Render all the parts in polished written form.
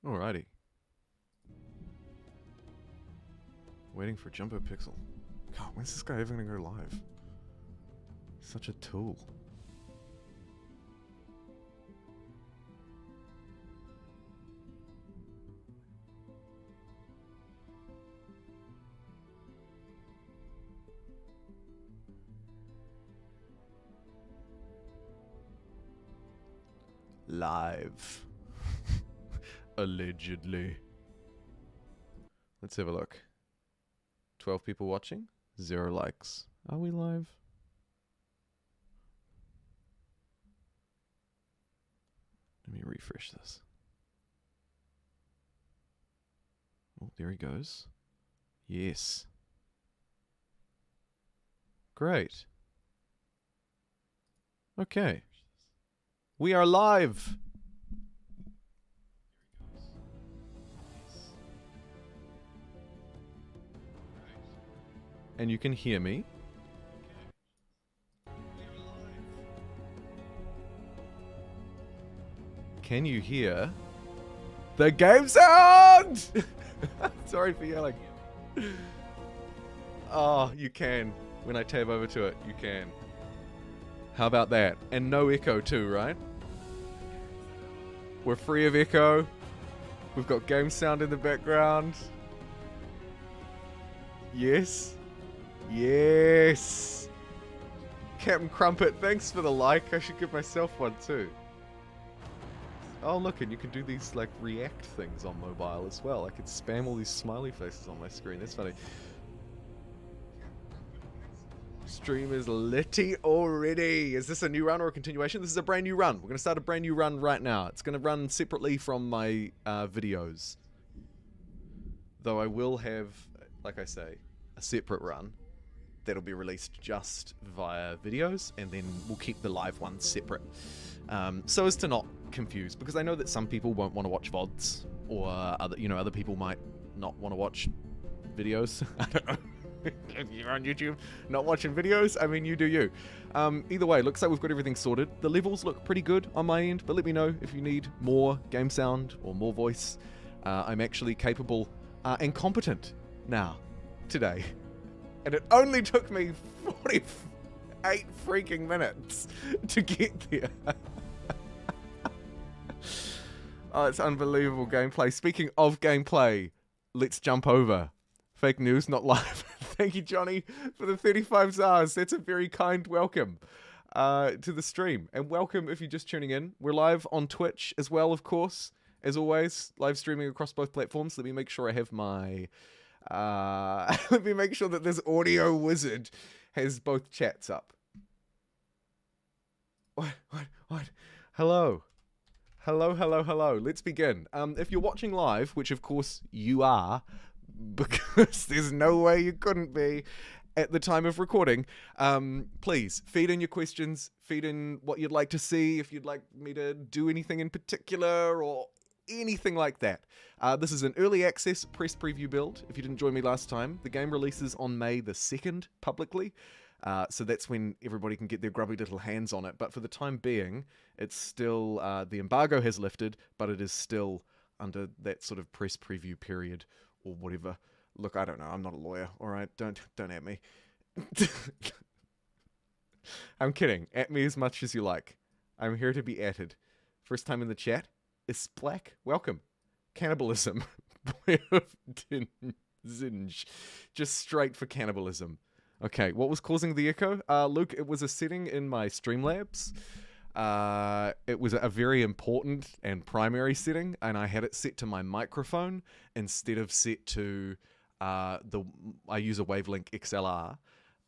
Alrighty. Waiting for JumboPixel. God, when's this guy ever gonna go live? Such a tool. Live. Allegedly. Let's have a look. 12 people watching, 0 likes. Are we live? Let me refresh this. Oh, there he goes. Yes. Great. Okay. We are live. And you can hear me. Can you hear the game sound? Sorry for yelling. Oh, you can. When I tab over to it, you can. How about that? And no echo too, right? We're free of echo. We've got game sound in the background. Yes. Yes. Captain Crumpet, thanks for the like. I should give myself one too. Oh look, and you can do these like react things on mobile as well. I could spam all these smiley faces on my screen. That's funny. Stream is litty already. Is this a new run or a continuation? This is a brand new run. We're going to start a brand new run right now. It's going to run separately from my videos. Though I will have, like I say, a separate run that'll be released just via videos, and then we'll keep the live ones separate. So as to not confuse, because I know that some people won't want to watch VODs, or other people might not want to watch videos. I don't know. If you're on YouTube not watching videos, I mean, you do you. Either way, looks like we've got everything sorted. The levels look pretty good on my end, but let me know if you need more game sound or more voice. I'm actually capable and competent now, today. And it only took me 48 freaking minutes to get there. Oh, it's unbelievable gameplay. Speaking of gameplay, let's jump over. Fake news, not live. Thank you, Johnny, for the 35 stars. That's a very kind welcome to the stream. And welcome if you're just tuning in. We're live on Twitch as well, of course. As always, live streaming across both platforms. Let me make sure I have my... let me make sure that this audio wizard has both chats up. What? Hello. Hello. Let's begin. If you're watching live, which of course you are, because there's no way you couldn't be at the time of recording, please feed in your questions, feed in what you'd like to see, if you'd like me to do anything in particular or anything like that. This is an early access press preview build. If you didn't join me last time, the game releases on May the 2nd publicly, so that's when everybody can get their grubby little hands on it. But for the time being, it's still, the embargo has lifted, but it is still under that sort of press preview period or whatever. Look, I don't know. I'm not a lawyer. All right, don't at me. I'm kidding. At me as much as you like. I'm here to be atted. First time in the chat is Black. Welcome. Cannibalism. Zinj. Just straight for cannibalism. Okay, what was causing the echo? Luke, it was a setting in my Streamlabs. It was a very important and primary setting, and I had it set to my microphone instead of set to I use a Wavelink XLR,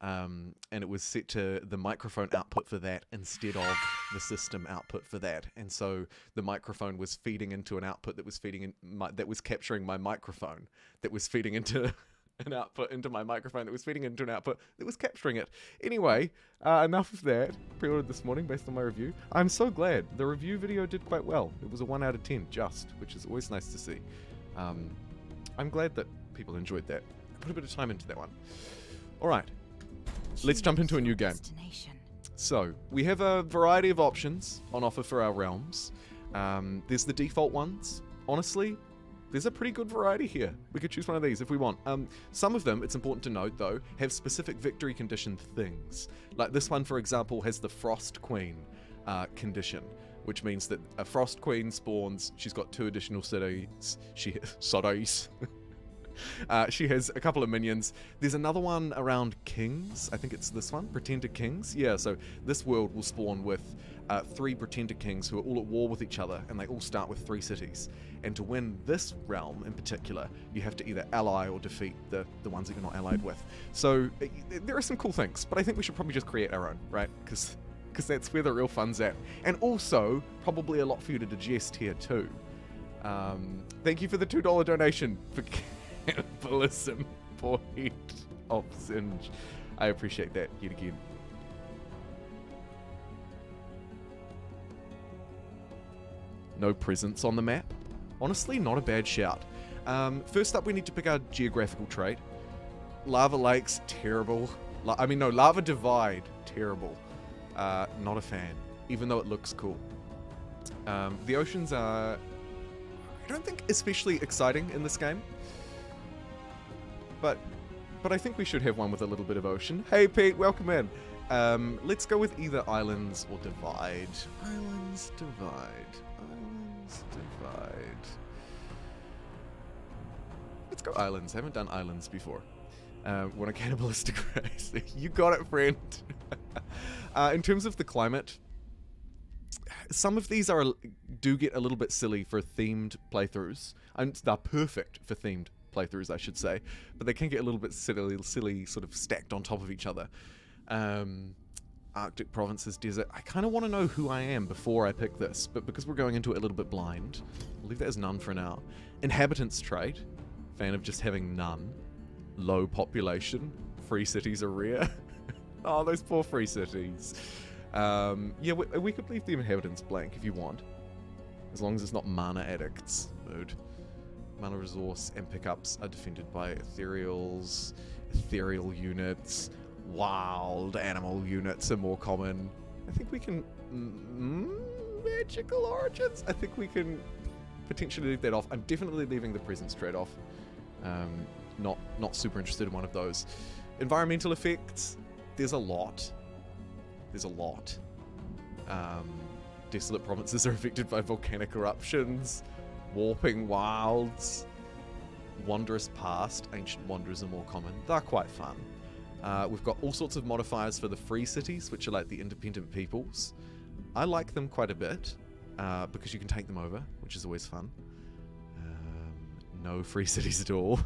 and it was set to the microphone output for that instead of the system output for that. And so the microphone was feeding into an output that was feeding in that was capturing my microphone, that was feeding into an output into my microphone that was feeding into an output that was capturing it. Anyway, enough of that. Pre-ordered this morning based on my review. I'm so glad. The review video did quite well. It was a 1 out of 10 just, which is always nice to see. I'm glad that people enjoyed that. I put a bit of time into that one. All right, let's jump into a new game. So we have a variety of options on offer for our realms. There's the default ones. Honestly, There's a pretty good variety here. We could choose one of these if we want. Some of them, it's important to note though, have specific victory condition things. Like this one, for example, has the Frost Queen condition, which means that a Frost Queen spawns. She's got 2 additional cities. She has a couple of minions. There's another one around kings. I think it's this one, Pretender Kings. Yeah, so this world will spawn with 3 Pretender Kings who are all at war with each other, and they all start with 3 cities. And to win this realm in particular, you have to either ally or defeat the ones that you're not allied with. So there are some cool things, but I think we should probably just create our own, right? Because that's where the real fun's at. And also, probably a lot for you to digest here too. Thank you for the $2 donation for cannibalism, point of Singe. I appreciate that yet again. No presence on the map. Honestly, not a bad shout. First up, we need to pick our geographical trait. Lava lakes, terrible. Lava divide, terrible. Not a fan, even though it looks cool. The oceans are, I don't think, especially exciting in this game. But I think we should have one with a little bit of ocean. Hey Pete, welcome in. Let's go with either islands or divide. Islands, divide. Islands, divide. Let's go islands. I haven't done islands before. We're on a cannibalistic race. You got it, friend. In terms of the climate, some of these do get a little bit silly for themed playthroughs. And they're perfect for themed playthroughs, I should say, but they can get a little bit silly, sort of stacked on top of each other. Arctic provinces, desert. I kind of want to know who I am before I pick this, but because we're going into it a little bit blind, I'll leave that as none for now. Inhabitants trait, fan of just having none. Low population, free cities are rare. Oh, those poor free cities. Yeah, we could leave the inhabitants blank if you want, as long as it's not mana addicts mode. Mana resource and pickups are defended by ethereal units. Wild animal units are more common. I think we can... magical origins? I think we can potentially leave that off. I'm definitely leaving the presence trait off. Not super interested in one of those. Environmental effects, there's a lot. Desolate provinces are affected by volcanic eruptions. Warping wilds. Wondrous past. Ancient wanderers are more common. They're quite fun. We've got all sorts of modifiers for the free cities, which are like the independent peoples. I like them quite a bit, because you can take them over, which is always fun. No free cities at all.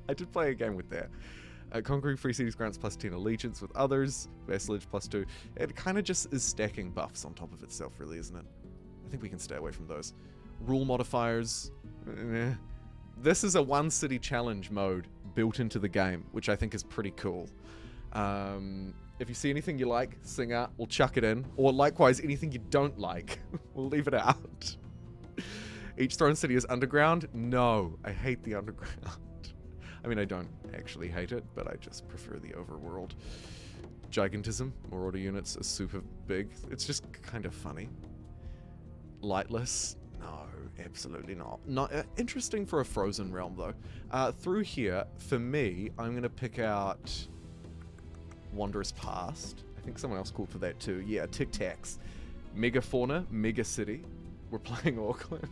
I did play a game with that. Conquering free cities grants +10 allegiance with others. Vassalage +2. It kind of just is stacking buffs on top of itself, really, isn't it? I think we can stay away from those. Rule modifiers. This is a one city challenge mode built into the game, which I think is pretty cool. If you see anything you like, sing out, we'll chuck it in. Or likewise, anything you don't like, we'll leave it out. Each throne city is underground? No, I hate the underground. I mean, I don't actually hate it, but I just prefer the overworld. Gigantism, more order units are super big. It's just kind of funny. Lightless? No, absolutely not. Not interesting for a frozen realm, though. Through here, for me, I'm going to pick out Wondrous Past. I think someone else called for that too. Yeah, Tic Tacs. Mega Fauna, Mega City. We're playing Auckland.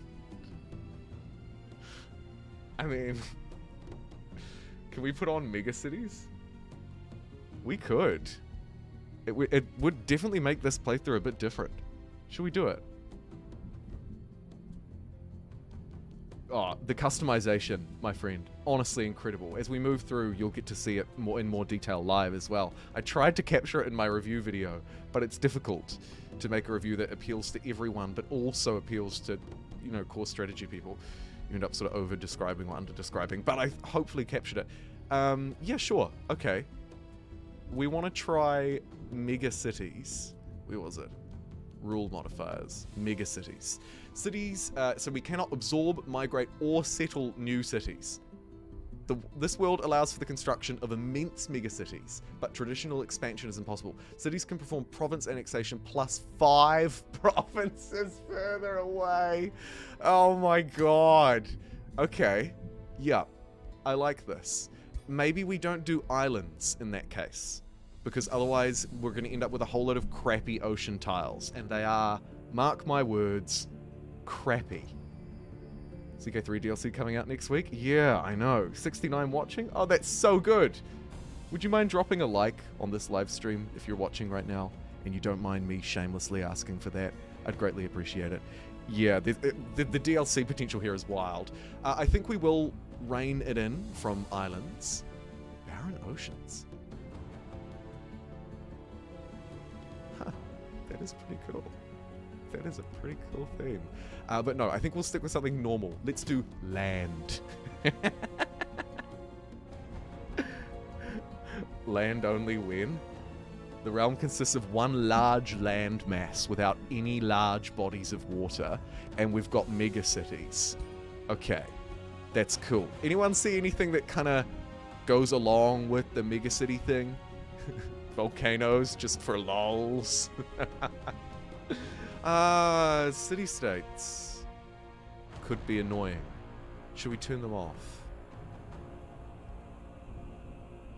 I mean... Can we put on mega cities? We could. It would definitely make this playthrough a bit different. Should we do it? Oh, the customization, my friend. Honestly incredible. As we move through, you'll get to see it in more detail live as well. I tried to capture it in my review video, but it's difficult to make a review that appeals to everyone, but also appeals to, core strategy people. You end up sort of over-describing or under-describing, but I hopefully captured it. Yeah, sure. Okay. We want to try mega cities. Where was it? Rule modifiers. Mega cities. Cities, so we cannot absorb, migrate, or settle new cities. This world allows for the construction of immense megacities, but traditional expansion is impossible. Cities can perform province annexation +5 provinces further away. Oh my god. Okay. Yeah. I like this. Maybe we don't do islands in that case. Because otherwise, we're going to end up with a whole lot of crappy ocean tiles. And they are, mark my words, crappy. CK3 DLC coming out next week? Yeah, I know. 69 watching? Oh, that's so good. Would you mind dropping a like on this live stream if you're watching right now and you don't mind me shamelessly asking for that? I'd greatly appreciate it. Yeah, the DLC potential here is wild. I think we will rein it in from islands. Barren oceans. Huh, that is pretty cool. That is a pretty cool theme. But no, I think we'll stick with something normal. Let's do land. Land only when? The realm consists of one large land mass without any large bodies of water, and we've got mega cities. Okay, that's cool. Anyone see anything that kind of goes along with the mega city thing? Volcanoes, just for lols. City-states could be annoying. Should we turn them off?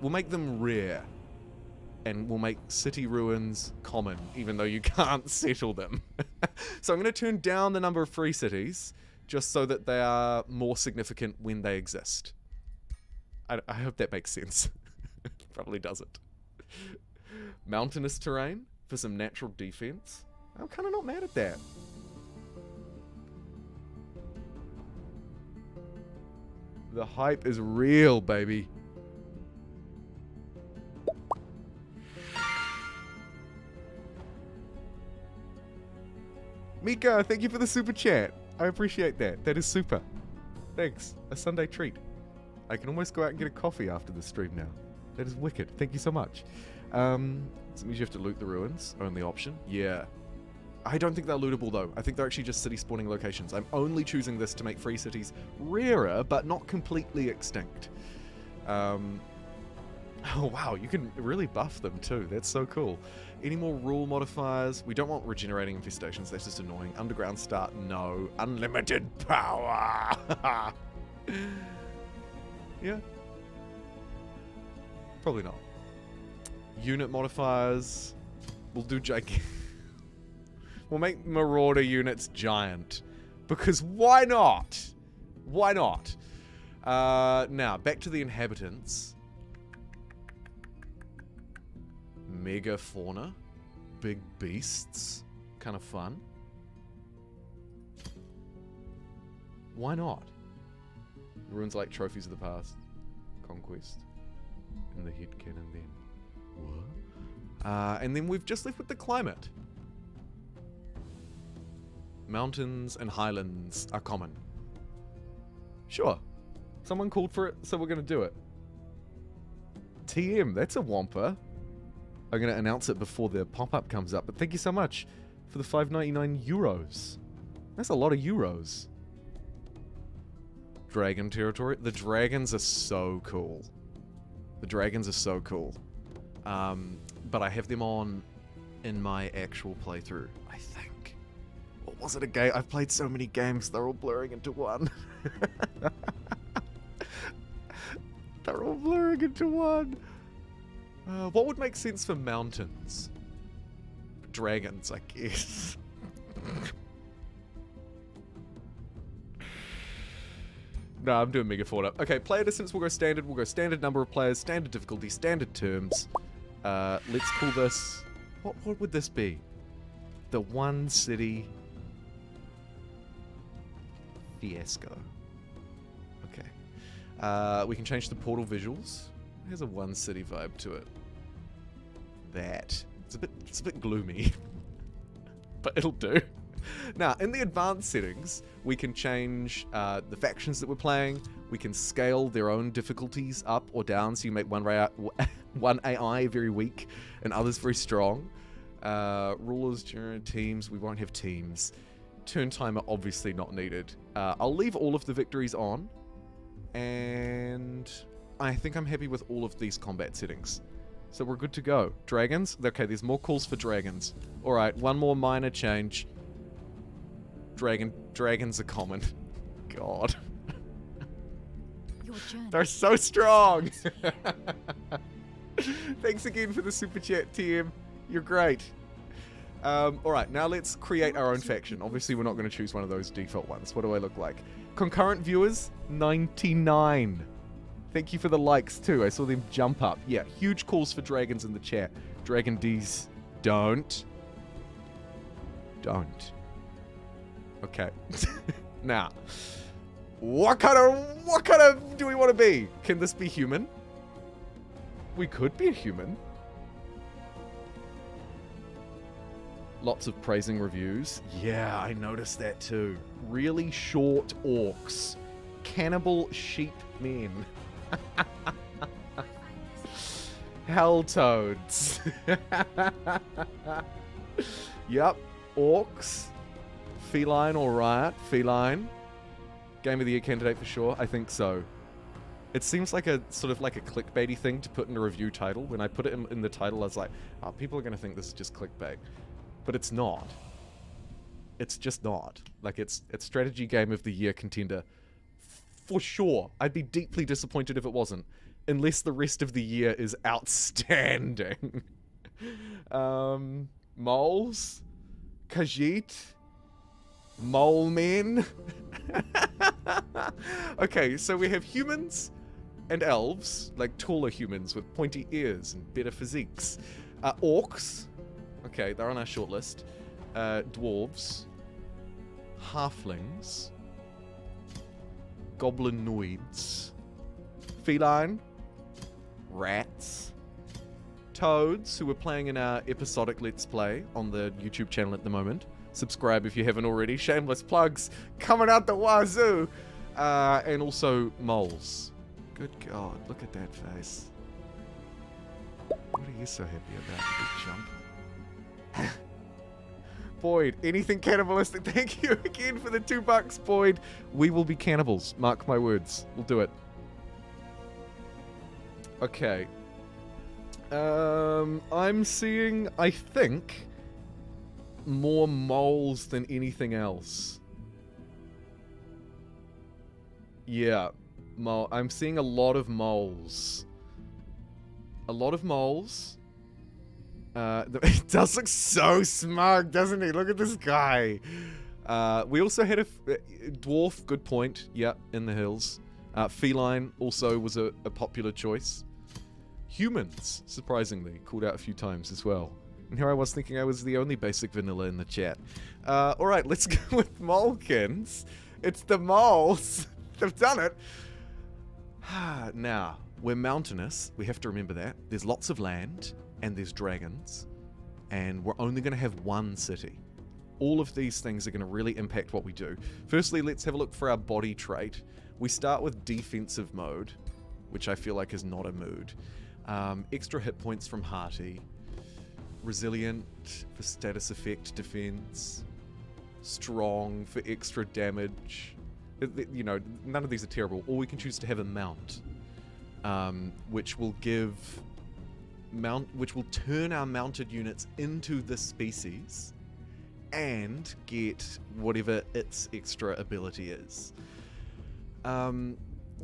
We'll make them rare. And we'll make city ruins common, even though you can't settle them. So I'm going to turn down the number of free cities, just so that they are more significant when they exist. I hope that makes sense. Probably doesn't. Mountainous terrain for some natural defense. I'm kind of not mad at that. The hype is real, baby. Mika, thank you for the super chat. I appreciate that. That is super. Thanks. A Sunday treat. I can almost go out and get a coffee after the stream now. That is wicked. Thank you so much. So means you have to loot the ruins. Only option. Yeah. I don't think they're lootable though. I think they're actually just city spawning locations. I'm only choosing this to make free cities rarer, but not completely extinct. Oh wow, you can really buff them too. That's so cool. Any more rule modifiers? We don't want regenerating infestations. That's just annoying. Underground start, no. Unlimited power. Yeah. Probably not. Unit modifiers. We'll do gigantic. We'll make Marauder units giant. Because why not? Why not? Now, back to the inhabitants. Mega fauna. Big beasts. Kind of fun. Why not? Ruins like trophies of the past. Conquest. And the head cannon then. What? And then we've just left with the climate. Mountains and highlands are common. Sure. Someone called for it, so we're going to do it. TM, that's a whomper. I'm going to announce it before the pop-up comes up, but thank you so much for the 5.99 euros. That's a lot of euros. Dragon territory. The dragons are so cool. The dragons are so cool. But I have them on in my actual playthrough, I think. Or was it a game? I've played so many games, they're all blurring into one. They're all blurring into one. What would make sense for mountains? Dragons, I guess. No, I'm doing mega fauna. Okay, player distance will go standard. We'll go standard number of players, standard difficulty, standard terms. Let's call this... What would this be? The one city... Fiasco. Okay. We can change the portal visuals. It has a one city vibe to it. It's a bit gloomy. But it'll do. Now, in the advanced settings, we can change the factions that we're playing. We can scale their own difficulties up or down, so you make one AI very weak and others very strong. Rulers, teams, we won't have teams. Turn timer, obviously not needed. I'll leave all of the victories on, and I think I'm happy with all of these combat settings. So we're good to go. Dragons? Okay, there's more calls for dragons. Alright, one more minor change. Dragons are common. God. They're so strong. Thanks again for the super chat, TM. You're great. Alright, now let's create our own faction. Obviously, we're not going to choose one of those default ones. What do I look like? Concurrent viewers, 99. Thank you for the likes, too. I saw them jump up. Yeah, huge calls for dragons in the chat. Dragon D's, don't. Don't. Okay. Now, what kind of do we want to be? Can this be human? We could be a human. Lots of praising reviews. Yeah, I noticed that too. Really short orcs. Cannibal sheep men. Hell toads. Yep. Orcs. Feline, alright. Feline. Game of the Year candidate for sure. I think so. It seems like a sort of like a clickbaity thing to put in a review title. When I put it in the title, I was like, oh, people are going to think this is just clickbait. But it's not. It's just not. Like, it's strategy game of the year contender. For sure. I'd be deeply disappointed if it wasn't. Unless the rest of the year is outstanding. Moles? Khajiit? Mole men? Okay, so we have humans and elves, like taller humans with pointy ears and better physiques. Orcs. Okay, they're on our shortlist. Dwarves. Halflings. Goblinoids. Feline. Rats. Toads, who we're playing in our episodic Let's Play on the YouTube channel at the moment. Subscribe if you haven't already. Shameless plugs coming out the wazoo. And also moles. Good God, look at that face. What are you so happy about, big chump? Boyd, anything cannibalistic? Thank you again for the $2, Boyd. We will be cannibals. Mark my words. We'll do it. Okay. I'm seeing, I think, more moles than anything else. Yeah. I'm seeing a lot of moles. A lot of moles. It does look so smug, doesn't he? Look at this guy. We also had a dwarf, good point. Yeah, in the hills. Feline also was a popular choice. Humans, surprisingly, called out a few times as well. And here I was thinking I was the only basic vanilla in the chat. Alright, let's go with molekins. It's the moles. They've done it. Now, we're mountainous. We have to remember that. There's lots of land, and there's dragons, and we're only going to have one city. All of these things are going to really impact what we do. Firstly, let's have a look for our body trait. We start with defensive mode, which I feel like is not a mood. Extra hit points from Hearty. Resilient for status effect defense. Strong for extra damage. You know, none of these are terrible. Or we can choose to have a mount, which will turn our mounted units into this species and get whatever its extra ability is.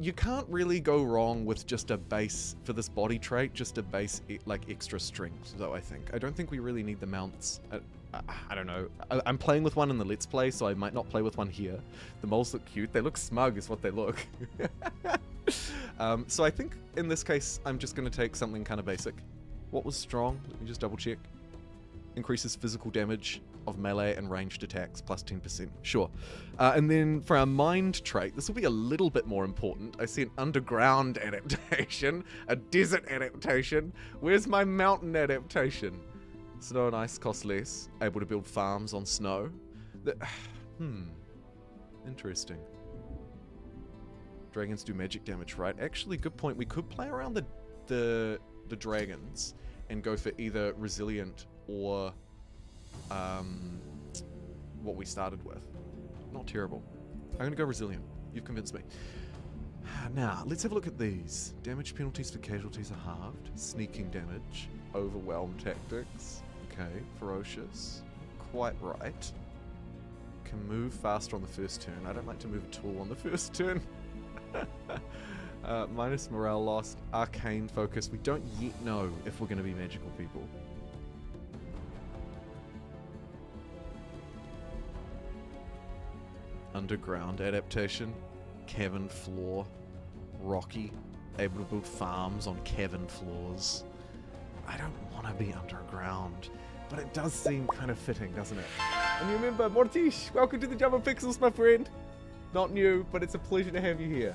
You can't really go wrong with just a base, for this body trait, just a base, like, extra strength, though, I think. I don't think we really need the mounts. I don't know. I'm playing with one in the Let's Play, so I might not play with one here. The moles look cute. They look smug is what they look. So I think, in this case, I'm just going to take something kind of basic. What was strong? Let me just double check. Increases physical damage of melee and ranged attacks plus 10%. Sure. And then for our mind trait, this will be a little bit more important. I see an underground adaptation, a desert adaptation. Where's my mountain adaptation? Snow and ice cost less. Able to build farms on snow. Interesting. Dragons do magic damage, right? Actually, good point. We could play around the dragons and go for either resilient or what we started with. Not terrible. I'm going to go resilient. You've convinced me. Now, let's have a look at these. Damage penalties for casualties are halved. Sneaking damage. Overwhelm tactics. Okay. Ferocious. Quite right. Can move faster on the first turn. I don't like to move at all on the first turn. Minus morale lost, arcane focus. We don't yet know if we're going to be magical people. Underground adaptation, cavern floor, rocky, able to build farms on cavern floors. I don't want to be underground, but it does seem kind of fitting, doesn't it? And you remember, Mortish, welcome to the JumboPixels, my friend. Not new, but it's a pleasure to have you here.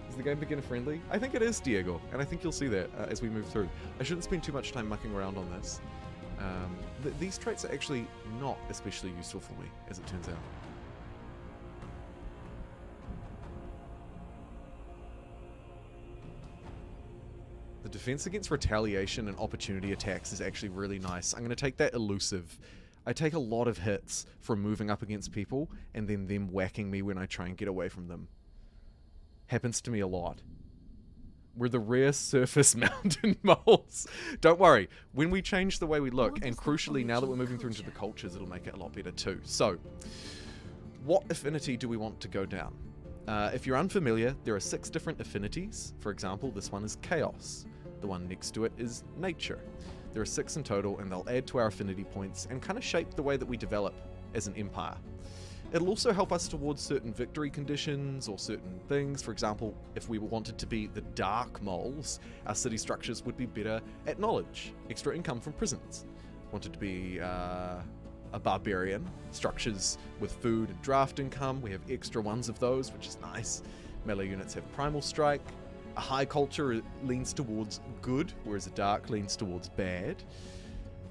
Is the game beginner friendly? I think it is, Diego, and I think you'll see that as we move through. I shouldn't spend too much time mucking around on this. These traits are actually not especially useful for me, as it turns out. The defense against retaliation and opportunity attacks is actually really nice. I'm going to take that elusive. I take a lot of hits from moving up against people and then them whacking me when I try and get away from them. Happens to me a lot. We're the rare surface mountain moles. Don't worry, when we change the way we look, and crucially now that we're moving through into the cultures, it'll make it a lot better too. So, what affinity do we want to go down? If you're unfamiliar, there are 6 different affinities. For example, this one is chaos. The one next to it is nature. There are 6 in total, and they'll add to our affinity points and kind of shape the way that we develop as an empire. It'll also help us towards certain victory conditions or certain things. For example, if we wanted to be the dark moles, our city structures would be better at knowledge, extra income from prisons. Wanted to be a barbarian, structures with food and draft income. We have extra ones of those, which is nice. Melee units have primal strike. A high culture leans towards good, whereas a dark leans towards bad.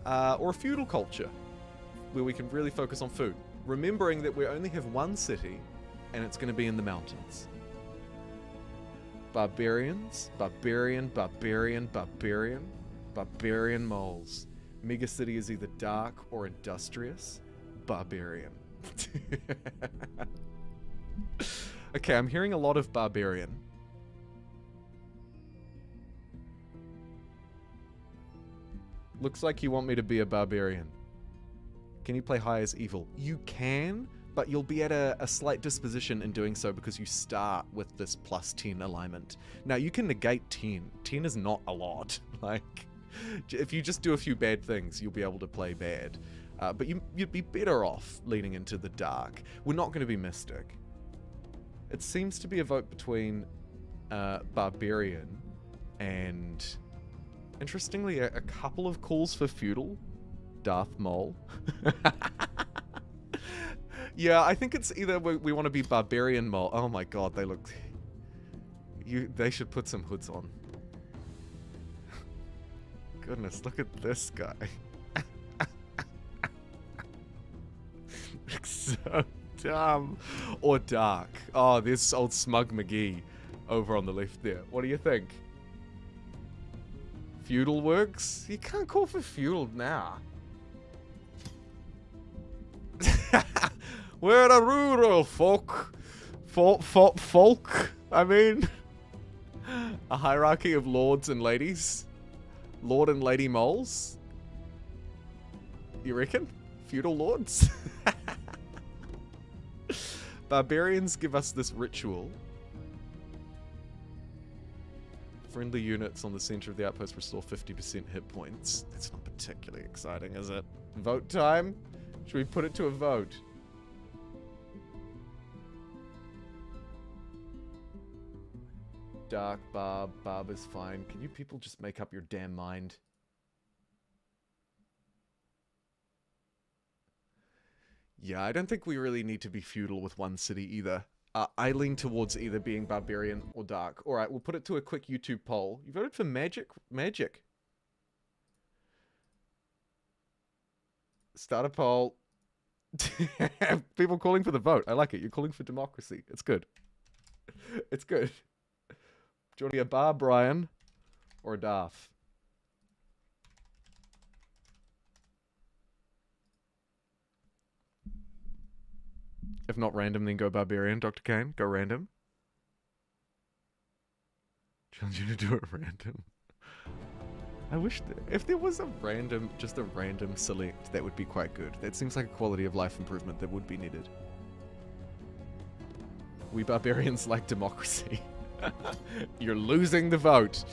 Or a feudal culture, where we can really focus on food. Remembering that we only have one city, and it's going to be in the mountains. Barbarians, barbarian, barbarian, barbarian, barbarian moles. Megacity is either dark or industrious. Barbarian. Okay, I'm hearing a lot of barbarian. Looks like you want me to be a barbarian. Can you play high as evil? You can, but you'll be at a slight disposition in doing so because you start with this plus 10 alignment. Now, you can negate 10. 10 is not a lot. Like, if you just do a few bad things, you'll be able to play bad. But you'd be better off leading into the dark. We're not going to be mystic. It seems to be a vote between barbarian and, interestingly, a couple of calls for feudal. Darth Mole. Yeah, I think it's either we want to be barbarian mole. Oh my god, they look... They should put some hoods on. Goodness, look at this guy. Looks so dumb. Or dark. Oh, there's old Smug McGee over on the left there. What do you think? Feudal works? You can't call for feudal now. We're a rural folk. Folk, I mean. A hierarchy of lords and ladies. Lord and lady moles. You reckon? Feudal lords? Barbarians give us this ritual. Friendly units on the center of the outpost restore 50% hit points. That's not particularly exciting, is it? Vote time? Should we put it to a vote? Dark Barb. Barb is fine. Can you people just make up your damn mind? Yeah, I don't think we really need to be feudal with one city either. I lean towards either being barbarian or dark. Alright, we'll put it to a quick YouTube poll. You voted for magic? Magic. Start a poll. People calling for the vote. I like it. You're calling for democracy. It's good. It's good. Do you want to be a bar, Brian? Or a Darth? If not random, then go barbarian. Dr. Kane, go random. Challenge you to do it random. I wish if there was a random, just a random select, that would be quite good. That seems like a quality of life improvement that would be needed. We barbarians like democracy. You're losing the vote.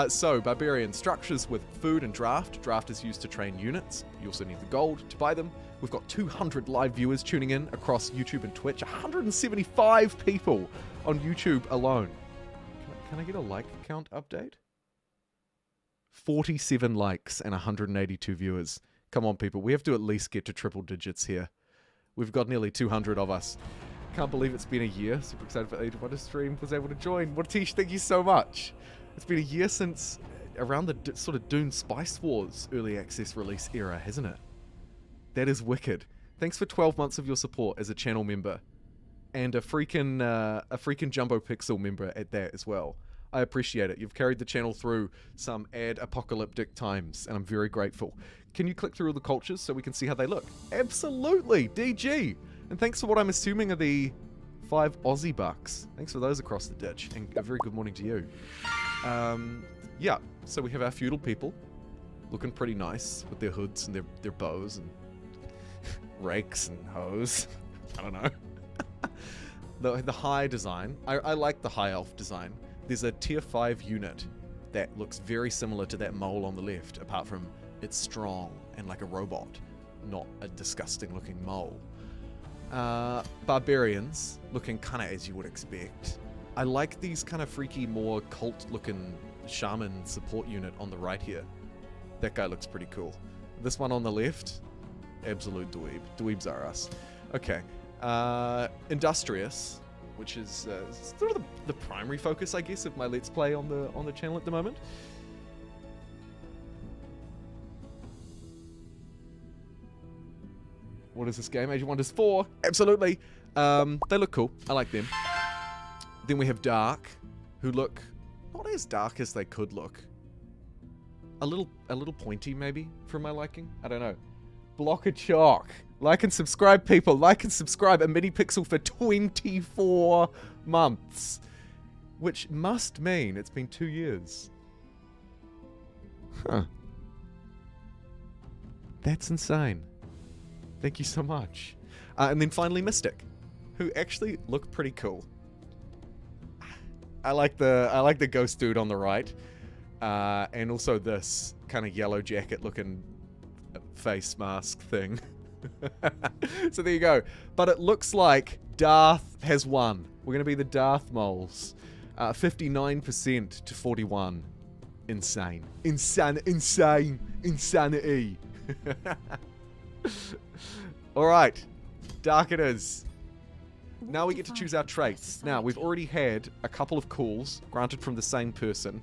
So, barbarian structures with food and draft. Draft is used to train units. You also need the gold to buy them. We've got 200 live viewers tuning in across YouTube and Twitch. 175 people on YouTube alone. Can I get a like count update? 47 likes and 182 viewers. Come on, people. We have to at least get to triple digits here. We've got nearly 200 of us. Can't believe it's been a year. Super excited for Age of Wonder stream. Was able to join. Mortish, thank you so much. It's been a year since around the sort of Dune Spice Wars early access release era, hasn't it? That is wicked. Thanks for 12 months of your support as a channel member. And a freaking JumboPixel member at that as well. I appreciate it. You've carried the channel through some ad-apocalyptic times, and I'm very grateful. Can you click through all the cultures so we can see how they look? Absolutely, DG! And thanks for what I'm assuming are the 5 Aussie bucks. Thanks for those across the ditch, and a very good morning to you. Yeah, so we have our feudal people, looking pretty nice with their hoods and their bows and rakes and hoes. I don't know. The high design. I like the high elf design. There's a tier 5 unit that looks very similar to that mole on the left, apart from it's strong and like a robot, not a disgusting looking mole. Barbarians, looking kind of as you would expect. I like these kind of freaky, more cult looking shaman support unit on the right here. That guy looks pretty cool. This one on the left, absolute dweeb. Dweebs are us. Okay. Industrious, which is sort of the primary focus, I guess, of my Let's Play on the channel at the moment. What is this game? Age of Wonders 4. Absolutely. They look cool. I like them. Then we have Dark, who look not as dark as they could look. A little pointy, maybe, for my liking. I don't know. Block of Chalk. Like and subscribe, people. Like and subscribe. A mini pixel for 24 months. Which must mean it's been 2 years. Huh. That's insane. Thank you so much. And then finally Mystic, who actually look pretty cool. I like the ghost dude on the right. And also this kind of yellow jacket looking face mask thing. So there you go. But it looks like Darth has won. We're going to be the Darth moles. 59% to 41. Insane. Insanity. Alright. Dark it is. Now we get to choose our traits. Now, we've already had a couple of calls, granted from the same person.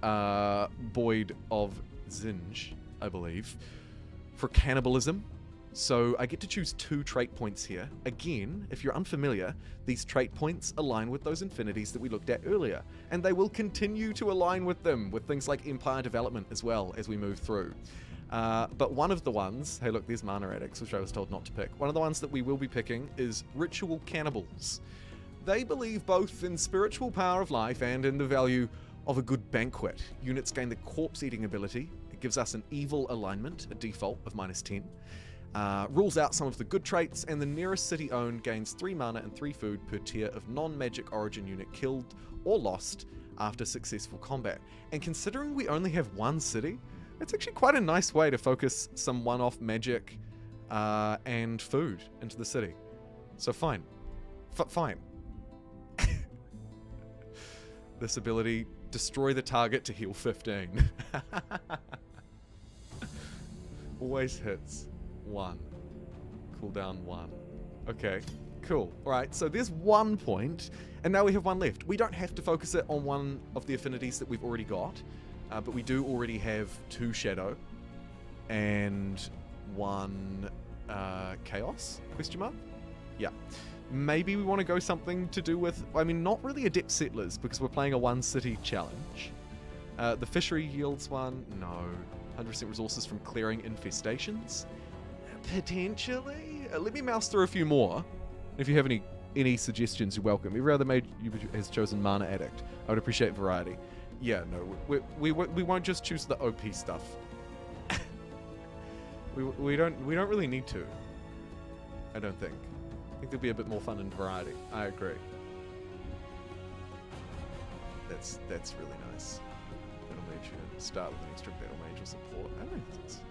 Boyd of Zinj, I believe. For cannibalism. So I get to choose 2 trait points here. Again, if you're unfamiliar, these trait points align with those infinities that we looked at earlier. And they will continue to align with them, with things like empire development as well as we move through. But one of the ones, hey look, there's Mana Addicts, which I was told not to pick. One of the ones that we will be picking is Ritual Cannibals. They believe both in spiritual power of life and in the value of a good banquet. Units gain the corpse eating ability. It gives us an evil alignment, a default of -10. Rules out some of the good traits, and the nearest city owned gains 3 mana and 3 food per tier of non-magic origin unit killed or lost after successful combat. And considering we only have 1 city, it's actually quite a nice way to focus some one-off magic and food into the city. So fine. Fine. This ability, destroy the target to heal 15. Always hits 1. Cooldown 1. Okay, cool. Alright, so there's 1 point, and now we have 1 left. We don't have to focus it on one of the affinities that we've already got. But we do already have 2 Shadow and 1 Chaos, question mark? Yeah. Maybe we want to go something to do with, I mean, not really Adept Settlers, because we're playing a 1 city challenge. The Fishery yields 1, no. 100% resources from clearing infestations? Potentially? Let me mouse through a few more. If you have any suggestions, you're welcome. Every other mage has chosen Mana Addict. I would appreciate variety. Yeah, no, we won't just choose the OP stuff. we don't really need to. I don't think. I think there'll be a bit more fun and variety. I agree. That's really nice. Battle Mage unit. Start with an extra Battle Mage or support. I don't know.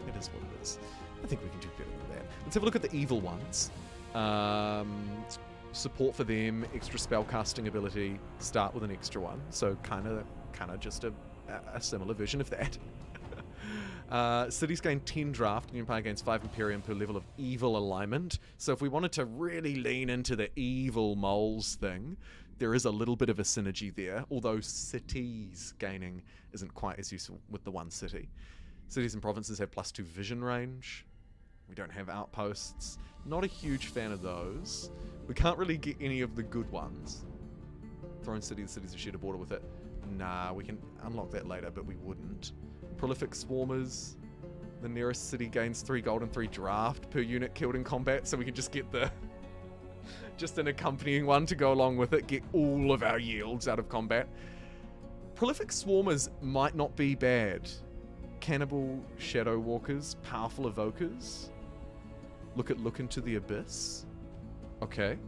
It is what it is. I think we can do better than that. Let's have a look at the evil ones. Support for them, extra spell casting ability, start with an extra one. So kind of just a similar version of that. Cities gain 10 draft, and Empire gains 5 Imperium per level of evil alignment. So if we wanted to really lean into the evil moles thing, there is a little bit of a synergy there, although cities gaining isn't quite as useful with the one city. Cities and provinces have +2 vision range. We don't have outposts. Not a huge fan of those. We can't really get any of the good ones. Throne City, the cities share a border with it. Nah, we can unlock that later, but we wouldn't. Prolific Swarmers. The nearest city gains 3 gold and 3 draft per unit killed in combat, so we can just get the... just an accompanying one to go along with it, get all of our yields out of combat. Prolific Swarmers might not be bad. Cannibal Shadow Walkers, powerful evokers. Look into the abyss. Okay,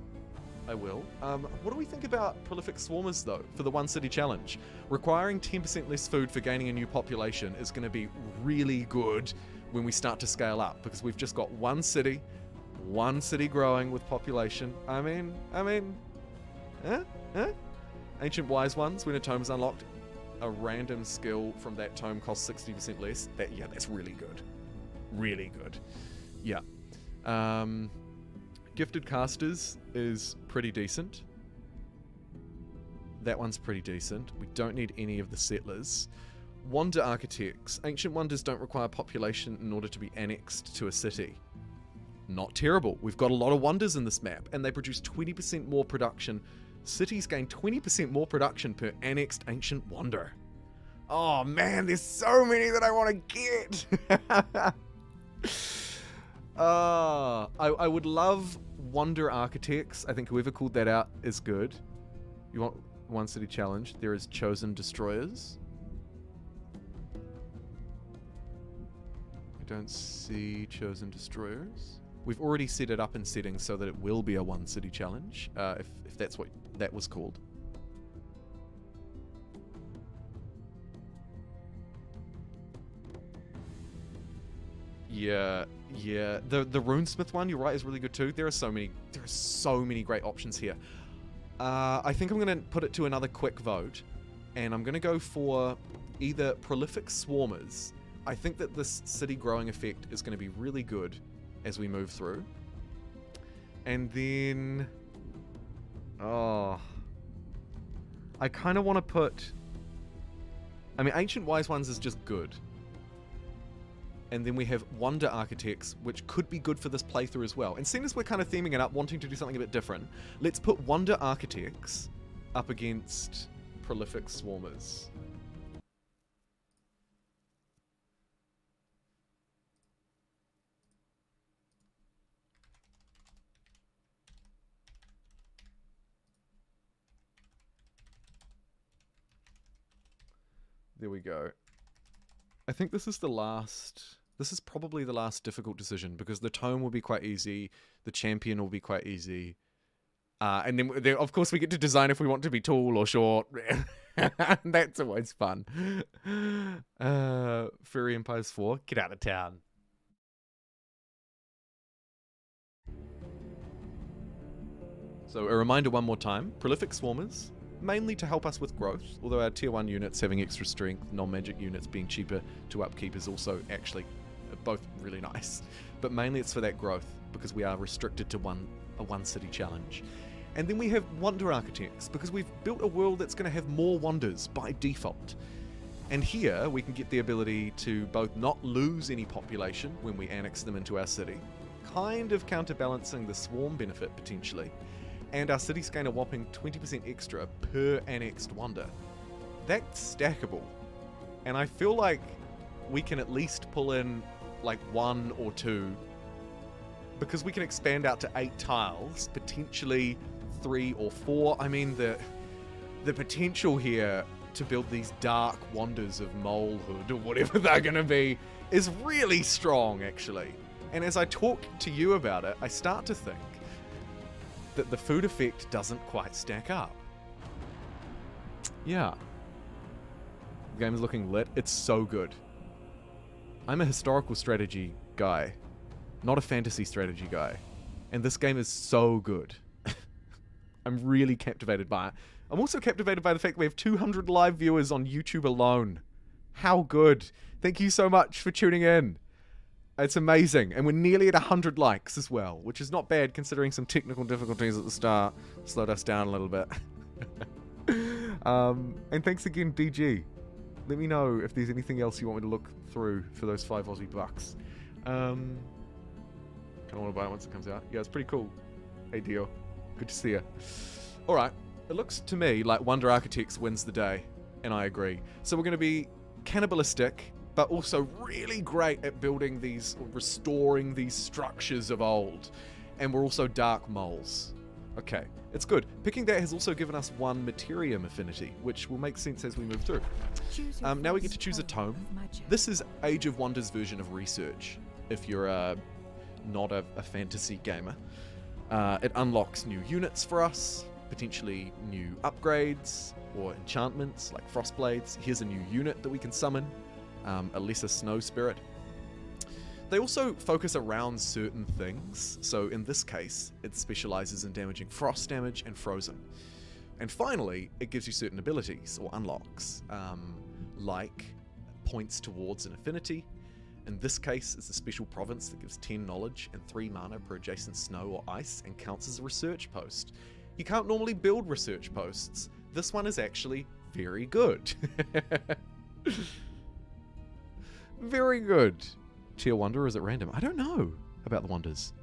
I will. What do we think about Prolific Swarmers, though, for the one city challenge? Requiring 10% less food for gaining a new population is going to be really good when we start to scale up, because we've just got one city growing with population. I mean, Ancient Wise Ones, when a tome is unlocked, a random skill from that tome costs 60% less. That's really good. Really good. Yeah. Gifted Casters is pretty decent. That one's pretty decent. We don't need any of the settlers. Wonder Architects. Ancient Wonders don't require population in order to be annexed to a city. Not terrible. We've got a lot of wonders in this map, and they produce 20% more production. Cities gain 20% more production per annexed Ancient Wonder. Oh man, there's so many that I want to get! I would love Wonder Architects. I think whoever called that out is good. You want one city challenge? There is Chosen Destroyers. I don't see Chosen Destroyers. We've already set it up in settings so that it will be a one city challenge, if that's what that was called. Yeah. The Runesmith one, you're right, is really good too. There are so many great options here. I think I'm gonna put it to another quick vote, and I'm gonna go for either Prolific Swarmers. I think that this city growing effect is gonna be really good as we move through. And then... I kind of want to put... I mean, Ancient Wise Ones is just good. And then we have Wonder Architects, which could be good for this playthrough as well. And seeing as we're kind of theming it up, wanting to do something a bit different, let's put Wonder Architects up against Prolific Swarmers. There we go. I think this is the last... This is probably the last difficult decision, because the tome will be quite easy, the champion will be quite easy, and then of course we get to design if we want to be tall or short. That's always fun. Furry Empires 4, get out of town. So a reminder one more time, Prolific Swarmers, mainly to help us with growth, although our tier 1 units having extra strength, non-magic units being cheaper to upkeep is also actually both really nice. But mainly it's for that growth, because we are restricted to a one city challenge. And then we have Wonder Architects, because we've built a world that's going to have more wonders by default. And here we can get the ability to both not lose any population when we annex them into our city, kind of counterbalancing the swarm benefit potentially, and our cities gain a whopping 20% extra per annexed wonder. That's stackable. And I feel like we can at least pull in like 1 or 2, because we can expand out to 8 tiles, potentially 3 or 4. I mean, the potential here to build these dark wonders of molehood, or whatever they're gonna be, is really strong, actually. And as I talk to you about it, I start to think that the food effect doesn't quite stack up. Yeah, The game is looking lit. It's so good. I'm a historical strategy guy, not a fantasy strategy guy. And this game is so good. I'm really captivated by it. I'm also captivated by the fact we have 200 live viewers on YouTube alone. How good. Thank you so much for tuning in. It's amazing. And we're nearly at 100 likes as well, which is not bad considering some technical difficulties at the start slowed us down a little bit. And thanks again, DG. Let me know if there's anything else you want me to look through for those 5 Aussie bucks. Kind of want to buy it once it comes out. Yeah, it's pretty cool. Hey, Dio. Good to see you. Alright. It looks to me like Wonder Architects wins the day, and I agree. So we're going to be cannibalistic, but also really great at building these, or restoring these structures of old. And we're also dark moles. Okay, it's good. Picking that has also given us 1 Materium affinity, which will make sense as we move through. Now we get to choose a tome. This is Age of Wonders' version of research, if you're not a fantasy gamer. It unlocks new units for us, potentially new upgrades or enchantments like Frostblades. Here's a new unit that we can summon, a lesser snow spirit. They also focus around certain things, so in this case, it specializes in damaging frost damage and frozen. And finally, it gives you certain abilities or unlocks, like points towards an affinity. In this case, it's a special province that gives 10 knowledge and 3 mana per adjacent snow or ice and counts as a research post. You can't normally build research posts. This one is actually very good. Very good. Tier Wonder, or is it random? I don't know about the wonders.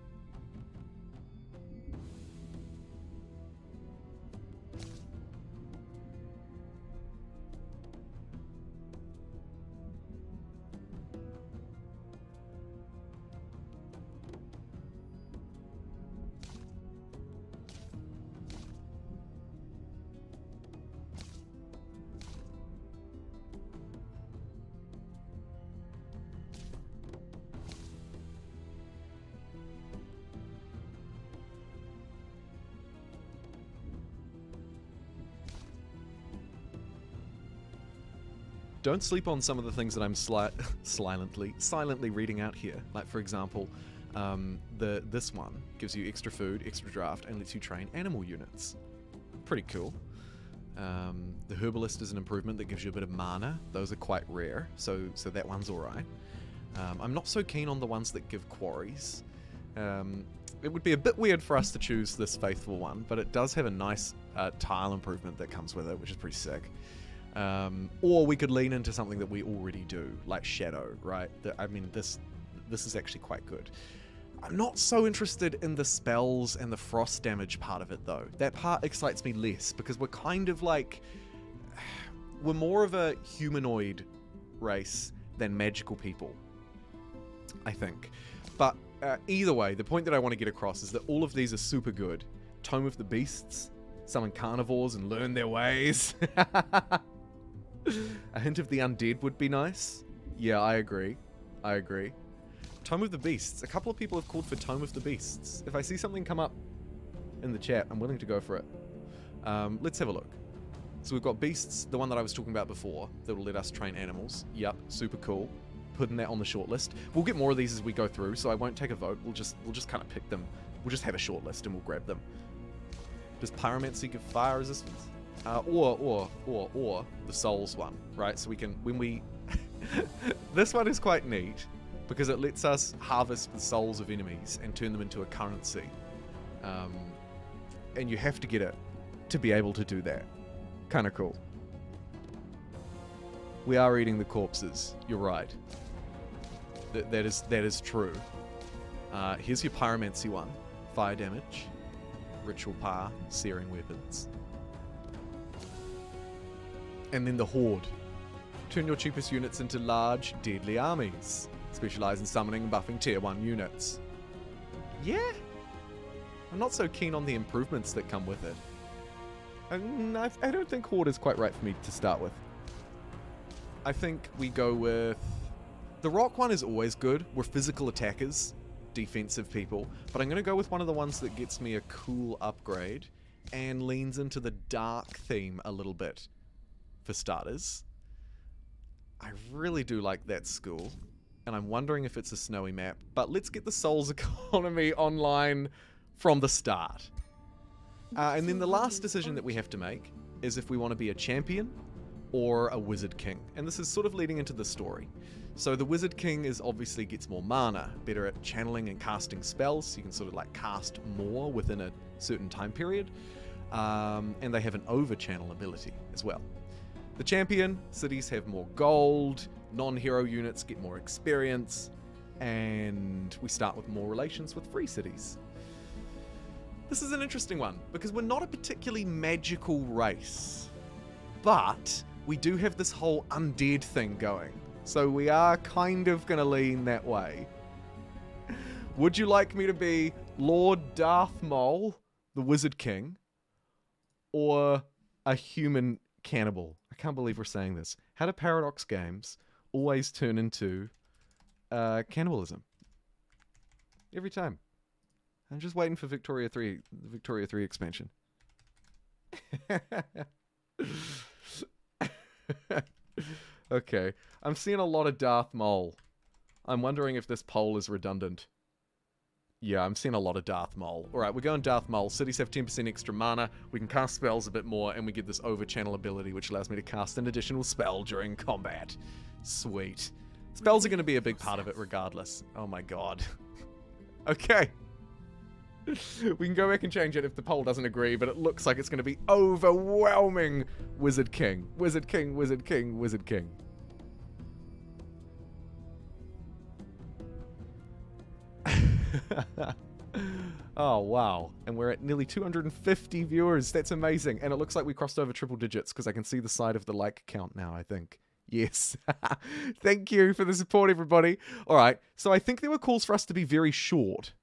Don't sleep on some of the things that I'm silently reading out here. Like, for example, this one gives you extra food, extra draft, and lets you train animal units. Pretty cool. The Herbalist is an improvement that gives you a bit of mana. Those are quite rare, so that one's alright. I'm not so keen on the ones that give quarries. It would be a bit weird for us to choose this Faithful one, but it does have a nice tile improvement that comes with it, which is pretty sick. Or we could lean into something that we already do, like Shadow, right? I mean, this is actually quite good. I'm not so interested in the spells and the frost damage part of it, though. That part excites me less, because we're kind of like... We're more of a humanoid race than magical people, I think. But either way, the point that I want to get across is that all of these are super good. Tome of the Beasts, summon carnivores and learn their ways. A hint of the undead would be nice. Yeah, I agree. I agree. Tome of the Beasts. A couple of people have called for Tome of the Beasts. If I see something come up in the chat, I'm willing to go for it. Let's have a look. So we've got Beasts, the one that I was talking about before, that will let us train animals. Yep, super cool. Putting that on the short list. We'll get more of these as we go through, so I won't take a vote. We'll just kind of pick them. We'll just have a short list and we'll grab them. Does Pyromancy give fire resistance? Or the Souls one, right? So we can, when we... This one is quite neat, because it lets us harvest the souls of enemies and turn them into a currency. And you have to get it to be able to do that. Kind of cool. We are eating the corpses. You're right. That is true. Here's your Pyromancy one. Fire damage. Ritual power. Searing weapons. And then the Horde. Turn your cheapest units into large, deadly armies. Specialize in summoning and buffing tier 1 units. Yeah? I'm not so keen on the improvements that come with it. I don't think Horde is quite right for me to start with. I think we go with... The Rock one is always good. We're physical attackers, defensive people. But I'm going to go with one of the ones that gets me a cool upgrade and leans into the dark theme a little bit. For starters. I really do like that school. And I'm wondering if it's a snowy map. But let's get the Souls economy online from the start. And then the last decision that we have to make is if we want to be a champion or a Wizard King. And this is sort of leading into the story. So the Wizard King is obviously gets more mana, better at channeling and casting spells, so you can sort of like cast more within a certain time period. And they have an over-channel ability as well. The champion, cities have more gold, non-hero units get more experience, and we start with more relations with free cities. This is an interesting one, because we're not a particularly magical race, but we do have this whole undead thing going. So we are kind of going to lean that way. Would you like me to be Lord Darth Maul, the Wizard King, or a human cannibal? I can't believe we're saying this. How do Paradox games always turn into cannibalism? Every time. I'm just waiting for Victoria 3, the Victoria 3 expansion. Okay, I'm seeing a lot of Darth Maul. I'm wondering if this poll is redundant. Yeah, I'm seeing a lot of Darth Maul. Alright, we're going Darth Maul. Cities have 10% extra mana, we can cast spells a bit more, and we get this over-channel ability, which allows me to cast an additional spell during combat. Sweet. Spells are going to be a big part of it regardless. Oh my god. Okay. We can go back and change it if the poll doesn't agree, but it looks like it's going to be overwhelming Wizard King. Wizard King, Wizard King, Wizard King. Oh, wow. And we're at nearly 250 viewers. That's amazing. And it looks like we crossed over triple digits because I can see the side of the like count now, I think. Yes. Thank you for the support, everybody. All right. So I think there were calls for us to be very short.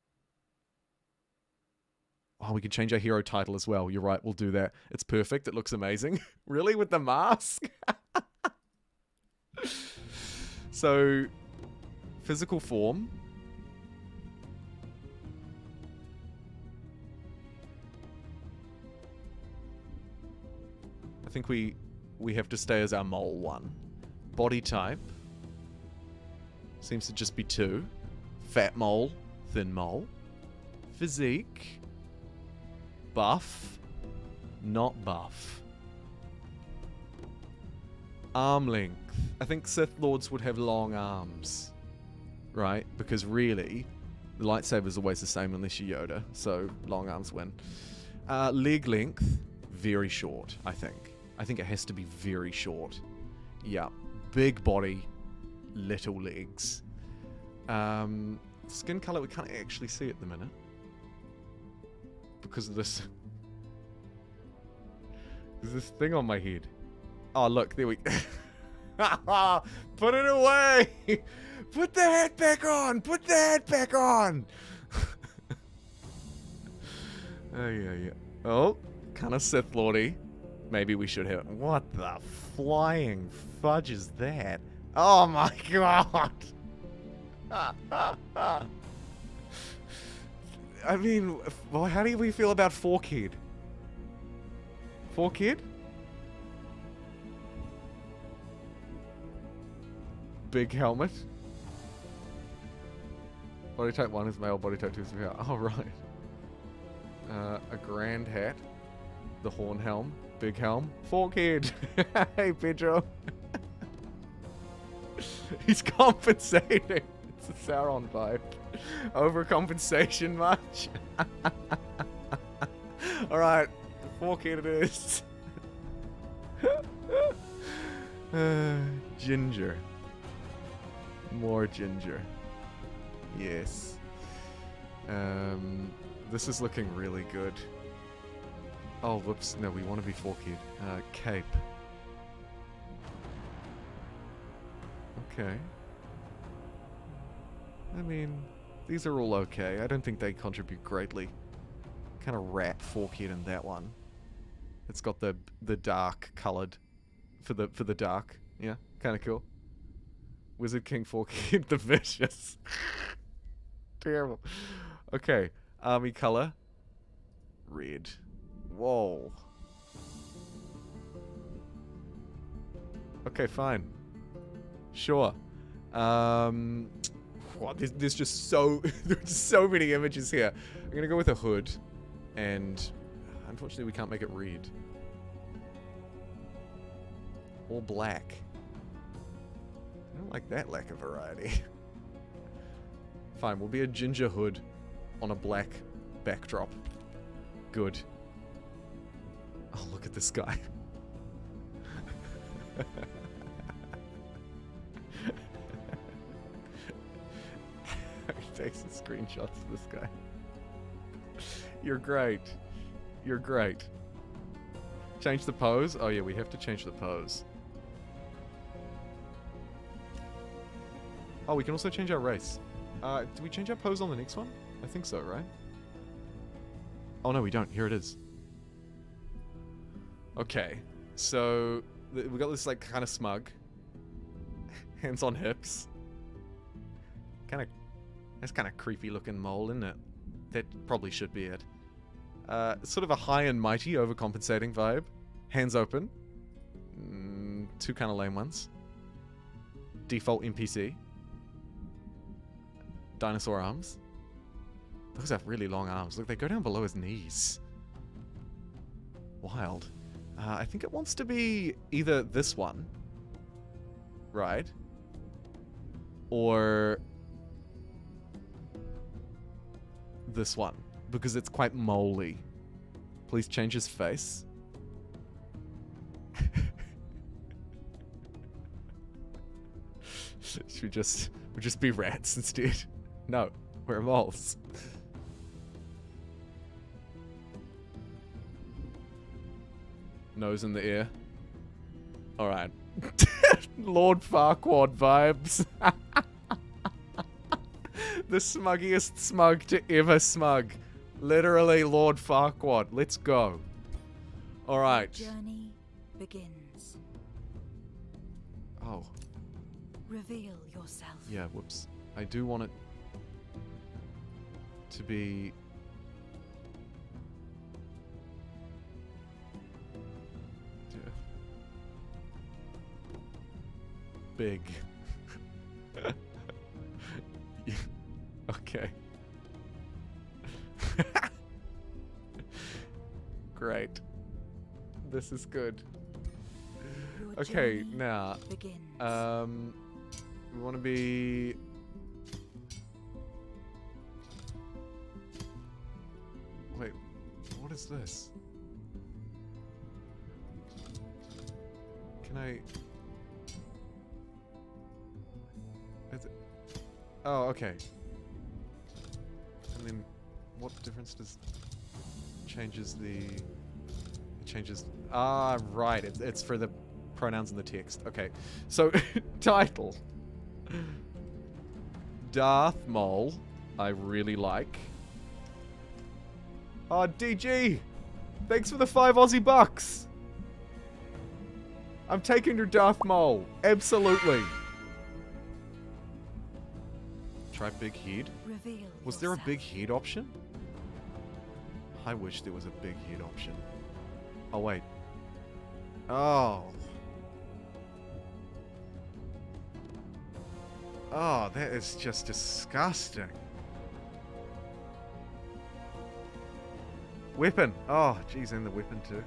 Oh, we can change our hero title as well. You're right, we'll do that. It's perfect. It looks amazing. Really? With the mask? So, physical form. I think we have to stay as our mole one. Body type. Seems to just be 2. Fat mole, thin mole. Physique. Buff, not buff. Arm length. I think Sith Lords would have long arms, right? Because really, the lightsaber's always the same unless you're Yoda, so long arms win. Leg length, very short, I think. I think it has to be very short. Yeah, big body, little legs. Skin color we can't actually see at the minute. Because of this. There's this thing on my head. Oh, look, there we Put it away! Put the hat back on! Put the hat back on! Oh, yeah. Oh, kind of Sith Lordy. Maybe we should have. What the flying fudge is that? Oh my god! I mean, well, how do we feel about Forkhead? Forkhead? Big helmet. Body type 1 is male, body type 2 is female. Oh, right. A grand hat. The horn helm. Big helm. Forkhead. Hey, Pedro. He's compensating. It's a Sauron vibe. Overcompensation much? Alright, Forkhead it is. Ginger. More ginger. Yes. This is looking really good. Oh, whoops. No, we want to be Forkhead. Cape. Okay. I mean, these are all okay. I don't think they contribute greatly. Kind of rat Forkhead in that one. It's got the dark coloured for the dark. Yeah, kind of cool. Wizard King Forkhead the Vicious. Terrible. Okay, army colour. Red. Whoa. Okay, fine. Sure. There's just there's so many images here. I'm gonna go with a hood, and unfortunately we can't make it read. Or black. I don't like that lack of variety. Fine, we'll be a ginger hood on a black backdrop. Good. Oh, look at this guy. He takes the screenshots of this guy. You're great. You're great. Change the pose? Oh yeah, we have to change the pose. Oh, we can also change our race. Do we change our pose on the next one? I think so, right? Oh no, we don't. Here it is. Okay. So, we got this, like, kind of smug. Hands on hips. That's kind of creepy looking mole, isn't it? That probably should be it. Sort of a high and mighty, overcompensating vibe. Hands open. Two kind of lame ones. Default NPC. Dinosaur arms. Those have really long arms. Look, they go down below his knees. Wild. I think it wants to be either this one. Right? Or this one. Because it's quite moly. Please change his face. Should we just be rats instead? No, we're moles. Nose in the ear. Alright. Lord Farquaad vibes. The smuggiest smug to ever smug. Literally Lord Farquaad. Let's go. Alright. Journey begins. Oh. Reveal yourself. Yeah, whoops. I do want it to be... big. Yeah. Okay. Great. This is good. Your Okay, journey now, begins. we want to be... Wait, what is this? Can I... Is it... Oh, okay. And then, what difference does... Changes the... It changes... Ah, right, it's for the pronouns in the text. Okay, so, title. Darth Maul, I really like. Oh, DG! Thanks for the 5 Aussie bucks! I'm taking your Darth Maul. Absolutely. Try big head. Reveal Was there a yourself. big head option? I wish there was a big head option. Oh, wait. Oh. Oh, that is just disgusting. Weapon. Oh, geez, and the weapon too.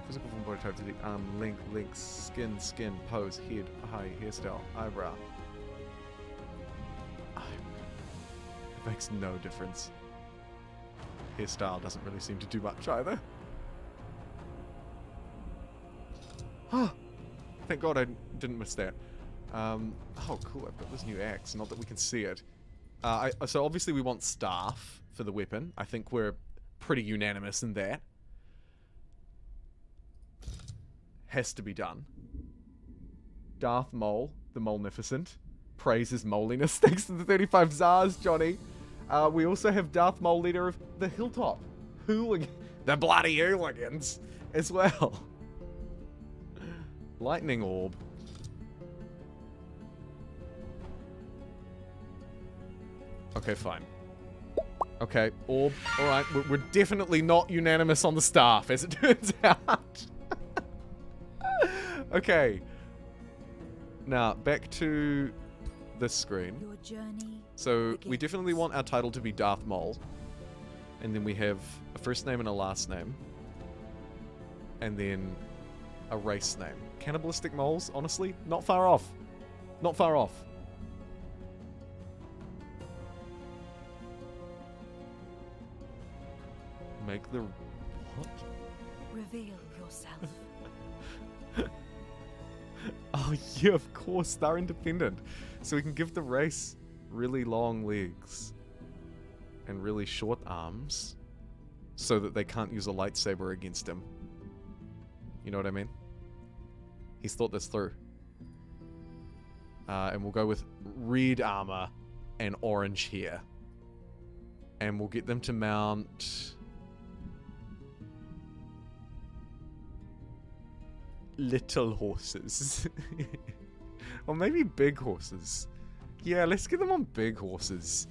Physical form, body type, delete, arm, length, skin, pose, head, eye, hairstyle, eyebrow. It makes no difference. Hairstyle doesn't really seem to do much either. Oh, thank God I didn't miss that. Oh, cool, I've got this new axe. Not that we can see it. So obviously we want staff for the weapon. I think we're pretty unanimous in that. Has to be done. Darth Maul, the Molnificent. Praise his moliness. Thanks to the 35 Zars, Johnny. We also have Darth Maul, leader of the Hilltop. The bloody hooligans as well. Lightning Orb. Okay, fine. Okay, orb. Alright, we're definitely not unanimous on the staff, as it turns out. Okay. Now, back to this screen. Your journey So, we begins. definitely want our title to be Darth Maul. And then we have a first name and a last name. And then a race name. Cannibalistic moles, honestly, not far off. Not far off. Make the... What? Reveal yourself. Oh yeah, of course, they're independent. So we can give the race really long legs and really short arms so that they can't use a lightsaber against him. You know what I mean? He's thought this through. And we'll go with red armor and orange hair. And we'll get them to mount... little horses. Or maybe big horses. Yeah, let's get them on big horses.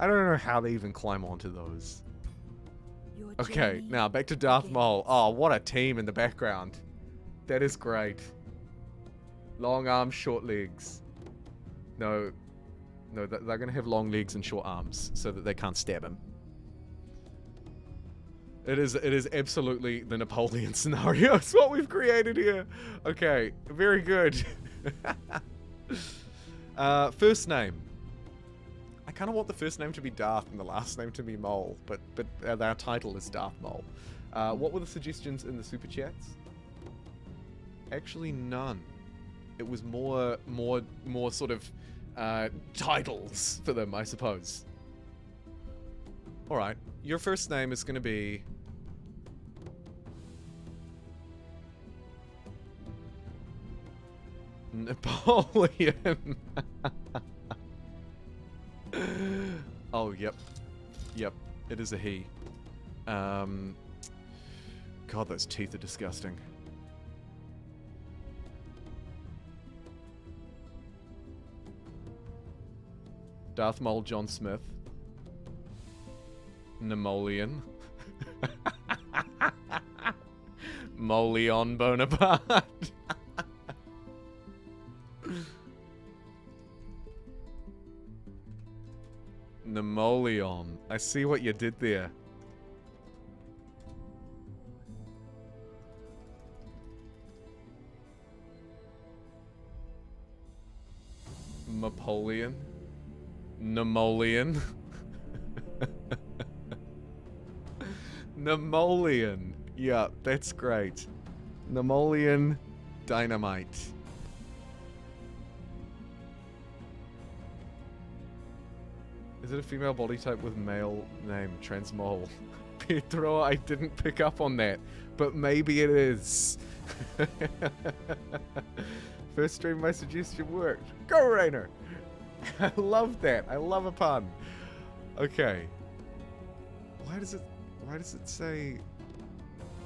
I don't know how they even climb onto those. Your Okay, journey now back to Darth begins. Maul. Oh, what a team in the background. That is great. Long arms, short legs. No, they're going to have long legs and short arms so that they can't stab him. It is absolutely the Napoleon scenario. It's what we've created here. Okay, very good. First name. I kind of want the first name to be Darth and the last name to be Maul, but our title is Darth Maul. What were the suggestions in the super chats? Actually, none. It was more sort of titles for them, I suppose. All right, your first name is going to be Napoleon. Oh, yep. Yep, it is a he. God, those teeth are disgusting. Darth Maul John Smith. Napoleon. Moleon Bonaparte. Napoleon. I see what you did there. Napoleon. Napoleon. Napoleon. Yeah, that's great. Napoleon Dynamite. Is it a female body type with male name? Transmole. Pedro, I didn't pick up on that, but maybe it is. First stream, my suggestion worked. Go, Rainer! I love that. I love a pun. Okay. Why does it say...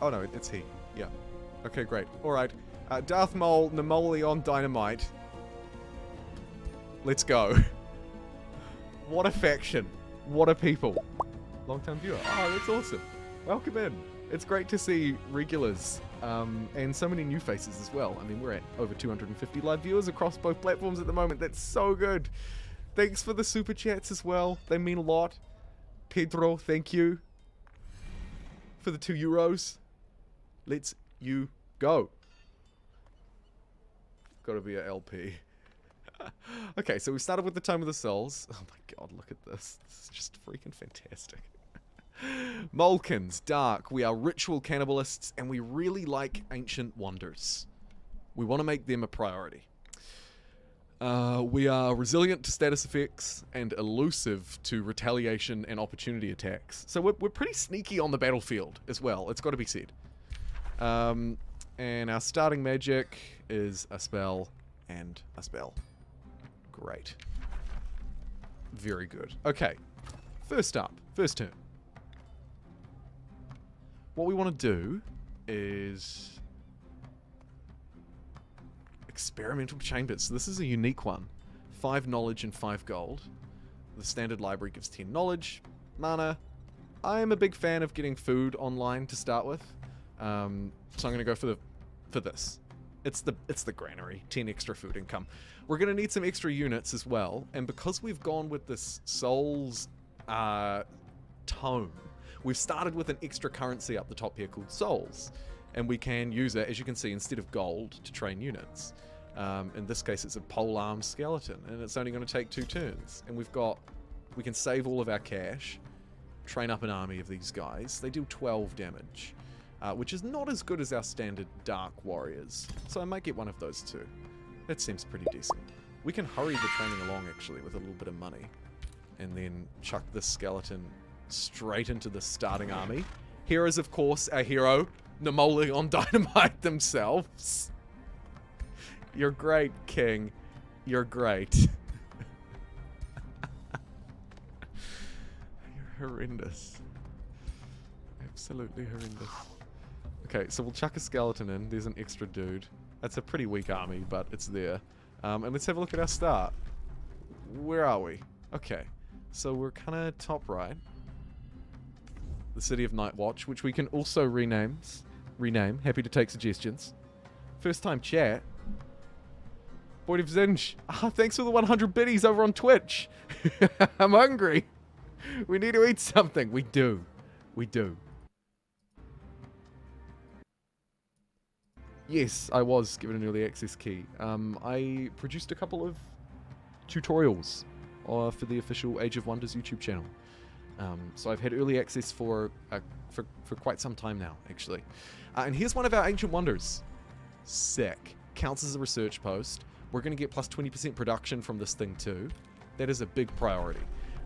Oh no, it's he. Yeah. Okay, great. Alright. Darth Maul, Napoleon Dynamite. Let's go. What a faction. What a people. Long-time viewer. Oh, that's awesome. Welcome in. It's great to see regulars. And so many new faces as well. I mean, we're at over 250 live viewers across both platforms at the moment. That's so good. Thanks for the super chats as well. They mean a lot. Pedro, thank you for the €2. Let's you go. Gotta be a LP. Okay, so we started with the Tome of the Souls. Oh my god, look at this. This is just freaking fantastic. Molekins, dark. We are ritual cannibalists, and we really like ancient wonders. We want to make them a priority. We are resilient to status effects and elusive to retaliation and opportunity attacks. So we're pretty sneaky on the battlefield as well. It's got to be said. And our starting magic is a spell and a spell. Great. Very good. Okay. First up. First turn. What we want to do is experimental chambers. So this is a unique one. 5 knowledge and 5 gold. The standard library gives 10 knowledge. mana. I'm a big fan of getting food online to start with. So I'm gonna go for this. It's the granary. 10 extra food income. We're gonna need some extra units as well, and because we've gone with this souls tome, we've started with an extra currency up the top here called souls, and we can use it, as you can see, instead of gold to train units. In this case, it's a polearm skeleton, and it's only going to take 2 turns. And we can save all of our cash, train up an army of these guys. They deal 12 damage, which is not as good as our standard dark warriors. So I might get one of those too. That seems pretty decent. We can hurry the training along, actually, with a little bit of money. And then chuck this skeleton straight into the starting army. Here is, of course, our hero, Napoleon Dynamite themselves. You're great, King. You're great. You're horrendous. Absolutely horrendous. Okay, so we'll chuck a skeleton in. There's an extra dude. That's a pretty weak army, but it's there. And let's have a look at our start. Where are we? Okay, so we're kind of top right. The City of Nightwatch, which we can also rename. Happy to take suggestions. First time chat. Boyd of Zinj. Thanks for the 100 biddies over on Twitch. I'm hungry. We need to eat something. We do. We do. Yes, I was given an early access key. I produced a couple of tutorials for the official Age of Wonders YouTube channel. So I've had early access for quite some time now, actually. And here's one of our Ancient Wonders. Sick. Counts as a research post. We're going to get plus 20% production from this thing too. That is a big priority.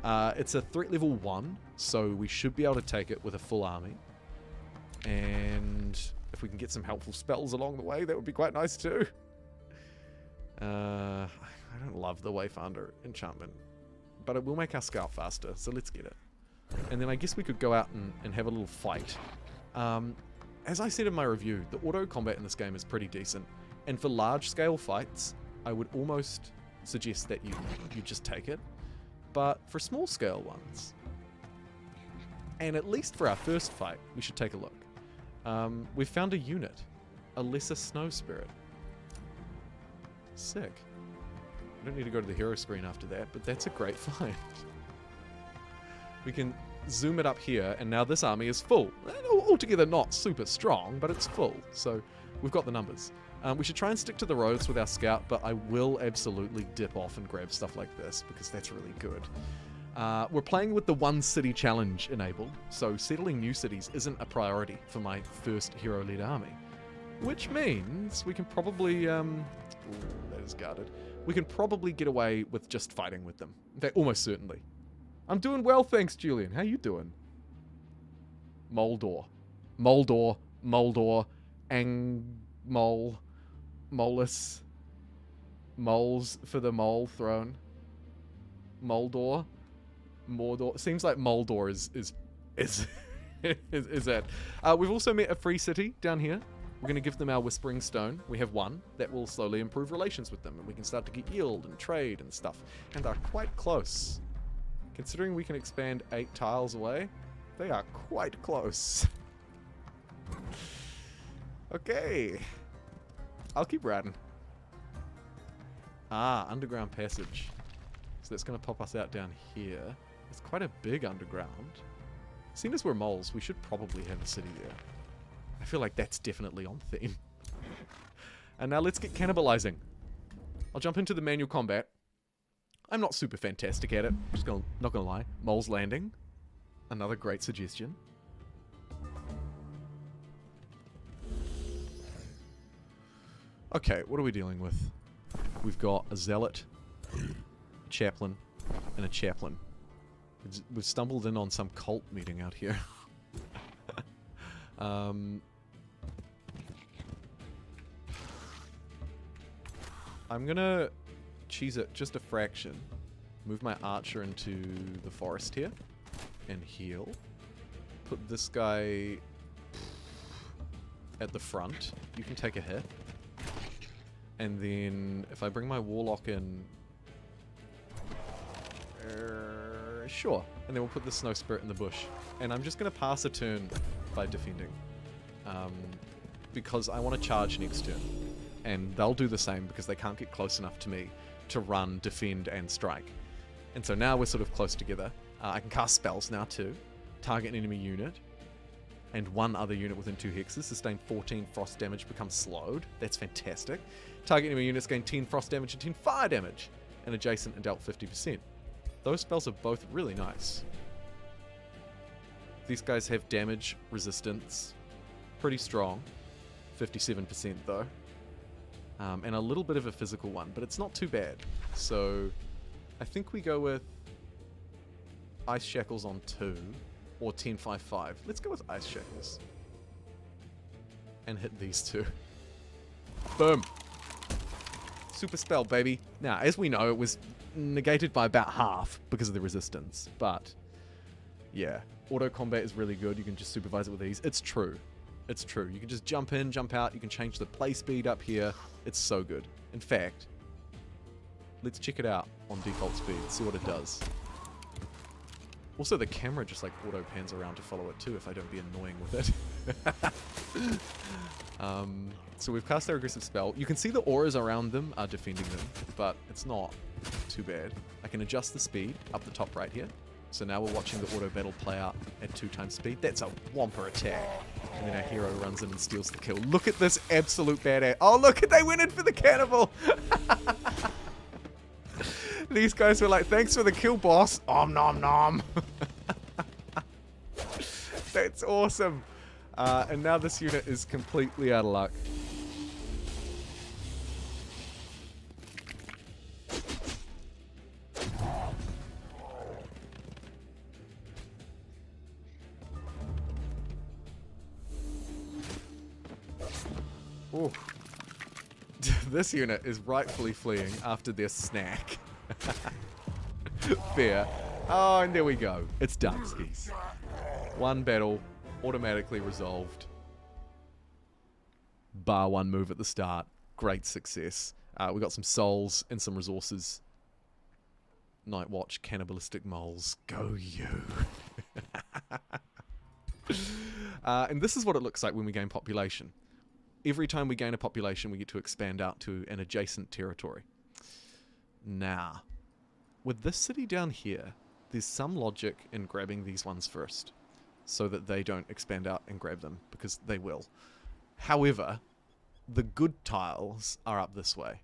It's a threat level 1, so we should be able to take it with a full army. And if we can get some helpful spells along the way, that would be quite nice too. I don't love the Wayfinder enchantment, but it will make our scout faster, so let's get it. And then I guess we could go out and have a little fight. As I said in my review, the auto combat in this game is pretty decent. And for large scale fights, I would almost suggest that you just take it. But for small scale ones, and at least for our first fight, we should take a look. We've found a unit, a lesser snow spirit. Sick. I don't need to go to the hero screen after that, but that's a great find. We can zoom it up here, and now this army is full. Altogether not super strong, but it's full, so we've got the numbers. We should try and stick to the roads with our scout, but I will absolutely dip off and grab stuff like this, because that's really good. We're playing with the one city challenge enabled, so settling new cities isn't a priority for my first hero-led army. Which means we can probably, that is guarded. We can probably get away with just fighting with them. In fact, almost certainly. I'm doing well, thanks, Julian. How you doing? Moldor. Moldor, Molus, moles for the mole throne. Mordor. Seems like Moldor is it. We've also met a free city down here. We're going to give them our Whispering Stone. We have one that will slowly improve relations with them, and we can start to get yield and trade and stuff. And are quite close. Considering we can expand 8 tiles away, they are quite close. Okay. I'll keep riding. Underground passage. So that's going to pop us out down here. It's quite a big underground. Seeing as we're moles, we should probably have a city there. I feel like that's definitely on theme. And now let's get cannibalizing. I'll jump into the manual combat. I'm not super fantastic at it. Not gonna lie. Mole's Landing. Another great suggestion. Okay, what are we dealing with? We've got a zealot, a chaplain, and a chaplain. We've stumbled in on some cult meeting out here. I'm gonna cheese it just a fraction. Move my archer into the forest here and heal. Put this guy at the front. You can take a hit. And then if I bring my warlock in... sure. And then we'll put the Snow Spirit in the bush. And I'm just going to pass a turn by defending. Because I want to charge next turn. And they'll do the same because they can't get close enough to me to run, defend, and strike. And so now we're sort of close together. I can cast spells now too. Target an enemy unit. And one other unit within 2 hexes. Sustain 14 frost damage, becomes slowed. That's fantastic. Target enemy units gain 10 frost damage and 10 fire damage. And adjacent and dealt 50%. Those spells are both really nice. These guys have damage resistance. Pretty strong. 57% though. And a little bit of a physical one, but it's not too bad. So I think we go with Ice Shackles on 2 or 10-5-5. Let's go with Ice Shackles. And hit these two. Boom. Super spell, baby. Now, as we know, it was negated by about half because of the resistance. But, yeah. Auto combat is really good. You can just supervise it with ease. It's true. It's true. You can just jump in, jump out. You can change the play speed up here. It's so good. In fact, let's check it out on default speed. See what it does. Also, the camera just like auto pans around to follow it too if I don't be annoying with it. So we've cast our aggressive spell. You can see the auras around them are defending them, but it's not too bad. I can adjust the speed up the top right here. So now we're watching the auto battle play out at 2 times speed. That's a whomper attack. And then our hero runs in and steals the kill. Look at this absolute badass. Oh, look, they went in for the cannibal. These guys were like, thanks for the kill, boss. Om nom nom. That's awesome. And now this unit is completely out of luck. Ooh. This unit is rightfully fleeing after their snack. Fair. Oh, and there we go. It's done, skis. One battle, automatically resolved. Bar one move at the start. Great success. We got some souls and some resources. Night Watch, cannibalistic moles. Go you. And this is what it looks like when we gain population. Every time we gain a population, we get to expand out to an adjacent territory. Now, with this city down here, there's some logic in grabbing these ones first, so that they don't expand out and grab them, because they will. However, the good tiles are up this way.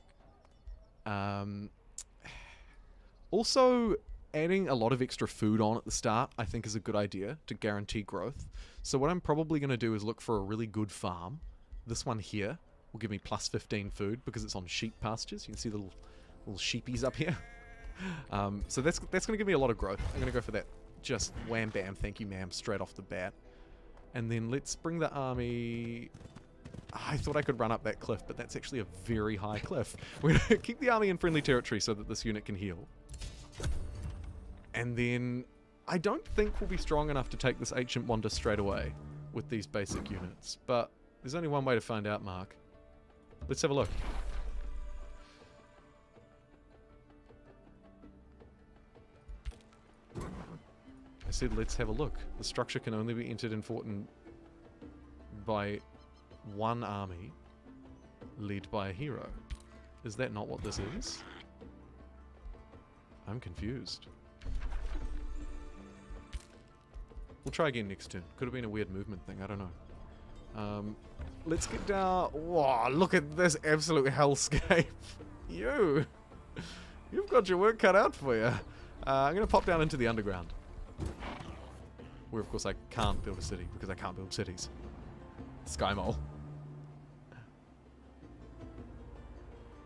Also, adding a lot of extra food on at the start, I think is a good idea to guarantee growth. So what I'm probably going to do is look for a really good farm. This one here will give me plus 15 food because it's on sheep pastures. You can see the little sheepies up here. So that's going to give me a lot of growth. I'm going to go for that. Just wham bam, thank you ma'am, straight off the bat. And then let's bring the army... I thought I could run up that cliff, but that's actually a very high cliff. We're going to keep the army in friendly territory so that this unit can heal. And then I don't think we'll be strong enough to take this ancient wonder straight away with these basic units. But there's only one way to find out, Mark. Let's have a look. I said let's have a look. The structure can only be entered and fought by one army led by a hero. Is that not what this is? I'm confused. We'll try again next turn. Could have been a weird movement thing, I don't know. Let's get down... Whoa, look at this absolute hellscape. You've got your work cut out for you. I'm going to pop down into the underground. Where, of course, I can't build a city, because I can't build cities. Sky Mole.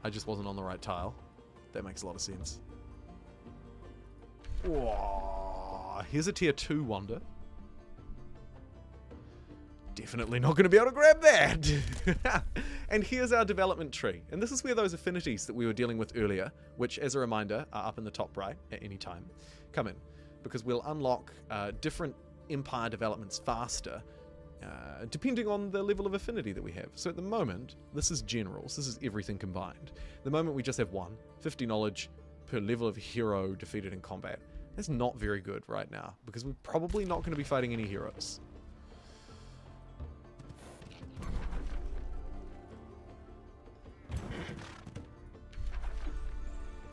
I just wasn't on the right tile. That makes a lot of sense. Whoa, here's a tier 2 wonder. Definitely not going to be able to grab that. And here's our development tree. And this is where those affinities that we were dealing with earlier, which, as a reminder, are up in the top right at any time, come in. Because we'll unlock different empire developments faster, depending on the level of affinity that we have. So at the moment, this is generals. This is everything combined. At the moment, we just have 50 knowledge per level of hero defeated in combat. That's not very good right now, because we're probably not going to be fighting any heroes.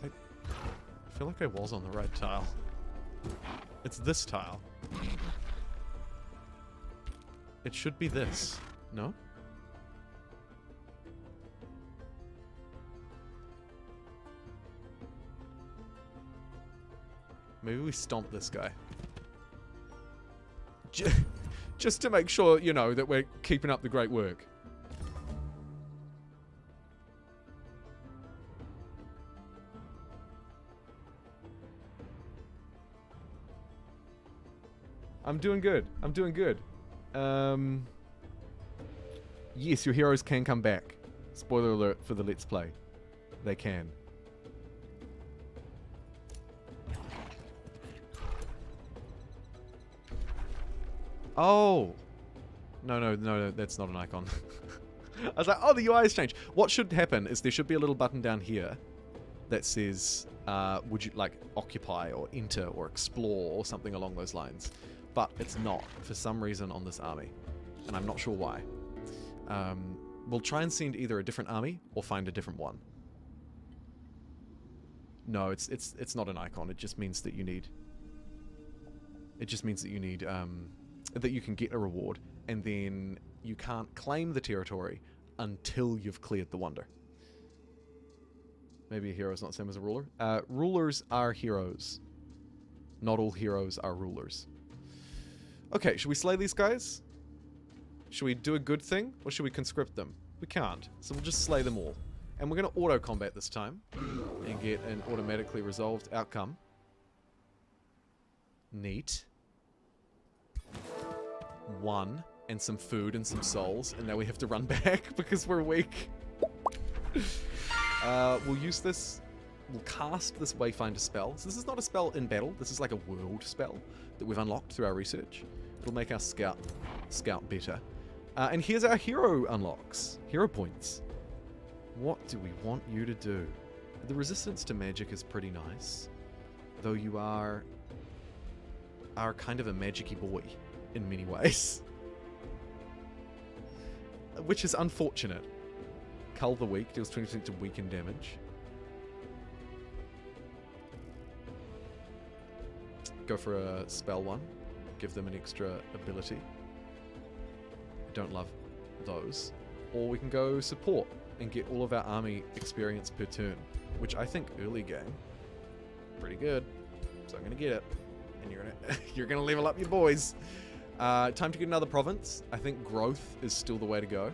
I feel like I was on the right tile. It's this tile. It should be this. No? Maybe we stomp this guy. Just to make sure, you know, that we're keeping up the great work. I'm doing good. I'm doing good. Yes, your heroes can come back. Spoiler alert for the Let's Play. They can. Oh! No, that's not an icon. I was like, oh, the UI has changed. What should happen is there should be a little button down here that says, would you like occupy or enter or explore or something along those lines. But it's not, for some reason, on this army. And I'm not sure why. We'll try and send either a different army or find a different one. No, it's not an icon. It just means that you need... It just means that you need... that you can get a reward, and then you can't claim the territory until you've cleared the wonder. Maybe a hero is not the same as a ruler. Rulers are heroes. Not all heroes are rulers. Okay, should we slay these guys? Should we do a good thing, or should we conscript them? We can't, so we'll just slay them all. And we're going to auto-combat this time, and get an automatically resolved outcome. Neat. 1, and some food and some souls, and now we have to run back because we're weak. We'll use this, we'll cast this Wayfinder spell. So this is not a spell in battle, this is like a world spell that we've unlocked through our research. It'll make our scout better. And here's our hero unlocks, hero points. What do we want you to do? The resistance to magic is pretty nice, though you are kind of a magic-y boy in many ways. Which is unfortunate. Cull the Weak deals 20% to weaken damage. Go for a spell one. Give them an extra ability. I don't love those. Or we can go support and get all of our army experience per turn, which I think early game, pretty good. So I'm gonna get it. And you're gonna level up your boys. Time to get another province. I think growth is still the way to go.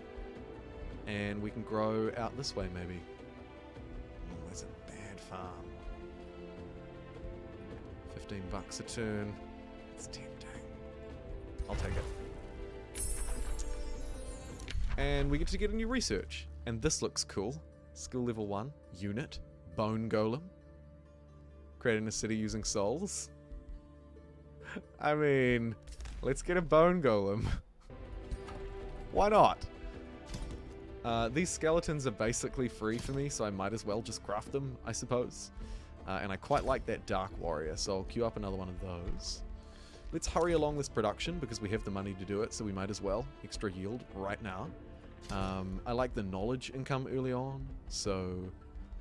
And we can grow out this way, maybe. Oh, that's a bad farm. 15 bucks a turn. It's tempting. I'll take it. And we get to get a new research. And this looks cool. Skill level 1. Unit. Bone Golem. Creating a city using souls. I mean... Let's get a bone golem. Why not? These skeletons are basically free for me, so I might as well just craft them, I suppose. And I quite like that Dark Warrior, so I'll queue up another one of those. Let's hurry along this production, because we have the money to do it, so we might as well. Extra yield right now. I like the knowledge income early on, so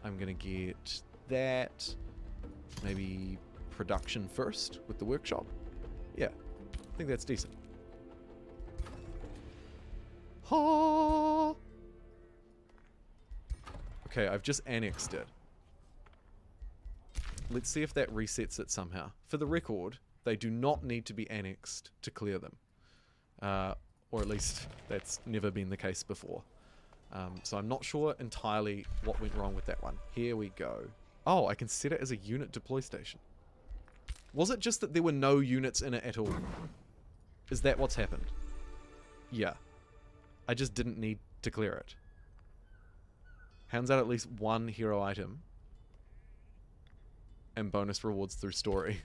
I'm going to get that. Maybe production first with the workshop. Yeah. I think that's decent. Ha! Okay, I've just annexed it. Let's see if that resets it somehow. For the record, they do not need to be annexed to clear them. Or at least that's never been the case before. So I'm not sure entirely what went wrong with that one. Here we go. Oh, I can set it as a unit deploy station. Was it just that there were no units in it at all? Is that what's happened? Yeah. I just didn't need to clear it. Hands out at least one hero item. And bonus rewards through story.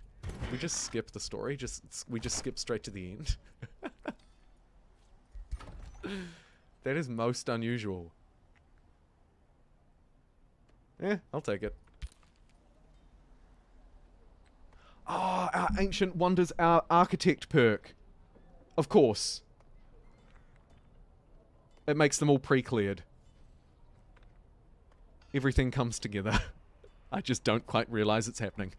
We just skip the story. We just skip straight to the end. That is most unusual. I'll take it. Oh, Ancient Wonders Architect perk. Of course. It makes them all pre-cleared. Everything comes together. I just don't quite realize it's happening.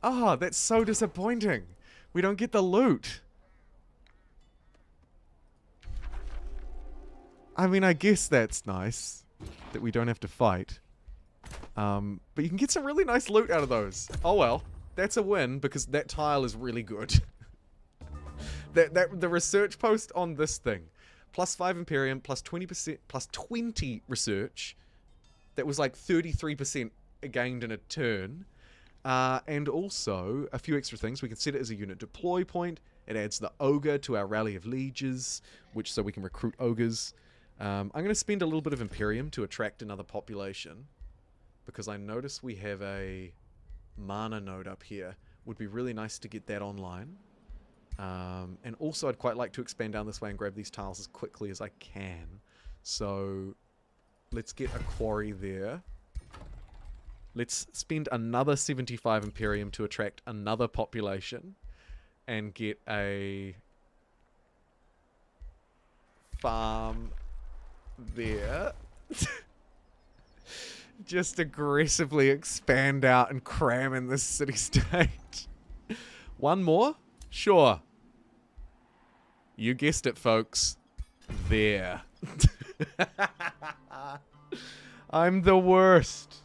Ah, that's so disappointing. We don't get the loot. I mean, I guess that's nice that we don't have to fight. But you can get some really nice loot out of those. Oh well, that's a win because that tile is really good. The research post on this thing, +5 Imperium, +20%, +20 research. That was like 33% gained in a turn. And also a few extra things. We can set it as a unit deploy point. It adds the ogre to our rally of lieges, which so we can recruit ogres. I'm going to spend a little bit of Imperium to attract another population, because I notice we have a mana node up here. Would be really nice to get that online. And also I'd quite like to expand down this way and grab these tiles as quickly as I can. So let's get a quarry there. Let's spend another 75 Imperium to attract another population and get a farm there. Just aggressively expand out and cram in this city-state. One more? Sure. You guessed it, folks. There. I'm the worst.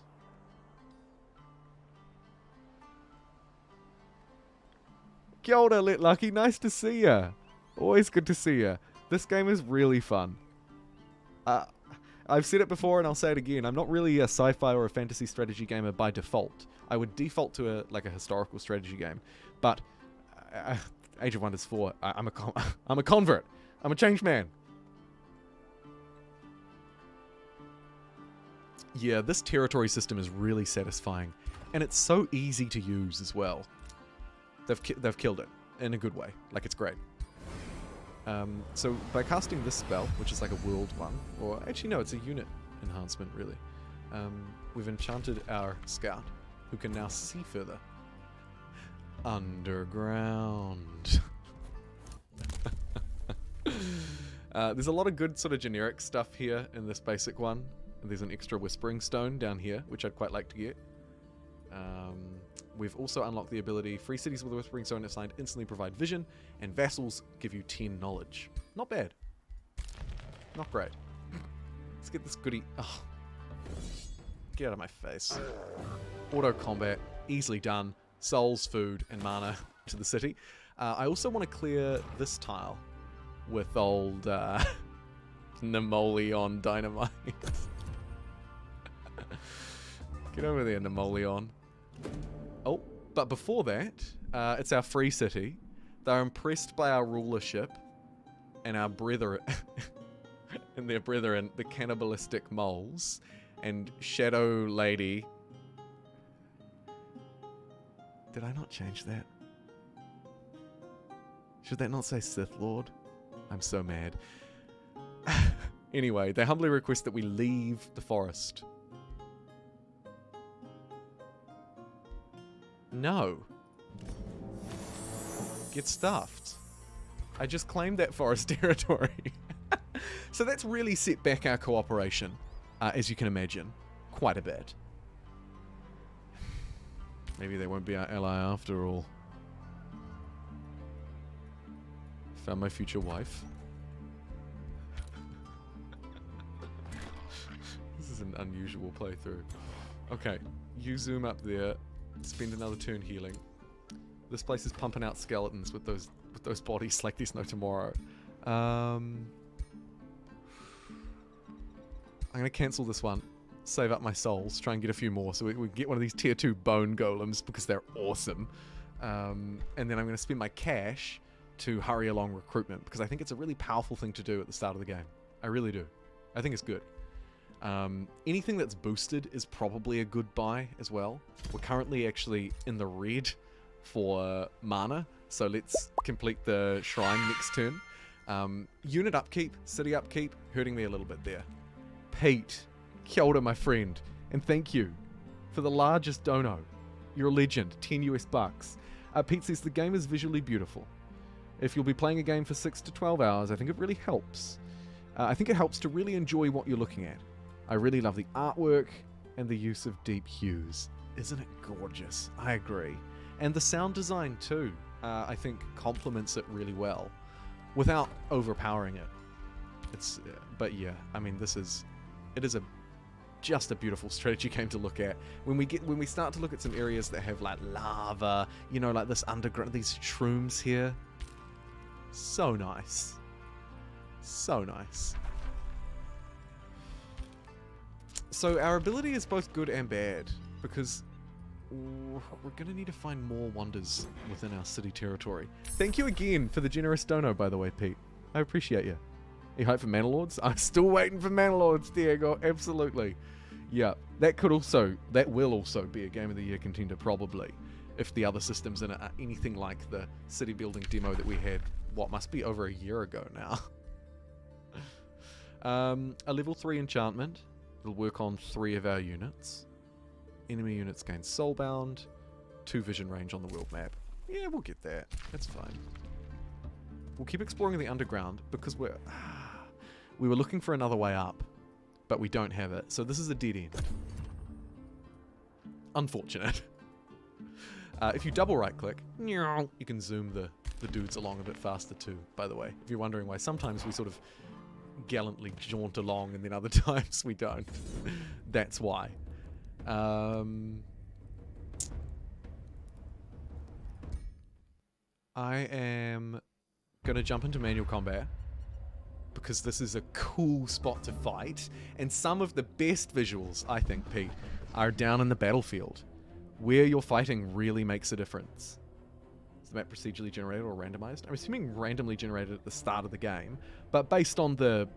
Kia ora, Lit Lucky. Nice to see ya. Always good to see ya. This game is really fun. I've said it before and I'll say it again. I'm not really a sci-fi or a fantasy strategy gamer by default. I would default to a historical strategy game. But Age of Wonders 4, I'm a convert. I'm a changed man. Yeah, this territory system is really satisfying. And it's so easy to use as well. They've killed it in a good way. Like, it's great. So by casting this spell, which is like a world one, or actually no, it's a unit enhancement really, we've enchanted our scout, who can now see further. Underground. There's a lot of good sort of generic stuff here in this basic one. There's an extra whispering stone down here, which I'd quite like to get. We've also unlocked the ability, free cities with a whispering stone assigned instantly provide vision, and vassals give you 10 knowledge. Not bad. Not great. Let's get this goodie. Oh. Get out of my face. Auto combat, easily done. Souls, food, and mana to the city. I also want to clear this tile with old Napoleon dynamite. Get over there, Napoleon. Oh, but before that, it's our free city. They're impressed by our rulership and our brethren, and their brethren, the cannibalistic moles, and Shadow Lady. Did I not change that? Should that not say Sith Lord? I'm so mad. Anyway, they humbly request that we leave the forest. No. Get stuffed. I just claimed that forest territory. So that's really set back our cooperation, as you can imagine, quite a bit. Maybe they won't be our ally after all. Found my future wife. This is an unusual playthrough. Okay, you zoom up there. Spend another turn healing. This place is pumping out skeletons with those bodies like there's no tomorrow. I'm gonna cancel this one. Save up my souls. Try and get a few more so we get one of these tier 2 bone golems because they're awesome. And then I'm gonna spend my cash to hurry along recruitment because I think it's a really powerful thing to do at the start of the game. I really do. I think it's good. Anything that's boosted is probably a good buy as well. We're currently actually in the red for mana, so let's complete the shrine next turn. Unit upkeep, city upkeep, hurting me a little bit there. Pete, kia ora, my friend, and thank you for the largest dono. You're a legend. 10 US bucks. Pete says the game is visually beautiful. If you'll be playing a game for 6 to 12 hours, I think it really helps. I think it helps to really enjoy what you're looking at. I really love the artwork and the use of deep hues. Isn't it gorgeous? I agree. And the sound design too, I think complements it really well without overpowering it. But yeah, I mean, it is just a beautiful strategy game to look at. When we start to look at some areas that have like lava, you know, like this underground, these shrooms here. So nice. So nice. So our ability is both good and bad, because we're going to need to find more wonders within our city territory. Thank you again for the generous dono, by the way, Pete. I appreciate you. You hyped for Manalords? I'm still waiting for Manalords, Diego. Absolutely. Yeah, that will also be a Game of the Year contender, probably, if the other systems in it are anything like the city building demo that we had, what must be over a year ago now. A level 3 enchantment. It'll work on 3 of our units. Enemy units gain soulbound, 2 vision range on the world map. Yeah, we'll get that. That's fine. We'll keep exploring the underground because we were looking for another way up, but we don't have it. So this is a dead end. Unfortunate. If you double right click, you can zoom the dudes along a bit faster too, by the way. If you're wondering why sometimes we sort of gallantly jaunt along and then other times we don't. That's why. I am going to jump into manual combat because this is a cool spot to fight, and some of the best visuals, I think, Pete, are down in the battlefield. Where you're fighting really makes a difference. Is the map procedurally generated or randomized? I'm assuming randomly generated at the start of the game, but based on the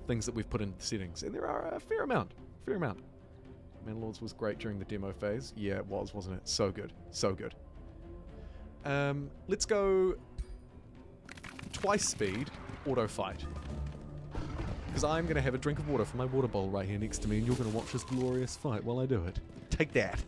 things that we've put in the settings, and there are a fair amount. Manalords was great during the demo phase. Yeah, it was, wasn't it? So good. So good. Let's go twice speed, auto fight. Because I'm going to have a drink of water from my water bowl right here next to me, and you're going to watch this glorious fight while I do it. Take that.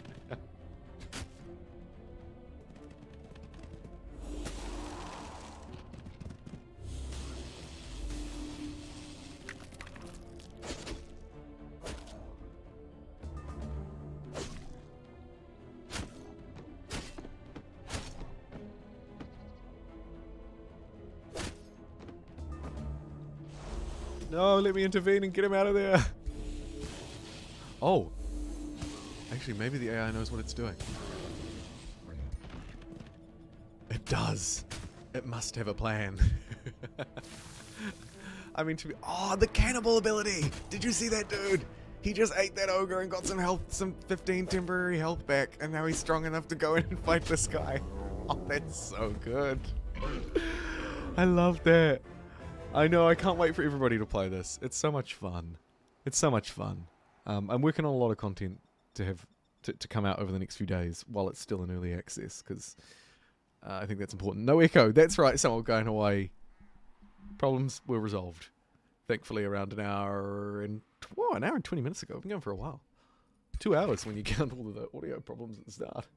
No, let me intervene and get him out of there. Oh. Actually, maybe the AI knows what it's doing. It does. It must have a plan. I mean, oh, the cannibal ability! Did you see that dude? He just ate that ogre and got some health, some 15 temporary health back, and now he's strong enough to go in and fight this guy. Oh, that's so good. I love that. I know, I can't wait for everybody to play this. It's so much fun. It's so much fun. I'm working on a lot of content to come out over the next few days while it's still in early access, because I think that's important. No echo. That's right, someone going away. Problems were resolved. Thankfully, around an hour and 20 minutes ago. I've been going for a while. 2 hours when you count all of the audio problems at the start.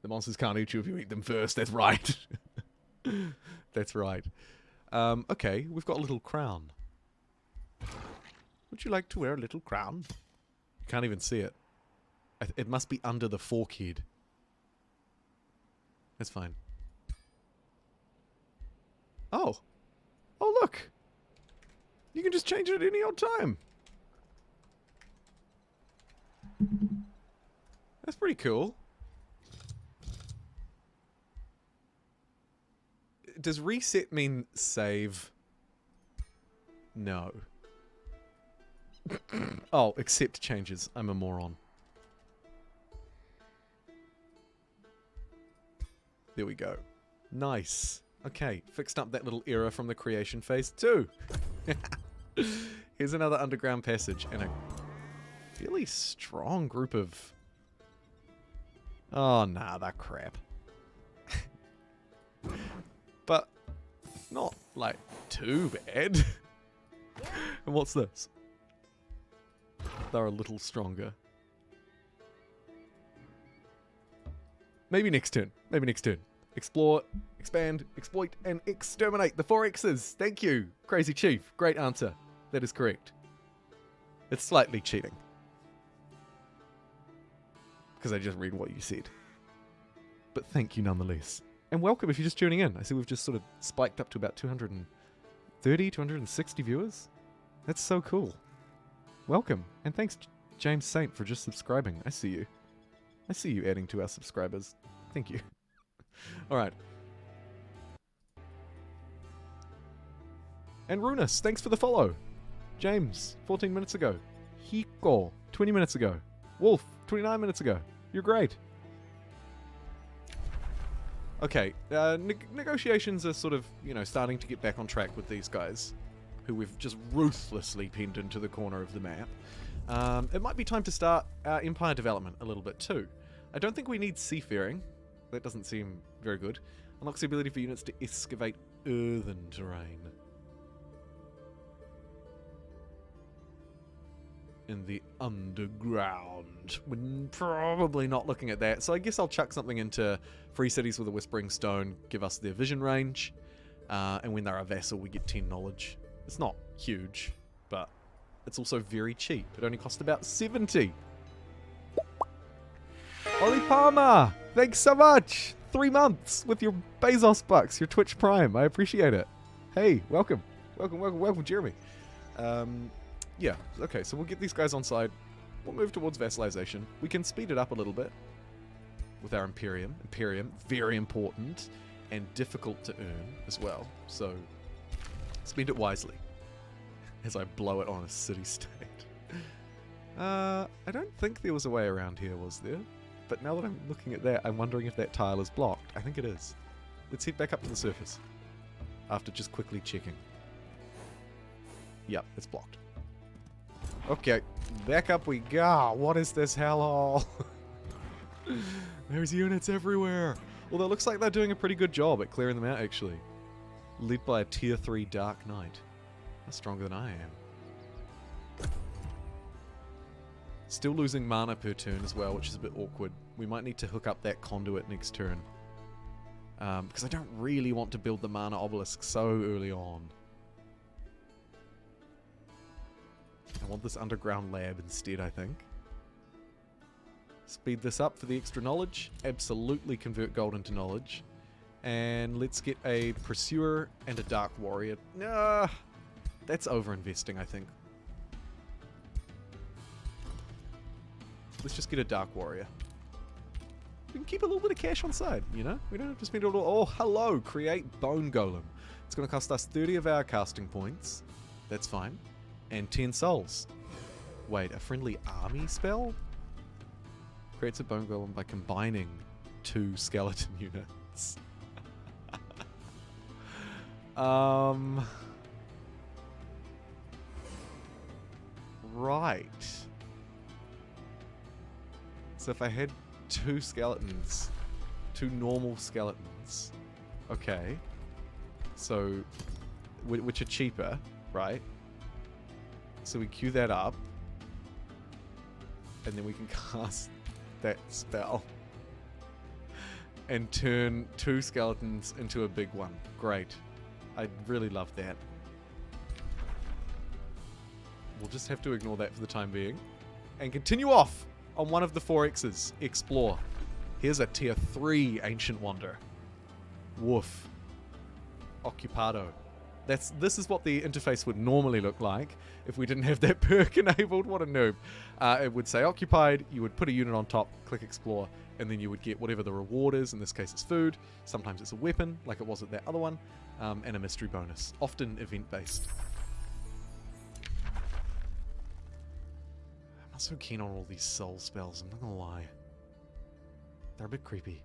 The monsters can't eat you if you eat them first. That's right. That's right. Okay, we've got a little crown. Would you like to wear a little crown? You can't even see it. It must be under the fork head. That's fine. Oh. Oh, look. You can just change it at any old time. That's pretty cool. Does reset mean save? No. Oh, accept changes. I'm a moron. There we go. Nice. Okay, fixed up that little error from the creation phase too. Here's another underground passage and a fairly strong group of... Oh, nah, that crap. But not, like, too bad. And what's this? They're a little stronger. Maybe next turn. Maybe next turn. Explore, expand, exploit, and exterminate the 4Xs. Thank you, Crazy Chief. Great answer. That is correct. It's slightly cheating. Because I just read what you said. But thank you nonetheless. And welcome if you're just tuning in. I see we've just sort of spiked up to about 230, 260 viewers. That's so cool. Welcome. And thanks, James Saint, for just subscribing. I see you. I see you adding to our subscribers. Thank you. Alright. And Runus, thanks for the follow. James, 14 minutes ago. Hiko, 20 minutes ago. Wolf, 29 minutes ago. You're great. Okay, negotiations are sort of, starting to get back on track with these guys, who we've just ruthlessly pinned into the corner of the map. It might be time to start our empire development a little bit too. I don't think we need seafaring. That doesn't seem very good. Unlocks the ability for units to excavate earthen terrain. In the underground. We're probably not looking at that, so I guess I'll chuck something into Free Cities with a Whispering Stone, give us their vision range, and when they're a vassal we get 10 knowledge. It's not huge, but it's also very cheap. It only cost about 70. Oli Palmer, thanks so much! 3 months with your Bezos bucks, your Twitch Prime. I appreciate it. Hey, welcome. Welcome, Jeremy. Yeah, okay, so we'll get these guys on side. We'll move towards vassalization. We can speed it up a little bit with our Imperium. Imperium, very important and difficult to earn as well. So, spend it wisely as I blow it on a city-state. I don't think there was a way around here, was there? But now that I'm looking at that, I'm wondering if that tile is blocked. I think it is. Let's head back up to the surface after just quickly checking. Yep, it's blocked. Okay, back up we go. What is this hellhole? There's units everywhere. Although it looks like they're doing a pretty good job at clearing them out, actually. Led by a tier 3 Dark Knight. That's stronger than I am. Still losing mana per turn as well, which is a bit awkward. We might need to hook up that conduit next turn. Because I don't really want to build the mana obelisk so early on. I want this underground lab instead, I think. Speed this up for the extra knowledge. Absolutely convert gold into knowledge. And let's get a Pursuer and a Dark Warrior. That's over-investing, I think. Let's just get a Dark Warrior. We can keep a little bit of cash on side, you know? We don't have to spend it all. Oh, hello! Create Bone Golem. It's going to cost us 30 of our casting points. That's fine. And 10 souls. Wait, a friendly army spell? Creates a Bone Golem by combining 2 skeleton units. Right. So if I had 2 skeletons, 2 normal skeletons, okay. So, which are cheaper, right? So we queue that up, and then we can cast that spell and turn 2 skeletons into a big one. Great. I'd really love that. We'll just have to ignore that for the time being and continue off on one of the 4Xs. Explore. Here's a tier 3 Ancient Wonder. Woof. Occupado. This is what the interface would normally look like if we didn't have that perk enabled. What a noob. It would say occupied, you would put a unit on top, click explore, and then you would get whatever the reward is. In this case it's food, sometimes it's a weapon like it was at that other one, and a mystery bonus, often event based. I'm not so keen on all these soul spells, I'm not gonna lie. They're a bit creepy.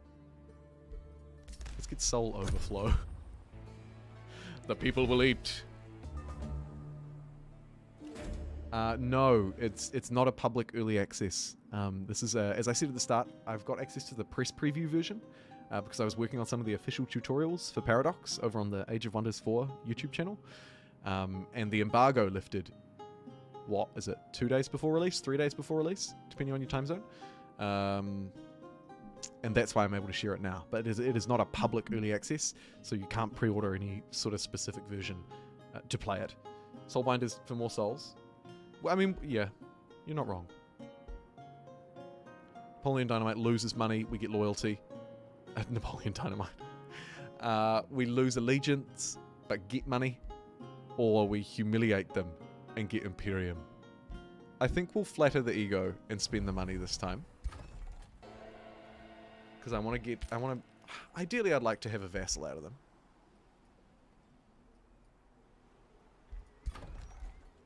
Let's get soul overflow. The people will eat. No, it's not a public early access. This is, as I said at the start, I've got access to the press preview version because I was working on some of the official tutorials for Paradox over on the Age of Wonders 4 YouTube channel. And the embargo lifted, what is it, 2 days before release? 3 days before release? Depending on your time zone. And that's why I'm able to share it now. But it is not a public early access, so you can't pre-order any sort of specific version to play it. Soulbinders for more souls. Well, I mean, yeah, you're not wrong. Napoleon Dynamite loses money, we get loyalty. Napoleon Dynamite. We lose allegiance, but get money. Or we humiliate them and get Imperium. I think we'll flatter the ego and spend the money this time. Because ideally I'd like to have a vassal out of them.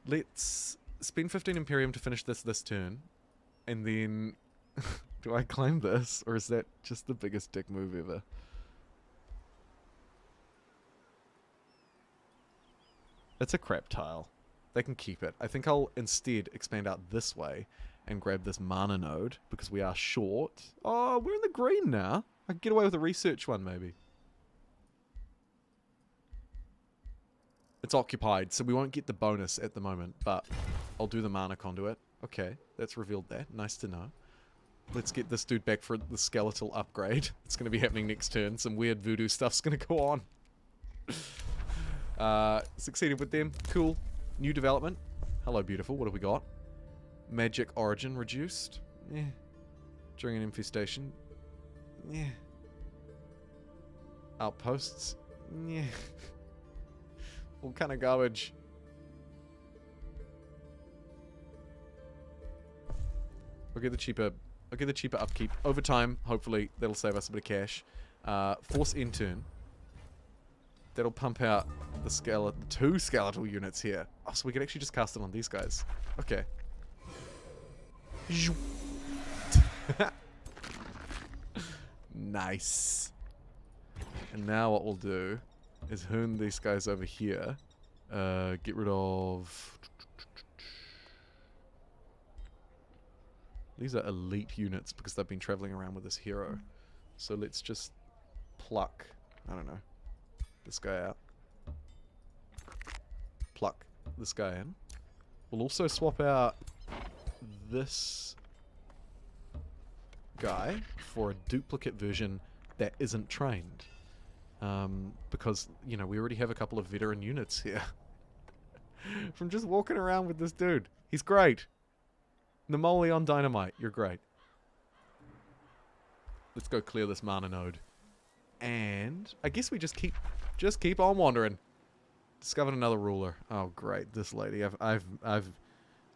Let's spend 15 Imperium to finish this turn. And then, do I claim this? Or is that just the biggest dick move ever? It's a crap tile. They can keep it. I think I'll instead expand out this way and grab this mana node because we are short. Oh, we're in the green now. I can get away with a research one maybe. It's occupied, so we won't get the bonus at the moment, but I'll do the mana conduit. Okay, that's revealed that. Nice to know. Let's get this dude back for the skeletal upgrade. It's going to be happening next turn. Some weird voodoo stuff's going to go on. Succeeded with them. Cool. New development. Hello, beautiful. What have we got? Magic origin reduced. Yeah. During an infestation. Yeah. Outposts. Yeah. All kind of garbage. I'll get the cheaper upkeep. Over time, hopefully, that'll save us a bit of cash. Force end turn. That'll pump out the two skeletal units here. Oh, so we can actually just cast it on these guys. Okay. Nice. And now what we'll do is hoon these guys over here. Get rid of... These are elite units because they've been traveling around with this hero. So let's just pluck, I don't know, this guy out. Pluck this guy in. We'll also swap out this guy for a duplicate version that isn't trained. Because, you know, we already have a couple of veteran units here. From just walking around with this dude. He's great. Napoleon Dynamite, you're great. Let's go clear this mana node. And I guess we just keep on wandering. Discovered another ruler. Oh great, this lady.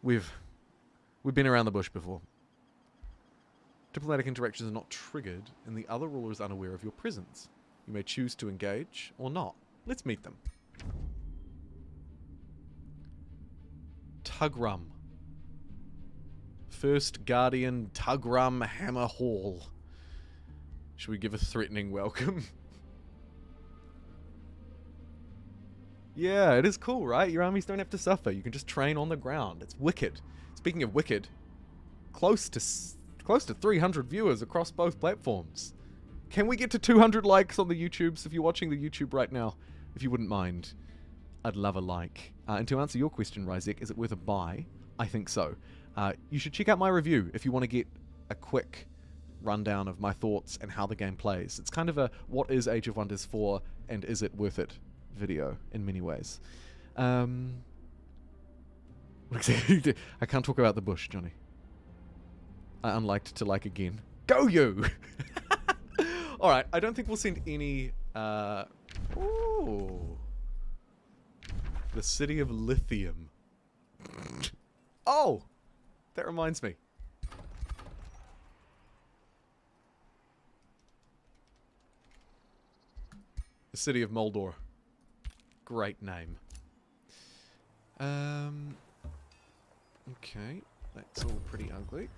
We've been around the bush before. Diplomatic interactions are not triggered, and the other ruler is unaware of your presence. You may choose to engage or not. Let's meet them. Tugrum. First Guardian Tugrum Hammer Hall. Should we give a threatening welcome? Yeah, it is cool, right? Your armies don't have to suffer. You can just train on the ground. It's wicked. Speaking of wicked, close to 300 viewers across both platforms. Can we get to 200 likes on the YouTubes? If you're watching the YouTube right now, if you wouldn't mind, I'd love a like. And to answer your question, Ryzek, is it worth a buy? I think so. You should check out my review if you want to get a quick rundown of my thoughts and how the game plays. It's kind of a what is Age of Wonders 4 and is it worth it video in many ways. What exactly? I can't talk about the bush, Johnny. I unliked to like again. Go you! Alright, I don't think we'll send any... Ooh. The City of Lithium. Oh! That reminds me. The City of Moldor. Great name. Okay, that's all pretty ugly.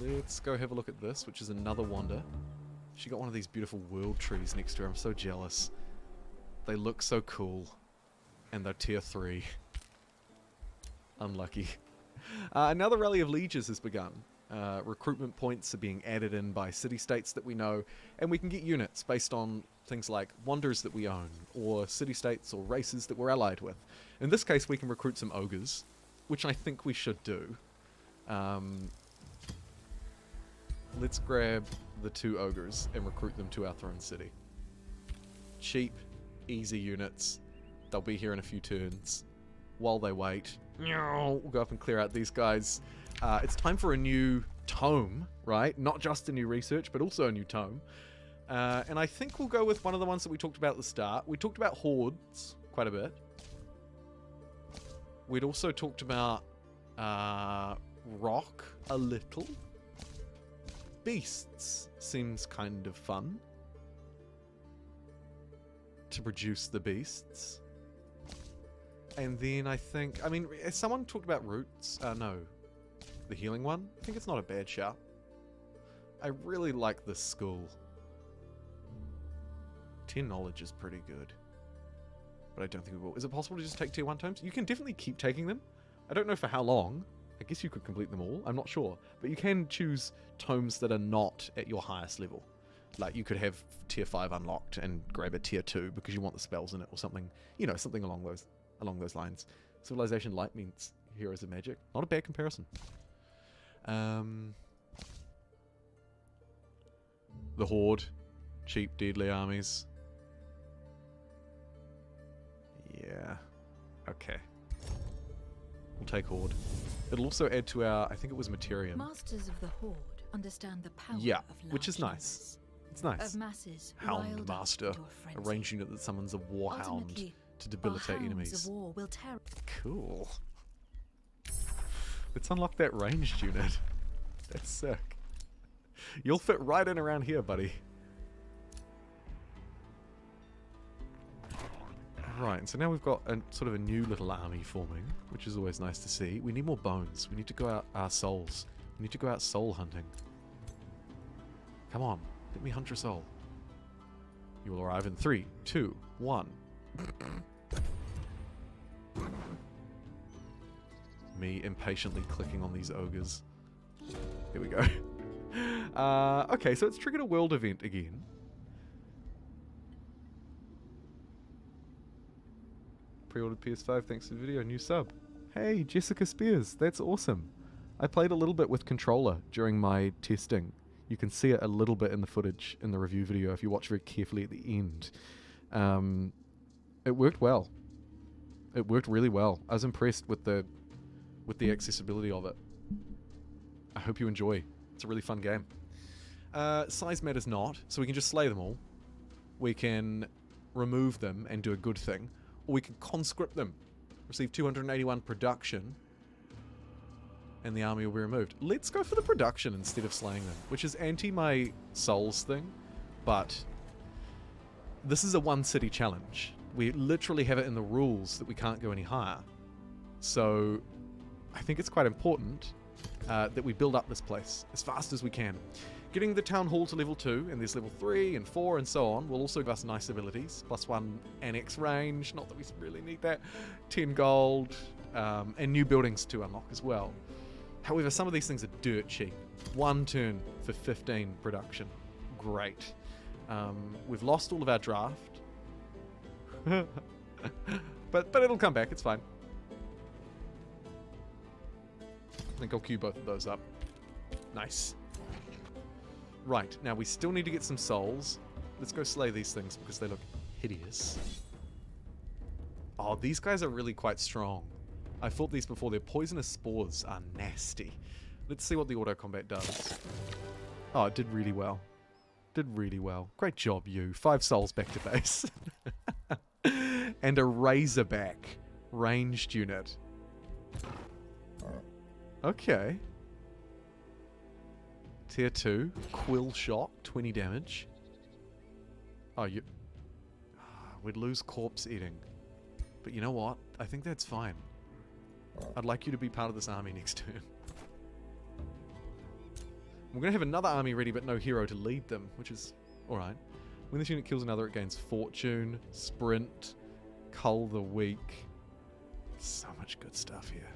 Let's go have a look at this, which is another wonder. She got one of these beautiful world trees next to her. I'm so jealous. They look so cool. And they're tier 3. Unlucky. Another Rally of Lieges has begun. Recruitment points are being added in by city-states that we know, and we can get units based on things like wonders that we own, or city-states or races that we're allied with. In this case, we can recruit some ogres, which I think we should do. Let's grab the 2 ogres and recruit them to our throne city. Cheap, easy units. They'll be here in a few turns. While they wait, we'll go up and clear out these guys. It's time for a new tome, right? Not just a new research, but also a new tome. And I think we'll go with one of the ones that we talked about at the start. We talked about hordes quite a bit. We'd also talked about rock a little. Beasts seems kind of fun to produce the beasts. And then I think, I mean, has someone talked about roots? No. The healing one? I think it's not a bad shout. I really like this school. 10 knowledge is pretty good. But I don't think we will. Is it possible to just take tier 1 tomes? You can definitely keep taking them. I don't know for how long. I guess you could complete them all. I'm not sure. But you can choose tomes that are not at your highest level. Like, you could have tier 5 unlocked and grab a tier 2 because you want the spells in it or something. You know, something along those lines. Civilization Light means Heroes of Magic. Not a bad comparison. The Horde. Cheap, deadly armies. Yeah. Okay. We'll take Horde. It'll also add to our, I think it was Materium. Masters of the Horde understand the power Yeah, of which is large nice. It's nice. of masses Hound riled up Master. into a frenzy. A ranged unit that summons a Warhound Ultimately, to debilitate our hounds enemies. of war will terror. Cool. Let's unlock that ranged unit. That's sick. You'll fit right in around here, buddy. Right, and so now we've got a sort of a new little army forming, which is always nice to see. We need more bones. We need to go out our souls. We need to go out soul hunting. Come on, let me hunt your soul. You will arrive in 3, 2, 1. Me impatiently clicking on these ogres. Here we go. Okay, so it's triggered a world event again. Pre-ordered PS5 thanks to the video. New sub. Hey, Jessica Spears. That's awesome. I played a little bit with controller during my testing. You can see it a little bit in the footage in the review video if you watch very carefully at the end. It worked well. It worked really well. I was impressed with the accessibility of it. I hope you enjoy. It's a really fun game. Size matters not, so we can just slay them all. We can remove them and do a good thing. Or we can conscript them. Receive 281 production. And the army will be removed. Let's go for the production instead of slaying them. Which is anti my souls thing. But this is a one city challenge. We literally have it in the rules that we can't go any higher. So I think it's quite important that we build up this place as fast as we can. Getting the town hall to level 2, and there's level 3 and 4 and so on, will also give us nice abilities. +1 annex range, not that we really need that. 10 gold, and new buildings to unlock as well. However, some of these things are dirt cheap. 1 turn for 15 production. Great. We've lost all of our draft. but it'll come back, it's fine. I think I'll queue both of those up. Nice. Right, now we still need to get some souls. Let's go slay these things because they look hideous. Oh, these guys are really quite strong. I fought these before. Their poisonous spores are nasty. Let's see what the auto combat does. Oh, it did really well. Did really well. Great job, you. 5 souls back to base. And a Razorback ranged unit. Okay. Tier 2, Quill Shot, 20 damage. Oh, we'd lose corpse eating. But you know what? I think that's fine. I'd like you to be part of this army next turn. We're going to have another army ready, but no hero to lead them, which is alright. When this unit kills another, it gains Fortune, Sprint, Cull the Weak. So much good stuff here.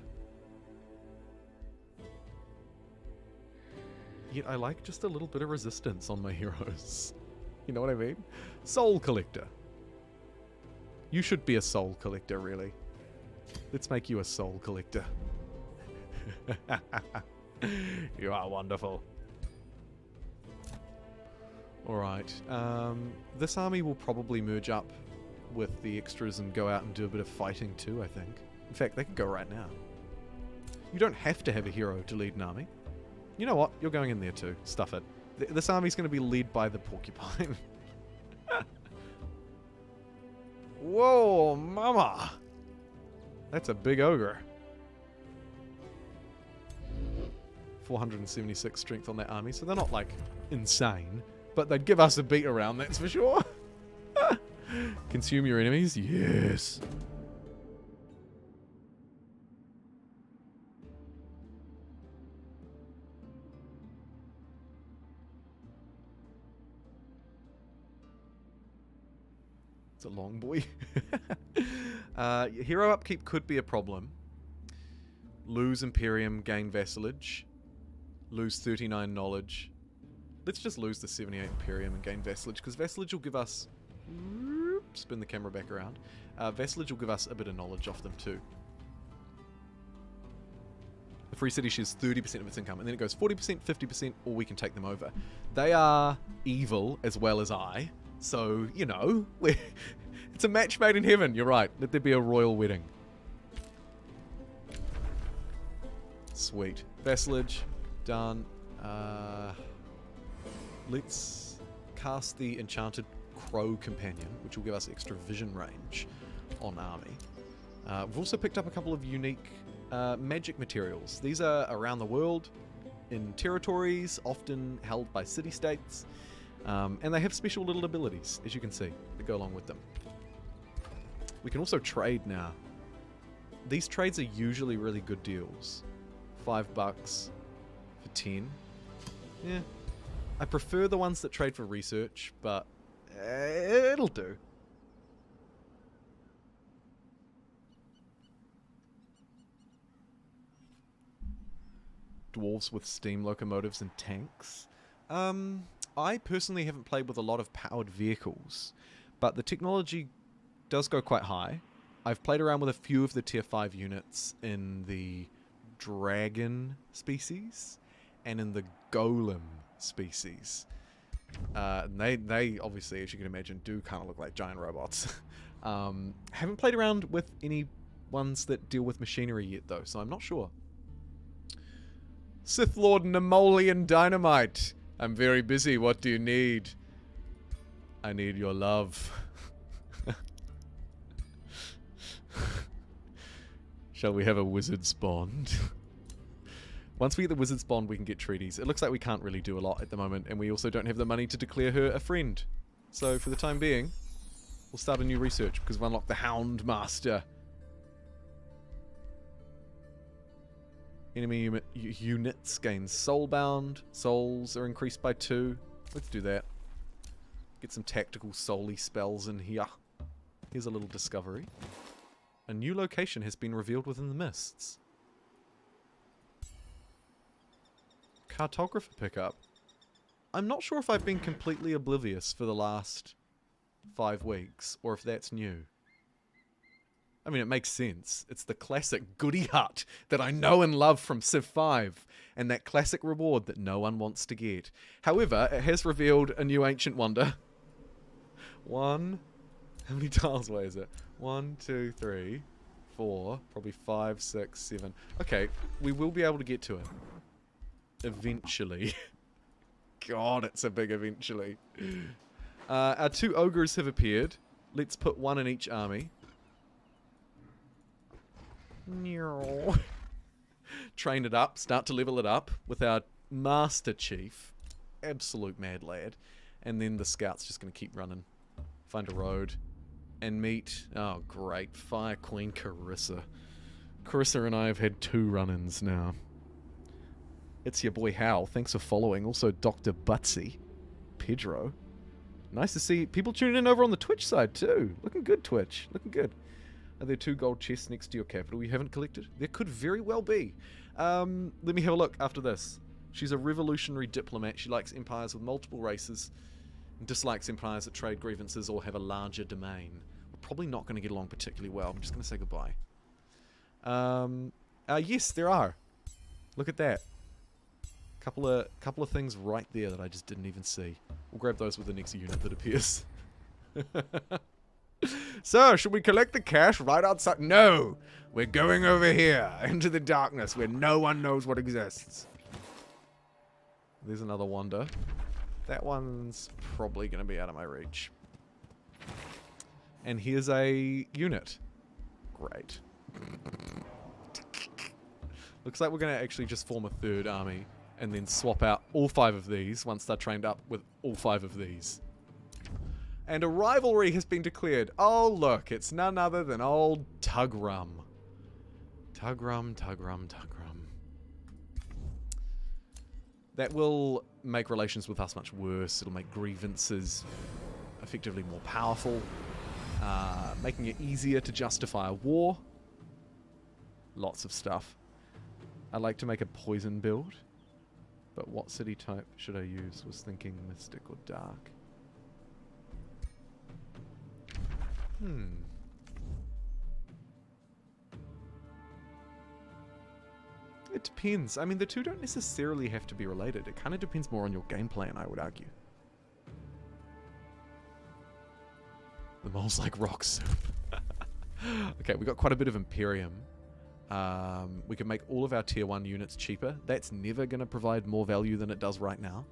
Yet I like just a little bit of resistance on my heroes. You know what I mean? Soul Collector. You should be a Soul Collector, really. Let's make you a Soul Collector. You are wonderful. Alright. This army will probably merge up with the extras and go out and do a bit of fighting too, I think. In fact, they could go right now. You don't have to have a hero to lead an army. You know what? You're going in there too. Stuff it. This army's going to be led by the porcupine. Whoa, mama! That's a big ogre. 476 strength on that army, so they're not, like, insane. But they'd give us a beat around, that's for sure. Consume your enemies? Yes. It's a long boy. Hero upkeep could be a problem. Lose Imperium, gain Vassalage. Lose 39 knowledge. Let's just lose the 78 Imperium and gain Vassalage, because Vassalage will give us... Spin the camera back around. Vassalage will give us a bit of knowledge off them too. The free city shares 30% of its income, and then it goes 40%, 50%, or we can take them over. They are evil as well as I, so, you know, it's a match made in heaven. You're right. Let there be a royal wedding. Sweet. Vassalage. Done. Let's cast the Enchanted Crow Companion, which will give us extra vision range on army. We've also picked up a couple of unique magic materials. These are around the world in territories often held by city-states, and they have special little abilities, as you can see, that go along with them. We can also trade now. These trades are usually really good deals. $5 for 10. Yeah. I prefer the ones that trade for research, but it'll do. Dwarves with steam locomotives and tanks. I personally haven't played with a lot of powered vehicles, but the technology does go quite high. I've played around with a few of the tier 5 units in the dragon species and in the golem species. They obviously, as you can imagine, do kind of look like giant robots. Haven't played around with any ones that deal with machinery yet though, so I'm not sure. Sith Lord Nemoleon Dynamite. I'm very busy. What do you need? I need your love. Shall we have a wizard's bond? Once we get the wizard's bond, we can get treaties. It looks like we can't really do a lot at the moment, and we also don't have the money to declare her a friend. So for the time being, we'll start a new research because we've unlocked the Hound Master. Enemy units gain soulbound. Souls are increased by 2. Let's do that. Get some tactical soul-y spells in here. Here's a little discovery. A new location has been revealed within the mists. Cartographer pickup. I'm not sure if I've been completely oblivious for the last 5 weeks, or if that's new. I mean, it makes sense. It's the classic goody hut that I know and love from Civ 5, and that classic reward that no one wants to get. However, it has revealed a new ancient wonder. How many tiles away is it? 1, 2, 3, 4, probably 5, 6, 7. Okay, we will be able to get to it. Eventually. God, it's a big eventually. Our 2 ogres have appeared. Let's put 1 in each army. Train it up, start to level it up with our Master Chief. Absolute mad lad. And then the scout's just going to keep running. Find a road. And meet, oh great, Fire Queen Carissa. Carissa and I have had 2 run-ins now. It's your boy Hal, thanks for following. Also Dr. Butsy. Pedro. Nice to see people tuning in over on the Twitch side too. Looking good, Twitch. Looking good. Are there 2 gold chests next to your capital you haven't collected? There could very well be. Let me have a look after this. She's a revolutionary diplomat. She likes empires with multiple races and dislikes empires that trade grievances or have a larger domain. We're probably not going to get along particularly well. I'm just going to say goodbye. Yes, there are. Look at that. Couple of things right there that I just didn't even see. We'll grab those with the next unit that appears. So, should we collect the cash right outside? No! We're going over here, into the darkness, where no one knows what exists. There's another wonder. That one's probably going to be out of my reach. And here's a unit. Great. Looks like we're going to actually just form a third army and then swap out all 5 of these once they're trained up with all 5 of these. And a rivalry has been declared. Oh, look, it's none other than old Tugrum. Tugrum, Tugrum, Tugrum. That will make relations with us much worse. It'll make grievances effectively more powerful, making it easier to justify a war. Lots of stuff. I'd like to make a poison build, but what city type should I use? Was thinking mystic or dark. It depends. I mean, the two don't necessarily have to be related. It kind of depends more on your game plan, I would argue. The mole's like rock soup. Okay, we got quite a bit of Imperium. We can make all of our tier 1 units cheaper. That's never going to provide more value than it does right now.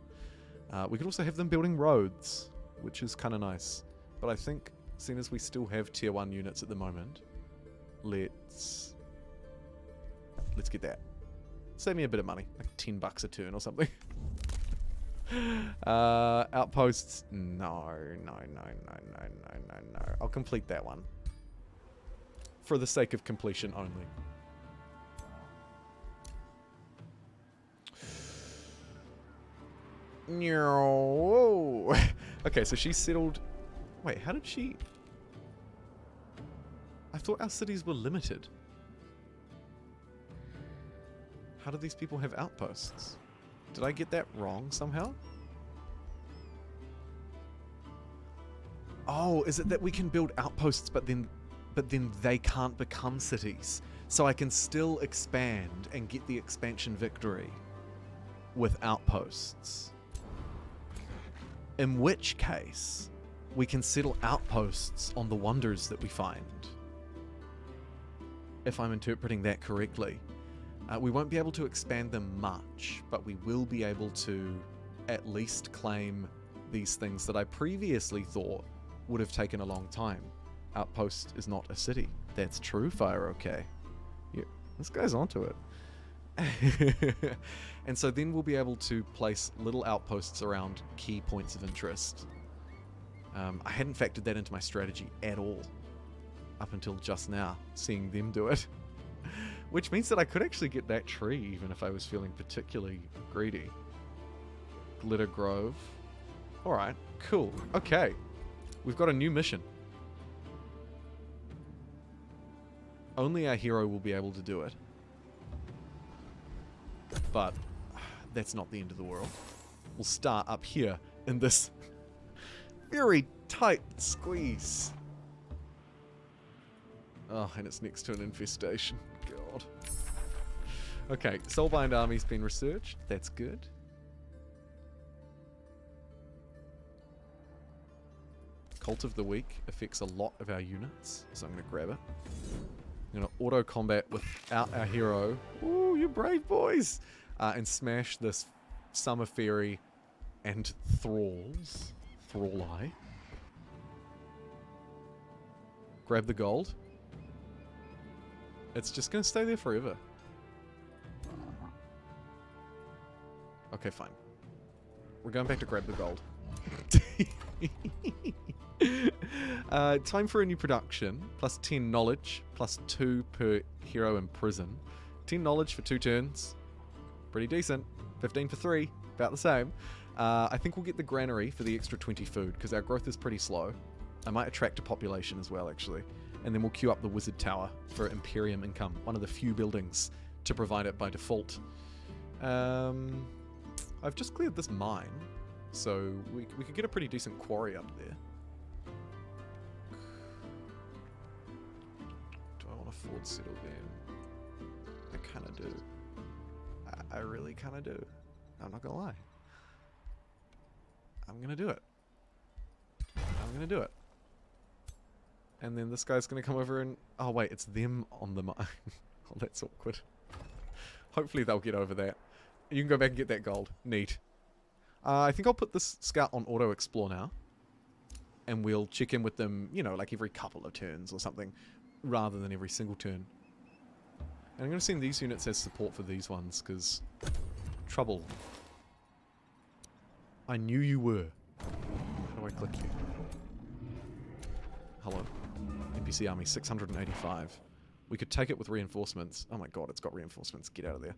We could also have them building roads, which is kind of nice. But I think, seeing as we still have tier 1 units at the moment, let's get that. Save me a bit of money, like $10 a turn or something. Outposts, no. I'll complete that one. For the sake of completion only. No. Okay, so she settled... Wait, how did she... I thought our cities were limited. How do these people have outposts? Did I get that wrong somehow? Oh, is it that we can build outposts but then they can't become cities? So I can still expand and get the expansion victory with outposts. In which case, we can settle outposts on the wonders that we find. If I'm interpreting that correctly. We won't be able to expand them much, but we will be able to at least claim these things that I previously thought would have taken a long time. Outpost is not a city. That's true, Fire OK. Yeah, this guy's onto it. And so then we'll be able to place little outposts around key points of interest. I hadn't factored that into my strategy at all up until just now, seeing them do it. Which means that I could actually get that tree even if I was feeling particularly greedy. Glitter Grove. Alright, cool. Okay. We've got a new mission. Only our hero will be able to do it. But that's not the end of the world. We'll start up here in this very tight squeeze. Oh, and it's next to an infestation. God. Okay, Soulbind Army's been researched. That's good. Cult of the Week affects a lot of our units, so I'm going to grab it. I'm going to auto-combat without our hero. Ooh, you brave boys! And smash this Summer Fairy and Thralls. Thrall-Eye. Grab the gold. It's just going to stay there forever. Okay, fine. We're going back to grab the gold. Time for a new production. Plus 10 knowledge. Plus 2 per hero in prison. 10 knowledge for 2 turns. Pretty decent. 15 for 3. About the same. I think we'll get the granary for the extra 20 food, because our growth is pretty slow. I might attract a population as well, actually. And then we'll queue up the Wizard Tower for Imperium income. One of the few buildings to provide it by default. I've just cleared this mine, so we could get a pretty decent quarry up there. Do I want to forward settle then? I kind of do. I really kind of do. I'm not gonna lie. I'm gonna do it. I'm gonna do it. And then this guy's gonna come over and... Oh, wait, it's them on the mine. Oh, that's awkward. Hopefully they'll get over that. You can go back and get that gold. Neat. I think I'll put this scout on auto-explore now. And we'll check in with them, you know, like every couple of turns or something. Rather than every single turn. And I'm going to send these units as support for these ones, because... Trouble. I knew you were. How do I click you? Hello. NPC army, 685. We could take it with reinforcements. Oh my god, it's got reinforcements. Get out of there.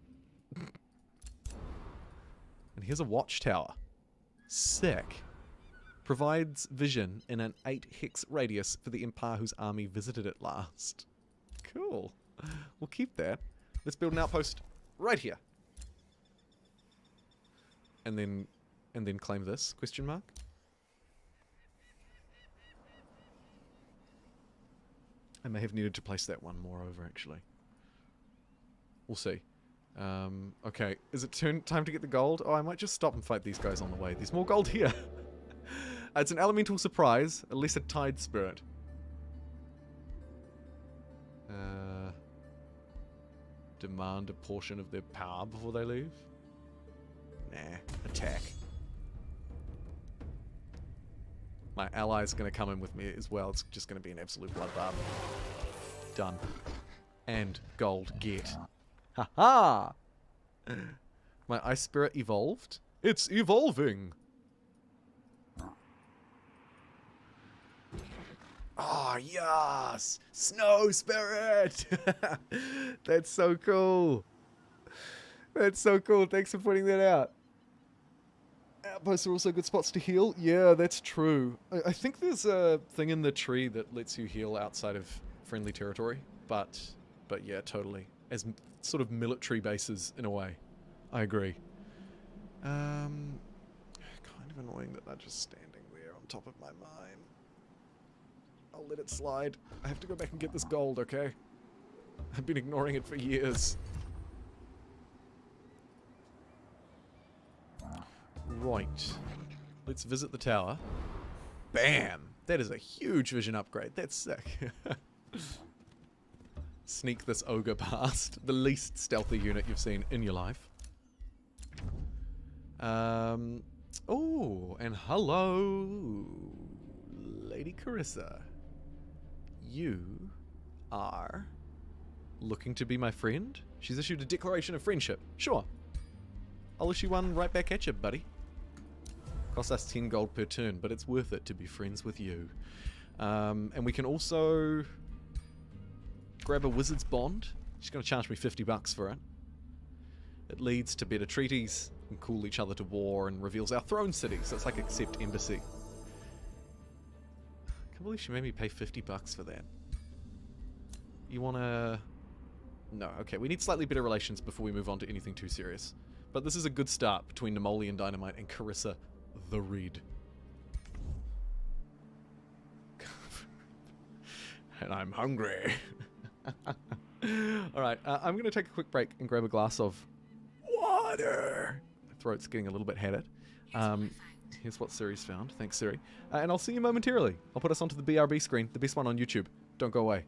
And here's a watchtower. Sick. Provides vision in an 8 hex radius for the Empire whose army visited it last. Cool. We'll keep that. Let's build an outpost right here. And then claim this? Question mark? I may have needed to place that one more over, actually. We'll see. Okay, is it time to get the gold? Oh, I might just stop and fight these guys on the way. There's more gold here. It's an elemental surprise, a lesser tide spirit. Demand a portion of their power before they leave? Nah, attack. My ally's gonna come in with me as well. It's just gonna be an absolute bloodbath. Done. And gold get. Ha-ha! My ice spirit evolved? It's evolving! Oh, yes! Snow spirit! That's so cool. That's so cool. Thanks for pointing that out. Outposts are also good spots to heal. Yeah, that's true. I think there's a thing in the tree that lets you heal outside of friendly territory. But yeah, totally. As sort of military bases in a way. I agree. Kind of annoying that they're just standing there on top of my mine. I'll let it slide. I have to go back and get this gold, okay? I've been ignoring it for years. Right. Let's visit the tower. Bam! That is a huge vision upgrade. That's sick. Sneak this ogre past. The least stealthy unit you've seen in your life. Oh, and hello, Lady Carissa. You are looking to be my friend? She's issued a declaration of friendship. Sure. I'll issue one right back at you, buddy. Costs us 10 gold per turn, but it's worth it to be friends with you. And we can also grab a wizard's bond. She's going to charge me 50 bucks for it. It leads to better treaties and call each other to war and reveals our throne city, so it's like accept embassy. I can't believe she made me pay 50 bucks for that. You wanna... No, okay, we need slightly better relations before we move on to anything too serious. But this is a good start between Nemolian Dynamite and Carissa the Red. And I'm hungry. Alright, I'm going to take a quick break and grab a glass of water. My throat's getting a little bit headed. Here's what Siri's found. Thanks, Siri. And I'll see you momentarily. I'll put us onto the BRB screen, the best one on YouTube. Don't go away.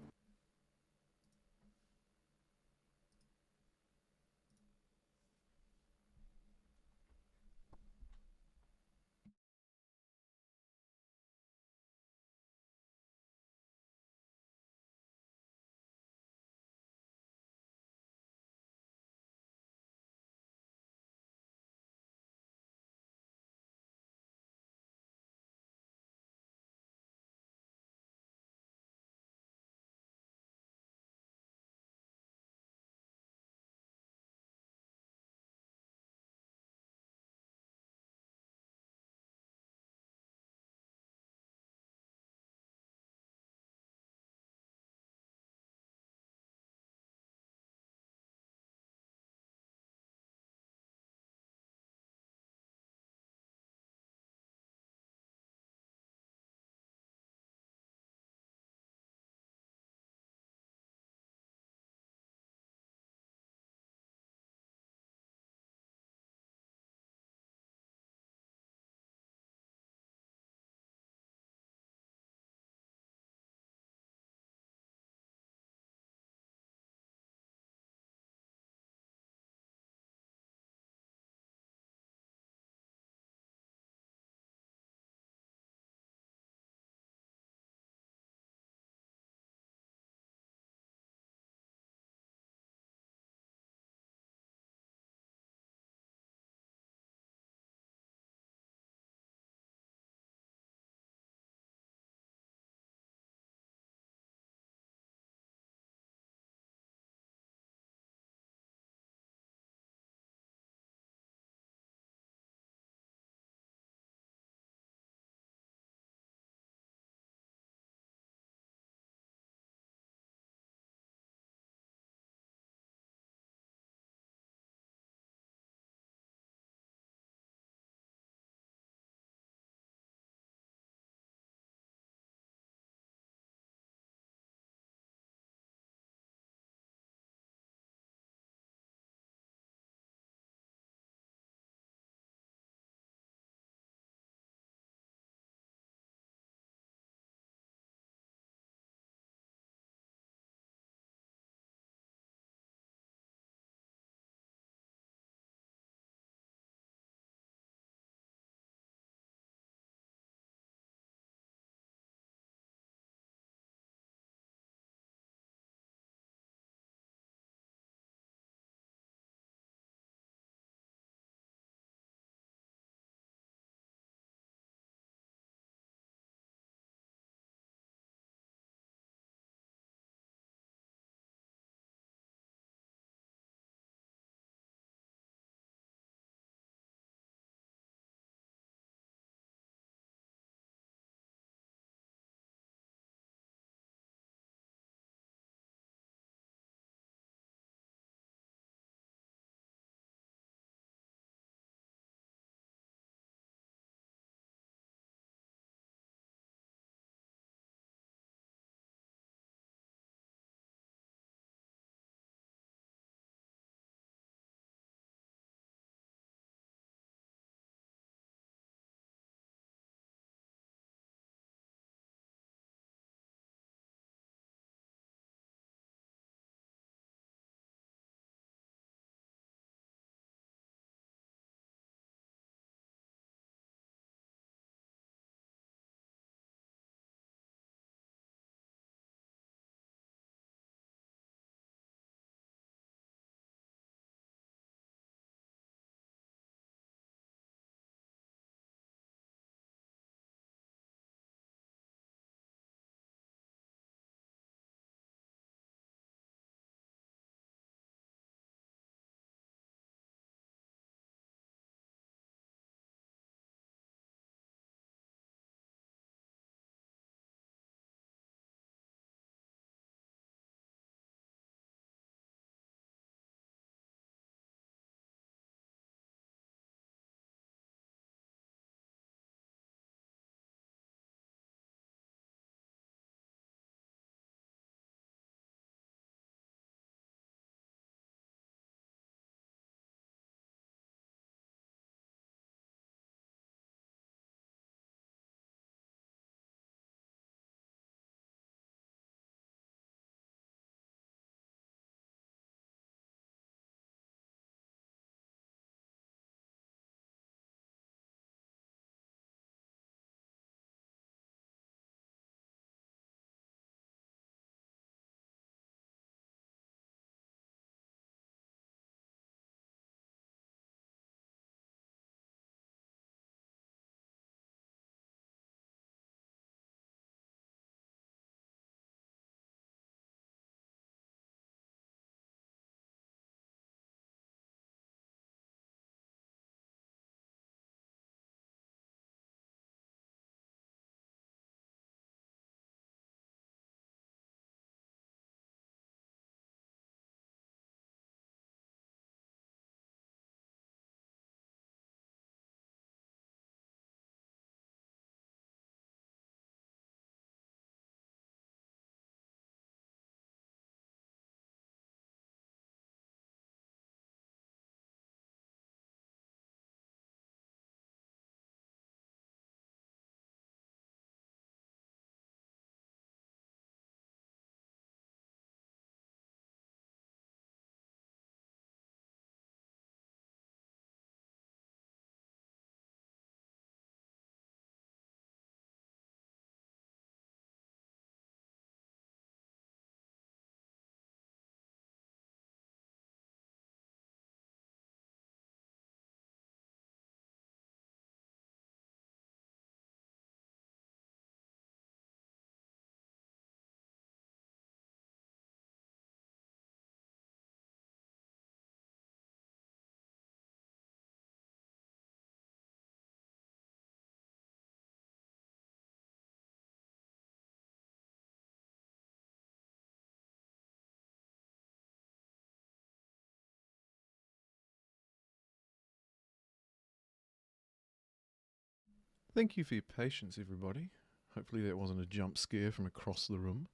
Thank you for your patience, everybody. Hopefully that wasn't a jump scare from across the room.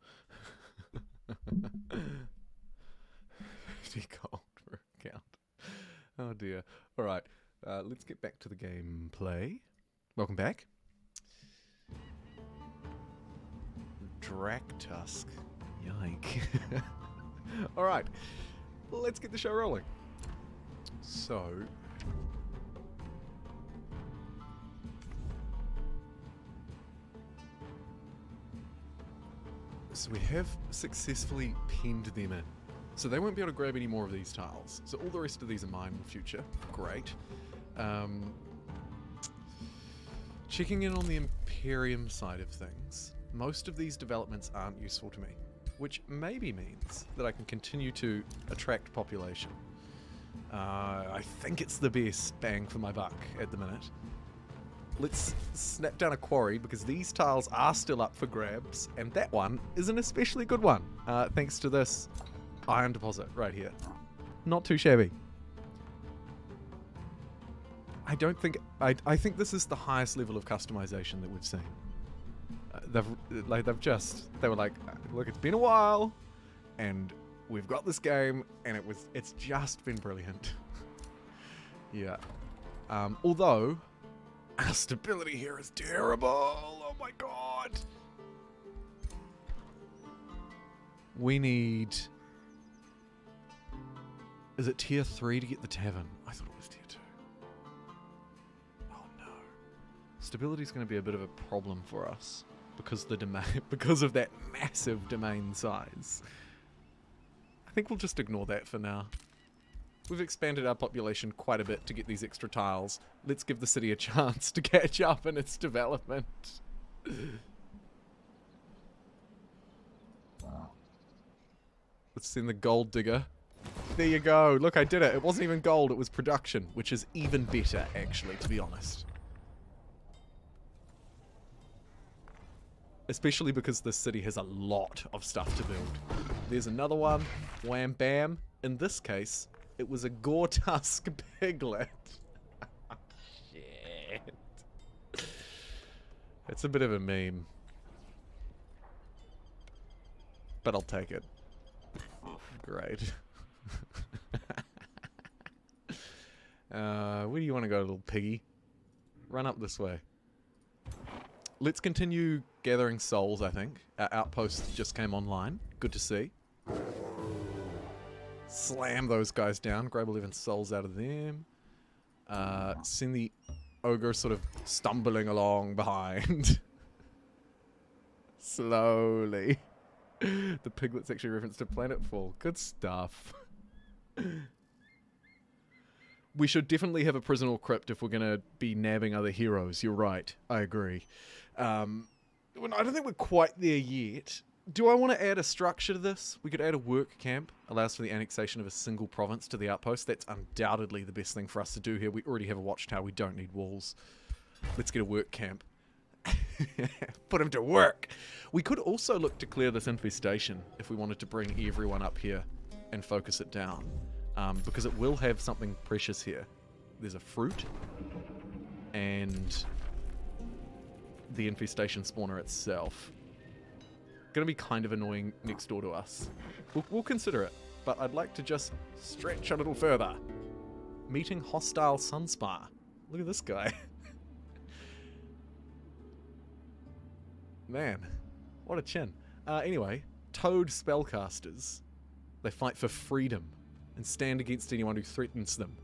Too cold for a count. Oh dear. All right, let's get back to the gameplay. Welcome back. Tusk. Yike. All right, let's get the show rolling. So, we have successfully pinned them in. So they won't be able to grab any more of these tiles. So all the rest of these are mine in the future. Great. Checking in on the Imperium side of things. Most of these developments aren't useful to me, which maybe means that I can continue to attract population. I think it's the best bang for my buck at the minute. Let's snap down a quarry because these tiles are still up for grabs, and that one is an especially good one, thanks to this iron deposit right here. Not too shabby. I think this is the highest level of customization that we've seen. They were like, look, it's been a while, and we've got this game, and it's just been brilliant. Yeah. Although our stability here is terrible. Oh my god. We need... Is it tier 3 to get the tavern? I thought it was tier 2. Oh no. Stability is going to be a bit of a problem for us because because of that massive domain size. I think we'll just ignore that for now. We've expanded our population quite a bit to get these extra tiles. Let's give the city a chance to catch up in its development. Let's send the gold digger. There you go. Look, I did it. It wasn't even gold. It was production, which is even better, actually, to be honest. Especially because this city has a lot of stuff to build. There's another one. Wham bam. In this case, it was a Tusk piglet. Shit. It's a bit of a meme. But I'll take it. Great. Where do you want to go, little piggy? Run up this way. Let's continue gathering souls, I think. Our outpost just came online. Good to see. Slam those guys down. Grab 11 souls out of them. Send the ogre sort of stumbling along behind. Slowly. The piglet's actually referenced to Planetfall. Good stuff. We should definitely have a prisoner crypt if we're going to be nabbing other heroes. You're right. I agree. I don't think we're quite there yet. Do I want to add a structure to this? We could add a work camp. Allows for the annexation of a single province to the outpost. That's undoubtedly the best thing for us to do here. We already have a watchtower. We don't need walls. Let's get a work camp. Put him to work. We could also look to clear this infestation if we wanted to bring everyone up here and focus it down. Because it will have something precious here. There's a fruit and the infestation spawner itself. Gonna be kind of annoying next door to us. We'll consider it, but I'd like to just stretch a little further. Meeting hostile Sunspar. Look at this guy. Man, what a chin. Anyway, Toad spellcasters. They fight for freedom and stand against anyone who threatens them,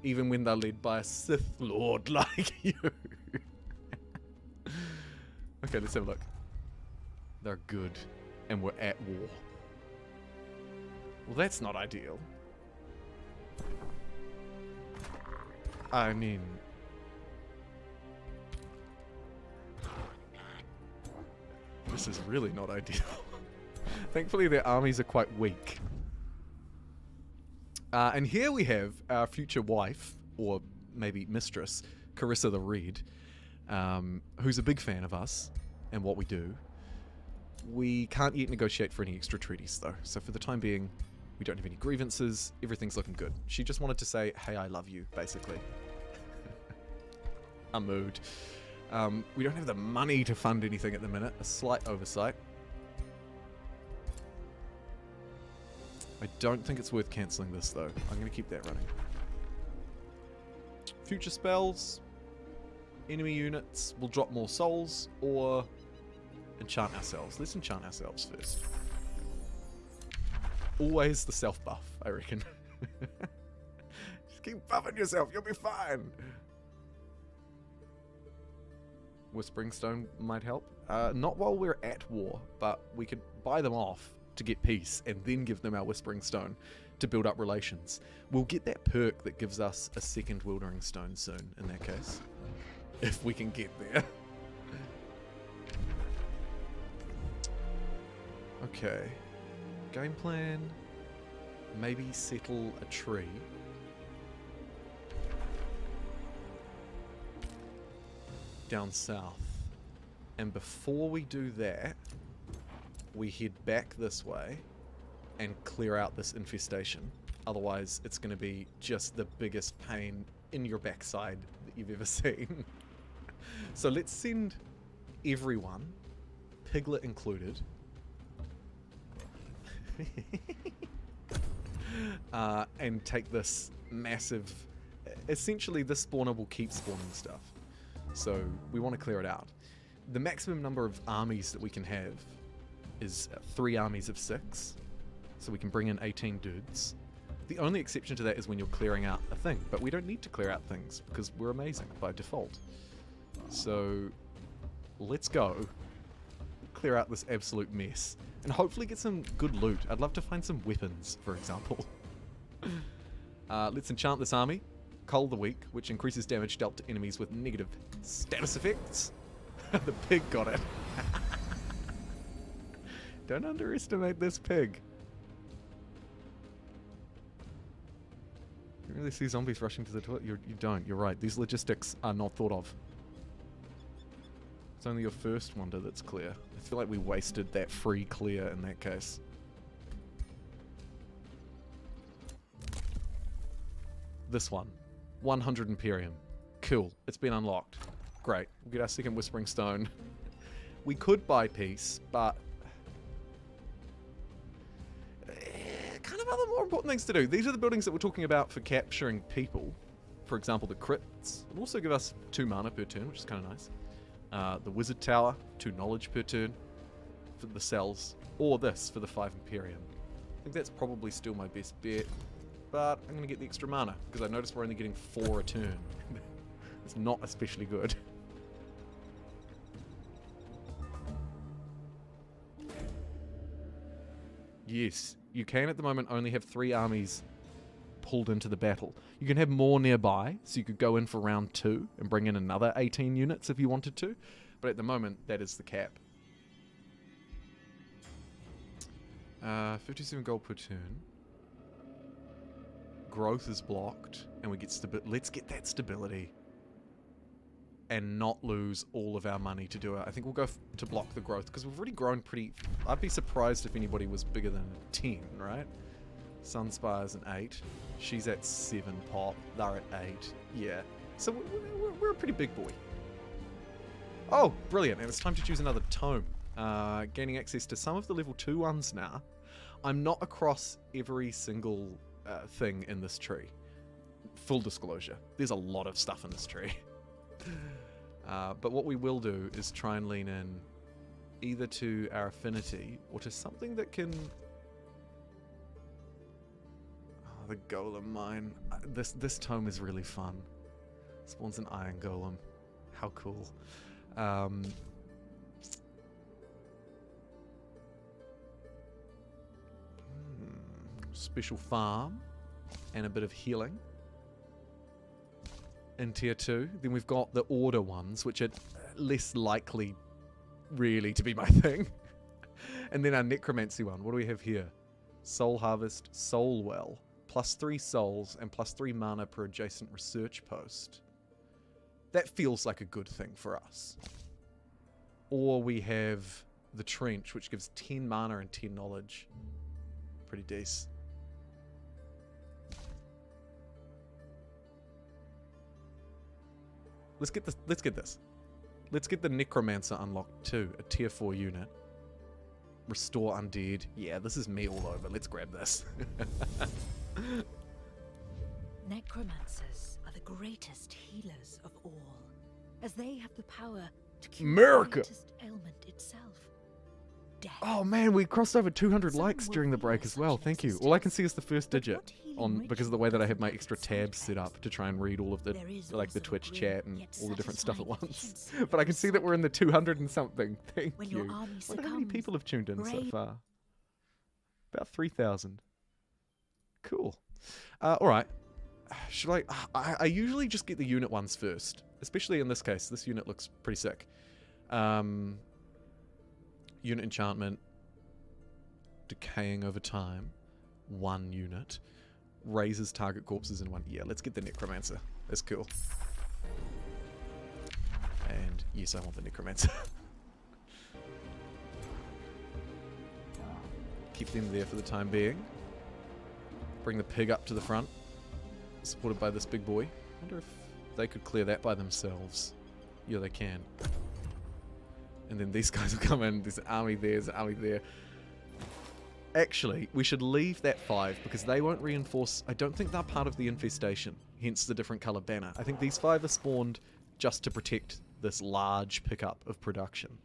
even when they're led by a Sith Lord like you. Okay, let's have a look. They're good, and we're at war. Well, that's not ideal. I mean... This is really not ideal. Thankfully, their armies are quite weak. And here we have our future wife, or maybe mistress, Carissa the Red, who's a big fan of us and what we do. We can't yet negotiate for any extra treaties, though. So for the time being, we don't have any grievances. Everything's looking good. She just wanted to say, hey, I love you, basically. A mood. We don't have the money to fund anything at the minute. A slight oversight. I don't think it's worth cancelling this, though. I'm going to keep that running. Future spells. Enemy units will drop more souls, or enchant ourselves. Let's enchant ourselves first. Always the self-buff, I reckon. Just keep buffing yourself, you'll be fine. Whispering Stone might help. Not while we're at war, but we could buy them off to get peace and then give them our Whispering Stone to build up relations. We'll get that perk that gives us a second Wildering Stone soon, in that case. If we can get there. Okay. Game plan. Maybe settle a tree. Down south. And before we do that, we head back this way and clear out this infestation. Otherwise, it's going to be just the biggest pain in your backside that you've ever seen. So let's send everyone, Piglet included, and take this massive... Essentially, this spawner will keep spawning stuff. So we want to clear it out. The maximum number of armies that we can have is 3 armies of 6. So we can bring in 18 dudes. The only exception to that is when you're clearing out a thing. But we don't need to clear out things because we're amazing by default. So let's go clear out this absolute mess and hopefully get some good loot. I'd love to find some weapons, for example. Let's enchant this army. Cull the Weak, which increases damage dealt to enemies with negative status effects. The pig got it. Don't underestimate this pig. You really see zombies rushing to the toilet? You don't. You're right. These logistics are not thought of. It's only your first wonder that's clear. I feel like we wasted that free clear in that case. This one. 100 Imperium. Cool. It's been unlocked. Great. We'll get our second Whispering Stone. We could buy peace, but... kind of other more important things to do. These are the buildings that we're talking about for capturing people. For example, the crypts. It'll also give us 2 mana per turn, which is kind of nice. The Wizard Tower, 2 knowledge per turn for the cells, or this for the 5 Imperium. I think that's probably still my best bet, but I'm going to get the extra mana, because I noticed we're only getting 4 a turn. It's not especially good. Yes, you can at the moment only have 3 armies pulled into the battle. You can have more nearby, so you could go in for round 2 and bring in another 18 units if you wanted to, but at the moment that is the cap. 57 gold per turn. Growth is blocked, and we get stability. Let's get that stability and not lose all of our money to do it. I think we'll go to block the growth, because we've already grown pretty... I'd be surprised if anybody was bigger than a 10, right? Sunspire's an 8. She's at 7 pop. They're at 8. Yeah. So we're a pretty big boy. Oh, brilliant. And it's time to choose another tome. Gaining access to some of the level 2 ones now. I'm not across every single thing in this tree. Full disclosure. There's a lot of stuff in this tree. But what we will do is try and lean in either to our affinity or to something that can... Oh, the golem mine. This tome is really fun. Spawns an iron golem. How cool. Special farm and a bit of healing in tier 2. Then we've got the order ones, which are less likely really to be my thing. And then our necromancy one. What do we have here? Soul Harvest, Soul Well, +3 souls and +3 mana per adjacent research post. That feels like a good thing for us. Or we have the Trench, which gives 10 mana and 10 knowledge. Pretty decent. Let's get this. Let's get the Necromancer unlocked too. A tier 4 unit. Restore undead. Yeah, this is me all over. Let's grab this. Necromancers are the greatest healers of all, as they have the power to cure America! the greatest ailment itself. Death. Oh man, we crossed over 200 Some likes will during the feel break as such well. an Thank you. All I can existence. see is the first But digit what healing on because of the way that I have my extra ritual does tabs set sound up to try and read all of the There is like the also a Twitch grim chat and yet all the different stuff at satisfying once. efficiency But I can see that we're in the 200 and something. Thank When you. your army Wonder how many succumbs, people have tuned in so brave- far. About 3,000. Cool. All right. Should I usually just get the unit ones first, especially in this case. This unit looks pretty sick. Unit enchantment, decaying over time, 1 unit, raises target corpses in 1. Yeah, let's get the Necromancer. That's cool. And yes, I want the Necromancer. Keep them there for the time being. Bring the pig up to the front, supported by this big boy. Wonder if they could clear that by themselves. Yeah, they can. And then these guys will come in. There's an army there, there's an army there. Actually, we should leave that 5 because they won't reinforce. I don't think they're part of the infestation, hence the different color banner. I think these 5 are spawned just to protect this large pickup of production.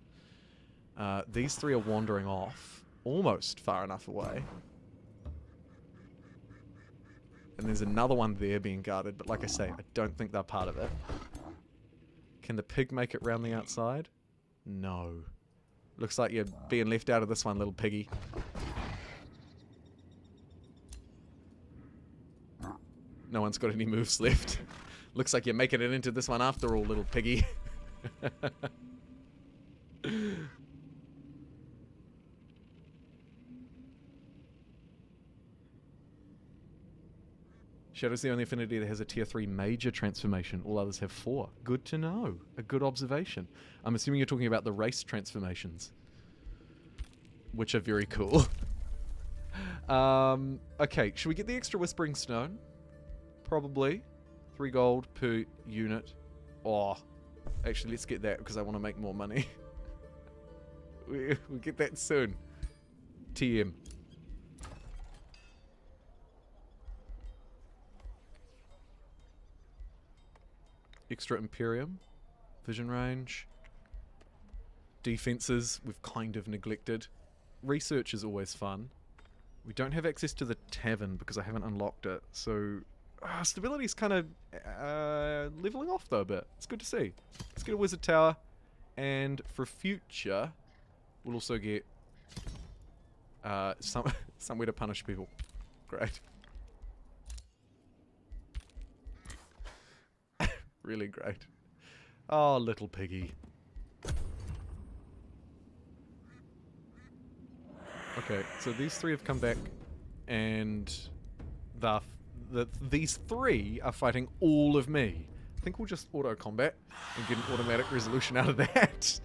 These 3 are wandering off, almost far enough away. And there's another one there being guarded, but like I say, I don't think they're part of it. Can the pig make it round the outside? No. Looks like you're being left out of this one, little piggy. No one's got any moves left. Looks like you're making it into this one after all, little piggy. Shadow's the only affinity that has a tier 3 major transformation. All others have 4. Good to know. A good observation. I'm assuming you're talking about the race transformations, which are very cool. Okay, should we get the extra Whispering Stone? Probably. 3 gold per unit. Oh, actually, let's get that because I want to make more money. We'll get that soon. TM. Extra Imperium. Vision range. Defenses, we've kind of neglected. Research is always fun. We don't have access to the tavern because I haven't unlocked it, so stability's kind of leveling off though a bit. It's good to see. Let's get a wizard tower, and for future, we'll also get somewhere to punish people. Great. Really great. Oh, little piggy. Okay, so these 3 have come back, and these 3 are fighting all of me. I think we'll just auto-combat and get an automatic resolution out of that.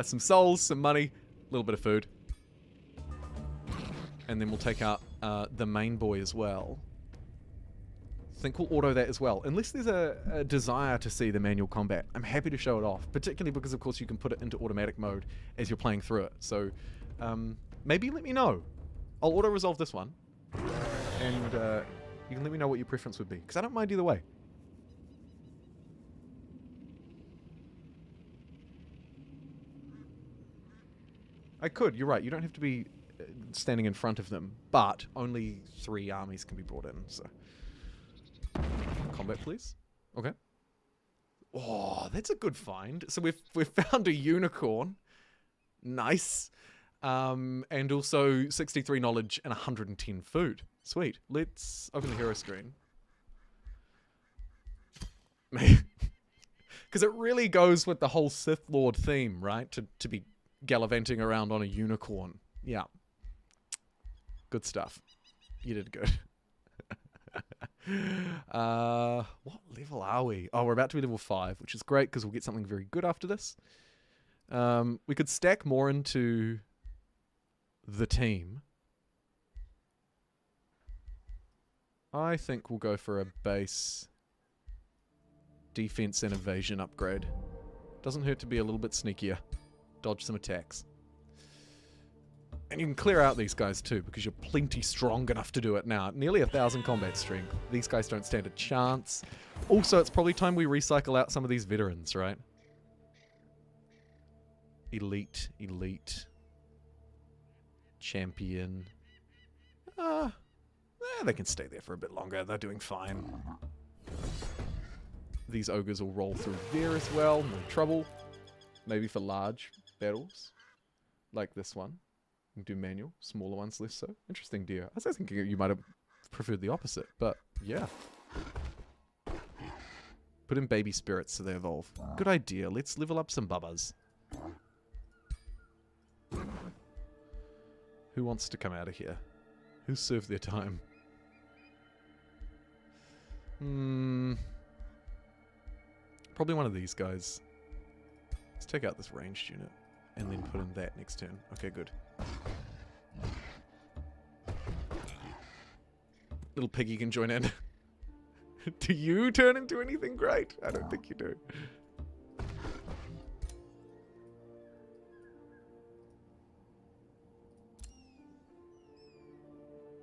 Some souls, some money, a little bit of food. And then we'll take out the main boy as well. I think we'll auto that as well. Unless there's a desire to see the manual combat, I'm happy to show it off. Particularly because, of course, you can put it into automatic mode as you're playing through it. So, maybe let me know. I'll auto-resolve this one. And you can let me know what your preference would be. Because I don't mind either way. I could, you're right. You don't have to be standing in front of them. But only 3 armies can be brought in, so... Combat, please. Okay. Oh, that's a good find. So we've found a unicorn. Nice. And also 63 knowledge and 110 food. Sweet. Let's open the hero screen. Because it really goes with the whole Sith Lord theme, right? To be gallivanting around on a unicorn. Yeah. Good stuff. You did good. What level are we? Oh, we're about to be level 5, which is great because we'll get something very good after this. We could stack more into the team. I think we'll go for a base defense and evasion upgrade. Doesn't hurt to be a little bit sneakier. Dodge some attacks. And you can clear out these guys too, because you're plenty strong enough to do it now. Nearly 1,000 combat strength. These guys don't stand a chance. Also, it's probably time we recycle out some of these veterans, right? Elite, elite. Champion. They can stay there for a bit longer. They're doing fine. These ogres will roll through there as well. No trouble. Maybe for large battles. Like this one. You can do manual. Smaller ones less so. Interesting deal. I was thinking you might have preferred the opposite. But yeah. Put in baby spirits so they evolve. Good idea. Let's level up some bubbas. Who wants to come out of here? Who's served their time? Probably one of these guys. Let's take out this ranged unit. And then put in that next turn. Okay, good. Little piggy can join in. Do you turn into anything great? I don't think you do.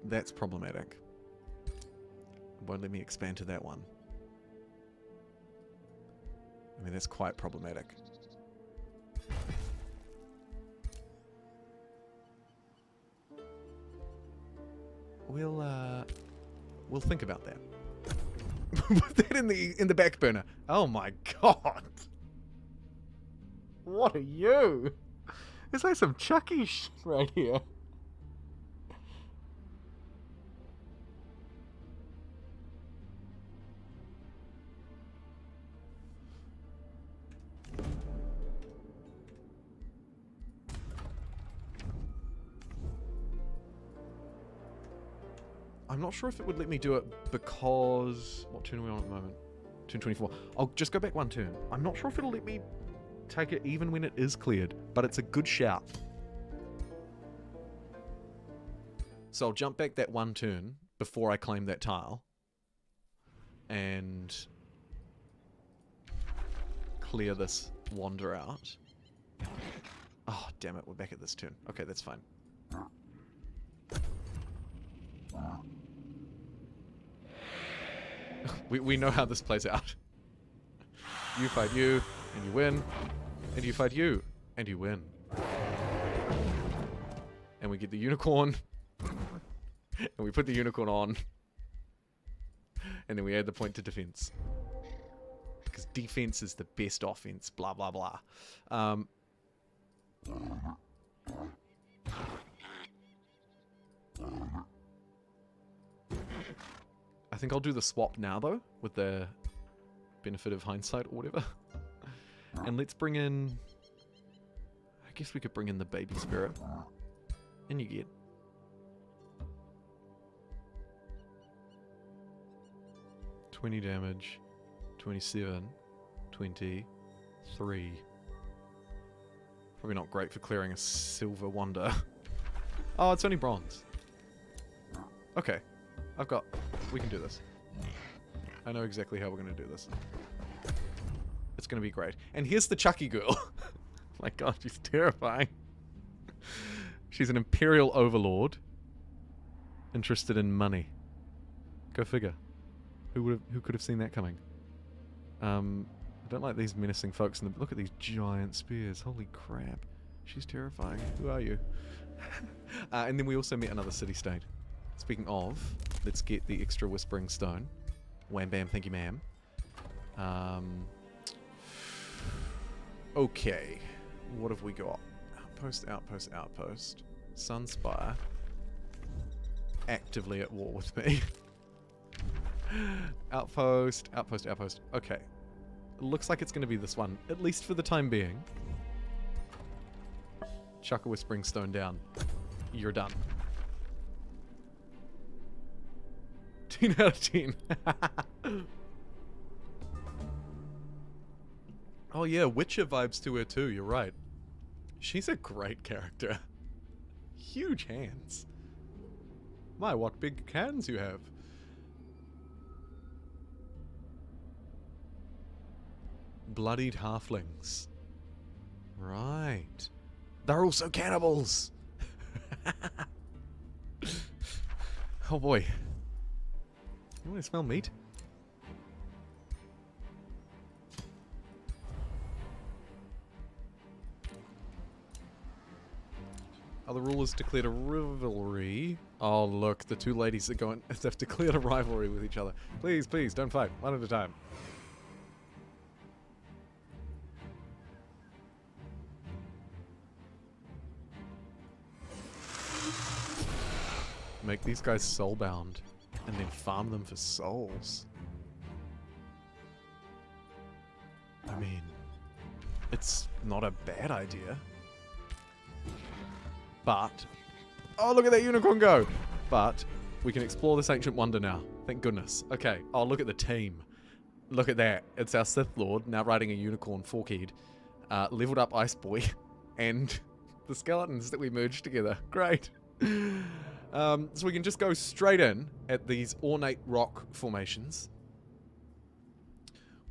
That's problematic. Won't let me expand to that one. I mean, that's quite problematic. We'll think about that. Put that in the back burner. Oh my god. What are you? It's like some Chucky shit right here. I'm not sure if it would let me do it because... What turn are we on at the moment? Turn 24. I'll just go back one turn. I'm not sure if it'll let me take it even when it is cleared, but it's a good shout. So I'll jump back that one turn before I claim that tile. And clear this wander out. Oh, damn it. We're back at this turn. Okay, that's fine. We know how this plays out. You fight you, and you win. And you fight you, and you win. And we get the unicorn. And we put the unicorn on. And then we add the point to defense. Because defense is the best offense, blah, blah, blah. I think I'll do the swap now, though, with the benefit of hindsight or whatever. And let's bring in... I guess we could bring in the baby spirit. And you get... 20 damage, 27, 23. Probably not great for clearing a silver wonder. Oh, it's only bronze. Okay. We can do this. I know exactly how we're going to do this. It's going to be great. And here's the Chucky girl. My god, she's terrifying. She's an Imperial Overlord. Interested in money. Go figure. Who could have seen that coming? I don't like these menacing folks. Look at these giant spears. Holy crap. She's terrifying. Who are you? And then we also met another city-state. Speaking of, let's get the extra Whispering Stone. Wham bam, thank you ma'am. Okay. What have we got? Outpost, outpost, outpost. Sunspire. Actively at war with me. Outpost, outpost, outpost. Okay. Looks like it's going to be this one, at least for the time being. Chuck a Whispering Stone down. You're done. 10 out of 10. Oh yeah, Witcher vibes to her too, you're right. She's a great character. Huge hands. My, what big hands you have. Bloodied halflings. Right. They're also cannibals! Oh boy. You want to smell meat? Other rulers declared a rivalry. Oh look, the two ladies are going. They've declared a rivalry with each other. Please, please, don't fight. One at a time. Make these guys soulbound, and then farm them for souls. I mean, it's not a bad idea. But, oh look at that unicorn go! But, we can explore this ancient wonder now. Thank goodness. Okay, oh look at the team. Look at that. It's our Sith Lord, now riding a unicorn, fork-keyed, leveled up Ice Boy, and the skeletons that we merged together. Great. So we can just go straight in at these ornate rock formations.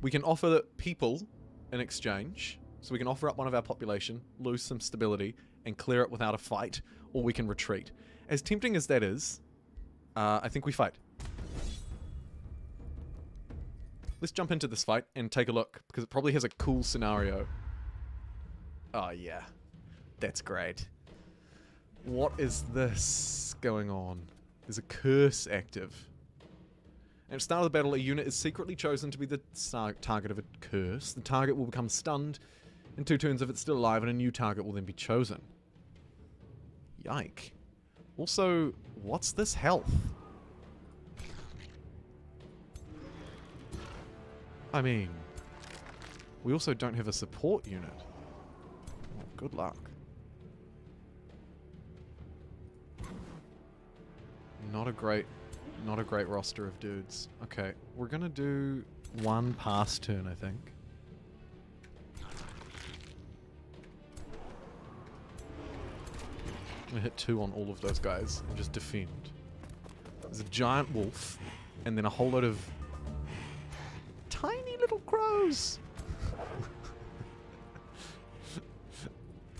We can offer people in exchange. So we can offer up one of our population, lose some stability, and clear it without a fight, or we can retreat. As tempting as that is, I think we fight. Let's jump into this fight and take a look, because it probably has a cool scenario. Oh yeah, that's great. What is this going on? There's a curse active. At the start of the battle, a unit is secretly chosen to be the target of a curse. The target will become stunned in 2 turns if it's still alive, and a new target will then be chosen. Yike. Also, what's this health? I mean, we also don't have a support unit. Well, good luck. Not a great roster of dudes. Okay, we're gonna do 1 pass turn, I think. I'm gonna hit 2 on all of those guys and just defend. There's a giant wolf, and then a whole lot of tiny little crows.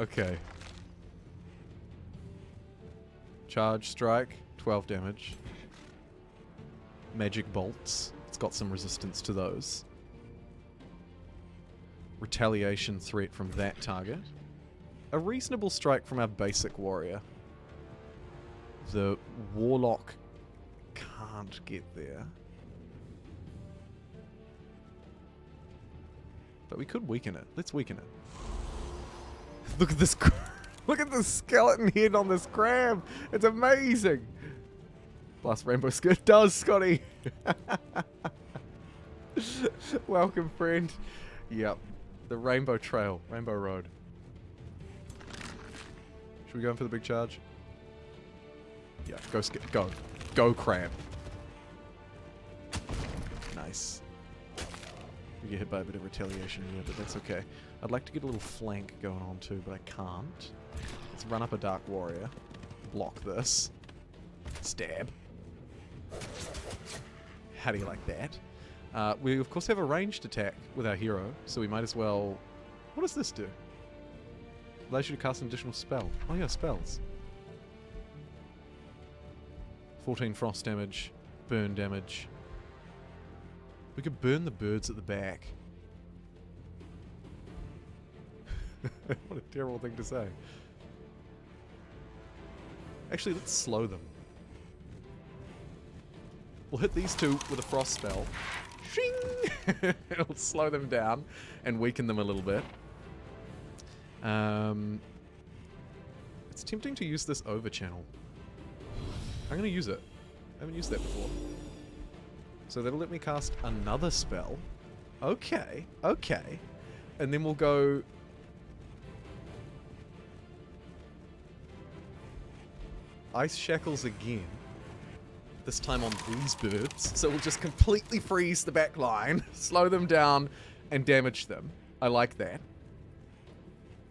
Okay. Charge strike, 12 damage. Magic bolts. It's got some resistance to those. Retaliation threat from that target. A reasonable strike from our basic warrior. The warlock can't get there. But we could weaken it. Let's weaken it. Look at this. Look at the skeleton head on this crab. It's amazing. Plus rainbow skirt does, Scotty. Welcome, friend. Yep. The rainbow trail. Rainbow road. Should we go in for the big charge? Yeah, go. Go, crab. Nice. We get hit by a bit of retaliation here, but that's okay. I'd like to get a little flank going on too, but I can't. Let's run up a Dark Warrior. Block this. Stab. How do you like that? We, of course, have a ranged attack with our hero, so we might as well... What does this do? Allows you to cast an additional spell. Oh yeah, spells. 14 frost damage, burn damage. We could burn the birds at the back. What a terrible thing to say. Actually, let's slow them. We'll hit these 2 with a frost spell. Shing! It'll slow them down and weaken them a little bit. It's tempting to use this over channel. I'm going to use it. I haven't used that before. So that'll let me cast another spell. Okay, okay. And then we'll go... Ice Shackles again. This time on these birds. So we'll just completely freeze the back line, slow them down, and damage them. I like that.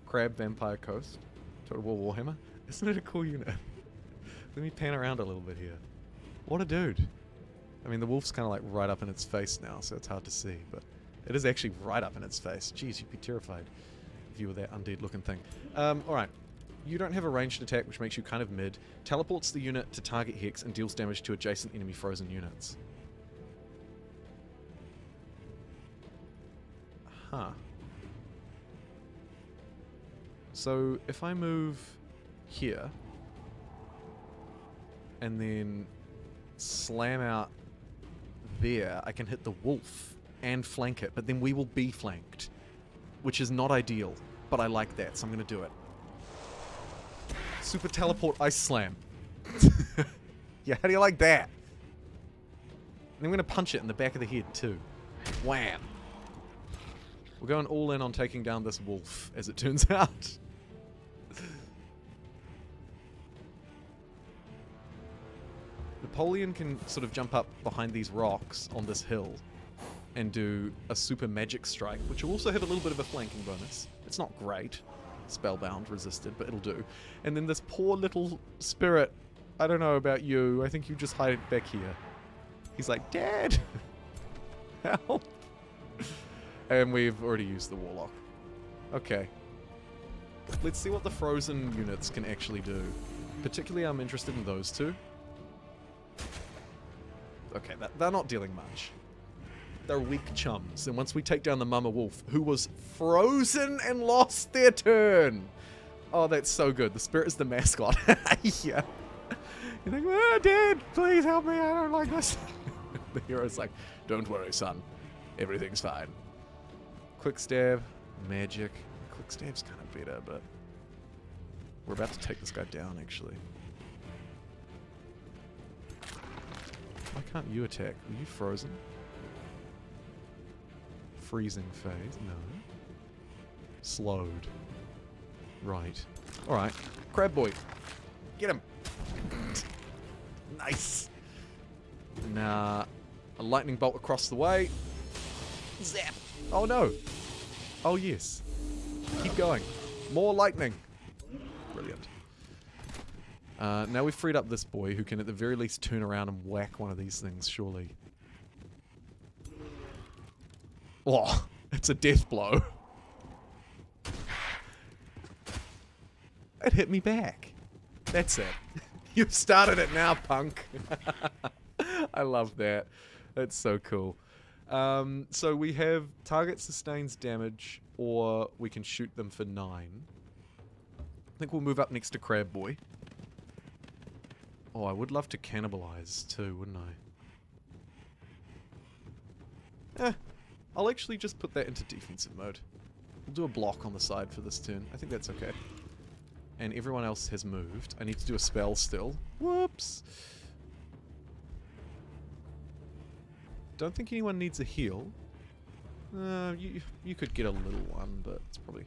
Crab Vampire Coast. Total War Warhammer. Isn't it a cool unit? Let me pan around a little bit here. What a dude. I mean, the wolf's kind of like right up in its face now, so it's hard to see, but It is actually right up in its face. Jeez, you'd be terrified if you were that undead looking thing. Alright. You don't have a ranged attack, which makes you kind of mid. Teleports the unit to target Hex and deals damage to adjacent enemy frozen units. Huh. So, if I move here, and then slam out there, I can hit the wolf and flank it, but then we will be flanked, which is not ideal, but I like that, so I'm going to do it. Super teleport ice slam. Yeah, how do you like that? And I'm going to punch it in the back of the head too. Wham! We're going all in on taking down this wolf, as it turns out. Napoleon can sort of jump up behind these rocks on this hill and do a super magic strike, which will also have a little bit of a flanking bonus. It's not great. Spellbound, resisted, but it'll do. And then this poor little spirit, I don't know about you, I think you just hide back here. He's like, Dad! Help! And we've already used the Warlock. Okay. Let's see what the frozen units can actually do. Particularly, I'm interested in those two. Okay, they're not dealing much. They're weak chums. And once we take down the Mama Wolf, who was frozen and lost their turn. Oh, that's so good. The spirit is the mascot. Yeah. You think, oh, Dad, please help me. I don't like this. The hero's like, don't worry, son. Everything's fine. Quick stab, magic. Quick stab's kind of better, but we're about to take this guy down, actually. Why can't you attack? Are you frozen? Freezing phase? No. Slowed. Right. Alright. Crab boy. Get him! Nice! Nah. A lightning bolt across the way. Zap! Oh no! Oh yes. Keep going. More lightning. Brilliant. Now we've freed up this boy who can at the very least turn around and whack one of these things, surely. Oh, it's a death blow. It hit me back. That's it. You've started it now, punk. I love that. That's so cool. So we have target sustains damage, or we can shoot them for 9. I think we'll move up next to Crab Boy. Oh, I would love to cannibalize too, wouldn't I? I'll actually just put that into defensive mode. We'll do a block on the side for this turn. I think that's okay. And everyone else has moved. I need to do a spell still. Whoops! Don't think anyone needs a heal. You could get a little one, but it's probably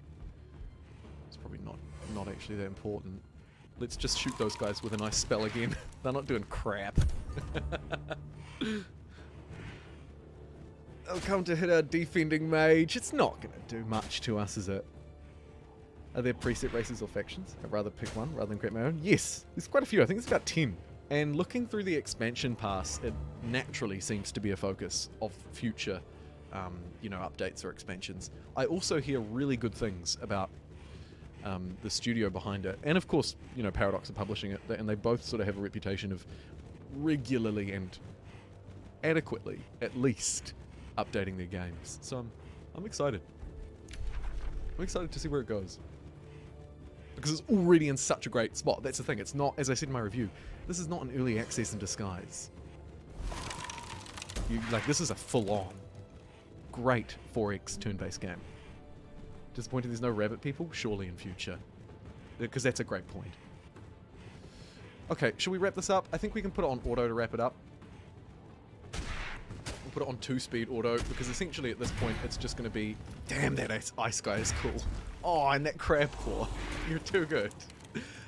not actually that important. Let's just shoot those guys with a nice spell again. They're not doing crap. They'll come to hit our defending mage. It's not going to do much to us, is it? Are there preset races or factions? I'd rather pick one rather than create my own. Yes, there's quite a few. I think it's about 10. And looking through the expansion pass, it naturally seems to be a focus of future, updates or expansions. I also hear really good things about the studio behind it, and of course, Paradox are publishing it, and they both sort of have a reputation of regularly and adequately, at least, updating their games. So I'm excited. I'm excited to see where it goes. Because it's already in such a great spot. That's the thing. It's not, as I said in my review, this is not an early access in disguise. This is a full-on, great 4X turn-based game. Disappointed there's no rabbit people? Surely in future. Because that's a great point. Okay, should we wrap this up? I think we can put it on auto to wrap it up. We'll put it on 2-speed auto, because essentially at this point it's just going to be, damn, that ice guy is cool. Oh, and that crab claw. You're too good.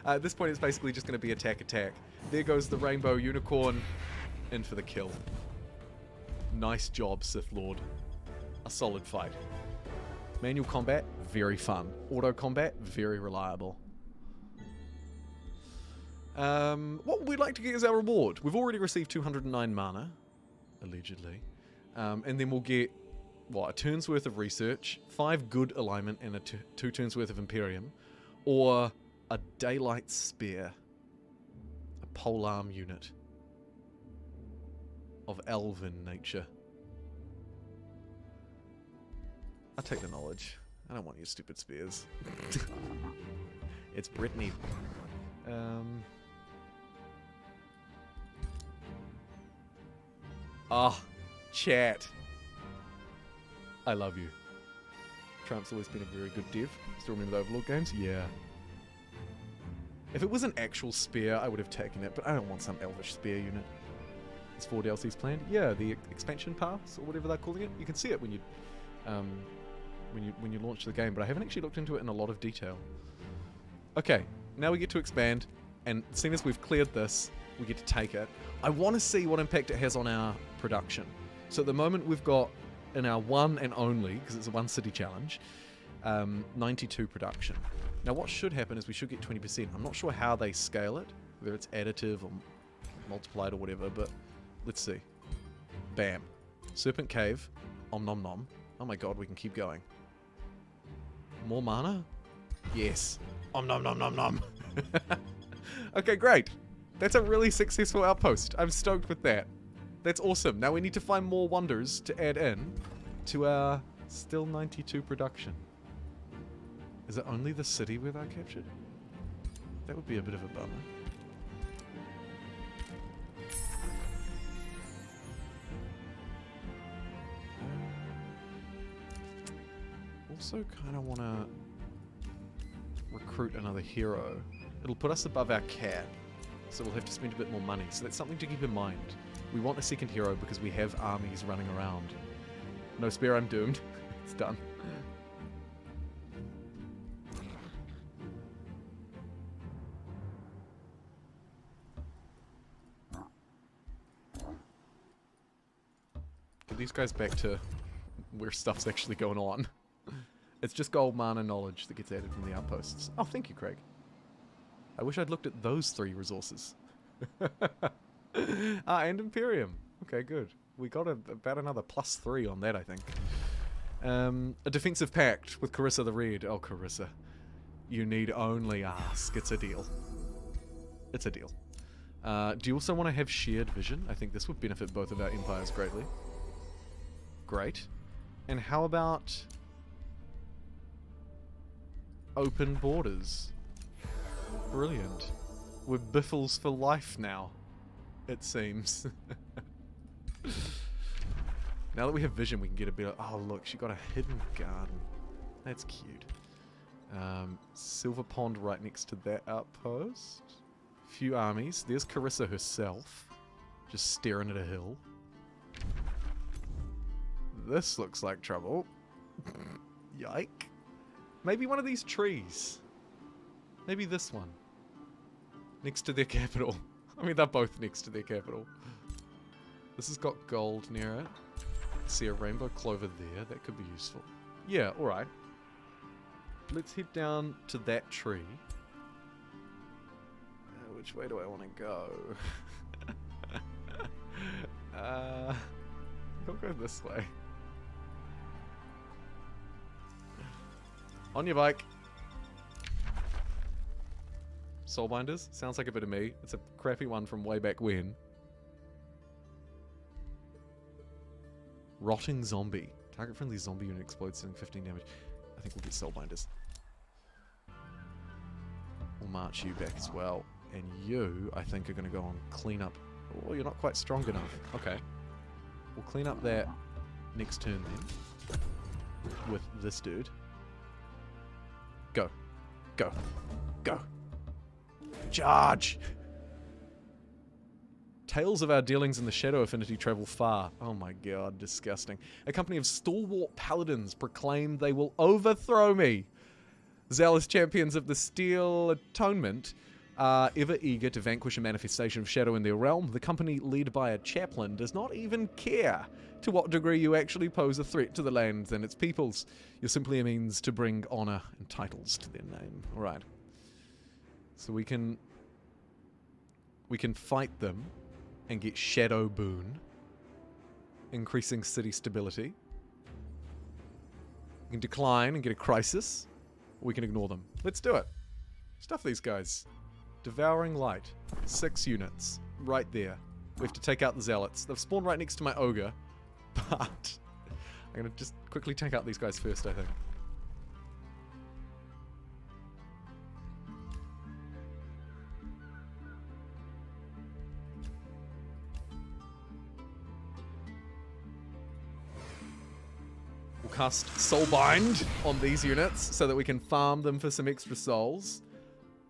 At this point it's basically just going to be attack, attack. There goes the rainbow unicorn. In for the kill. Nice job, Sith Lord. A solid fight. Manual combat, very fun. Auto combat, very reliable. What we'd like to get is our reward. We've already received 209 mana, allegedly. And then we'll get what, a turn's worth of research, 5 good alignment, and a 2 turns worth of Imperium, or a daylight spear, a polearm unit of elven nature. I'll take the knowledge. I don't want your stupid spears. It's Brittany. Chat. I love you. Trump's always been a very good dev. Still remember the Overlord games? Yeah. If it was an actual spear, I would have taken it, but I don't want some elvish spear unit. There's 4 DLCs planned. Yeah, the expansion pass, or whatever they're calling it. You can see it when you launch the game, but I haven't actually looked into it in a lot of detail. Okay, now we get to expand, and seeing as we've cleared this, we get to take it. I want to see what impact it has on our production. So at the moment we've got, in our one and only, because it's a 1 city challenge, 92 production. Now what should happen is we should get 20%. I'm not sure how they scale it, whether it's additive or multiplied or whatever, but let's see. Bam. Serpent Cave. Om nom nom. Oh my god, we can keep going. More mana? Yes. Om nom nom nom nom. Okay, great. That's a really successful outpost. I'm stoked with that. That's awesome. Now we need to find more wonders to add in to our still 92 production. Is it only the city where they're captured? That would be a bit of a bummer. Also kind of want to recruit another hero. It'll put us above our cap, so we'll have to spend a bit more money. So that's something to keep in mind. We want a second hero because we have armies running around. No spear, I'm doomed. It's done. Get these guys back to where stuff's actually going on. It's just gold, mana, knowledge that gets added from the outposts. Oh, thank you, Craig. I wish I'd looked at those 3 resources. And Imperium. Okay, good. We got about another +3 on that, I think. A defensive pact with Carissa the Red. Oh, Carissa. You need only ask. It's a deal. It's a deal. Do you also want to have shared vision? I think this would benefit both of our empires greatly. Great. And how about open borders? Brilliant. We're biffles for life now, it seems. Now that we have vision, we can get a bit of... Oh, look, she got a hidden garden. That's cute. Silver Pond right next to that outpost. Few armies. There's Carissa herself, just staring at a hill. This looks like trouble. Yike. Maybe one of these trees. Maybe this one. Next to their capital. I mean, they're both next to their capital. This has got gold near it. See a rainbow clover there. That could be useful. Yeah, alright. Let's head down to that tree. Which way do I want to go? I'll go this way. On your bike. Soulbinders? Sounds like a bit of me. It's a crappy one from way back when. Rotting zombie. Target friendly zombie unit explodes, dealing 15 damage. I think we'll get Soulbinders. We'll march you back as well. And you, I think, are going to go on clean up. Oh, you're not quite strong enough. Okay. We'll clean up that next turn then. With this dude. Go. Go. Go. Charge! Tales of our dealings in the Shadow Affinity travel far. Oh my god, disgusting. A company of stalwart paladins proclaim they will overthrow me. Zealous champions of the Steel Atonement are ever eager to vanquish a manifestation of shadow in their realm. The company, led by a chaplain, does not even care to what degree you actually pose a threat to the land and its peoples. You're simply a means to bring honor and titles to their name. Alright. So we can fight them and get Shadow Boon, increasing city stability. We can decline and get a crisis, or we can ignore them. Let's do it. Stuff these guys. Devouring Light. 6 units. Right there. We have to take out the Zealots. They've spawned right next to my Ogre, but I'm going to just quickly take out these guys first, I think. We'll cast Soulbind on these units so that we can farm them for some extra souls.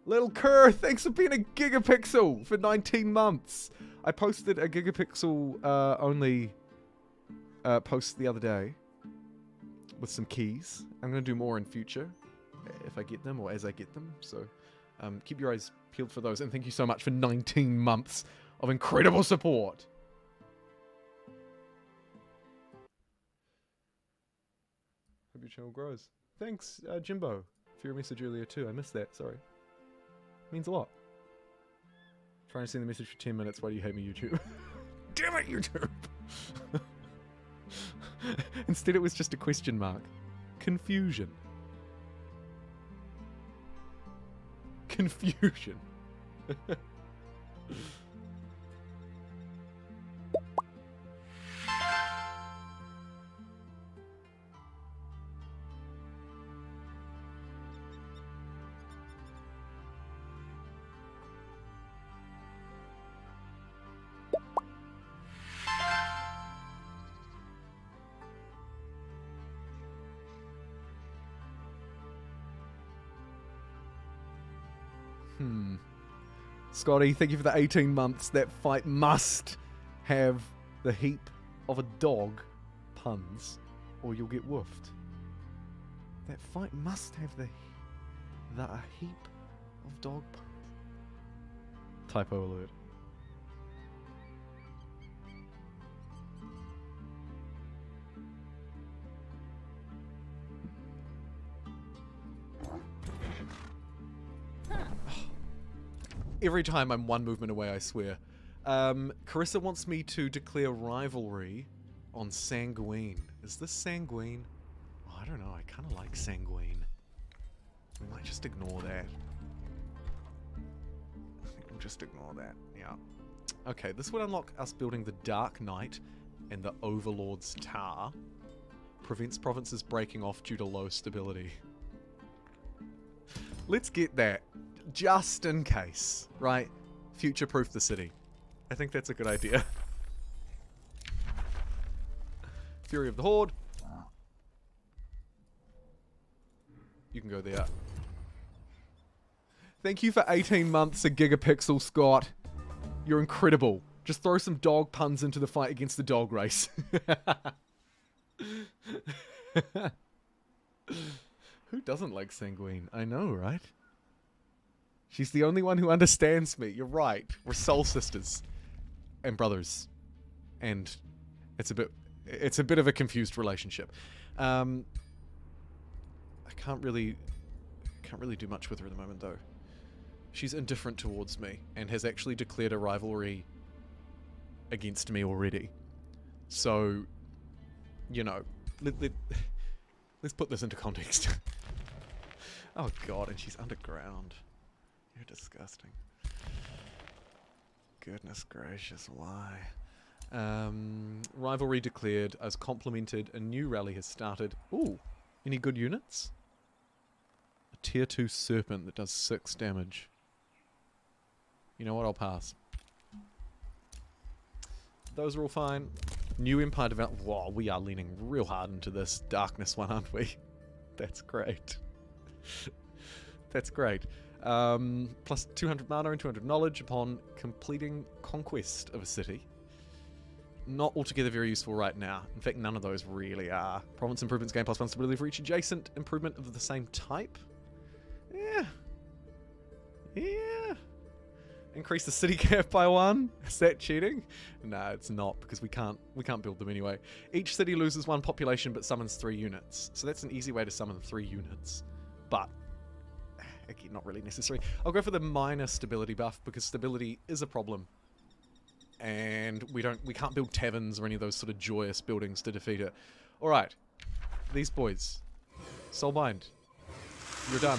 Little Kerr, thanks for being a Gigapixel for 19 months. I posted a Gigapixel only post the other day with some keys. I'm going to do more in future if I get them or as I get them. So keep your eyes peeled for those. And thank you so much for 19 months of incredible support. Hope your channel grows. Thanks, Jimbo, for your message earlier too. I missed that, sorry. Means a lot. Trying to send the message for 10 minutes. Why do you hate me, YouTube? Damn it, YouTube! Instead, it was just a question mark. Confusion. Confusion. Scotty, thank you for the 18 months. That fight must have the heap of a dog puns, or you'll get woofed. That fight must have the heap of dog puns. Typo alert. Every time I'm one movement away, I swear. Carissa wants me to declare rivalry on Sanguine. Is this Sanguine? Oh, I don't know. I kind of like Sanguine. We might just ignore that. I think we'll just ignore that. Yeah. Okay, this would unlock us building the Dark Knight and the Overlord's Tower. Prevents provinces breaking off due to low stability. Let's get that. Just in case, right? Future-proof the city. I think that's a good idea. Fury of the Horde. You can go there. Thank you for 18 months a Gigapixel, Scott. You're incredible. Just throw some dog puns into the fight against the dog race. Who doesn't like Sanguine? I know, right? She's the only one who understands me. You're right. We're soul sisters and brothers, and it's a bit of a confused relationship. I can't really do much with her at the moment, though. She's indifferent towards me and has actually declared a rivalry against me already. So, you know, let's put this into context. Oh God, and she's underground. You're disgusting. Goodness gracious, why? Rivalry declared as complimented. A new rally has started. Ooh, any good units? A tier 2 serpent that does 6 damage. You know what? I'll pass. Those are all fine. New Empire development. Wow, we are leaning real hard into this darkness one, aren't we? That's great. That's great. Plus 200 mana and 200 knowledge upon completing conquest of a city. Not altogether very useful right now. In fact, none of those really are. Province improvements gain +1 stability for each adjacent improvement of the same type. Yeah. Yeah. Increase the city cap by 1. Is that cheating? No, it's not, because we can't build them anyway. Each city loses 1 population but summons 3 units. So that's an easy way to summon 3 units. But again, not really necessary. I'll go for the minor stability buff because stability is a problem. And we can't build taverns or any of those sort of joyous buildings to defeat it. Alright. These boys. Soulbind. You're done.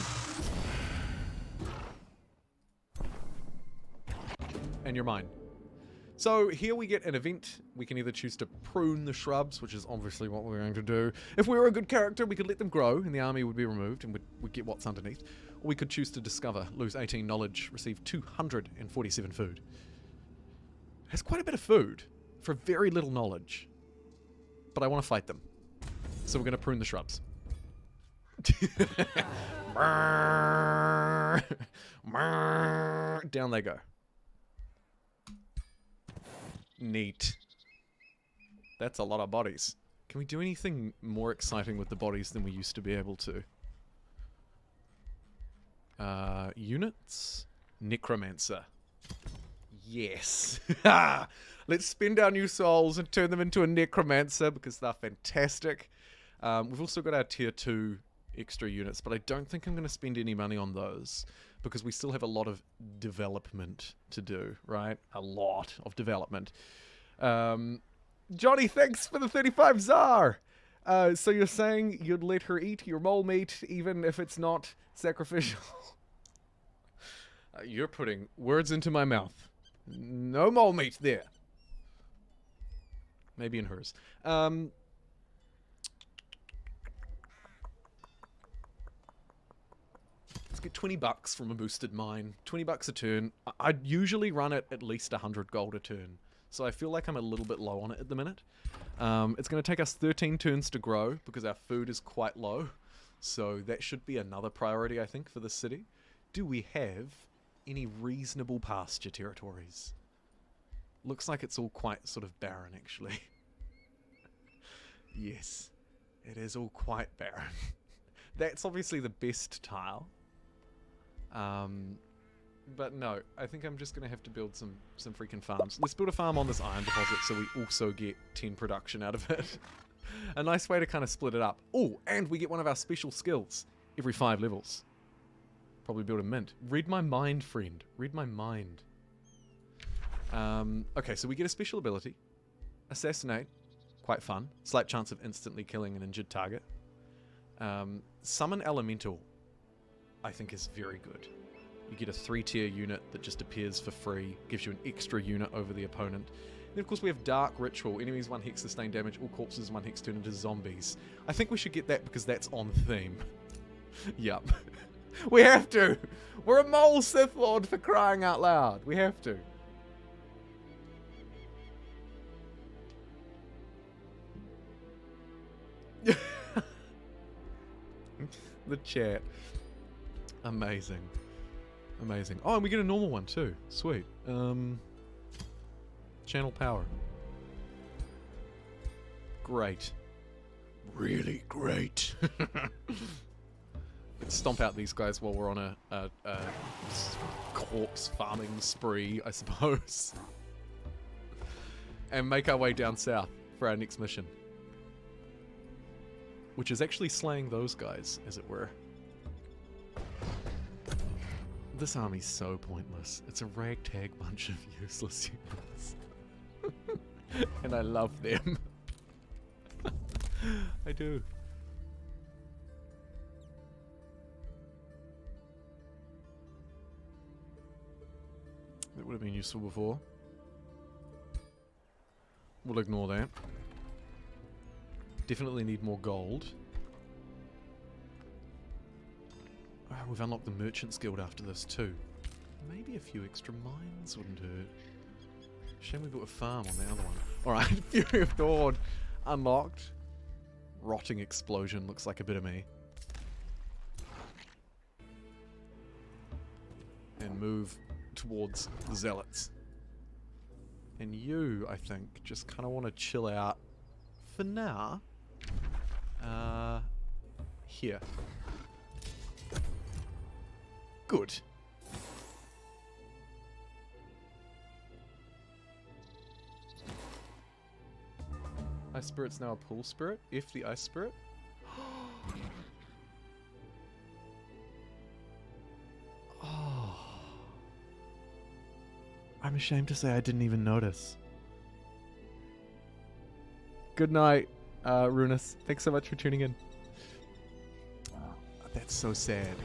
And you're mine. So here we get an event. We can either choose to prune the shrubs, which is obviously what we're going to do. If we were a good character, we could let them grow and the army would be removed and we'd get what's underneath. Or we could choose to discover, lose 18 knowledge, receive 247 food. That's quite a bit of food for very little knowledge. But I want to fight them. So we're going to prune the shrubs. Down they go. Neat. That's a lot of bodies. Can we do anything more exciting with the bodies than we used to be able to? Units? Necromancer. Yes. Let's spend our new souls and turn them into a necromancer because they're fantastic. We've also got our tier 2 extra units, but I don't think I'm going to spend any money on those because we still have a lot of development to do, right? A lot of development. Johnny, thanks for the 35 Tsar! So you're saying you'd let her eat your mole meat even if it's not sacrificial? You're putting words into my mouth. No mole meat there. Maybe in hers. Let's get 20 bucks from a boosted mine. 20 bucks a turn. I'd usually run it at least 100 gold a turn. So I feel like I'm a little bit low on it at the minute. It's going to take us 13 turns to grow because our food is quite low. So that should be another priority, I think, for the city. Do we have any reasonable pasture territories? Looks like it's all quite sort of barren, actually. Yes, it is all quite barren. That's obviously the best tile. But no, I think I'm just going to have to build some freaking farms. Let's build a farm on this iron deposit so we also get 10 production out of it. A nice way to kind of split it up. Oh, and we get one of our special skills every 5 levels. Probably build a mint. Read my mind, friend. Read my mind. Okay, so we get a special ability. Assassinate. Quite fun. Slight chance of instantly killing an injured target. Summon Elemental, I think is very good. You get a 3-tier unit that just appears for free, gives you an extra unit over the opponent. Then of course we have Dark Ritual. Enemies 1 hex sustain damage, all corpses 1 hex turn into zombies. I think we should get that because that's on theme. Yup. We have to! We're a mole Sith Lord, for crying out loud. We have to. The chat. Amazing. Amazing. Oh, and we get a normal one too. Sweet. Channel power. Great. Really great. Let's stomp out these guys while we're on a corpse farming spree, I suppose. And make our way down south for our next mission. Which is actually slaying those guys, as it were. This army's so pointless. It's a ragtag bunch of useless units. And I love them. I do. That would have been useful before. We'll ignore that. Definitely need more gold. Oh, we've unlocked the Merchants Guild after this too. Maybe a few extra mines wouldn't hurt. Shame we built a farm on the other one. Alright, Fury of Dawn unlocked. Rotting Explosion looks like a bit of me. And move towards the Zealots. And you, I think, just kind of want to chill out for now. Here. Good. Ice Spirit's now a pool spirit. If the Ice Spirit. Oh. I'm ashamed to say I didn't even notice. Good night, Runus. Thanks so much for tuning in. That's so sad.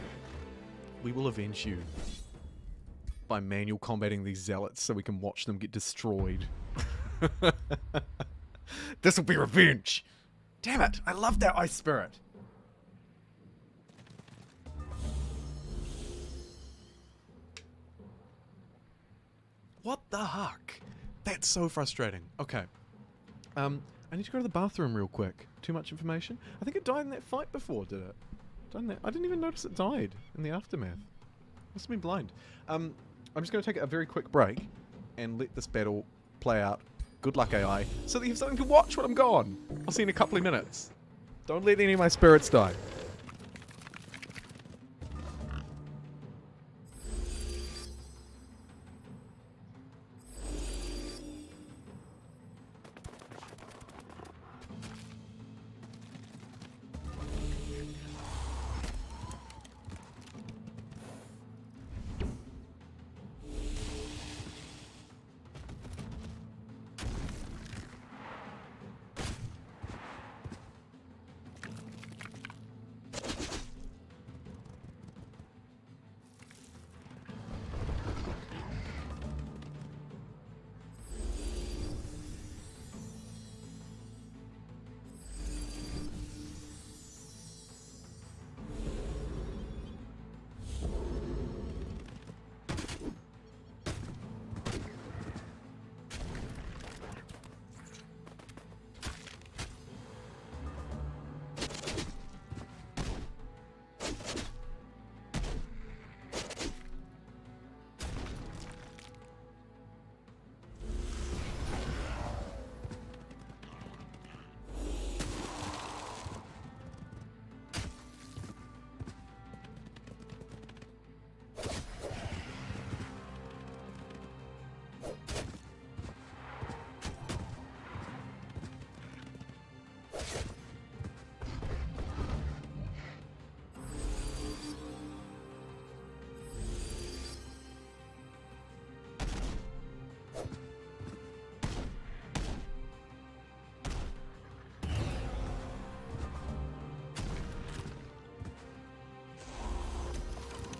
We will avenge you by manual combating these zealots so we can watch them get destroyed. This will be revenge! Damn it! I love that ice spirit! What the heck? That's so frustrating. Okay. I need to go to the bathroom real quick. Too much information? I think it died in that fight before, did it? I didn't even notice it died in the aftermath. Must have been blind. I'm just going to take a very quick break and let this battle play out. Good luck, AI. So that you have something to watch when I'm gone. I'll see you in a couple of minutes. Don't let any of my spirits die.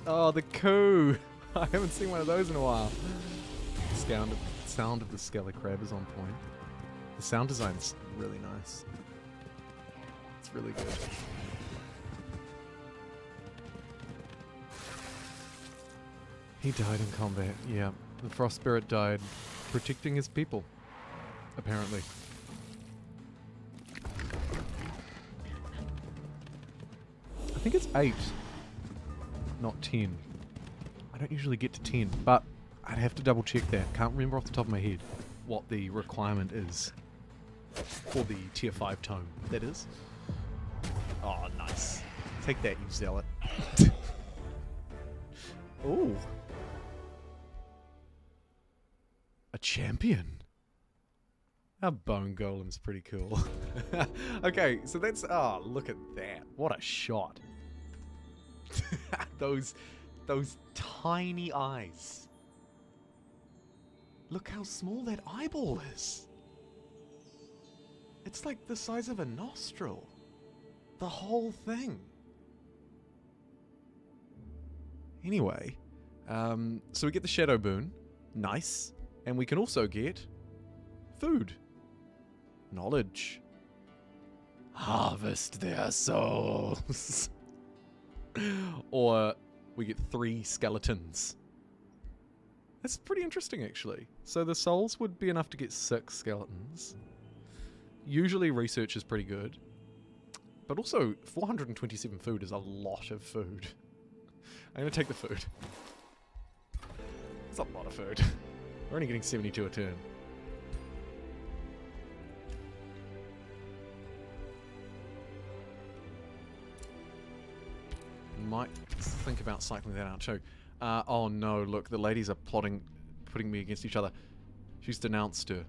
Oh, the coo! I haven't seen one of those in a while. Sound of the Skelly Crab is on point. The sound design's really nice. It's really good. He died in combat, yeah. The Frost Spirit died protecting his people, apparently. I think it's 8. Not 10. I don't usually get to 10, but I'd have to double check that. Can't remember off the top of my head what the requirement is for the tier 5 tome. That is. Oh, nice. Take that, you zealot. Ooh. A champion. Our bone golem's pretty cool. Okay, so that's... Oh, look at that. What a shot. those tiny eyes. Look how small that eyeball is. It's like the size of a nostril. The whole thing. Anyway, so we get the Shadow Boon. Nice. And we can also get food. Knowledge. Harvest their souls. Or we get 3 skeletons. That's pretty interesting, actually. So the souls would be enough to get 6 skeletons. Usually research is pretty good. But also, 427 food is a lot of food. I'm going to take the food. It's a lot of food. We're only getting 72 a turn. Might think about cycling that out too. Oh no, look, the ladies are putting me against each other. She's denounced her.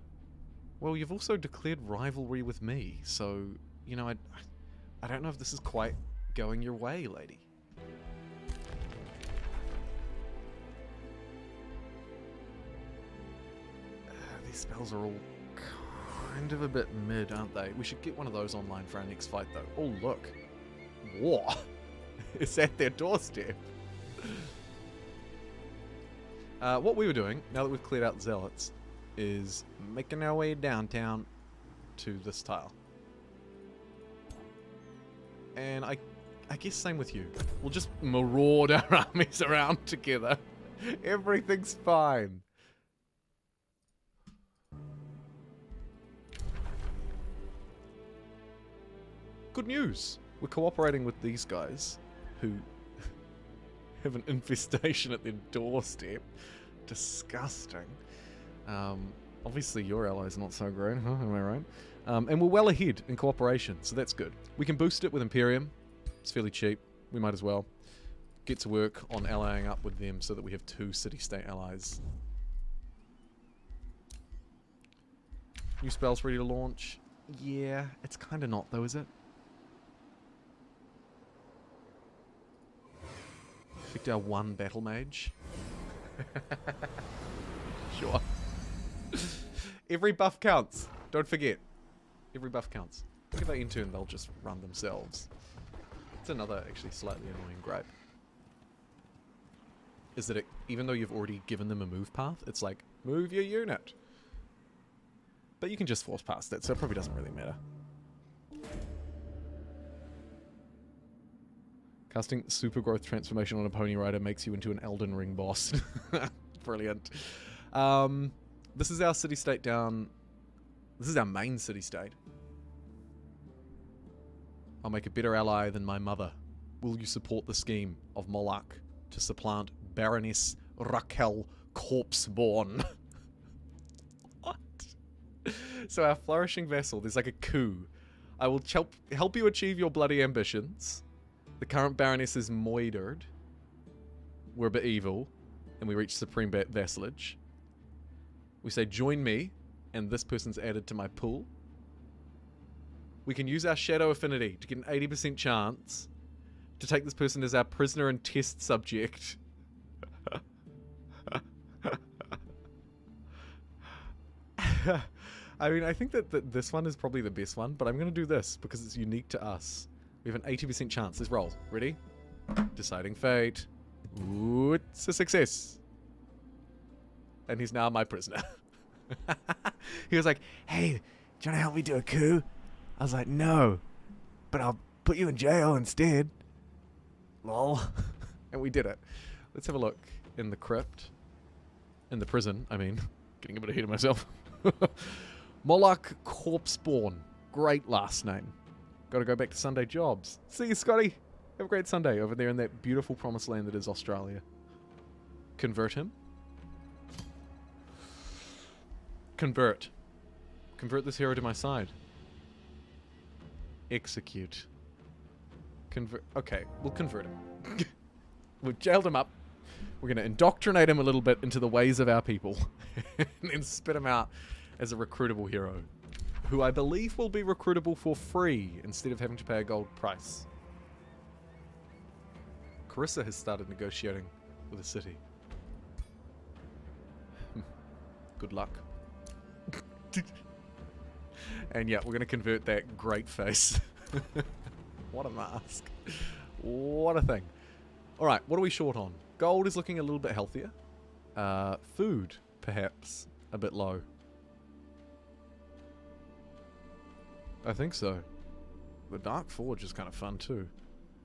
Well, you've also declared rivalry with me, so, you know, I don't know if this is quite going your way, lady. These spells are all kind of a bit mid, aren't they? We should get one of those online for our next fight, though. Oh, look. War. is at their doorstep. What we were doing, now that we've cleared out zealots, is making our way downtown to this tile. And I guess same with you. We'll just maraud our armies around together. Everything's fine. Good news. We're cooperating with these guys who have an infestation at their doorstep. Disgusting. Obviously your ally's not so great, huh? Am I right? And we're well ahead in cooperation, so that's good. We can boost it with Imperium. It's fairly cheap. We might as well get to work on allying up with them so that we have 2 city-state allies. New spells ready to launch. Yeah, it's kind of not though, is it? Picked our 1 battle mage. Sure. Every buff counts. Don't forget. Every buff counts. If they intern, they'll just run themselves. It's another actually slightly annoying gripe. Is that even though you've already given them a move path, it's like, move your unit. But you can just force past it, so it probably doesn't really matter. Casting super growth transformation on a pony rider makes you into an Elden Ring boss. Brilliant. This is our city-state down. This is our main city-state. I'll make a better ally than my mother. Will you support the scheme of Moloch to supplant Baroness Raquel Corpseborn? What? So our flourishing vassal, there's like a coup. I will help you achieve your bloody ambitions. The current Baroness is moidered. We're a bit evil. And we reach supreme vassalage. We say, join me. And this person's added to my pool. We can use our shadow affinity to get an 80% chance to take this person as our prisoner and test subject. I mean, I think that this one is probably the best one, but I'm going to do this because it's unique to us. We have an 80% chance. Let's roll. Ready? Deciding fate. Ooh, it's a success. And he's now my prisoner. He was like, hey, do you want to help me do a coup? I was like, no, but I'll put you in jail instead. Lol. And we did it. Let's have a look in the crypt. In the prison, I mean. Getting a bit ahead of myself. Moloch Corpseborn. Great last name. Got to go back to Sunday jobs. See you, Scotty. Have a great Sunday over there in that beautiful promised land that is Australia. Convert him. Convert. Convert this hero to my side. Execute. Convert. Okay, we'll convert him. We've jailed him up. We're going to indoctrinate him a little bit into the ways of our people. And then spit him out as a recruitable hero. Who I believe will be recruitable for free instead of having to pay a gold price. Carissa has started negotiating with the city. Good luck. And yeah, we're going to convert that great face. What a mask. What a thing. Alright, what are we short on? Gold is looking a little bit healthier. Food, perhaps, a bit low. I think so. The Dark Forge is kind of fun too.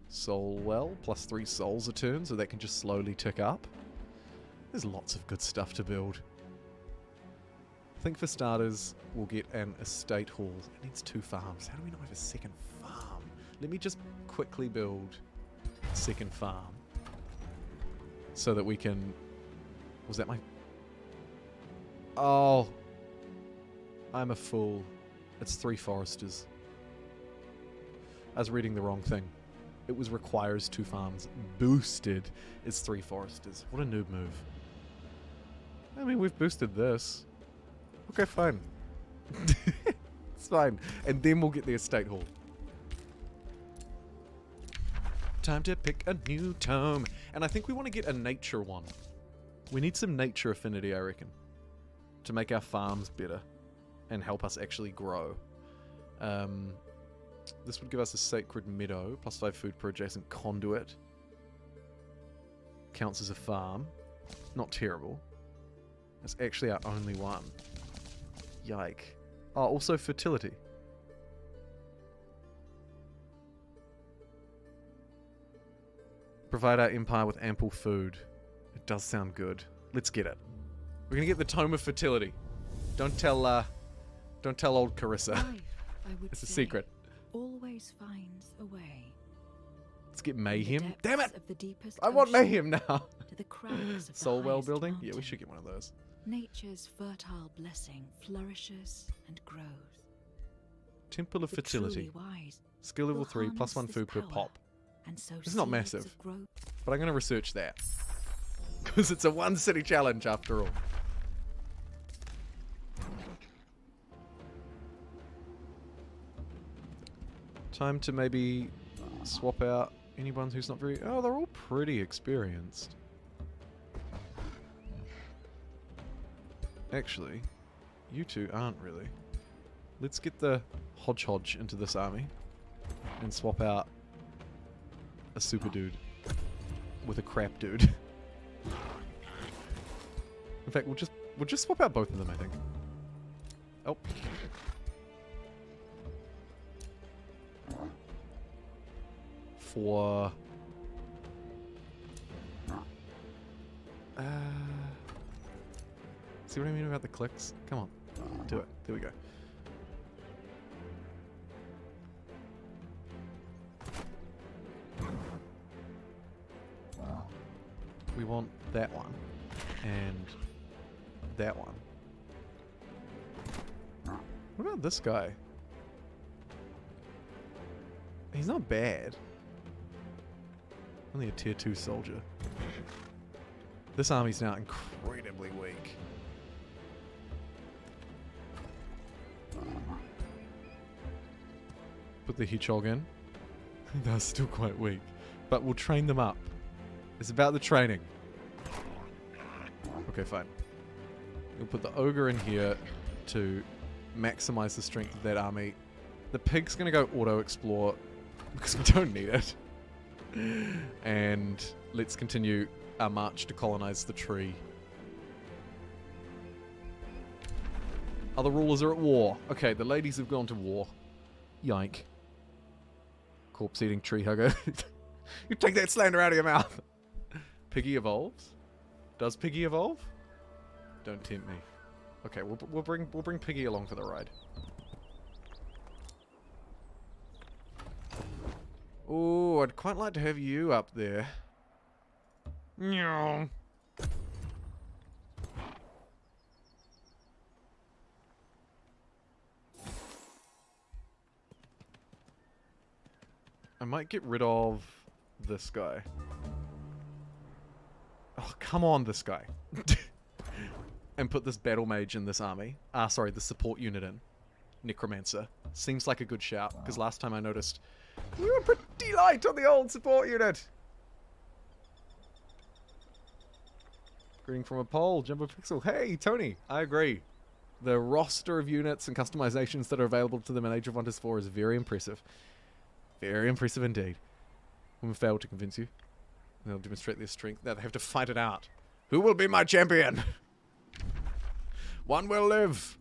Soul Well, plus 3 souls a turn, so that can just slowly tick up. There's lots of good stuff to build. I think for starters, we'll get an estate hall. It needs 2 farms. How do we not have a second farm? Let me just quickly build a second farm. So that we can... Was that my... Oh. I'm a fool. It's 3 foresters. I was reading the wrong thing. It was requires 2 farms. Boosted is 3 foresters. What a noob move. I mean, we've boosted this. Okay, fine. It's fine. And then we'll get the estate hall. Time to pick a new tome. And I think we want to get a nature one. We need some nature affinity, I reckon. To make our farms better. And help us actually grow. This would give us a sacred meadow, +5 food per adjacent conduit. Counts as a farm. Not terrible. It's actually our only one. Yike. Oh, also fertility. Provide our empire with ample food. It does sound good. Let's get it. We're gonna get the Tome of Fertility. Don't tell old Carissa. Life, I would It's a say, secret. always finds a way. Let's get From the mayhem. depths Damn it! of the deepest I want ocean mayhem now. To the crags of the Soul well highest building? Yeah, we mountain, should get one of those. Nature's fertile blessing flourishes and grows. Temple of The Fertility. truly wise Skill level will 3, harness +1 this food per power, pop. and sow It's not seeds massive. of growth. But I'm going to research that. Because it's a one city challenge after all. Time to maybe swap out anyone who's not very... Oh, they're all pretty experienced. Actually, you two aren't really. Let's get the hodgepodge into this army and swap out a super dude with a crap dude. In fact, we'll just swap out both of them, I think. Oh. For see what I mean about the clicks? Come on. Do it. There we go. We want that one. And that one. What about this guy? He's not bad. Only a tier 2 soldier. This army's now incredibly weak. Put the hedgehog in. They're still quite weak. But we'll train them up. It's about the training. Okay, fine. We'll put the ogre in here to maximize the strength of that army. The pig's gonna go auto-explore because we don't need it. And let's continue our march to colonize the tree. Other rulers are at war. Okay, the ladies have gone to war. Yike. Corpse-eating tree hugger. You take that slander out of your mouth. Piggy evolves? Does Piggy evolve? Don't tempt me. Okay, we'll bring Piggy along for the ride. Oh, I'd quite like to have you up there. Meow. I might get rid of this guy. Oh, come on, this guy. And put this battle mage in this army. Sorry, the support unit in. Necromancer. Seems like a good shout, because last time I noticed we were pretty light on the old support unit. Greeting from a poll, JumboPixel. Hey, Tony, I agree. The roster of units and customizations that are available to them in Age of Wonders 4 is very impressive. Very impressive indeed. Women failed to convince you. They'll demonstrate their strength. Now they have to fight it out. Who will be my champion? One will live.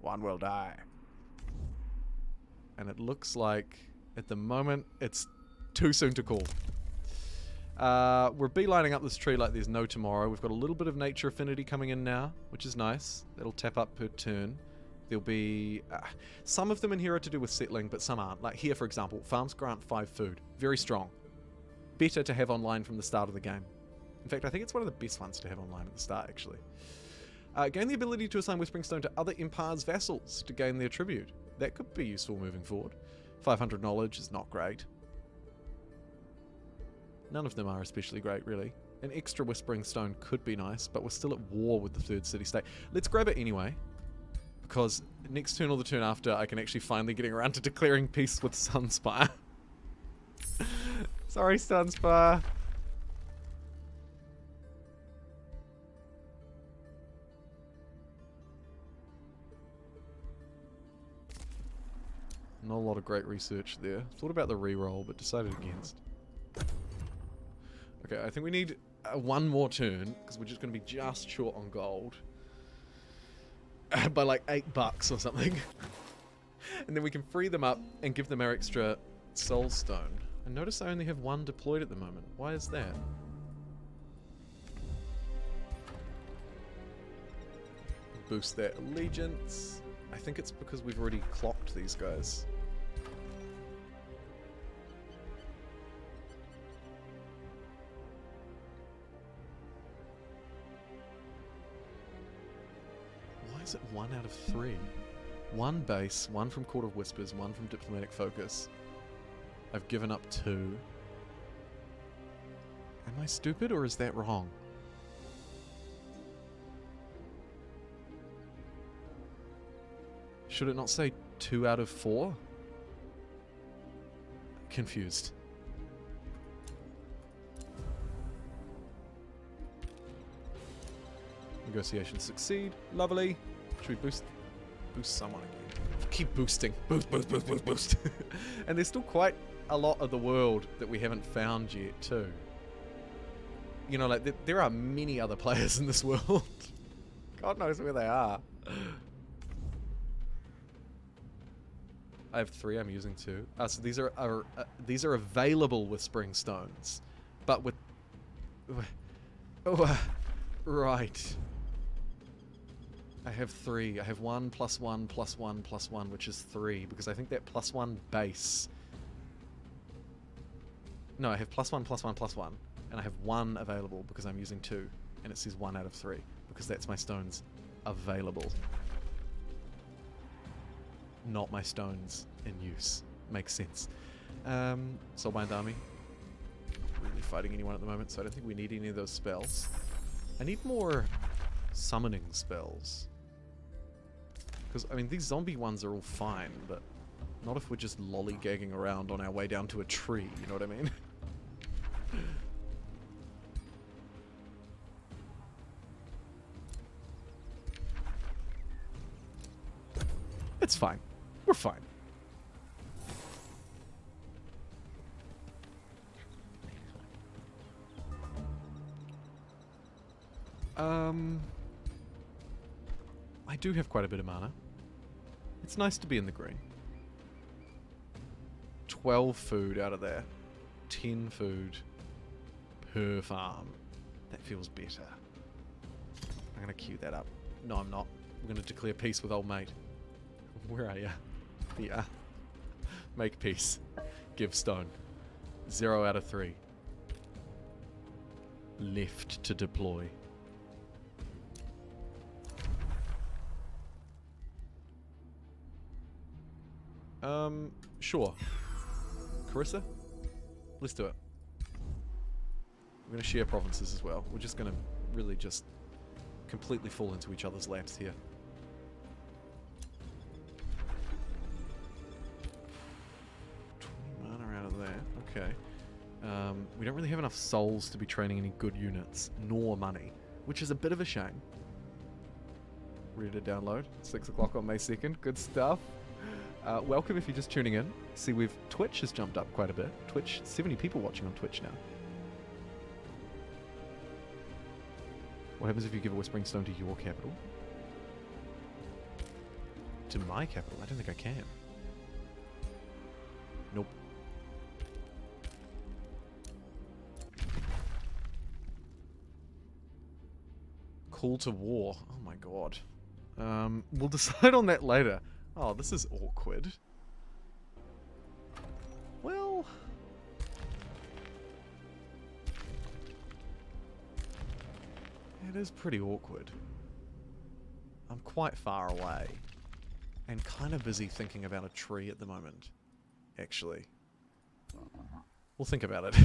One will die. And it looks like, at the moment, it's too soon to call. We're beelining up this tree like there's no tomorrow. We've got a little bit of nature affinity coming in now, which is nice. That'll tap up per turn. There'll be... some of them in here are to do with settling, but some aren't. Like here, for example, farms grant 5 food. Very strong. Better to have online from the start of the game. In fact, I think it's one of the best ones to have online at the start, actually. Gain the ability to assign Whispering Stone to other Empire's vassals to gain their tribute. That could be useful moving forward. 500 knowledge is not great. None of them are especially great, really. An extra Whispering Stone could be nice, but we're still at war with the third city-state. Let's grab it anyway, because next turn or the turn after, I can actually finally getting around to declaring peace with Sunspire. Sorry, Sunspire. Not a lot of great research there. Thought about the reroll, but decided against. Okay, I think we need one more turn, because we're just going to be just short on gold. By like $8 or something. And then we can free them up and give them our extra soul stone. And notice I only have one deployed at the moment. Why is that? Boost their allegiance. I think it's because we've already clocked these guys. Why is it 1 out of 3? One base, one from Court of Whispers, one from Diplomatic Focus. I've given up 2. Am I stupid or is that wrong? Should it not say 2 out of 4? Confused. Negotiations succeed. Lovely. Should we boost someone again? Keep boosting. Boost, boost, boost, boost, boost. And there's still quite a lot of the world that we haven't found yet, too. You know, like, there are many other players in this world. God knows where they are. I have 3, I'm using 2. So these are available with Spring Stones. But with... right. I have 3. I have 1 plus 1 plus 1 plus 1, which is 3. Because I think that plus 1 base... No, I have plus 1 plus 1 plus 1. And I have 1 available because I'm using 2. And it says 1 out of 3. Because that's my stones available. Not my stones in use. Makes sense. Soulbind Army. Really fighting anyone at the moment, so I don't think we need any of those spells. I need more summoning spells. Because, I mean, these zombie ones are all fine, but not if we're just lollygagging around on our way down to a tree, you know what I mean? It's fine. We're fine. I do have quite a bit of mana. It's nice to be in the green. 12 food out of there. 10 food per farm. That feels better. I'm going to queue that up. No, I'm not. We're going to declare peace with old mate. Where are you? Yeah. Make peace. Give stone. 0 out of 3. Left to deploy. Sure. Carissa? Let's do it. We're going to share provinces as well. We're just going to really just completely fall into each other's laps here. Okay. We don't really have enough souls to be training any good units, nor money, which is a bit of a shame. Ready to download. 6 o'clock on May 2nd. Good stuff. Welcome if you're just tuning in. See, Twitch has jumped up quite a bit. Twitch, 70 people watching on Twitch now. What happens if you give a Whispering Stone to your capital? To my capital? I don't think I can. Nope. Call to war. Oh my god. We'll decide on that later. Oh, this is awkward. Well... it is pretty awkward. I'm quite far away. And kind of busy thinking about a tree at the moment. Actually. We'll think about it.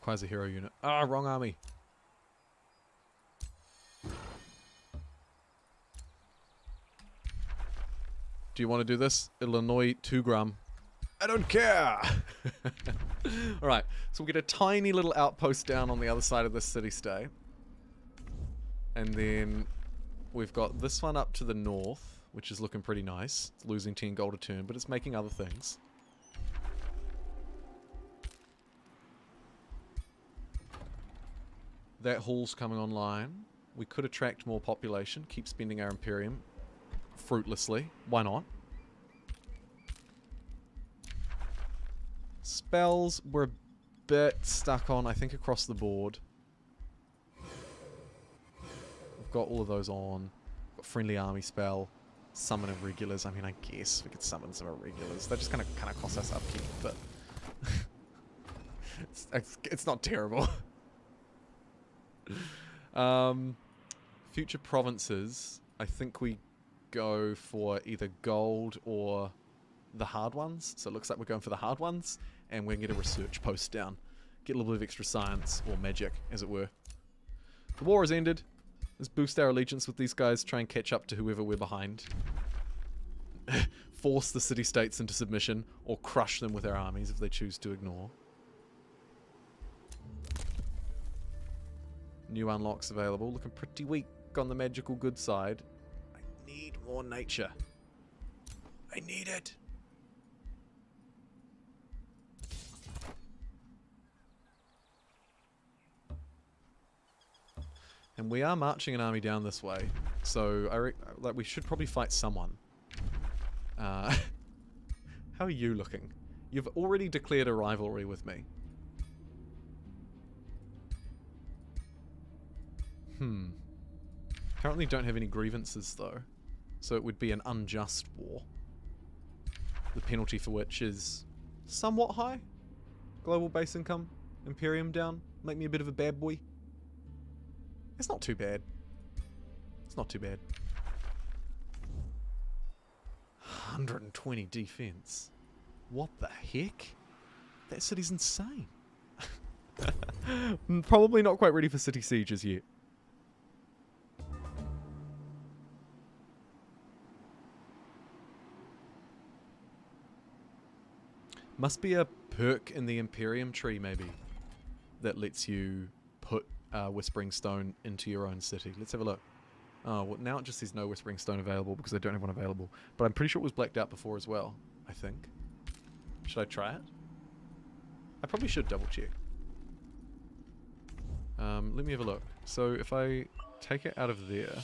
Quasi-hero unit. Ah, wrong army. Do you want to do this? It'll annoy 2 Grum. I don't care! Alright, so we'll get a tiny little outpost down on the other side of this city-state. And then we've got this one up to the north, which is looking pretty nice. It's losing 10 gold a turn, but it's making other things. That hall's coming online. We could attract more population, keep spending our Imperium fruitlessly. Why not? Spells we're a bit stuck on, I think, across the board. We've got all of those on. Got friendly army spell. Summon irregulars. I mean, I guess we could summon some irregulars. That just kind of cost us upkeep, but it's not terrible. Future provinces, I think we go for either gold or the hard ones. So it looks like we're going for the hard ones, and we're going to get a research post down. Get a little bit of extra science, or magic, as it were. The war has ended. Let's boost our allegiance with these guys, try and catch up to whoever we're behind. Force the city-states into submission, or crush them with our armies if they choose to ignore. New unlocks available. Looking pretty weak on the magical good side. I need more nature. I need it. And we are marching an army down this way, so like we should probably fight someone. How are you looking? You've already declared a rivalry with me. Currently don't have any grievances though, so it would be an unjust war. The penalty for which is somewhat high. Global base income, Imperium down, make me a bit of a bad boy. It's not too bad. It's not too bad. 120 defense. What the heck? That city's insane. Probably not quite ready for city sieges yet. Must be a perk in the Imperium tree, maybe, that lets you put Whispering Stone into your own city. Let's have a look. Oh, well, now it just says no Whispering Stone available because I don't have one available. But I'm pretty sure it was blacked out before as well, I think. Should I try it? I probably should double check. Let me have a look. So if I take it out of there,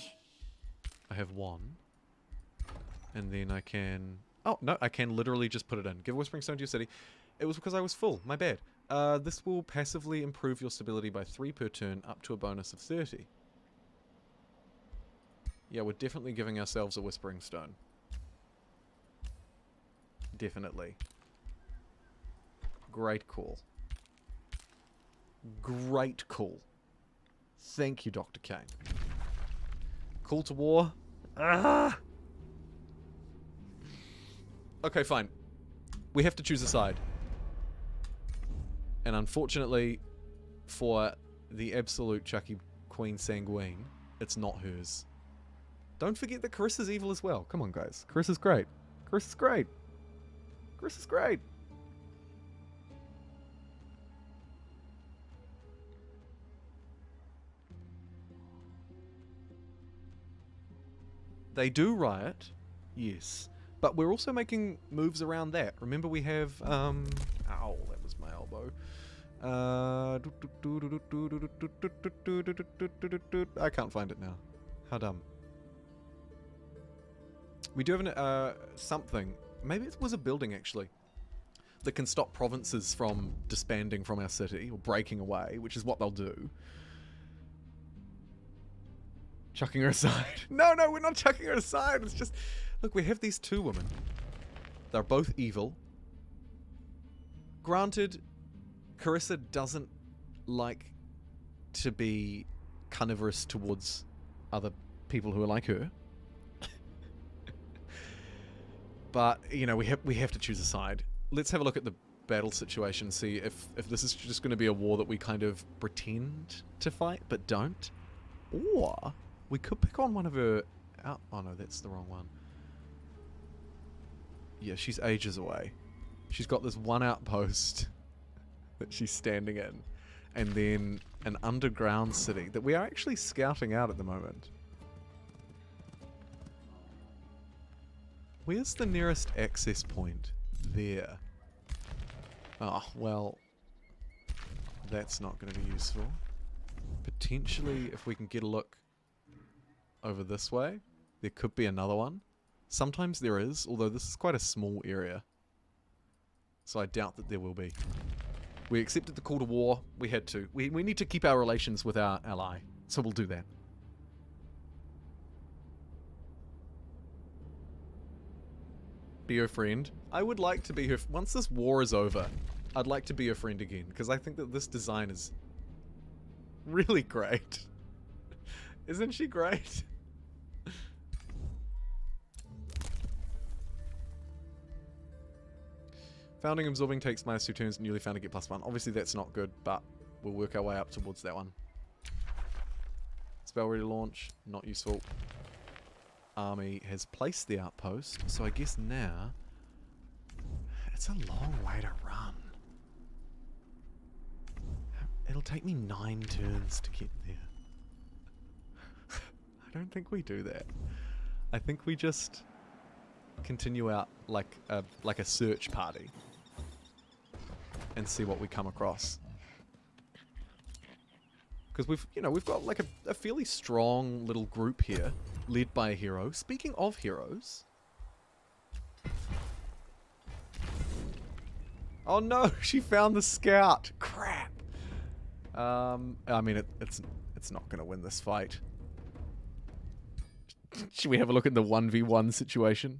I have one. And then I can... Oh, no, I can literally just put it in. Give a Whispering Stone to your city. It was because I was full. My bad. This will passively improve your stability by 3 per turn, up to a bonus of 30. Yeah, we're definitely giving ourselves a Whispering Stone. Definitely. Great call. Great call. Thank you, Dr. Kane. Call to war. Ah! Okay, fine. We have to choose a side. And unfortunately, for the absolute Chucky Queen Sanguine, it's not hers. Don't forget that Carissa's evil as well. Come on, guys. Carissa's great. Carissa's great. Carissa's great. They do riot, yes. But we're also making moves around that. Remember we have, ow, that was my elbow. I can't find it now. How dumb. We do have something, maybe it was a building actually, that can stop provinces from disbanding from our city, or breaking away, which is what they'll do. Chucking her aside. No, we're not chucking her aside, it's just... Look, we have these two women. They're both evil. Granted, Carissa doesn't like to be carnivorous towards other people who are like her. But, you know, we have to choose a side. Let's have a look at the battle situation and see if this is just going to be a war that we kind of pretend to fight, but don't. Or we could pick on one of her... Oh, no, that's the wrong one. Yeah, she's ages away. She's got this one outpost. that she's standing in. And then an underground city that we are actually scouting out at the moment. Where's the nearest access point? There. Oh, well, that's not going to be useful. Potentially, if we can get a look over this way, there could be another one. Sometimes there is, although this is quite a small area. So I doubt that there will be. We accepted the call to war. We had to. We need to keep our relations with our ally. So we'll do that. Be her friend. I would like to be her... Once this war is over, I'd like to be her friend again. Because I think that this design is really great. Isn't she great? Founding absorbing takes -2 turns, newly founded get +1. Obviously that's not good, but we'll work our way up towards that one. Spell ready to launch, not useful. Army has placed the outpost, so I guess now it's a long way to run. It'll take me 9 turns to get there. I don't think we do that. I think we just continue out like a search party and see what we come across. Because we've got like a fairly strong little group here, led by a hero. Speaking of heroes. Oh no, she found the scout. Crap. I mean, it's not going to win this fight. Should we have a look at the 1v1 situation?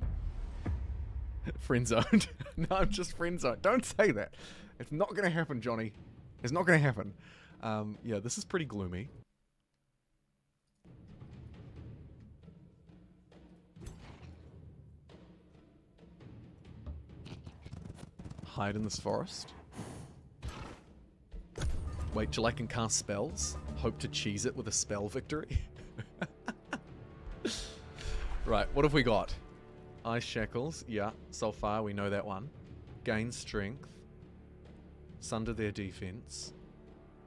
Friend zoned. No, I'm just friend zoned. Don't say that. It's not going to happen, Johnny. It's not going to happen. Yeah, this is pretty gloomy. Hide in this forest. Wait till I can cast spells. Hope to cheese it with a spell victory. Right, what have we got? Ice Shackles, yeah. Soulfire, we know that one. Gain Strength. Sunder their defense.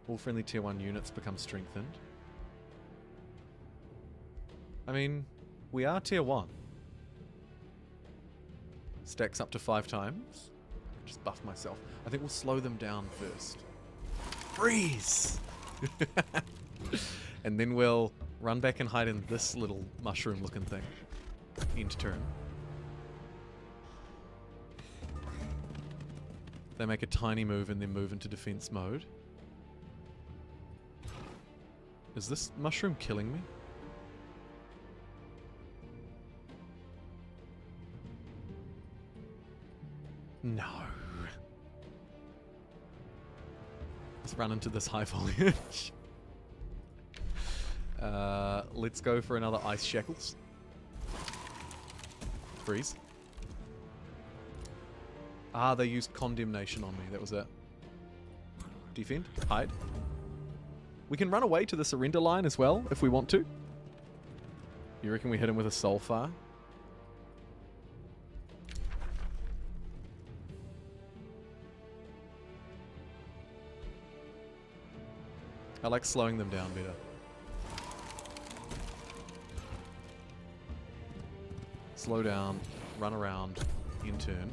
All friendly tier 1 units become strengthened. I mean, we are tier 1. Stacks up to 5 times. Just buff myself. I think we'll slow them down first. Freeze! And then we'll run back and hide in this little mushroom looking thing. End turn. They make a tiny move and then move into defense mode. Is this mushroom killing me? No. Let's run into this high foliage. Let's go for another Ice Shackles. Freeze. Ah, they used Condemnation on me. That was it. Defend. Hide. We can run away to the surrender line as well, if we want to. You reckon we hit him with a Soulfire? I like slowing them down better. Slow down, run around, in turn.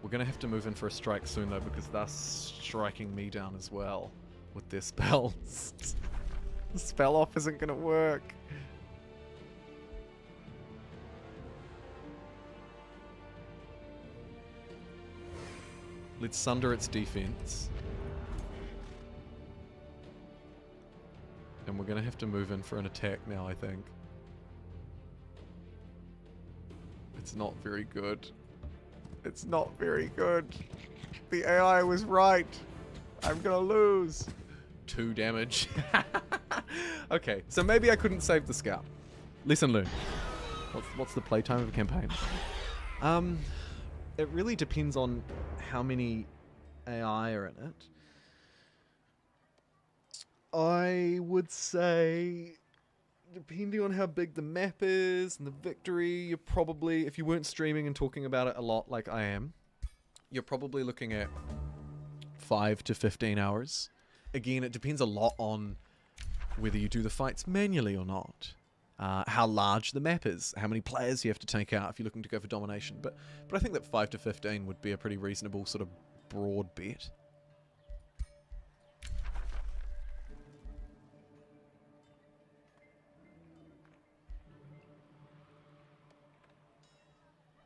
We're going to have to move in for a strike soon though, because they're striking me down as well with their spells. The spell off isn't going to work. Let's sunder its defense. And we're going to have to move in for an attack now, I think. It's not very good. It's not very good. The AI was right. I'm going to lose. 2 damage. Okay, so maybe I couldn't save the scout. Lesson learned. What's the playtime of a campaign? It really depends on how many AI are in it. I would say, depending on how big the map is and the victory, you're probably, if you weren't streaming and talking about it a lot like I am, you're probably looking at 5 to 15 hours. Again, it depends a lot on whether you do the fights manually or not. How large the map is, how many players you have to take out if you're looking to go for domination. But I think that 5 to 15 would be a pretty reasonable sort of broad bet.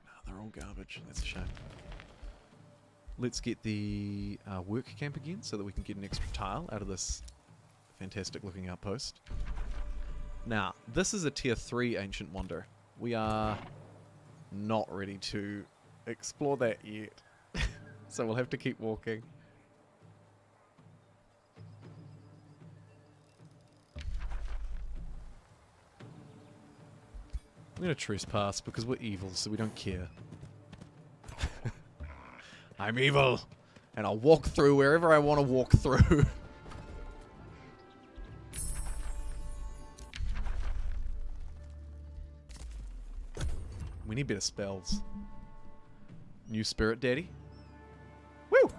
No, they're all garbage. That's a shame. Let's get the work camp again so that we can get an extra tile out of this fantastic looking outpost. Now, this is a tier 3 ancient wonder. We are not ready to explore that yet. So we'll have to keep walking. I'm going to trespass because we're evil, so we don't care. I'm evil, and I'll walk through wherever I want to walk through. We need better spells. New spirit daddy. Woo!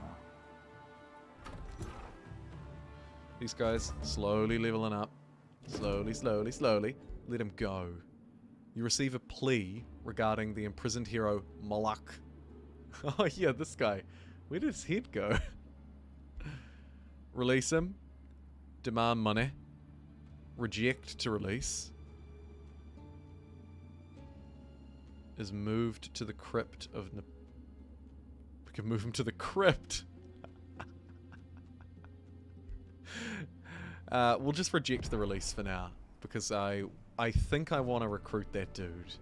These guys slowly leveling up. Slowly, slowly, slowly. Let him go. You receive a plea regarding the imprisoned hero Moloch. Oh yeah, this guy. Where did his head go? Release him. Demand money. Reject to release. Is moved to the crypt of... We can move him to the crypt. We'll just reject the release for now. Because I think I want to recruit that dude.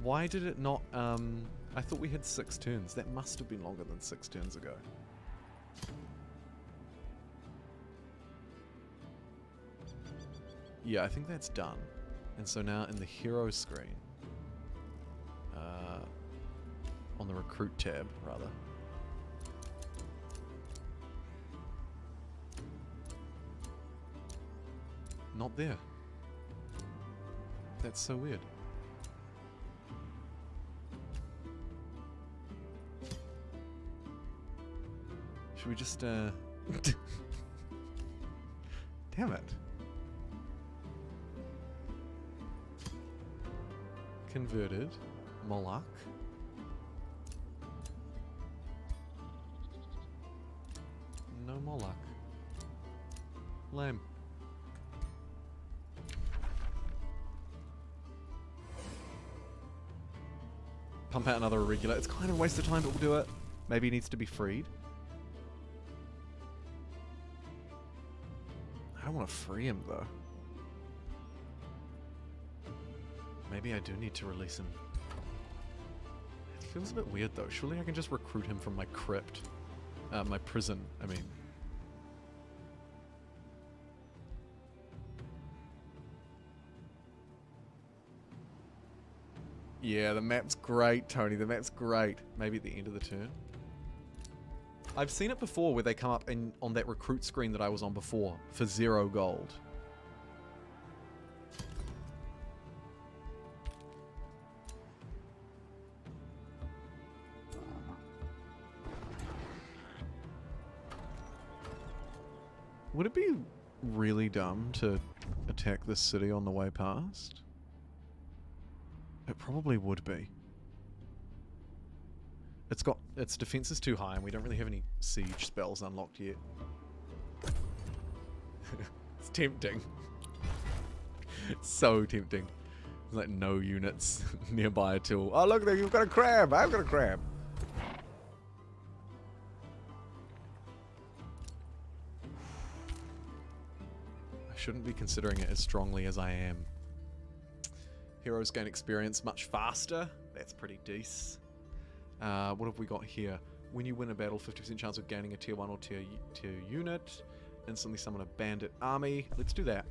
Why did it not... I thought we had 6 turns. That must have been longer than 6 turns ago. Yeah, I think that's done. And so now in the hero screen... on the recruit tab, rather. Not there. That's so weird. Should we just, Damn it. Converted. Moloch. No Moloch. Lame. Pump out another irregular. It's kind of a waste of time, but we'll do it. Maybe he needs to be freed. I don't want to free him, though. Maybe I do need to release him. It feels a bit weird, though. Surely I can just recruit him from my crypt. My prison, I mean. Yeah, the map's great, Tony. The map's great. Maybe at the end of the turn. I've seen it before where they come up on that recruit screen that I was on before for 0 gold. Would it be really dumb to attack this city on the way past? It probably would be. Its defense is too high and we don't really have any siege spells unlocked yet. It's tempting. It's so tempting. There's like no units nearby at all. Oh look there, you've got a crab! I've got a crab! Shouldn't be considering it as strongly as I am. Heroes gain experience much faster. That's pretty decent. What have we got here? When you win a battle, 50% chance of gaining a tier 1 or tier unit. Instantly summon a bandit army. Let's do that.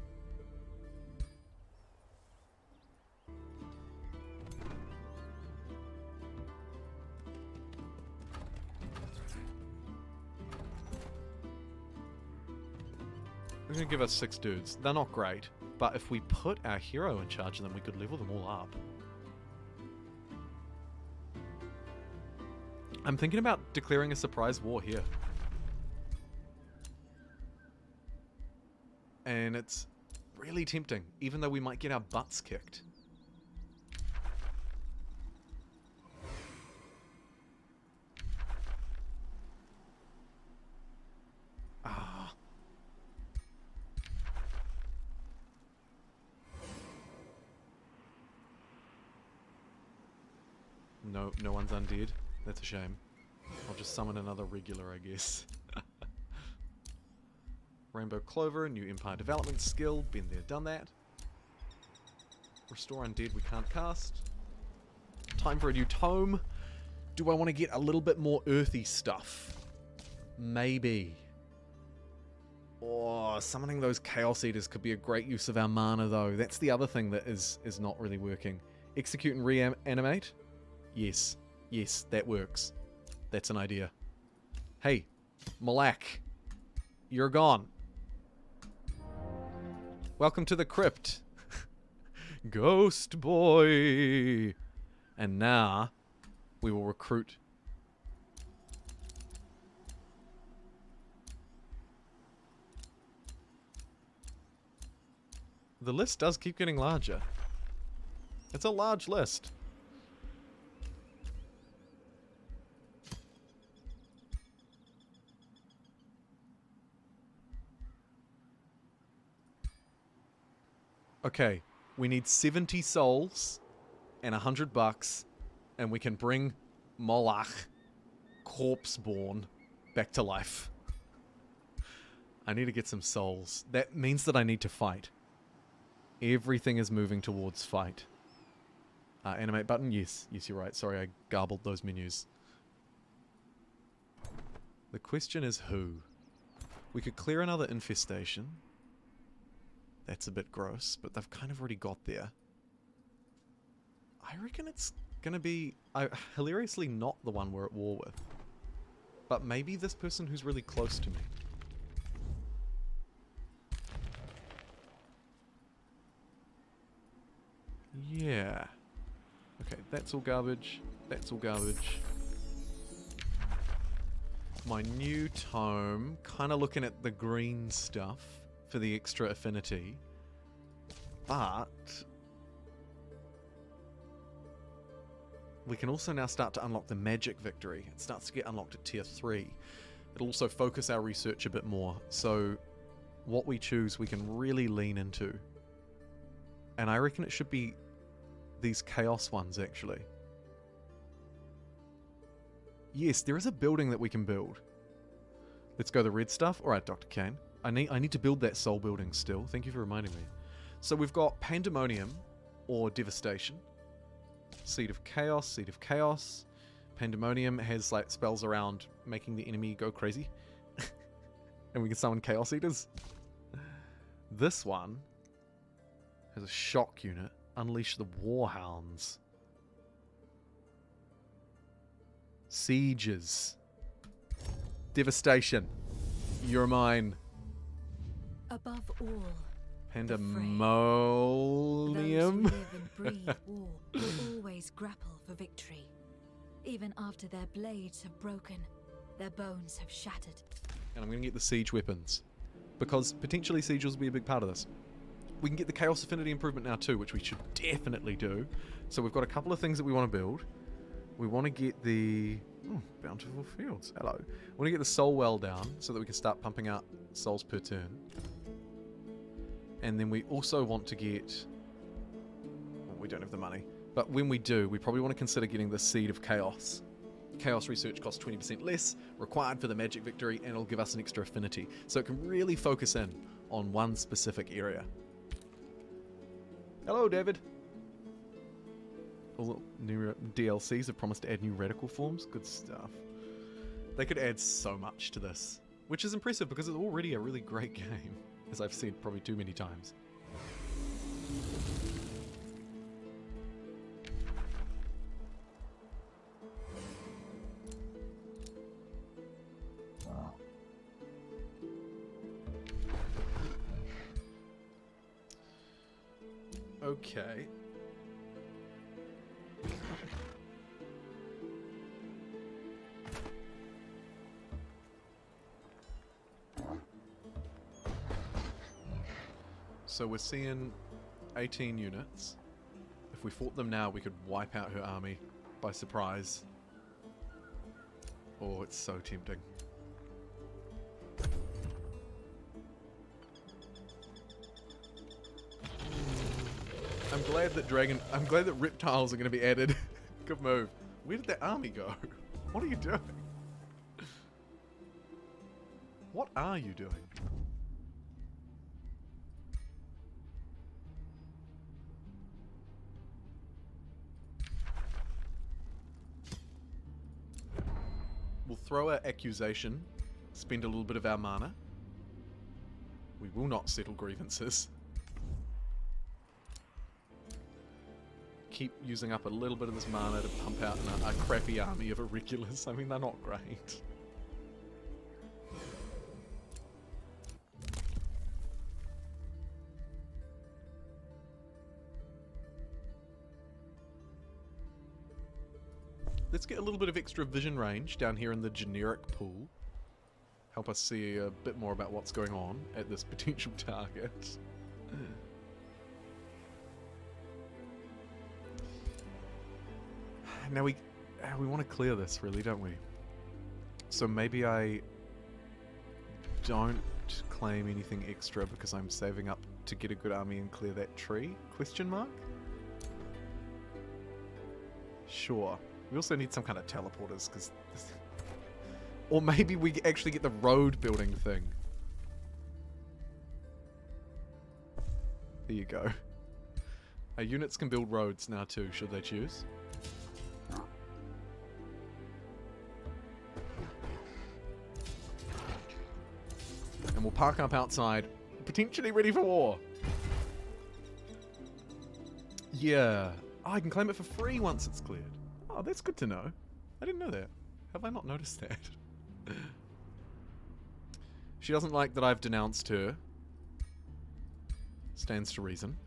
They're going to give us 6 dudes. They're not great, but if we put our hero in charge of them, we could level them all up. I'm thinking about declaring a surprise war here. And it's really tempting, even though we might get our butts kicked. Ah. No one's undead. That's a shame. I'll just summon another regular, I guess. Rainbow Clover, new Empire Development skill. Been there, done that. Restore Undead we can't cast. Time for a new tome. Do I want to get a little bit more earthy stuff? Maybe. Or summoning those Chaos Eaters could be a great use of our mana, though. That's the other thing that is not really working. Execute and reanimate? Yes. Yes, that works. That's an idea. Hey, Malak. You're gone. Welcome to the crypt. Ghost boy. And now we will recruit. The list does keep getting larger. It's a large list. Okay, we need 70 souls and $100, and we can bring Moloch, corpse-born, back to life. I need to get some souls. That means that I need to fight. Everything is moving towards fight. Animate button? Yes. Yes, you're right. Sorry, I garbled those menus. The question is who? We could clear another infestation. That's a bit gross, but they've kind of already got there. I reckon it's gonna be hilariously not the one we're at war with. But maybe this person who's really close to me. Yeah. Okay, that's all garbage. That's all garbage. My new tome, kind of looking at the green stuff for the extra affinity, but we can also now start to unlock the magic victory. It starts to get unlocked at tier 3. It'll also focus our research a bit more, so what we choose we can really lean into. And I reckon it should be these chaos ones, actually. Yes, there is a building that we can build. Let's go the red stuff. Alright, Dr. Kane. I need to build that soul building still. Thank you for reminding me. So we've got Pandemonium or Devastation. Seed of Chaos, Seed of Chaos. Pandemonium has like spells around making the enemy go crazy. And we can summon Chaos Eaters. This one has a shock unit. Unleash the Warhounds. Sieges. Devastation. You're mine. Above all, Pandemonium. those who live and breathe war will always grapple for victory. Even after their blades have broken, their bones have shattered. And I'm going to get the siege weapons. Because potentially sieges will be a big part of this. We can get the Chaos Affinity improvement now too, which we should definitely do. So we've got a couple of things that we want to build. We want to get the... Bountiful Fields. Hello. We want to get the Soul Well down so that we can start pumping out souls per turn. And then we also want to get... Well, we don't have the money. But when we do, we probably want to consider getting the Seed of Chaos. Chaos research costs 20% less, required for the magic victory, and it'll give us an extra affinity. So it can really focus in on one specific area. Hello, David. All the new DLCs have promised to add new radical forms. Good stuff. They could add so much to this, which is impressive because it's already a really great game, as I've said probably too many times. Okay. So we're seeing 18 units. If we fought them now, we could wipe out her army by surprise. Oh, it's so tempting. I'm glad that reptiles are going to be added. Good move. Where did that army go? What are you doing? What are you doing? We'll throw our accusation, spend a little bit of our mana. We will not settle grievances. Keep using up a little bit of this mana to pump out a crappy army of irregulars. I mean, they're not great. Let's get a little bit of extra vision range down here in the generic pool. Help us see a bit more about what's going on at this potential target. Now we want to clear this, really, don't we? So maybe I don't claim anything extra because I'm saving up to get a good army and clear that tree? Question mark? Sure. We also need some kind of teleporters, because... Or maybe we actually get the road building thing. There you go. Our units can build roads now too, should they choose. And we'll park up outside, potentially ready for war. Yeah. Oh, I can claim it for free once it's cleared. Oh, that's good to know. I didn't know that. Have I not noticed that? She doesn't like that I've denounced her. Stands to reason.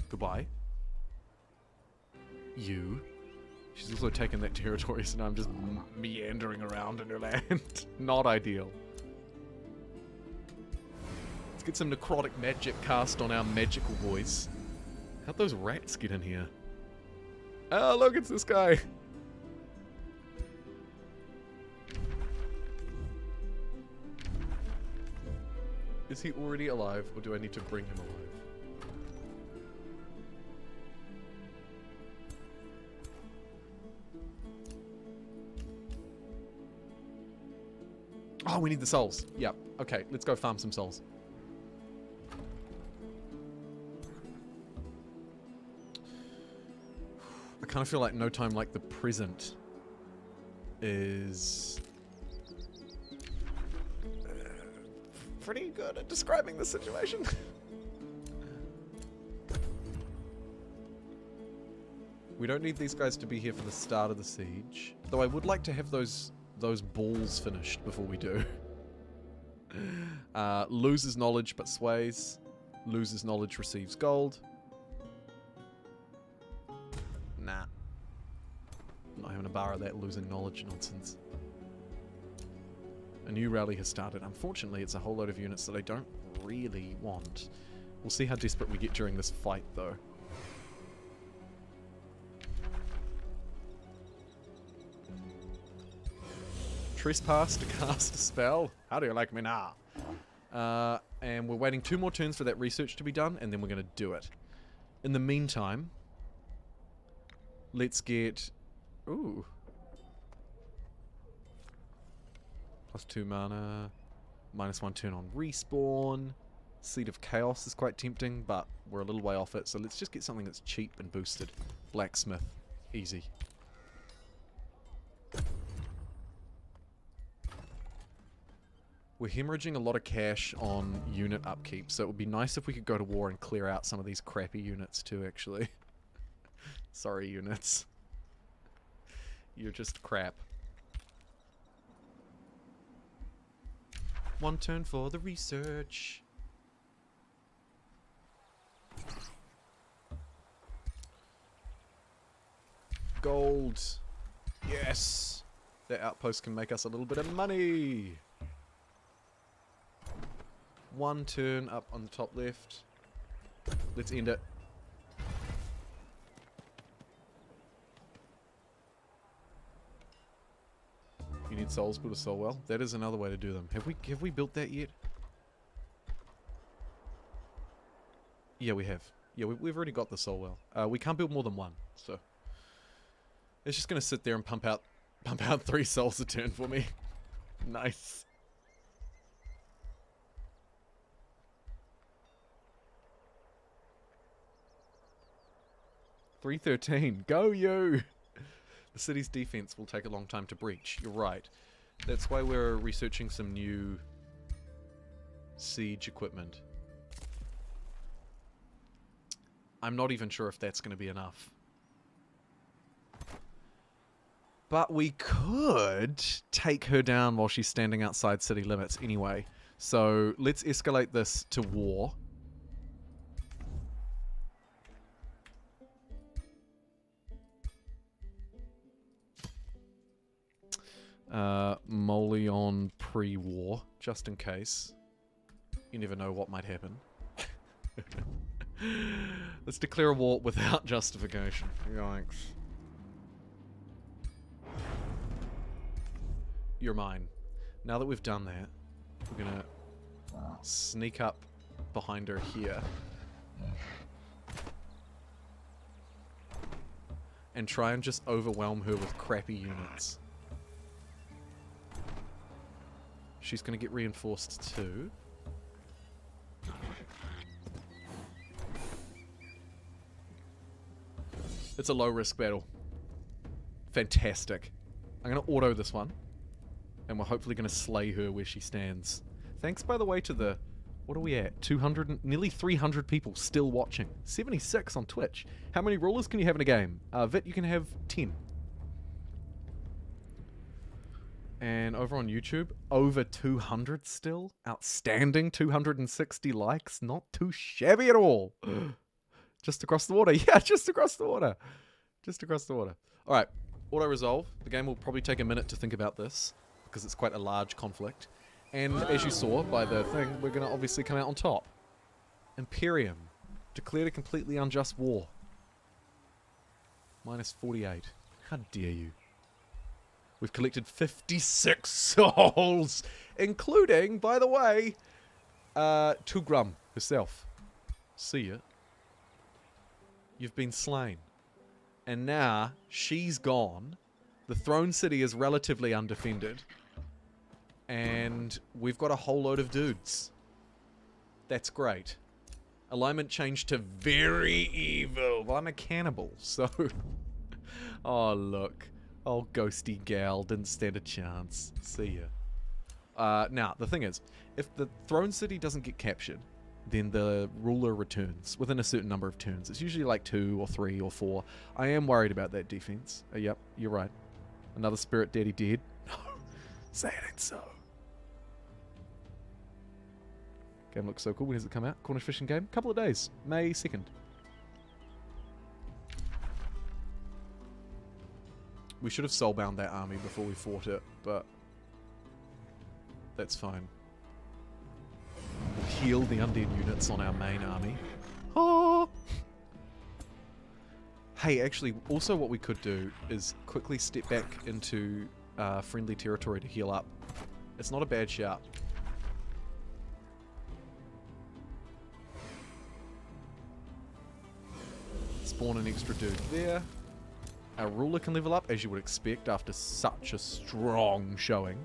Goodbye. You. She's also taken that territory, so now I'm just meandering around in her land. Not ideal. Let's get some necrotic magic cast on our magical boys. How'd those rats get in here? Oh, look, it's this guy. Is he already alive, or do I need to bring him alive? Oh, we need the souls. Yep. Okay, let's go farm some souls. I kind of feel like no time like the present is pretty good at describing the situation. We don't need these guys to be here for the start of the siege, though I would like to have those balls finished before we do. Loses knowledge but sways. Loses knowledge receives gold. Nah. Not having a bar of that losing knowledge nonsense. A new rally has started. Unfortunately, it's a whole load of units that I don't really want. We'll see how desperate we get during this fight, though. Trespass to cast a spell. How do you like me now? And we're waiting 2 more turns for that research to be done, and then we're going to do it. In the meantime, let's get... Ooh. +2 mana. -1 turn on respawn. Seed of Chaos is quite tempting, but we're a little way off it, so let's just get something that's cheap and boosted. Blacksmith. Easy. We're hemorrhaging a lot of cash on unit upkeep, so it would be nice if we could go to war and clear out some of these crappy units too, actually. Sorry, units. You're just crap. 1 turn for the research. Gold. Yes! That outpost can make us a little bit of money. One turn up on the top left. Let's end it. You need souls, build a soul well. That is another way to do them. Have we built that yet? Yeah, we have. Yeah, we've already got the soul well. We can't build more than one, so it's just gonna sit there and pump out 3 souls a turn for me. Nice. $313. Go you! The city's defense will take a long time to breach. You're right. That's why we're researching some new siege equipment. I'm not even sure if that's going to be enough. But we could take her down while she's standing outside city limits anyway. So let's escalate this to war. Molion pre-war, just in case. You never know what might happen. Let's declare a war without justification. Yikes. You're mine. Now that we've done that, we're gonna sneak up behind her here. And try and just overwhelm her with crappy units. She's gonna get reinforced too. It's a low-risk battle. Fantastic. I'm going to auto this one. And we're hopefully going to slay her where she stands. Thanks, by the way, to the... What are we at? 200... Nearly 300 people still watching. 76 on Twitch. How many rulers can you have in a game? Vit, you can have 10. And over on YouTube, over 200 still. Outstanding 260 likes. Not too shabby at all. Just across the water. Yeah, just across the water. Just across the water. Alright, auto-resolve. The game will probably take a minute to think about this, because it's quite a large conflict. And as you saw by the thing, we're going to obviously come out on top. Imperium. Declared a completely unjust war. Minus 48. How dare you. We've collected 56 souls, including, by the way, Tugram herself. See ya. You've been slain. And now, she's gone. The throne city is relatively undefended. And we've got a whole load of dudes. That's great. Alignment changed to very evil. Well, I'm a cannibal, so... Oh, look. Oh, ghosty gal didn't stand a chance. See ya. Now, the thing is, if the throne city doesn't get captured, then the ruler returns within a certain number of turns. It's usually like 2 or 3 or 4. I am worried about that defense. Yep, you're right. Another spirit daddy dead. No, say it ain't so. Game looks so cool. When does it come out? Cornish fishing game? Couple of days. May 2nd. We should have soulbound that army before we fought it, but that's fine. We'll heal the undead units on our main army. Oh! Hey, actually, also what we could do is quickly step back into friendly territory to heal up. It's not a bad shout. Spawn an extra dude there. Our ruler can level up, as you would expect, after such a strong showing.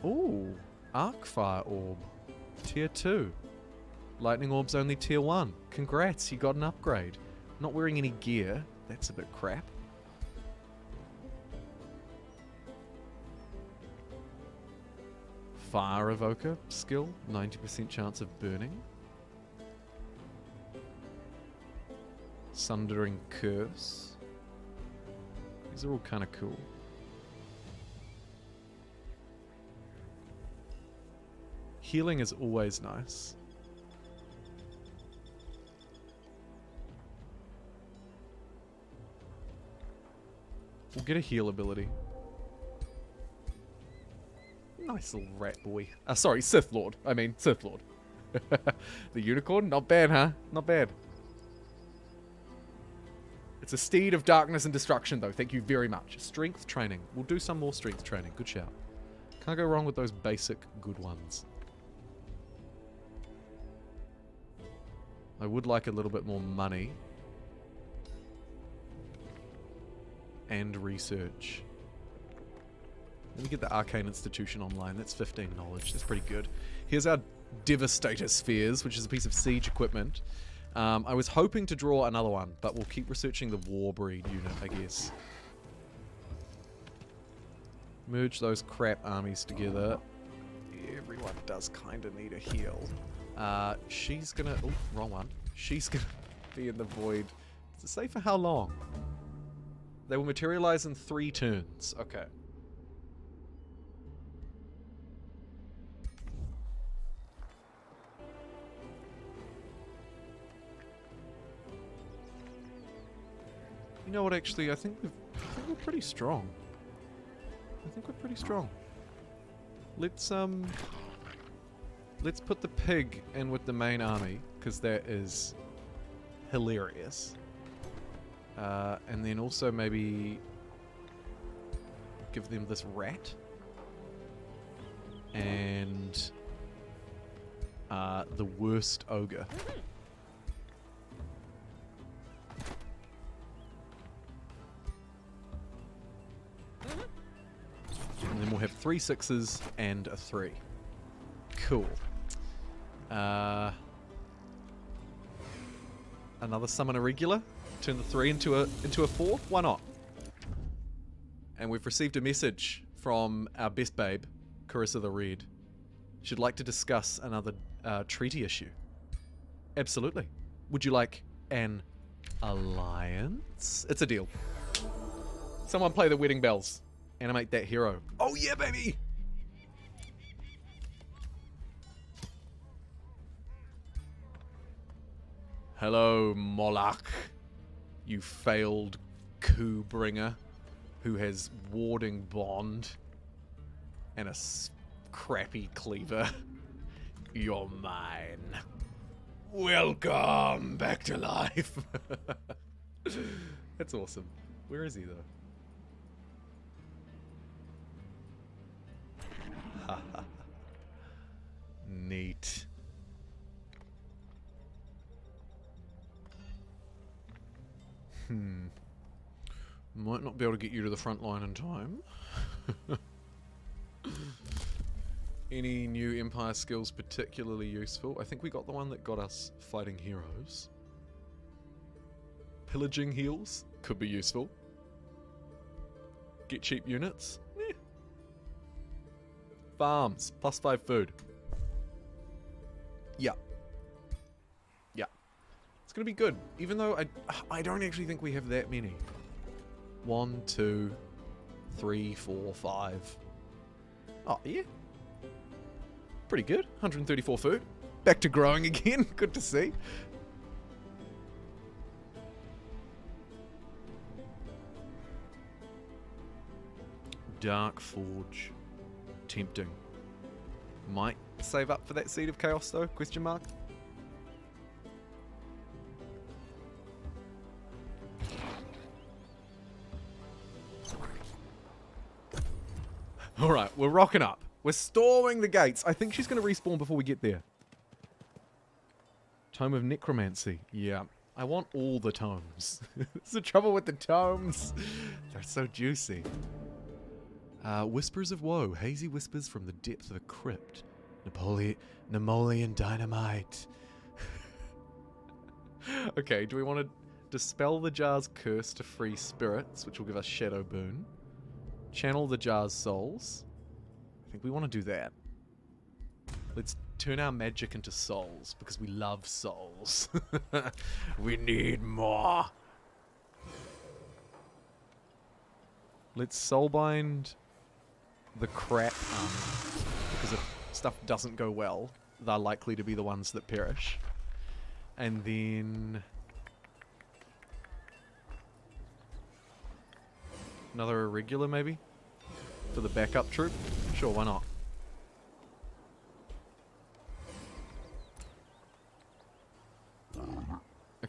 Ooh, Arcfire Orb. Tier 2. Lightning Orb's only Tier 1. Congrats, you got an upgrade. Not wearing any gear. That's a bit crap. Fire Evoker skill. 90% chance of burning. Sundering Curse. These are all kind of cool. Healing is always nice. We'll get a heal ability. Nice little rat boy. Sorry, Sith Lord. I mean, Sith Lord. The unicorn? Not bad, huh? Not bad. It's a steed of darkness and destruction, though. Thank you very much. Strength training. We'll do some more strength training. Good shout. Can't go wrong with those basic good ones. I would like a little bit more money. And research. Let me get the Arcane Institution online. That's 15 knowledge. That's pretty good. Here's our Devastator Spheres, which is a piece of siege equipment. I was hoping to draw another one, but we'll keep researching the Warbreed unit, I guess. Merge those crap armies together. Everyone does kind of need a heal. She's gonna... Oh, wrong one. She's gonna be in the void. Does it say for how long? They will materialize in 3 turns. Okay. You know what, actually, I think we're pretty strong. I think we're pretty strong. Let's put the pig in with the main army, because that is hilarious. And then also maybe give them this rat. And the worst ogre. And then we'll have 3 6s and a 3. Cool. Another summon a regular. Turn the 3 into a 4. Why not? And we've received a message from our best babe, Carissa the Red. She'd like to discuss another treaty issue. Absolutely. Would you like an alliance? It's a deal. Someone play the wedding bells. Animate that hero. Oh yeah, baby! Hello, Moloch. You failed coup bringer who has warding bond and a crappy cleaver. You're mine. Welcome back to life. That's awesome. Where is he, though? Neat. Might not be able to get you to the front line in time. Any new Empire skills particularly useful? I think we got the one that got us fighting heroes. Pillaging heals could be useful. Get cheap units. Farms, +5 food. Yeah. Yeah. It's gonna be good. Even though I don't actually think we have that many. 1, 2, 3, 4, 5. Oh, yeah. Pretty good. 134 food. Back to growing again. Good to see. Dark Forge. Tempting. Might save up for that Seed of Chaos though? Question mark. Alright, we're rocking up. We're storming the gates. I think she's going to respawn before we get there. Tome of Necromancy. Yeah. I want all the tomes. That's the trouble with the tomes. They're so juicy. Whispers of Woe. Hazy whispers from the depth of a crypt. Napoleon Dynamite. Okay, do we want to dispel the jar's curse to free spirits, which will give us Shadow Boon? Channel the jar's souls. I think we want to do that. Let's turn our magic into souls, because we love souls. We need more. Let's soulbind the crap army, because if stuff doesn't go well, they're likely to be the ones that perish. And then another irregular maybe for the backup troop. Sure, why not?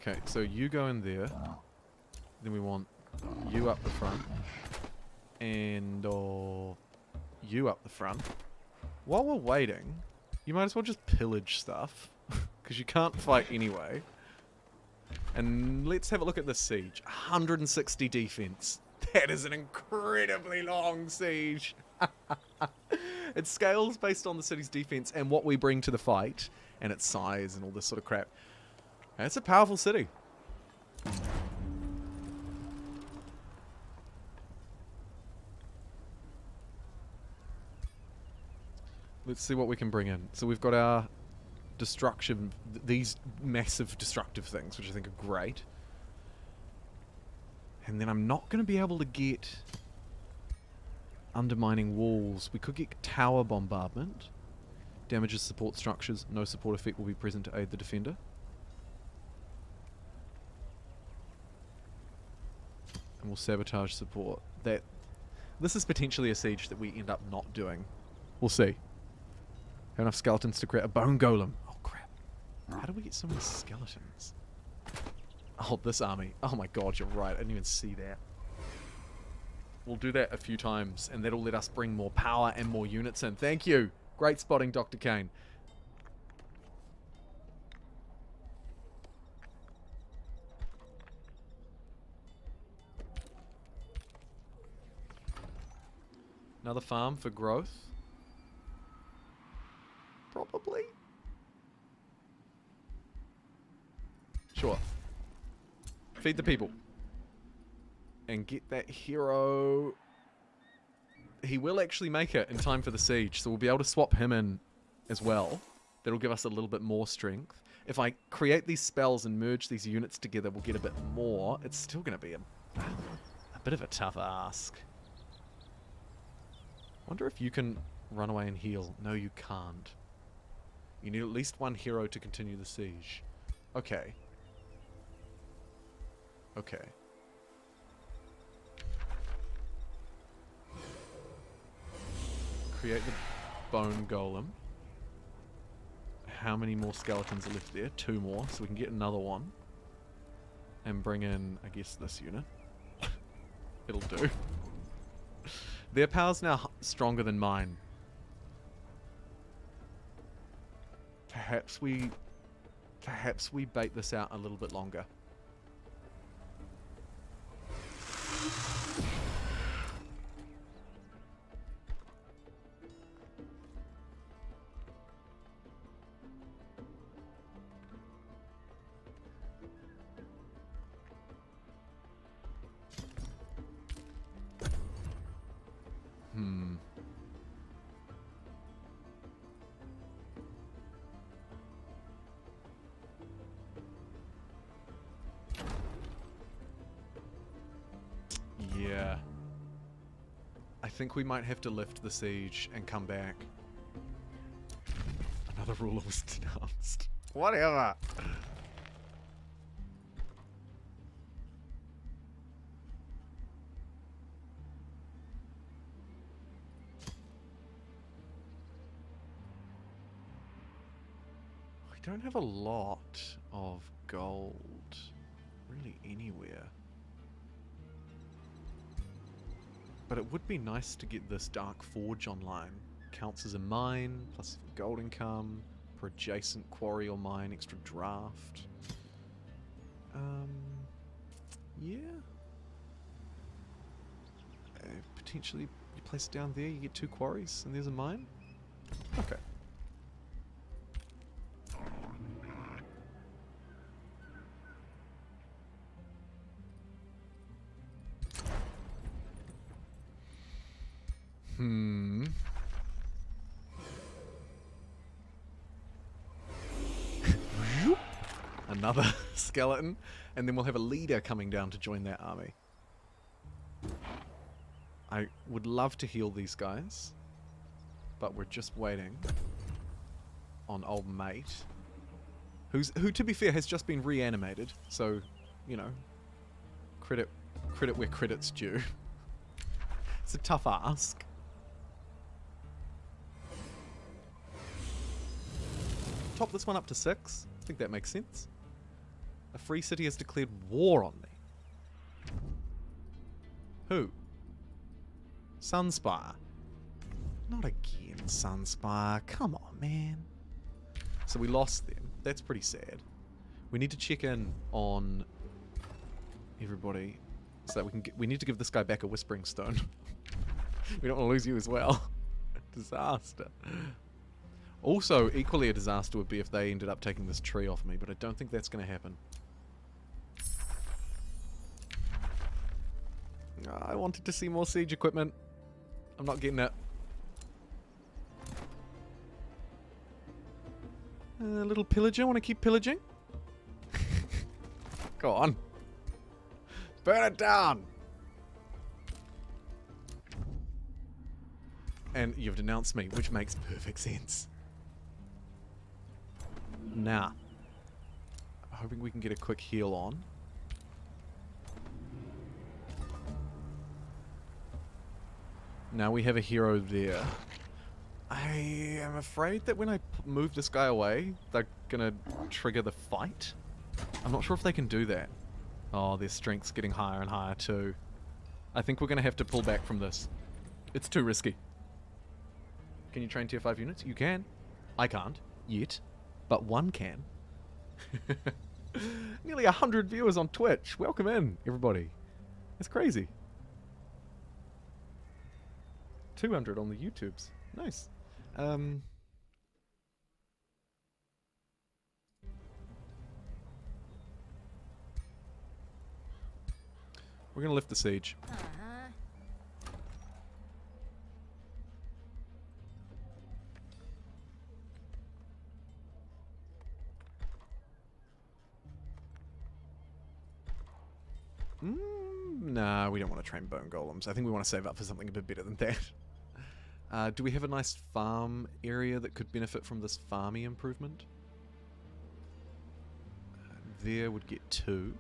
Okay, so you go in there. Then we want you up the front. And you up the front. While we're waiting, you might as well just pillage stuff. Because you can't fight anyway. And let's have a look at this siege. 160 defense. That is an incredibly long siege. It scales based on the city's defense and what we bring to the fight. And its size and all this sort of crap. It's a powerful city. Let's see what we can bring in. So we've got our destruction, these massive destructive things, which I think are great. And then I'm not going to be able to get undermining walls. We could get tower bombardment. Damages support structures. No support effect will be present to aid the defender. And we'll sabotage support. This is potentially a siege that we end up not doing. We'll see. Have enough skeletons to create a bone golem. Oh crap. How do we get so many skeletons? Oh, this army. Oh my god, you're right. I didn't even see that. We'll do that a few times, and that'll let us bring more power and more units in. Thank you. Great spotting, Dr. Kane. Another farm for growth. Probably. Sure. Feed the people. And get that hero. He will actually make it in time for the siege, so we'll be able to swap him in as well. That'll give us a little bit more strength. If I create these spells and merge these units together, we'll get a bit more. It's still going to be a bit of a tough ask. Wonder if you can run away and heal. No, you can't. You need at least one hero to continue the siege. Okay. Okay. Create the bone golem. How many more skeletons are left there? 2 more, so we can get another one. And bring in, I guess, this unit. It'll do. Their power's now stronger than mine. Perhaps we bait this out a little bit longer. Yeah. I think we might have to lift the siege and come back. Another ruler was denounced. Whatever. We don't have a lot of gold really anywhere. But it would be nice to get this Dark Forge online. Counts as a mine, plus gold income, per adjacent quarry or mine, extra draft. Yeah. Potentially, you place it down there, you get 2 quarries, and there's a mine? Okay. Another skeleton, and then we'll have a leader coming down to join that army. I would love to heal these guys, but we're just waiting on old mate, who to be fair has just been reanimated, so you know, credit where credit's due. It's a tough ask. Top this one up to 6. I think that makes sense. A free city has declared war on me. Who? Sunspire. Not again, Sunspire. Come on, man. So we lost them. That's pretty sad. We need to check in on everybody so that we can get, we need to give this guy back a Whispering Stone. We don't want to lose you as well. Disaster. Also, equally a disaster would be if they ended up taking this tree off me, but I don't think that's going to happen. I wanted to see more siege equipment. I'm not getting it. Little pillager, want to keep pillaging? Go on. Burn it down! And you've denounced me, which makes perfect sense. Now, I'm hoping we can get a quick heal on. Now we have a hero there. I am afraid that when I move this guy away, they're gonna trigger the fight. I'm not sure if they can do that. Oh, their strength's getting higher and higher too. I think we're gonna have to pull back from this. It's too risky. Can you train tier 5 units? You can. I can't. Yet. But one can. Nearly 100 viewers on Twitch. Welcome in, everybody. It's crazy. 200 on the YouTubes. Nice. We're gonna lift the siege. Nah, we don't want to train bone golems. I think we want to save up for something a bit better than that. Do we have a nice farm area that could benefit from this farmy improvement? There would get 2.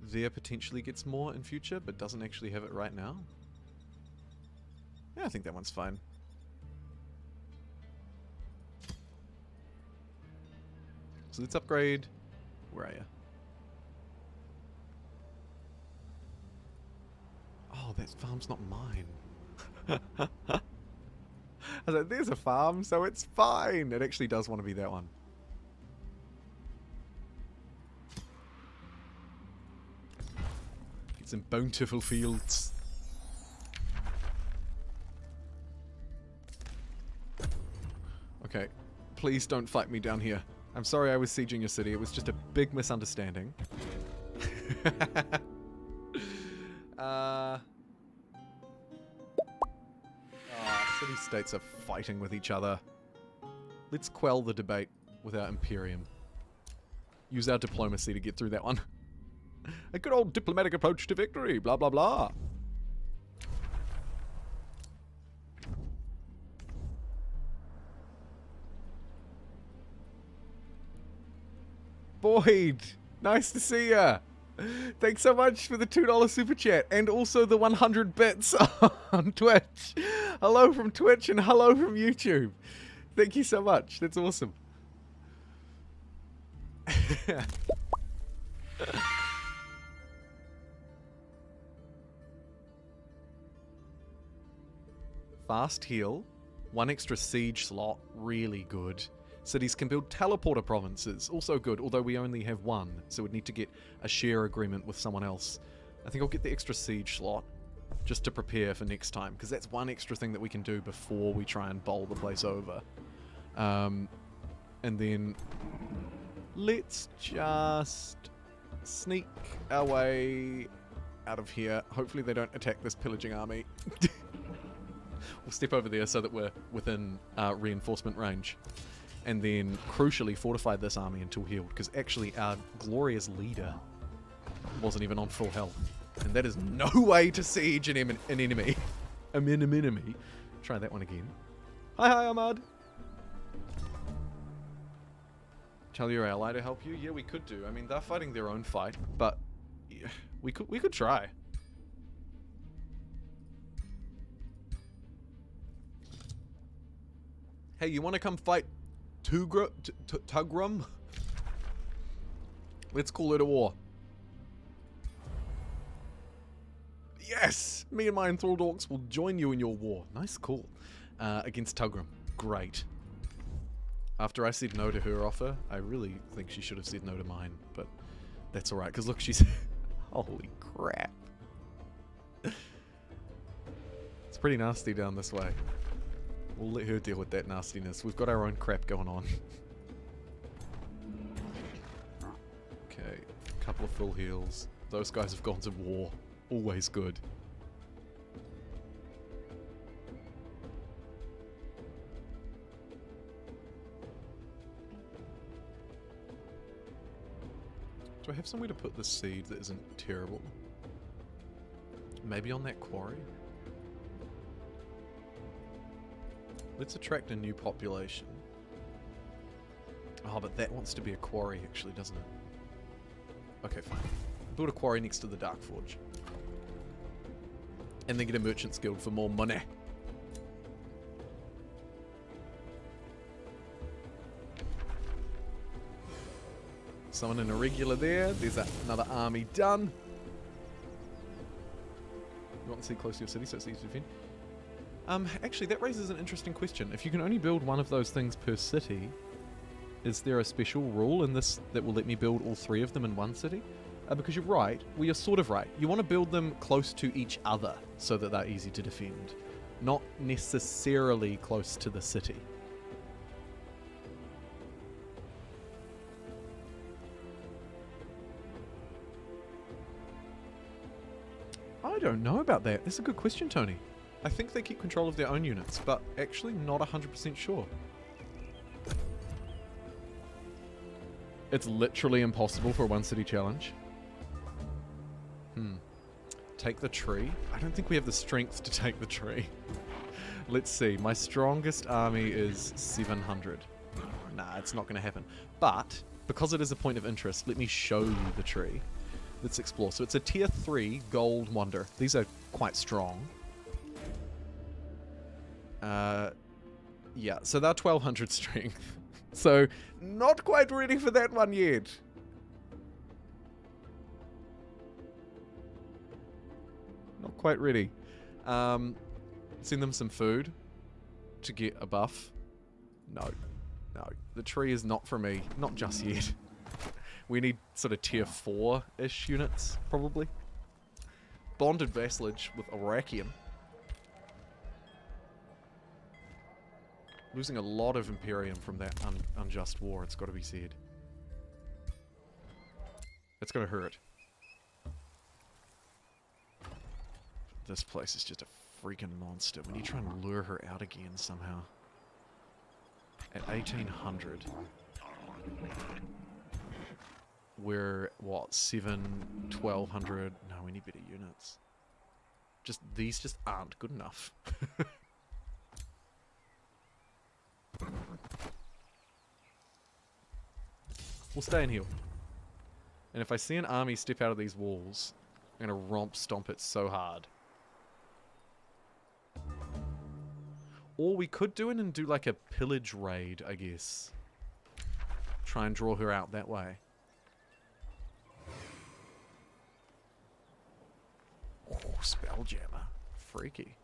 There potentially gets more in future, but doesn't actually have it right now. Yeah, I think that one's fine. So let's upgrade. Where are you? Oh, that farm's not mine. I was like, there's a farm, so it's fine. It actually does want to be that one. Get some bountiful fields. Okay, please don't fight me down here. I'm sorry I was sieging your city. It was just a big misunderstanding. City-states are fighting with each other. Let's quell the debate with our Imperium. Use our diplomacy to get through that one. A good old diplomatic approach to victory, blah blah blah. Boyd, nice to see ya. Thanks so much for the $2 super chat and also the 100 bits on Twitch. Hello from Twitch and hello from YouTube. Thank you so much. That's awesome. Fast heal. 1 extra siege slot. Really good. Cities can build teleporter provinces. Also good, although we only have 1, so we'd need to get a share agreement with someone else. I think I'll get the extra siege slot, just to prepare for next time, because that's 1 extra thing that we can do before we try and bowl the place over. And then let's just sneak our way out of here. Hopefully they don't attack this pillaging army. We'll step over there so that we're within reinforcement range. And then, crucially, fortify this army until healed, because actually our glorious leader wasn't even on full health. And that is no way to siege an enemy. An enemy. Try that one again. Hi, Ahmad. Tell your ally to help you? Yeah, we could do. I mean, they're fighting their own fight, but yeah, we could try. Hey, you want to come fight Tugrum? Let's call it a war. Yes! Me and my enthralled orcs will join you in your war. Nice call. Against Tugrum. Great. After I said no to her offer, I really think she should have said no to mine, but that's alright, because look, she's... Holy crap. It's pretty nasty down this way. We'll let her deal with that nastiness. We've got our own crap going on. Okay, a couple of full heals. Those guys have gone to war. Always good. Do I have somewhere to put this seed that isn't terrible? Maybe on that quarry? Let's attract a new population. Oh, but that wants to be a quarry actually, doesn't it? Okay, fine. Build a quarry next to the Dark Forge. And then get a Merchant's Guild for more money. Someone in a regular there. There's another army done. You want to see close to your city so it's easy to defend? Actually, that raises an interesting question. If you can only build one of those things per city, is there a special rule in this that will let me build all three of them in one city? Because you're right. Well, you're sort of right. You want to build them close to each other so that they're easy to defend. Not necessarily close to the city. I don't know about that. That's a good question, Tony. I think they keep control of their own units, but actually not 100% sure. It's literally impossible for a one-city challenge. Take the tree? I don't think we have the strength to take the tree. Let's see. My strongest army is 700. Nah, it's not going to happen. But, because it is a point of interest, let me show you the tree. Let's explore. So it's a tier 3 gold wonder. These are quite strong. Yeah, so they're 1200 strength. So, not quite ready for that one yet. Not quite ready. Send them some food to get a buff. No. No. The tree is not for me. Not just yet. We need sort of tier 4-ish units, probably. Bonded vassalage with Arakian. Losing a lot of Imperium from that unjust war, it's got to be said. It's going to hurt. This place is just a freaking monster. We need to try and lure her out again somehow. At 1800. We're, what, 1200? No, we need better units. These just aren't good enough. We'll stay and heal. And if I see an army step out of these walls, I'm gonna romp stomp it so hard. Or we could do it and do like a pillage raid, I guess. Try and draw her out that way. Oh, Spelljammer. Freaky.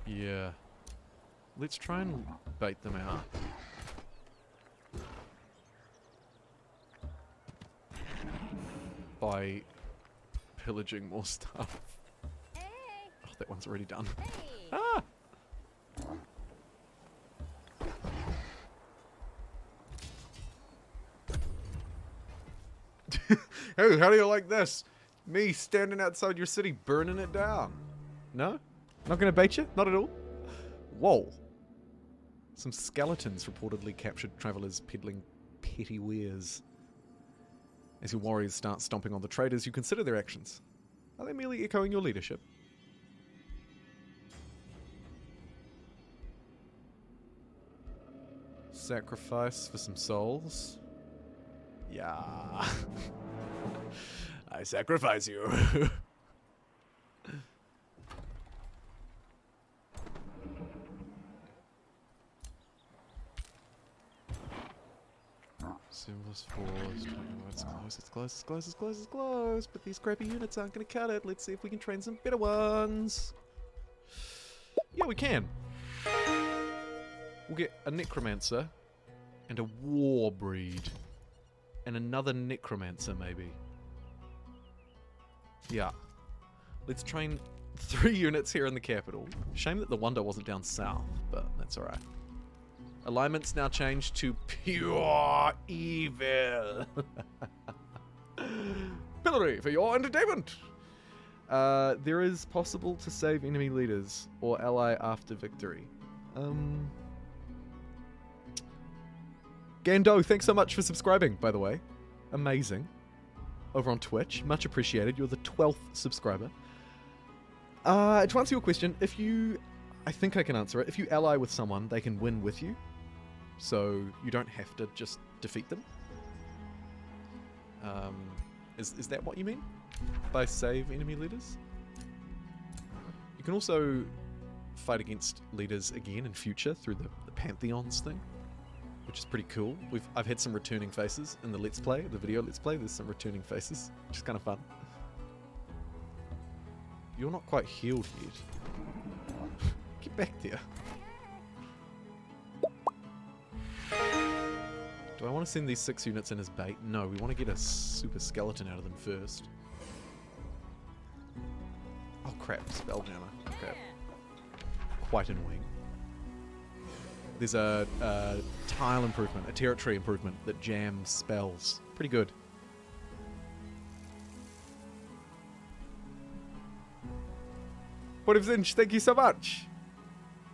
Yeah. Let's try and bait them out. By pillaging more stuff. Hey. Oh, that one's already done. Hey. Ah! Hey, how do you like this? Me standing outside your city, burning it down. No? Not gonna bait you? Not at all? Whoa. Some skeletons reportedly captured travelers peddling petty wares. As your warriors start stomping on the traders, you consider their actions. Are they merely echoing your leadership? Sacrifice for some souls? Yeah. I sacrifice you. Seamless force. It's close, it's close, it's close, it's close, it's close. But these crappy units aren't going to cut it. Let's see if we can train some better ones. Yeah, we can. We'll get a necromancer and a war breed. And another necromancer, maybe. Yeah. Let's train 3 units here in the capital. Shame that the Wonder wasn't down south, but that's alright. Alignment's now changed to pure evil. Pillory for your entertainment. There is possible to save enemy leaders or ally after victory. Gando, thanks so much for subscribing, by the way. Amazing. Over on Twitch. Much appreciated. You're the 12th subscriber. To answer your question, if you... I think I can answer it. If you ally with someone, they can win with you. So you don't have to just defeat them. Is that what you mean? By save enemy leaders? You can also fight against leaders again in future through the Pantheons thing, which is pretty cool. I've had some returning faces in the Let's Play, the video Let's Play. There's some returning faces, which is kind of fun. You're not quite healed yet. Get back there. Do I want to send these 6 units in as bait? No, we want to get a super skeleton out of them first. Oh crap, Spelljammer. Okay. Quite annoying. There's a tile improvement, a territory improvement that jams spells. Pretty good. What if Zinch, thank you so much.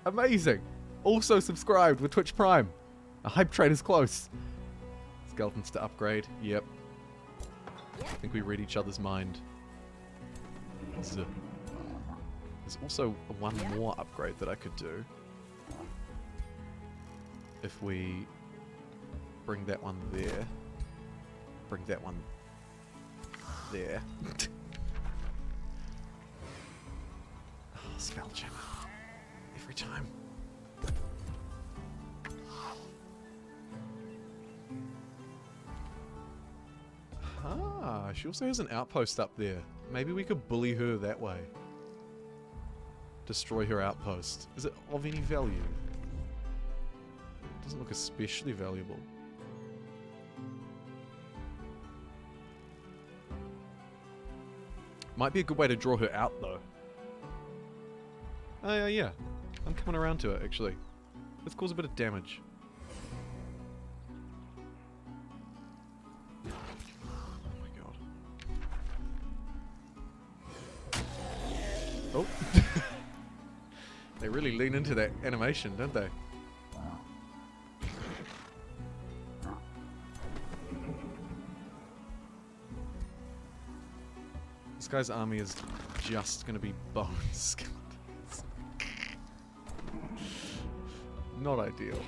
Amazing. Also subscribed with Twitch Prime. A hype train is close. Skeletons to upgrade. Yep. I think we read each other's mind. There's also one more upgrade that I could do. If we bring that one there. Bring that one there. Oh, Spelljammer. Every time. Ah, she also has an outpost up there. Maybe we could bully her that way. Destroy her outpost. Is it of any value? Doesn't look especially valuable. Might be a good way to draw her out, though. Oh, yeah. I'm coming around to it, actually. Let's cause a bit of damage. Oh. They really lean into that animation, don't they? This guy's army is just going to be bone skeletons. Not ideal.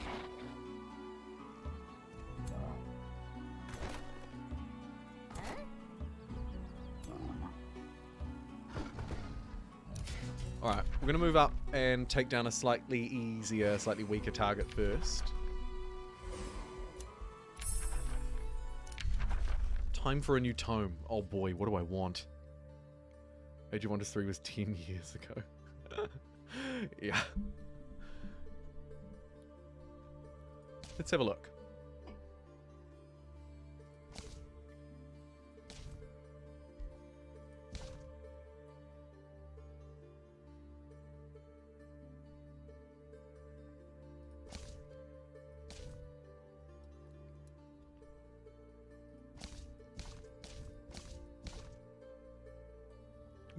Alright, we're going to move up and take down a slightly easier, slightly weaker target first. Time for a new tome. Oh boy, what do I want? Age of Wonders 3 was 10 years ago. Yeah. Let's have a look.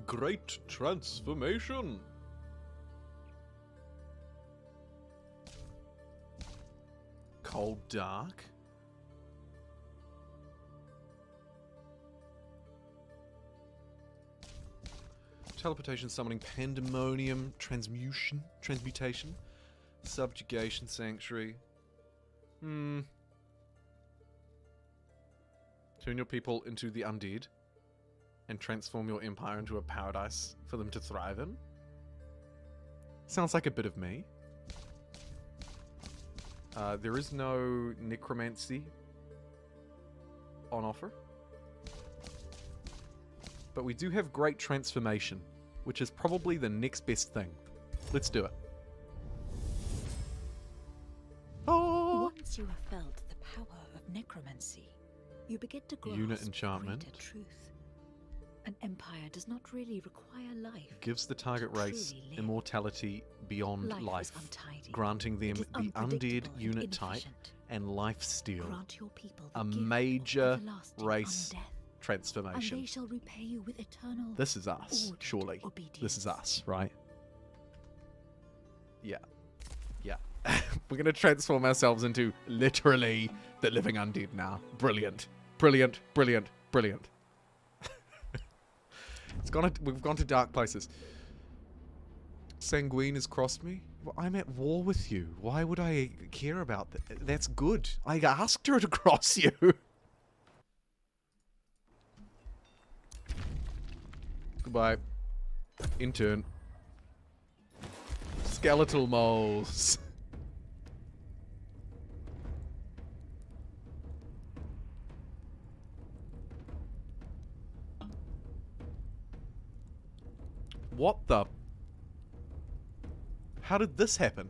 Great transformation. Cold dark. Teleportation, summoning, pandemonium, transmutation, subjugation, sanctuary. Turn your people into the undead and transform your empire into a paradise for them to thrive in. Sounds like a bit of me. There is no necromancy on offer. But we do have great transformation, which is probably the next best thing. Let's do it. Oh! Once you have felt the power of necromancy, you begin to grasp Unit enchantment. greater truth. An empire does not really require life. Gives the target to race truly live. immortality beyond Life life, is untidy. granting them It is the undead unpredictable and unit type inefficient. and lifesteal. Grant your people the A gift of major everlasting race undeath, and transformation. they shall repay you with eternal This is us, ordered surely. obedience. This is us, right? Yeah. Yeah. We're going to transform ourselves into literally the living undead now. Brilliant. Brilliant, brilliant, brilliant. We've gone to dark places. Sanguine has crossed me. Well, I'm at war with you. Why would I care about that? That's good. I asked her to cross you. Goodbye. Intern. Skeletal moles. What the? How did this happen?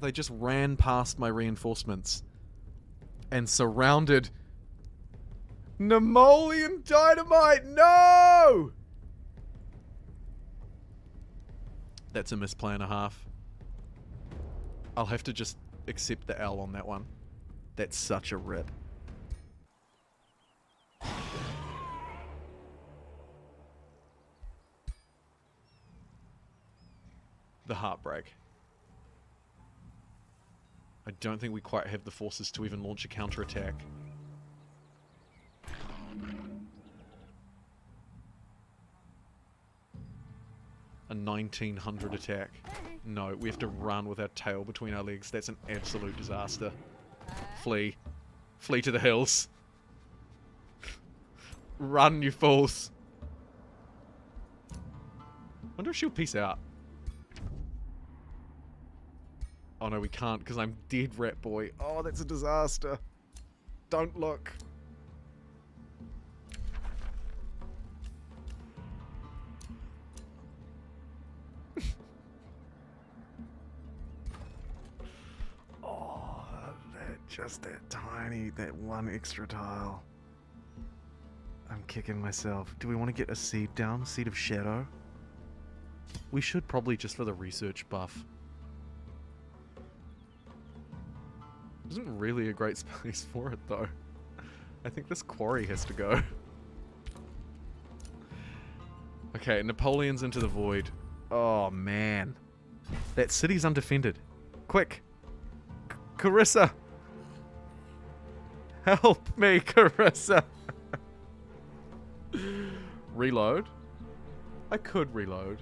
They just ran past my reinforcements and surrounded Nemoleon dynamite. No! That's a misplay and a half. I'll have to just accept the L on that one. That's such a rip. The heartbreak. I don't think we quite have the forces to even launch a counterattack. A 1900 attack. No, we have to run with our tail between our legs. That's an absolute disaster. Flee. Flee to the hills. Run, you fools. Wonder if she'll peace out. Oh no, we can't because I'm dead, rat boy. Oh, that's a disaster. Don't look. Oh, just that tiny, that one extra tile. I'm kicking myself. Do we want to get a seed down? Seed of Shadow? We should probably just for the research buff. Isn't really a great space for it though. I think this quarry has to go. Okay, Napoleon's into the void. Oh man. That city's undefended. Quick! Carissa! Help me, Carissa! Reload? I could reload.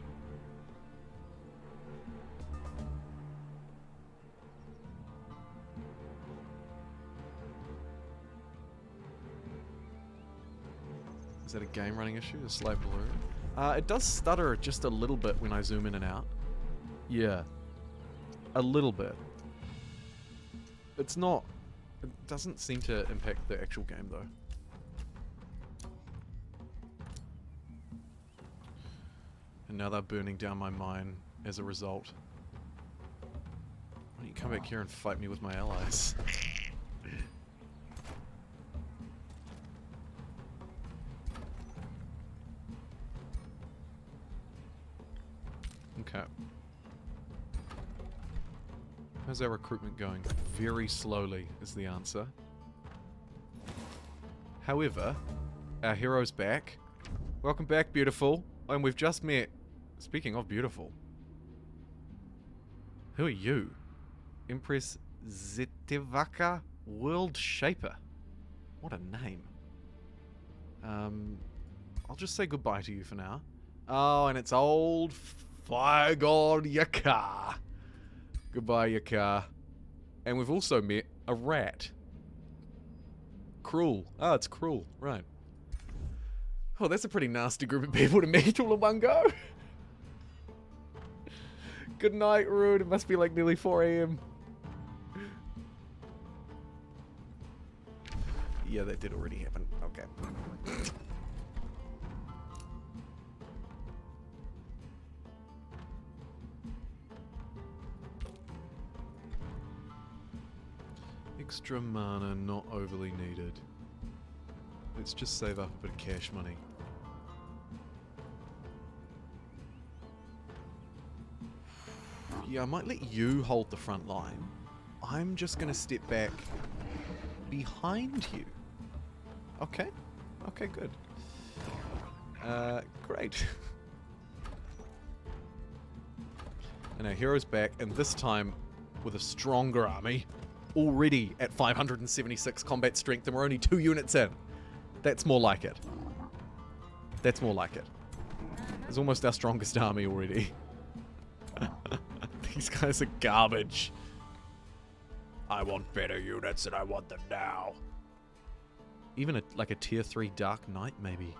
Is that a game running issue? A slight blur? It does stutter just a little bit when I zoom in and out. Yeah. A little bit. It's not... It doesn't seem to impact the actual game though. And now they're burning down my mine as a result. Why don't you come back here and fight me with my allies? Okay. How's our recruitment going? Very slowly is the answer. However, our hero's back. Welcome back, beautiful. And we've just met... Speaking of beautiful. Who are you? Empress Zetevaka World Shaper. What a name. I'll just say goodbye to you for now. Oh, and it's old Fire God Yakar. Goodbye, Yakar. And we've also met a rat. Cruel. Oh, it's cruel. Right. Oh, that's a pretty nasty group of people to meet all in one go. Good night, Rude. It must be like nearly 4 a.m. Yeah, that did already happen. Okay. Extra mana not overly needed. Let's just save up a bit of cash money. Yeah, I might let you hold the front line. I'm just gonna step back behind you. Okay. Okay, good. Great. And our hero's back, and this time with a stronger army. Already at 576 combat strength, and we're only 2 units in. That's more like it. That's more like it. It's almost our strongest army already. These guys are garbage. I want better units and I want them now. Even like a tier 3 Dark Knight, maybe.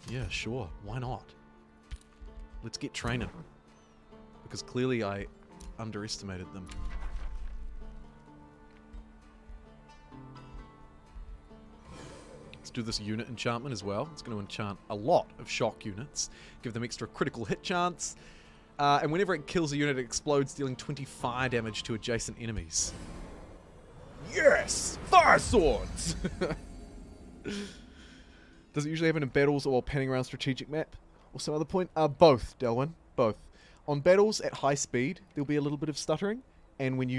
Yeah, sure. Why not? Let's get training. Because clearly I underestimated them. Let's do this unit enchantment as well. It's going to enchant a lot of shock units. Give them extra critical hit chance. And whenever it kills a unit, it explodes, dealing 20 fire damage to adjacent enemies. Yes! Fire swords! Does it usually happen in battles or while panning around strategic map? Or some other point? Both, Delwyn. Both. On battles at high speed, there'll be a little bit of stuttering. And when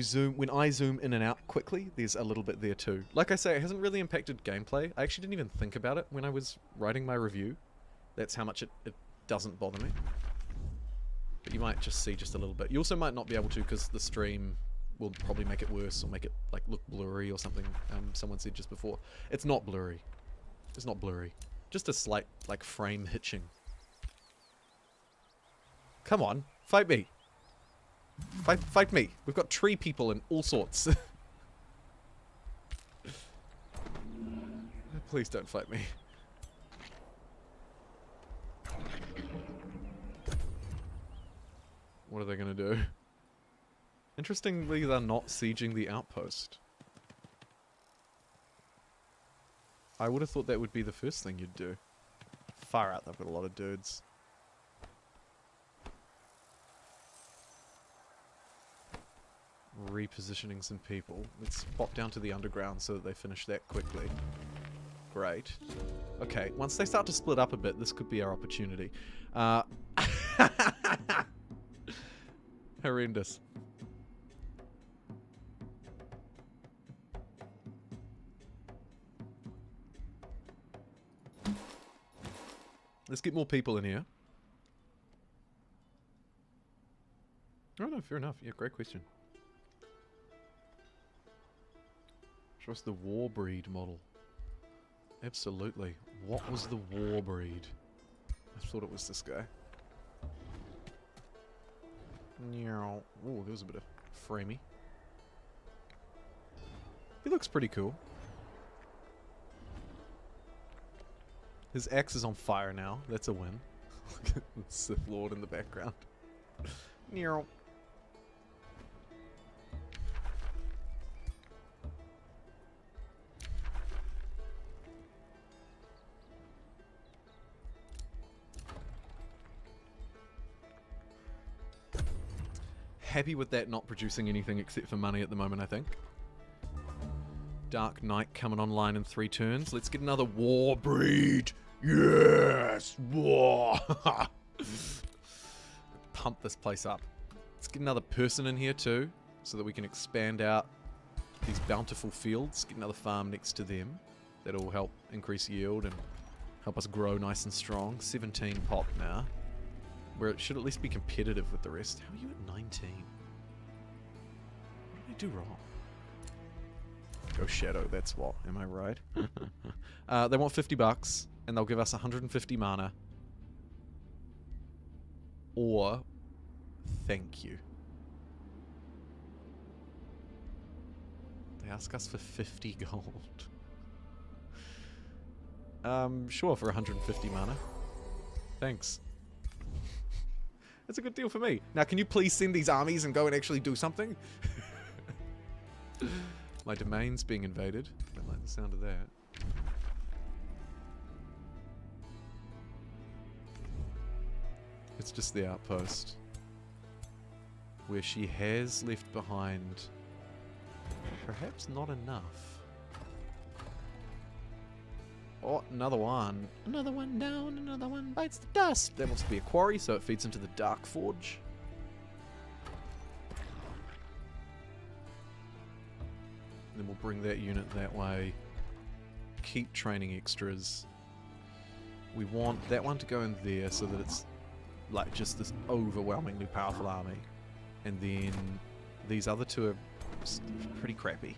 I zoom in and out quickly, there's a little bit there too. Like I say, it hasn't really impacted gameplay. I actually didn't even think about it when I was writing my review. That's how much it doesn't bother me. But you might just see just a little bit. You also might not be able to because the stream will probably make it worse or make it like look blurry or something. Someone said just before. It's not blurry. It's not blurry. Just a slight like frame hitching. Come on, fight me. Fight me. We've got tree people and all sorts. Please don't fight me. What are they going to do? Interestingly, they're not sieging the outpost. I would have thought that would be the first thing you'd do. Far out, they've got a lot of dudes. Repositioning some people. Let's pop down to the underground so that they finish that quickly. Great. Okay, once they start to split up a bit, this could be our opportunity. Horrendous. Let's get more people in here. Oh no, fair enough. Yeah, great question. Show us the war breed model. Absolutely. What was the war breed? I thought it was this guy. Oh, there was a bit of framey. He looks pretty cool. His axe is on fire now. That's a win. Look at the Sith Lord in the background. Happy with that not producing anything except for money at the moment, I think. Dark Knight coming online in 3 turns. Let's get another war breed. Yes! War! Pump this place up. Let's get another person in here too, so that we can expand out these bountiful fields. Get another farm next to them. That'll help increase yield and help us grow nice and strong. 17 pop now. Where it should at least be competitive with the rest. How are you at 19? What did I do wrong? Go Shadow, that's what. Am I right? They want 50 bucks, and they'll give us 150 mana. Or, thank you. They ask us for 50 gold. Sure, for 150 mana. Thanks. That's a good deal for me. Now, can you please send these armies and go and actually do something? My domain's being invaded. Don't like the sound of that. It's just the outpost. Where she has left behind perhaps not enough. Oh, another one. Another one down, another one bites the dust. That wants to be a quarry, so it feeds into the Dark Forge. Then we'll bring that unit that way. Keep training extras. We want that one to go in there so that it's like just this overwhelmingly powerful army. And then these other two are pretty crappy.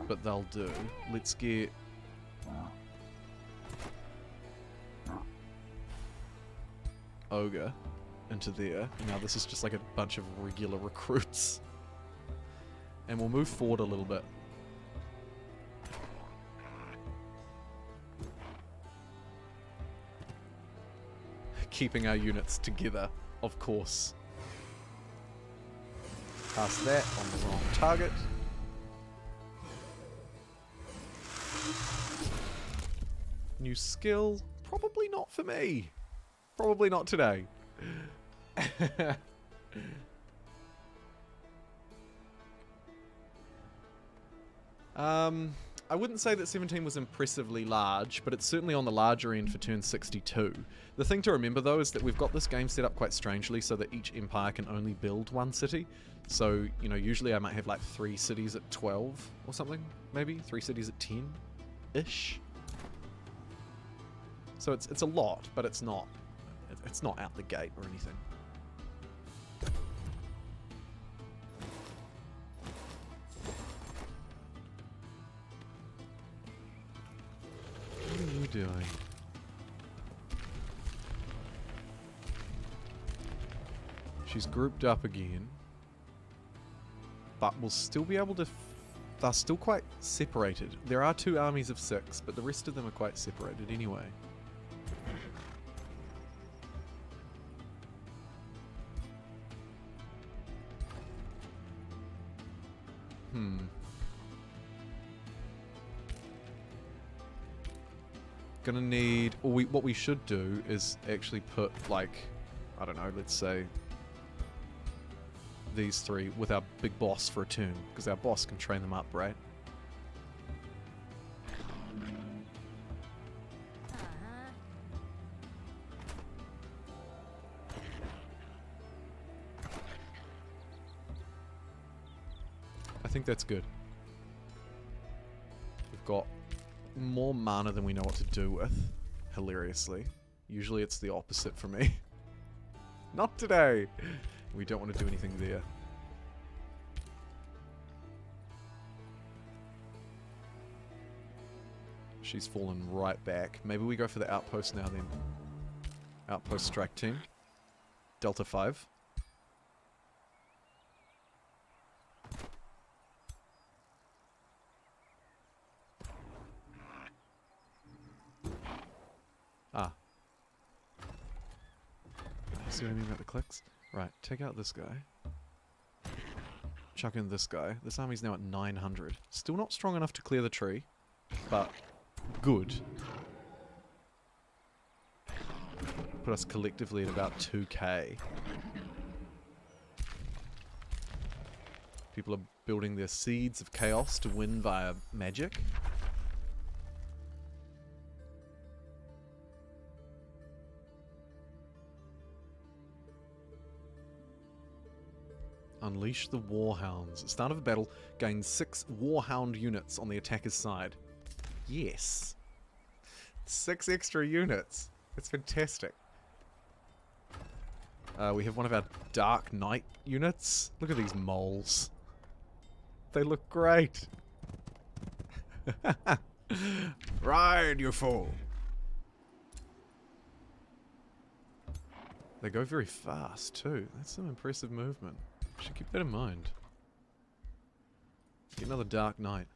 But they'll do. Let's get... Ogre into there. Now this is just like a bunch of regular recruits. And we'll move forward a little bit. Keeping our units together, of course. Pass that on the wrong target. New skill? Probably not for me. Probably not today. I wouldn't say that 17 was impressively large, but it's certainly on the larger end for turn 62. The thing to remember though is that we've got this game set up quite strangely so that each empire can only build one city. So, you know, usually I might have like 3 cities at 12 or something, maybe? 3 cities at 10-ish? So it's a lot, but it's not out the gate or anything. What are you doing? She's grouped up again. But we'll still be able to... They're still quite separated. There are 2 armies of 6, but the rest of them are quite separated anyway. Gonna need... Or what we should do is actually put, like... I don't know, let's say... these 3 with our big boss for a turn. Because our boss can train them up, right? I think that's good. We've got more mana than we know what to do with, hilariously. Usually it's the opposite for me. Not today! We don't want to do anything there. She's fallen right back. Maybe we go for the outpost now then. Outpost strike team. Delta 5. Ah. See what I mean about the clicks? Right, take out this guy. Chuck in this guy. This army's now at 900. Still not strong enough to clear the tree, but good. Put us collectively at about 2k. People are building their seeds of chaos to win via magic. Unleash the Warhounds. At start of a battle, gain 6 Warhound units on the attacker's side. Yes. 6 extra units. It's fantastic. We have one of our Dark Knight units. Look at these moles. They look great. Ride, you fool. They go very fast, too. That's some impressive movement. Should keep that in mind. Get another dark night.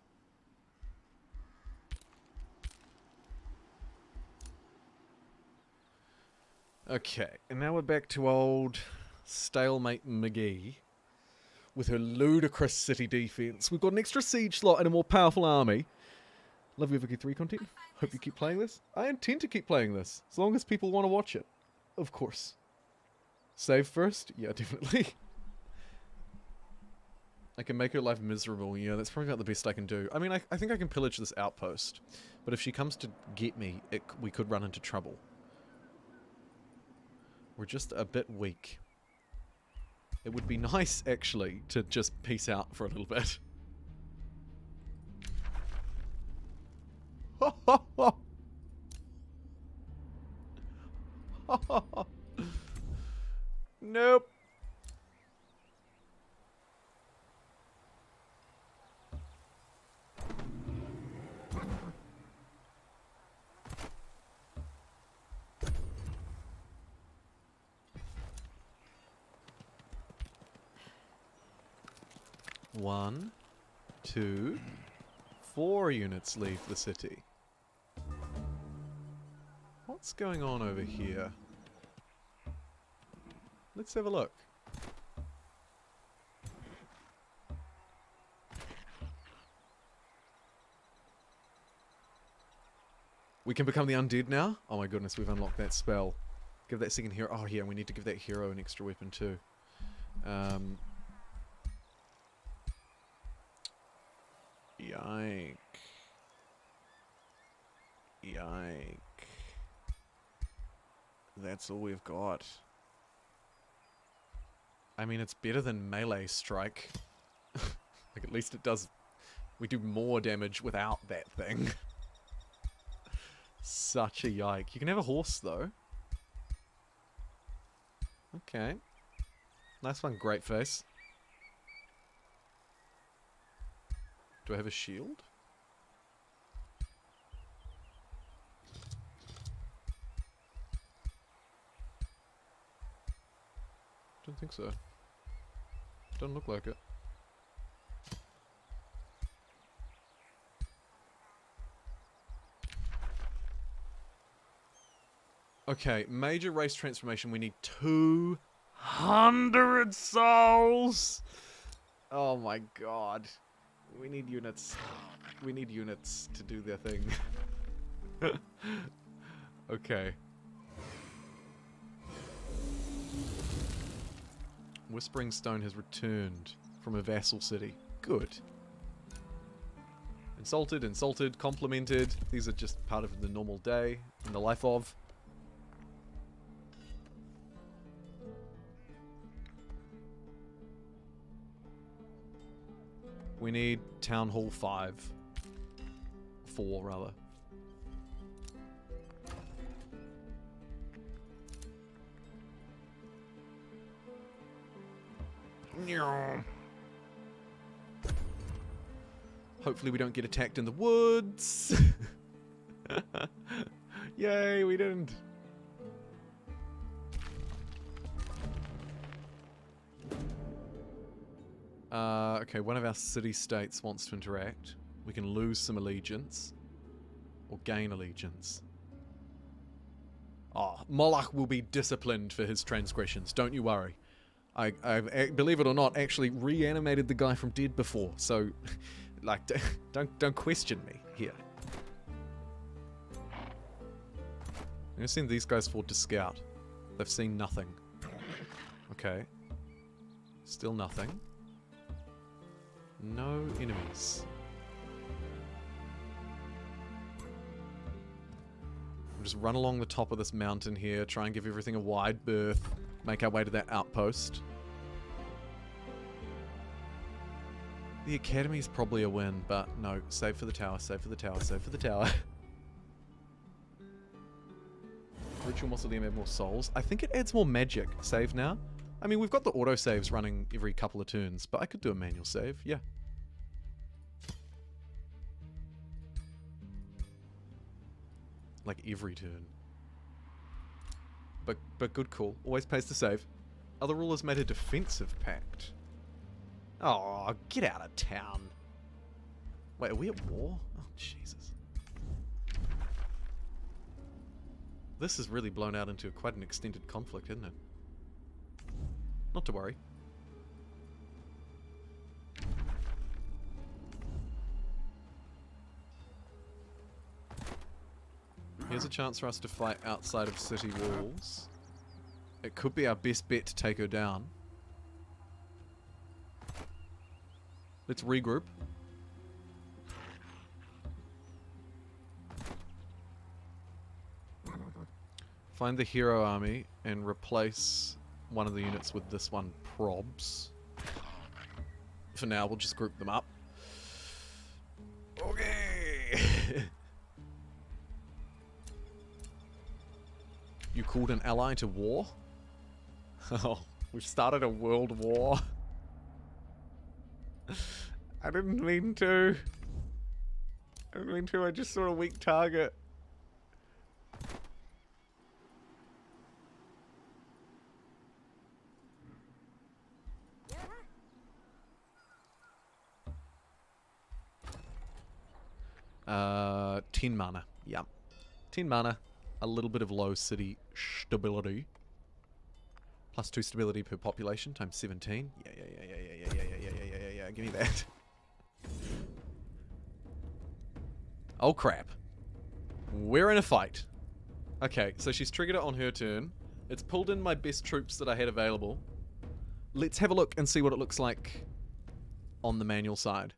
Okay, and now we're back to old Stalemate McGee with her ludicrous city defense. We've got an extra siege slot and a more powerful army. Love your Vicky 3 content. Hope you keep playing this. I intend to keep playing this, as long as people want to watch it. Of course. Save first? Yeah, definitely. I can make her life miserable. Yeah, that's probably about the best I can do. I mean, I think I can pillage this outpost. But if she comes to get me, we could run into trouble. We're just a bit weak. It would be nice, actually, to just peace out for a little bit. Nope. One, 2, 4 units leave the city. What's going on over here? Let's have a look. We can become the undead now? Oh my goodness, we've unlocked that spell. Give that second hero... Oh yeah, we need to give that hero an extra weapon too. Yike. Yike. That's all we've got. I mean, it's better than melee strike. Like, at least it does... We do more damage without that thing. Such a yike. You can have a horse, though. Okay. Nice one, great face. Do I have a shield? Don't think so. Doesn't look like it. Okay, major race transformation. We need 200 souls! Oh my god. We need units. We need units to do their thing. Okay. Whispering Stone has returned from a vassal city. Good. Insulted, insulted, complimented. These are just part of the normal day in the life of. We need Town Hall 5. 4, rather. Hopefully we don't get attacked in the woods. Yay, we didn't. Okay, one of our city-states wants to interact. We can lose some allegiance. Or gain allegiance. Oh, Moloch will be disciplined for his transgressions, don't you worry. I've, believe it or not, actually reanimated the guy from dead before, so, like, don't question me here. I'm gonna send these guys forward to scout. They've seen nothing. Okay. Still nothing. No enemies. We'll just run along the top of this mountain here, try and give everything a wide berth, make our way to that outpost. The academy's probably a win, but no, save for the tower, save for the tower, save for the tower. Ritual Mausoleum add more souls. I think it adds more magic. Save now. I mean, we've got the autosaves running every couple of turns, but I could do a manual save, yeah. Like every turn. But good call. Always pays to save. Other rulers made a defensive pact. Oh, get out of town. Wait, are we at war? Oh, Jesus. This has really blown out into quite an extended conflict, isn't it? Not to worry. Here's a chance for us to fight outside of city walls. It could be our best bet to take her down. Let's regroup. Find the hero army and replace one of the units with this one, probs. For now, we'll just group them up. Okay. You called an ally to war? Oh, we've started a world war. I didn't mean to. I didn't mean to, I just saw a weak target. Uh, 10 mana. Yep. 10 mana. A little bit of low city stability. Plus 2 stability per population times 17. Yeah. Give me that. Oh crap. We're in a fight. Okay, so she's triggered it on her turn. It's pulled in my best troops that I had available. Let's have a look and see what it looks like on the manual side.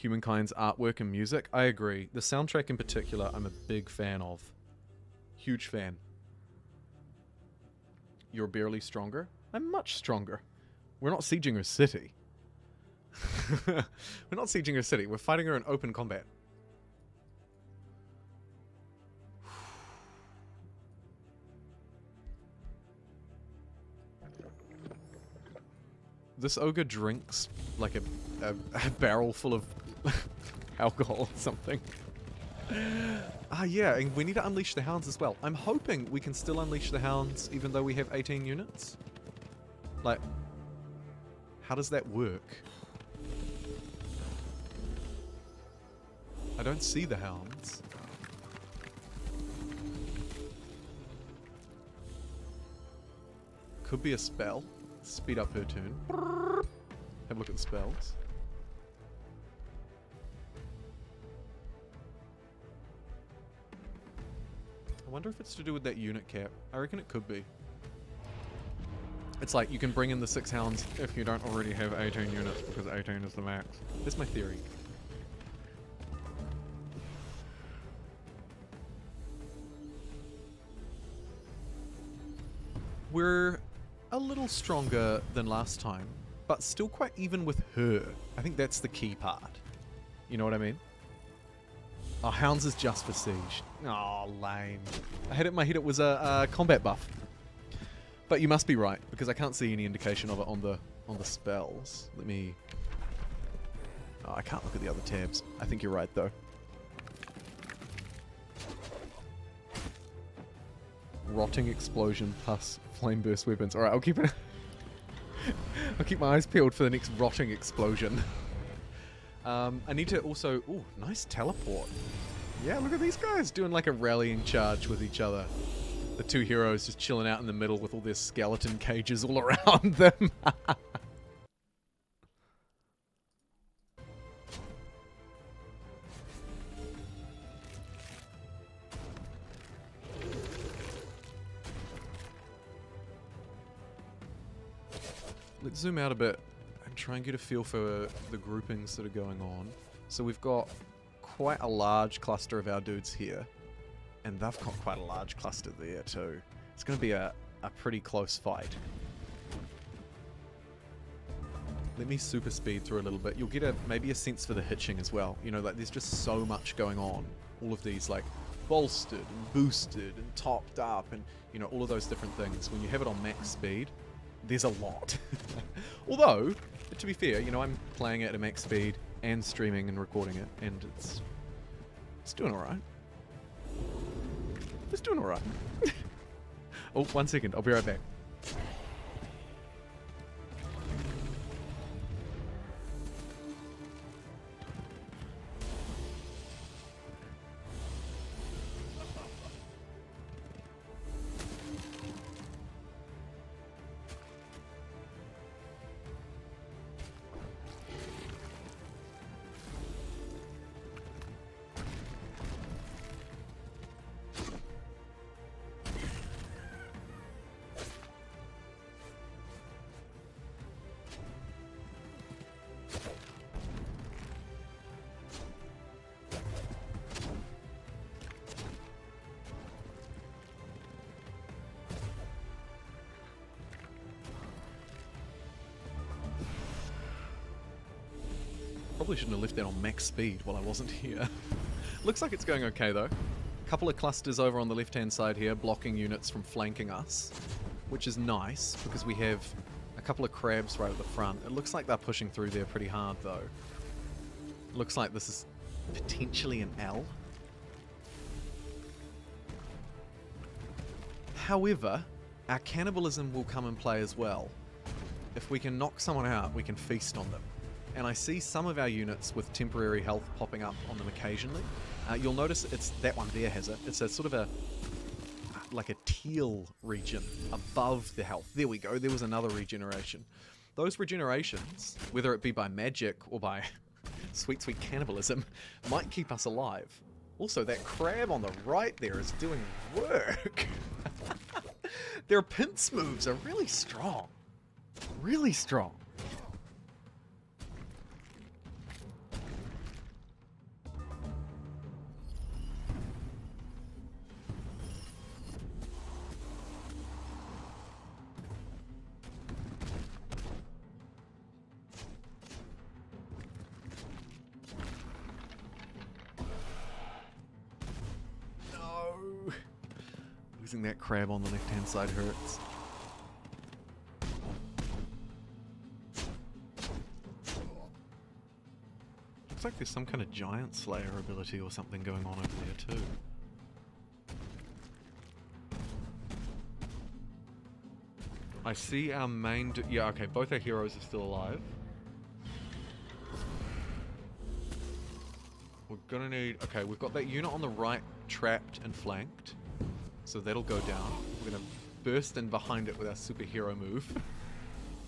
Humankind's artwork and music. I agree. The soundtrack in particular, I'm a big fan of. Huge fan. You're barely stronger? I'm much stronger. We're not sieging her city. We're not sieging her city. We're fighting her in open combat. This ogre drinks like a barrel full of alcohol or something. Ah, yeah, and we need to unleash the hounds as well. I'm hoping we can still unleash the hounds even though we have 18 units. Like, how does that work? I don't see the hounds. Could be a spell. Speed up her turn. Have a look at the spells. I wonder if it's to do with that unit cap. I reckon it could be. It's like you can bring in the 6 hounds if you don't already have 18 units because 18 is the max. That's my theory. We're a little stronger than last time, but still quite even with her. I think that's the key part. You know what I mean? Oh, Hounds is just for siege. Oh, lame. I had it in my head it was a combat buff. But you must be right, because I can't see any indication of it on the spells. Let me... Oh, I can't look at the other tabs. I think you're right, though. Rotting explosion plus flame burst weapons. Alright, I'll keep it... I'll keep my eyes peeled for the next rotting explosion. I need to also... Ooh, nice teleport. Yeah, look at these guys doing like a rallying charge with each other. The two heroes just chilling out in the middle with all their skeleton cages all around them. Let's zoom out a bit and try and get a feel for the groupings that are going on. So we've got quite a large cluster of our dudes here. And they've got quite a large cluster there too. It's going to be a pretty close fight. Let me super speed through a little bit. You'll get maybe a sense for the hitching as well. You know, like there's just so much going on. All of these like bolstered and boosted and topped up and, you know, all of those different things. When you have it on max speed, there's a lot. Although, to be fair, you know, I'm playing it at max speed and streaming and recording it, and it's doing alright. It's doing alright. Oh, 1 second. I'll be right back. Probably shouldn't have left that on max speed while I wasn't here. Looks like it's going okay though. Couple of clusters over on the left-hand side here, blocking units from flanking us, which is nice because we have a couple of crabs right at the front. It looks like they're pushing through there pretty hard though. Looks like this is potentially an L. However, our cannibalism will come and play as well. If we can knock someone out, we can feast on them. And I see some of our units with temporary health popping up on them occasionally. You'll notice it's that one there has it. It's a sort of a like a teal region above the health. There we go. There was another regeneration. Those regenerations, whether it be by magic or by sweet, sweet cannibalism, might keep us alive. Also, that crab on the right there is doing work. Their pince moves are really strong. Really strong. Losing that crab on the left-hand side hurts. Looks like there's some kind of giant slayer ability or something going on over there too. I see our main... yeah, okay, both our heroes are still alive. We're gonna need... okay, we've got that unit on the right trapped and flanked. So that'll go down. We're gonna burst in behind it with our superhero move.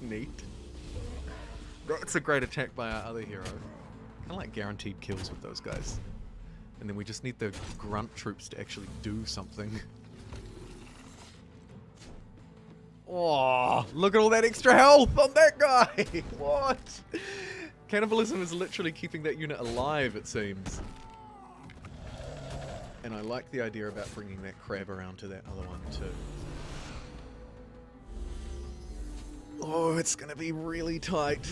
Neat. That's a great attack by our other hero. Kinda like guaranteed kills with those guys. And then we just need the grunt troops to actually do something. Oh, look at all that extra health on that guy! What? Cannibalism is literally keeping that unit alive, it seems. And I like the idea about bringing that crab around to that other one too. Oh, it's gonna be really tight.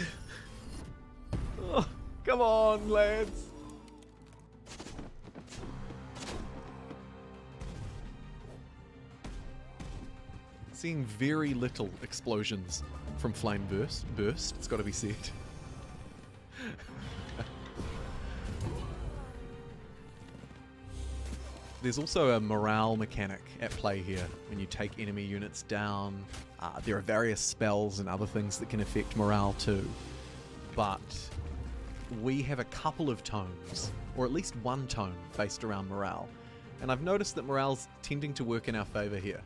Oh, come on, lads. Seeing very little explosions from Flame Burst, it's gotta be said. There's also a morale mechanic at play here when you take enemy units down. There are various spells and other things that can affect morale too. But we have a couple of tomes, or at least one tome based around morale. And I've noticed that morale's tending to work in our favor here.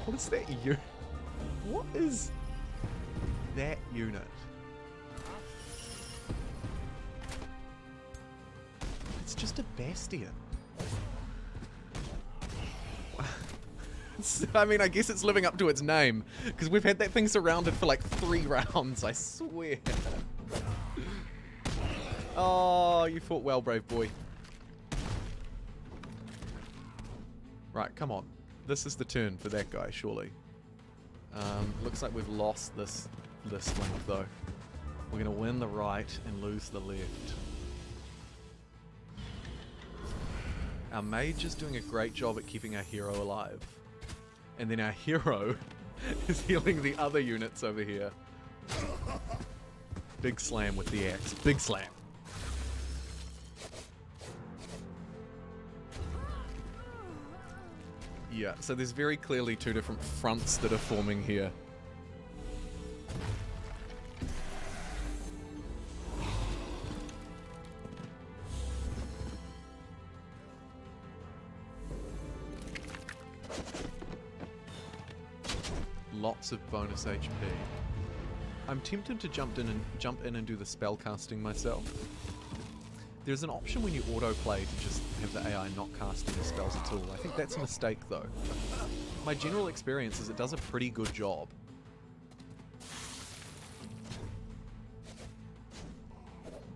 What is that unit? What is that unit? It's just a bastion. I mean, I guess it's living up to its name, because we've had that thing surrounded for like 3 rounds, I swear. Oh, you fought well, brave boy. Right, come on. This is the turn for that guy, surely. Looks like we've lost this link, though. We're going to win the right and lose the left. Our mage is doing a great job at keeping our hero alive. And then our hero is healing the other units over here. Big slam with the axe. Big slam. Yeah, so there's very clearly 2 different fronts that are forming here. Lots of bonus HP. I'm tempted to jump in and do the spell casting myself. There's an option when you autoplay to just have the AI not cast any spells at all. I think that's a mistake though. My general experience is it does a pretty good job.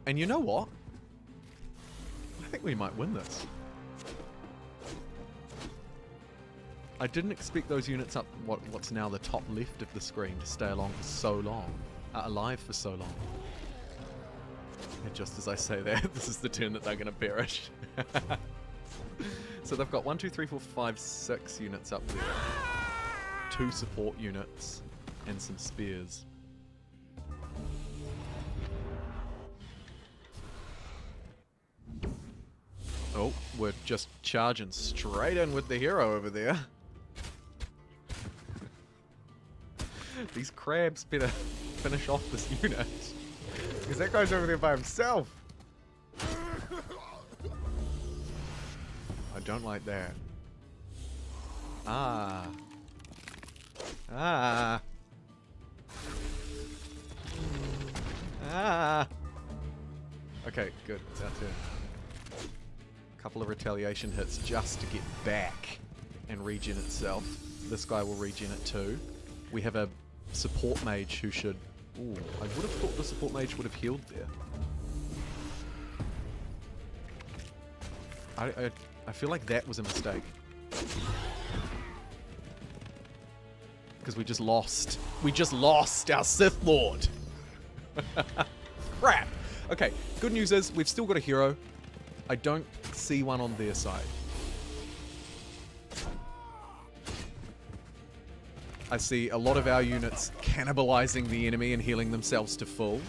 And you know what? I think we might win this. I didn't expect those units up what's now the top left of the screen to stay alive for so long. And just as I say that, this is the turn that they're going to perish. So they've got 1, 2, 3, 4, 5, 6 units up there. 2 support units and some spears. Oh, we're just charging straight in with the hero over there. These crabs better finish off this unit. Because that guy's over there by himself. I don't like that. Ah. Ah. Ah. Okay, good. It's our turn. Couple of retaliation hits just to get back and regen itself. This guy will regen it too. We have a support mage who should... Ooh, I would have thought the support mage would have healed there. I feel like that was a mistake. Because we just lost. We just lost our Sith Lord. Crap. Okay, good news is we've still got a hero. I don't see one on their side. I see a lot of our units cannibalizing the enemy and healing themselves to full.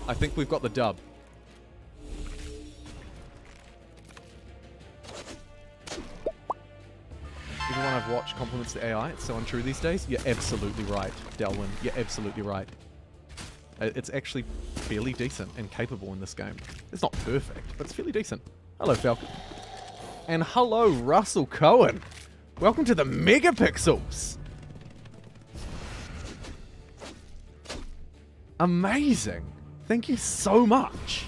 I think we've got the dub. Everyone I've watched compliments the AI. It's so untrue these days. You're absolutely right, Delwyn. You're absolutely right. It's actually fairly decent and capable in this game. It's not perfect, but it's fairly decent. Hello, Falcon. And hello, Russell Cohen. Welcome to the Megapixels. Amazing. Thank you so much.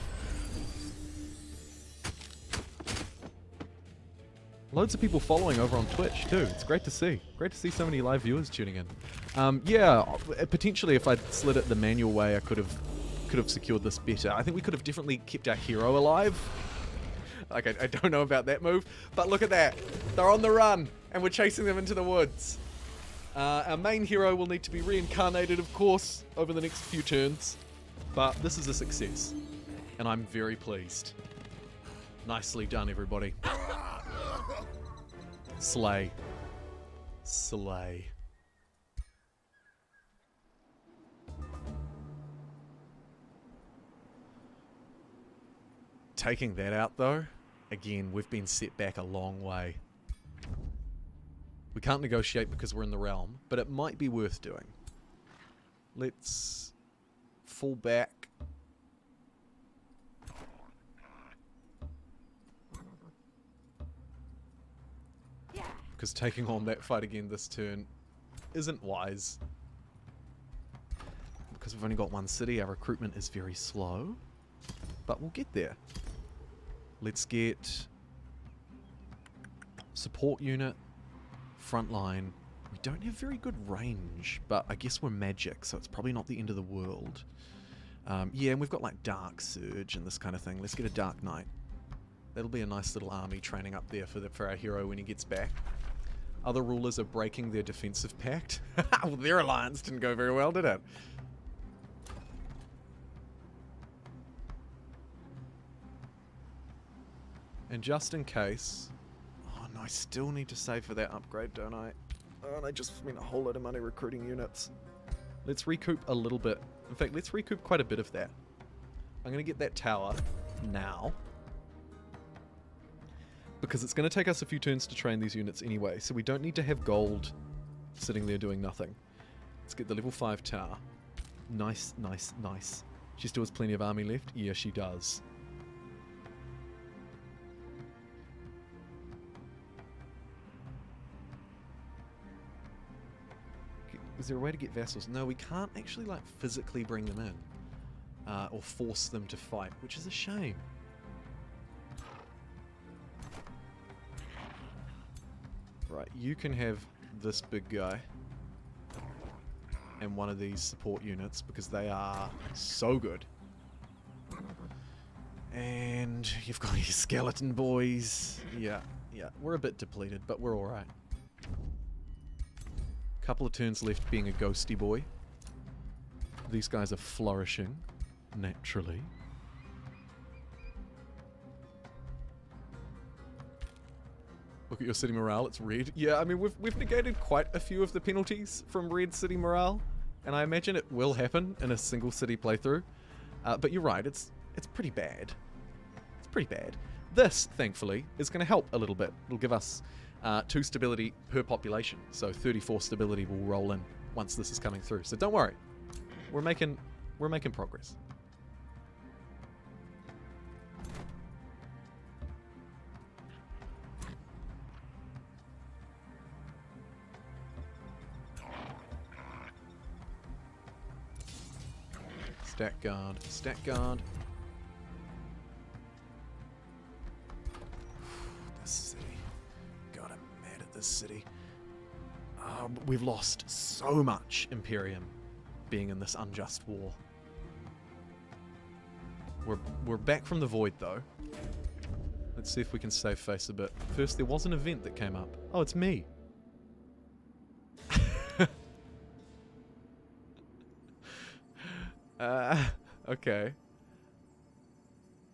Loads of people following over on Twitch too. It's great to see. Great to see so many live viewers tuning in. Yeah, potentially if I'd slid it the manual way, I could have secured this better. I think we could have definitely kept our hero alive. Like, I don't know about that move, but look at that. They're on the run, and we're chasing them into the woods. Our main hero will need to be reincarnated, of course, over the next few turns, but this is a success, and I'm very pleased. Nicely done, everybody. Slay. Slay. Taking that out, though, again, we've been set back a long way. We can't negotiate because we're in the realm, but it might be worth doing. Let's fall back. Because taking on that fight again this turn isn't wise. Because we've only got one city, our recruitment is very slow. But we'll get there. Let's get support unit, front line. We don't have very good range, but I guess we're magic, so it's probably not the end of the world. Yeah, and we've got like Dark Surge and this kind of thing. Let's get a Dark Knight. That'll be a nice little army training up there for our hero when he gets back. Other rulers are breaking their defensive pact. Well, their alliance didn't go very well, did it? And just in case... Oh, no, I still need to save for that upgrade, don't I? Oh, and I just spent a whole lot of money recruiting units. Let's recoup a little bit. In fact, let's recoup quite a bit of that. I'm going to get that tower now. Because it's going to take us a few turns to train these units anyway, so we don't need to have gold sitting there doing nothing. Let's get the level 5 tower. Nice, nice, nice. She still has plenty of army left? Yeah, she does. Is there a way to get vassals? No, we can't actually like physically bring them in. Or force them to fight, which is a shame. Right, you can have this big guy and one of these support units because they are so good. And you've got your skeleton boys. Yeah, we're a bit depleted, but we're alright. Couple of turns left being a ghosty boy. These guys are flourishing, naturally. Look at your city morale, it's red. Yeah, I mean, we've negated quite a few of the penalties from red city morale, and I imagine it will happen in a single city playthrough. But you're right, it's pretty bad. It's pretty bad. This, thankfully, is going to help a little bit. It'll give us 2 stability per population, so 34 stability will roll in once this is coming through. So don't worry, we're making progress. Stat guard, stat guard. This city. God, I'm mad at this city. We've lost so much Imperium being in this unjust war. We're back from the void though. Let's see if we can save face a bit. First, there was an event that came up. Oh, it's me. Okay.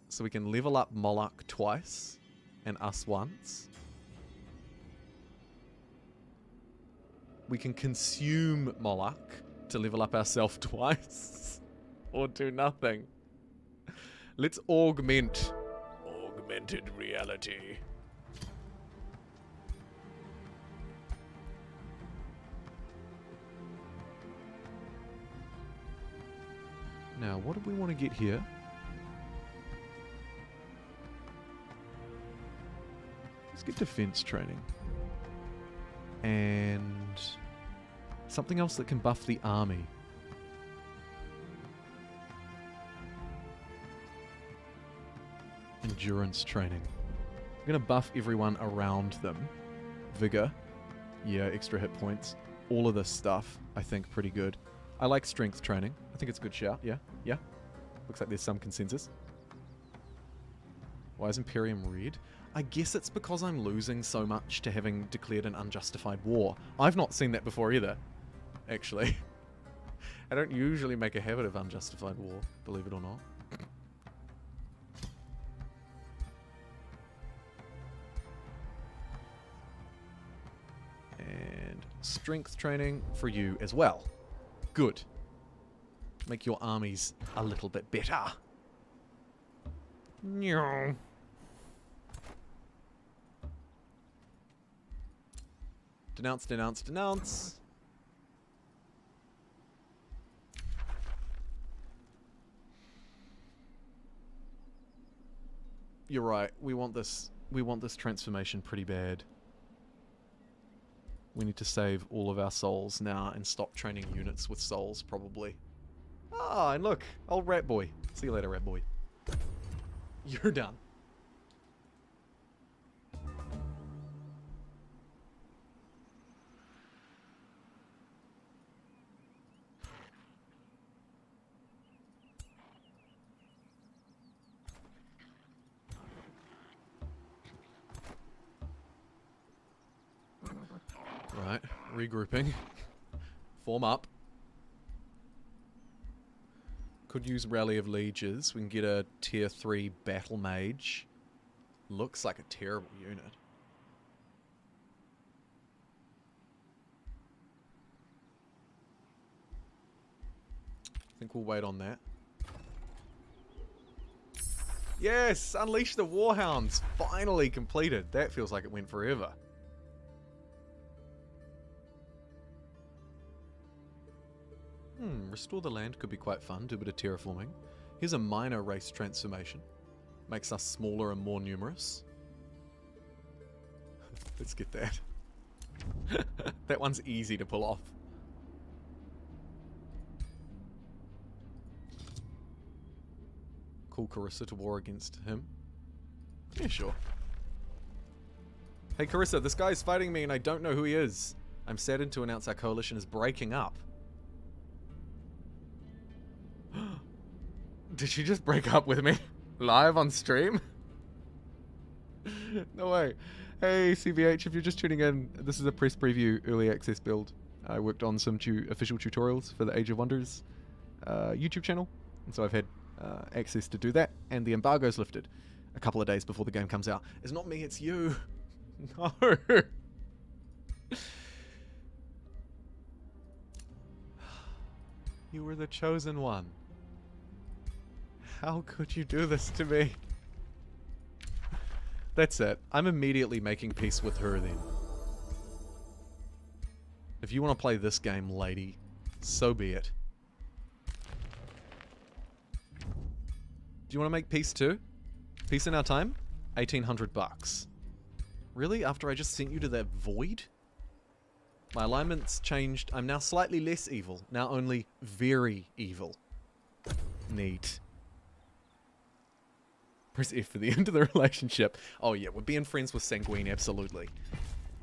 So we can level up Moloch twice and us once. We can consume Moloch to level up ourselves twice. Or do nothing. Let's augment. Augmented reality. Now, what do we want to get here? Let's get defense training. And something else that can buff the army. Endurance training. I'm going to buff everyone around them. Vigor. Yeah, extra hit points. All of this stuff, I think, pretty good. I like strength training. I think it's a good shout. Yeah, yeah. Looks like there's some consensus. Why is Imperium red? I guess it's because I'm losing so much to having declared an unjustified war. I've not seen that before either, actually. I don't usually make a habit of unjustified war, believe it or not. And strength training for you as well. Good. Make your armies a little bit better. No. Denounce, denounce, denounce. You're right. We want this transformation pretty bad. We need to save all of our souls now and stop training units with souls, probably. Ah, and look, old rat boy. See you later, rat boy. You're done. Right, regrouping. Form up. Could use Rally of Lieges. We can get a tier 3 Battle Mage. Looks like a terrible unit. I think we'll wait on that. Yes! Unleash the Warhounds! Finally completed. That feels like it went forever. Restore the land could be quite fun, do a bit of terraforming. Here's a minor race transformation. Makes us smaller and more numerous. Let's get that. That one's easy to pull off. Call Carissa to war against him. Yeah, sure. Hey Carissa, this guy's fighting me and I don't know who he is. I'm saddened to announce our coalition is breaking up. Did she just break up with me? Live on stream? No way. Hey CVH, if you're just tuning in, this is a press preview early access build. I worked on some official tutorials for the Age of Wonders YouTube channel. And so I've had access to do that. And the embargo's lifted a couple of days before the game comes out. It's not me, it's you. No. You were the chosen one. How could you do this to me? That's it. I'm immediately making peace with her then. If you want to play this game, lady, so be it. Do you want to make peace too? Peace in our time? 1,800 bucks. Really? After I just sent you to that void? My alignment's changed. I'm now slightly less evil. Now only very evil. Neat. Press F for the end of the relationship. Oh yeah, we're being friends with Sanguine, absolutely.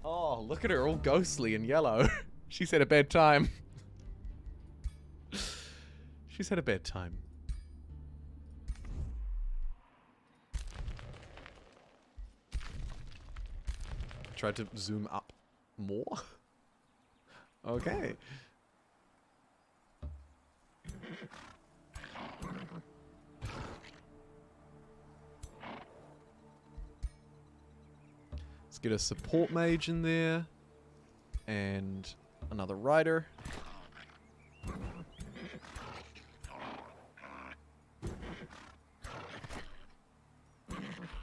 Oh, look at her, all ghostly and yellow. She's had a bad time. She's had a bad time. Tried to zoom up more. Okay. Let's get a support mage in there. And another rider.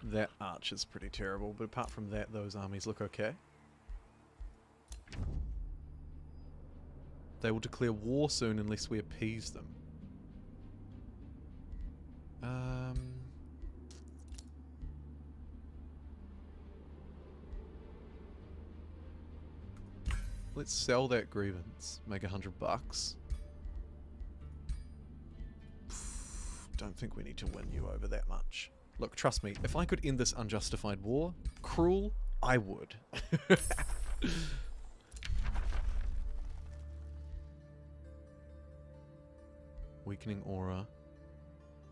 That arch is pretty terrible, but apart from that, those armies look okay. They will declare war soon unless we appease them. Let's sell that grievance. Make 100 bucks. Don't think we need to win you over that much. Look, trust me, if I could end this unjustified war, cruel, I would. Weakening aura.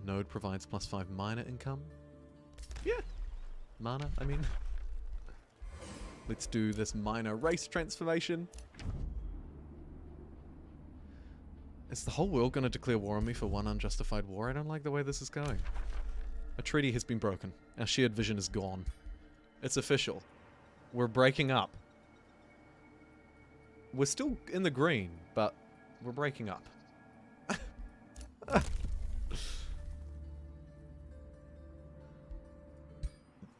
Node provides +5 minor income. Yeah. Mana, I mean. Let's do this minor race transformation. Is the whole world going to declare war on me for one unjustified war? I don't like the way this is going. A treaty has been broken. Our shared vision is gone. It's official. We're breaking up. We're still in the green, but we're breaking up.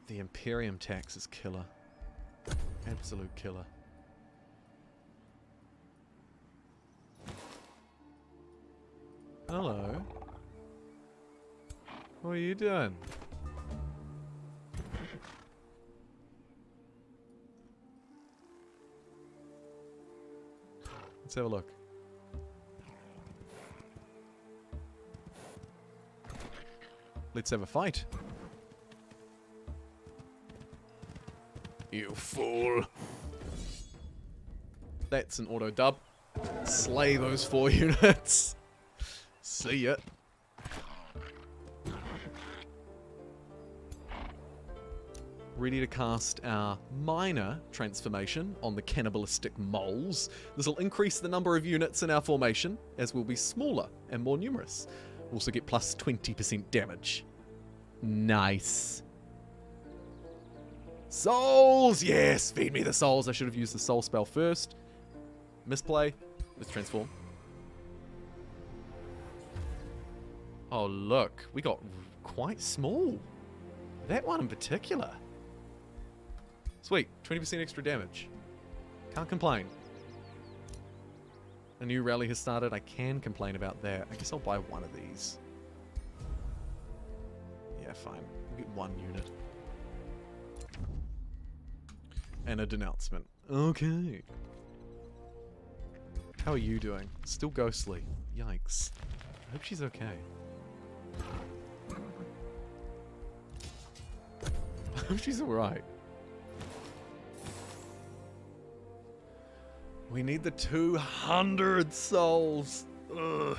The Imperium tax is killer. Absolute killer. Hello. What are you doing? Let's have a look. Let's have a fight. You fool. That's an auto dub. Slay those 4 units. See ya. Ready to cast our minor transformation on the cannibalistic moles. This will increase the number of units in our formation, as we'll be smaller and more numerous. We'll also get plus 20% damage. Nice. Souls! Yes! Feed me the souls. I should have used the soul spell first. Misplay. Let's transform. Oh, look. We got quite small. That one in particular. Sweet. 20% extra damage. Can't complain. A new rally has started. I can complain about that. I guess I'll buy one of these. Yeah, fine. We'll get 1 unit. And a denouncement. Okay. How are you doing? Still ghostly. Yikes. I hope she's okay. I hope she's alright. We need the 200 souls. Ugh.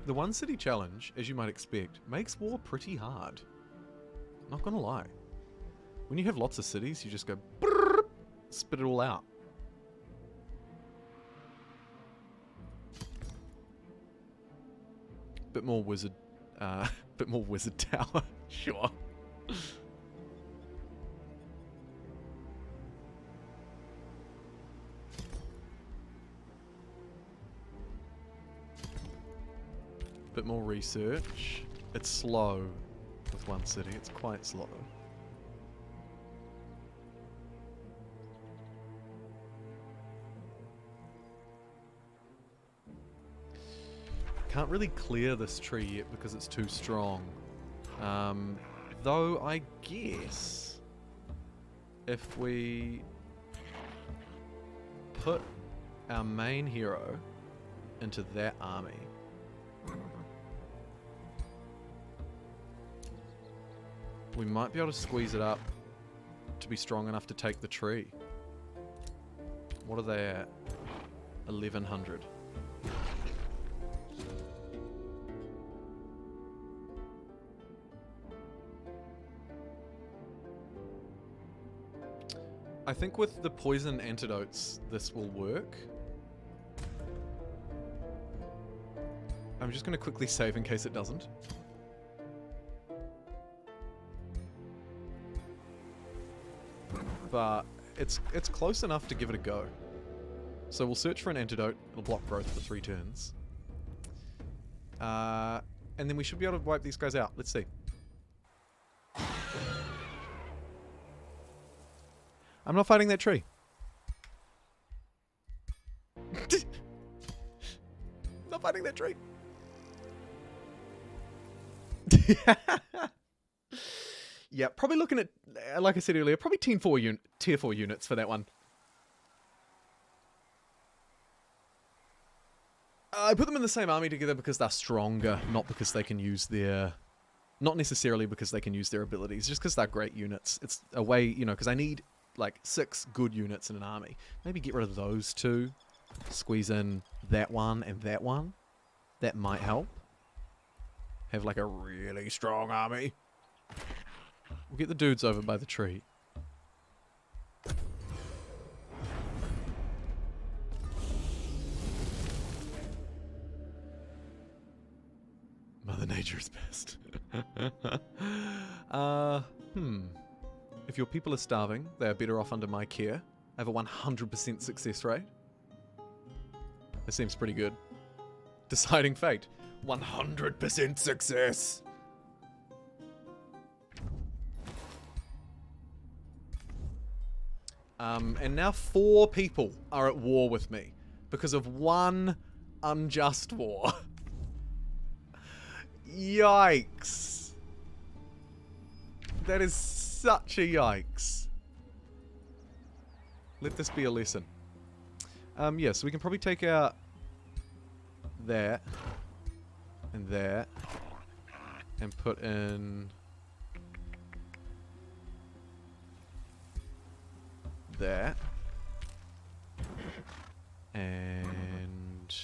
The one city challenge, as you might expect, makes war pretty hard. Not gonna lie. When you have lots of cities, you just go brrr, spit it all out. Bit more wizard tower. Sure. Bit more research. It's slow with one city. It's quite slow. Can't really clear this tree yet because it's too strong. Though I guess if we put our main hero into that army, we might be able to squeeze it up to be strong enough to take the tree. What are they at? 1100. I think with the poison antidotes, this will work. I'm just going to quickly save in case it doesn't. But it's close enough to give it a go. So we'll search for an antidote. It'll block growth for 3 turns. And then we should be able to wipe these guys out. Let's see. I'm not fighting that tree. Not fighting that tree. Yeah, probably looking at, like I said earlier, probably tier 4 units for that one. I put them in the same army together because they're stronger, not because they can use their... Not necessarily because they can use their abilities, just because they're great units. It's a way, you know, because I need like 6 good units in an army. Maybe get rid of those 2. Squeeze in that one and that one. That might help. Have like a really strong army. We'll get the dudes over by the tree. Mother Nature's best. If your people are starving, they are better off under my care. I have a 100% success rate. That seems pretty good. Deciding fate. 100% success! And now 4 people are at war with me because of one unjust war. Yikes. That is such a yikes. Let this be a lesson. Yeah, so we can probably take out that and that and put in that and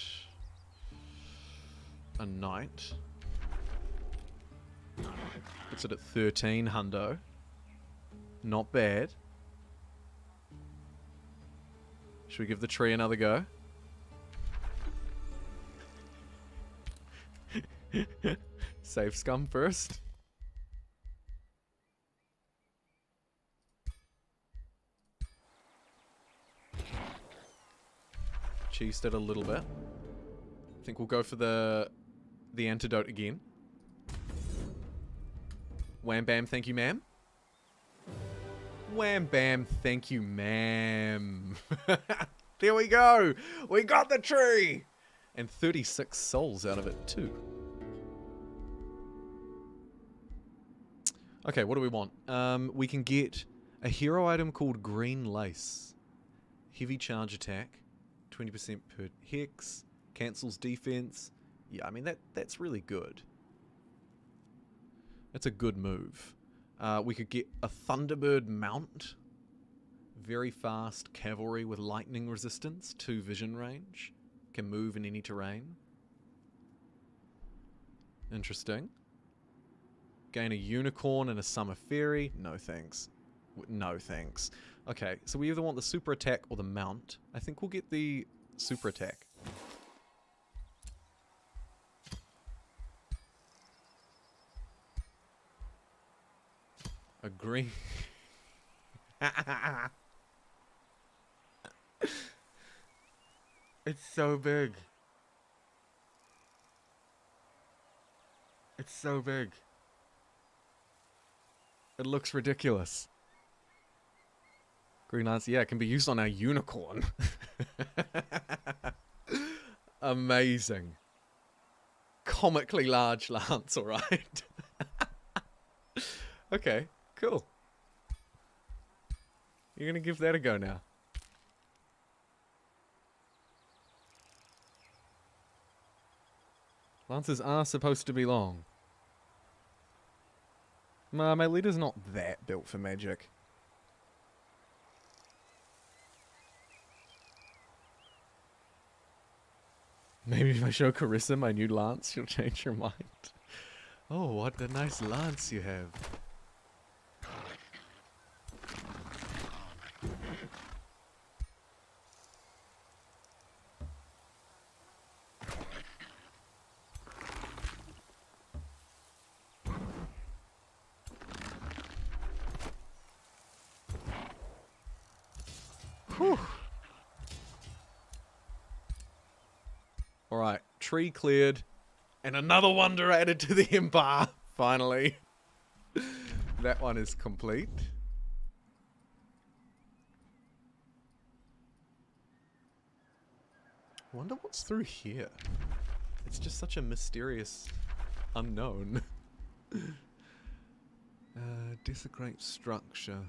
a knight. Puts it at 13 hundo. Not bad. Should we give the tree another go? Save scum first. Cheesed it a little bit. I think we'll go for the antidote again. Wham bam, thank you, ma'am. Wham bam, thank you, ma'am. There we go. We got the tree. And 36 souls out of it, too. Okay, what do we want? We can get a hero item called Green Lace. Heavy charge attack. 20% per hex. Cancels defense. Yeah, I mean, that's really good. That's a good move. We could get a Thunderbird mount. Very fast cavalry with lightning resistance. 2 vision range. Can move in any terrain. Interesting. Gain a unicorn and a summer fairy. No thanks. No thanks. Okay, so we either want the super attack or the mount. I think we'll get the super attack. A green... It's so big. It's so big. It looks ridiculous. Green lance, yeah, it can be used on our unicorn. Amazing. Comically large lance, alright. Okay, cool. You're gonna give that a go now. Lances are supposed to be long. My leader's not that built for magic. Maybe if I show Carissa my new lance, she'll change her mind. Oh, what a nice lance you have. Whew. Alright, tree cleared, and another wonder added to the empire, finally. That one is complete. Wonder what's through here. It's just such a mysterious unknown. Desecrate structure.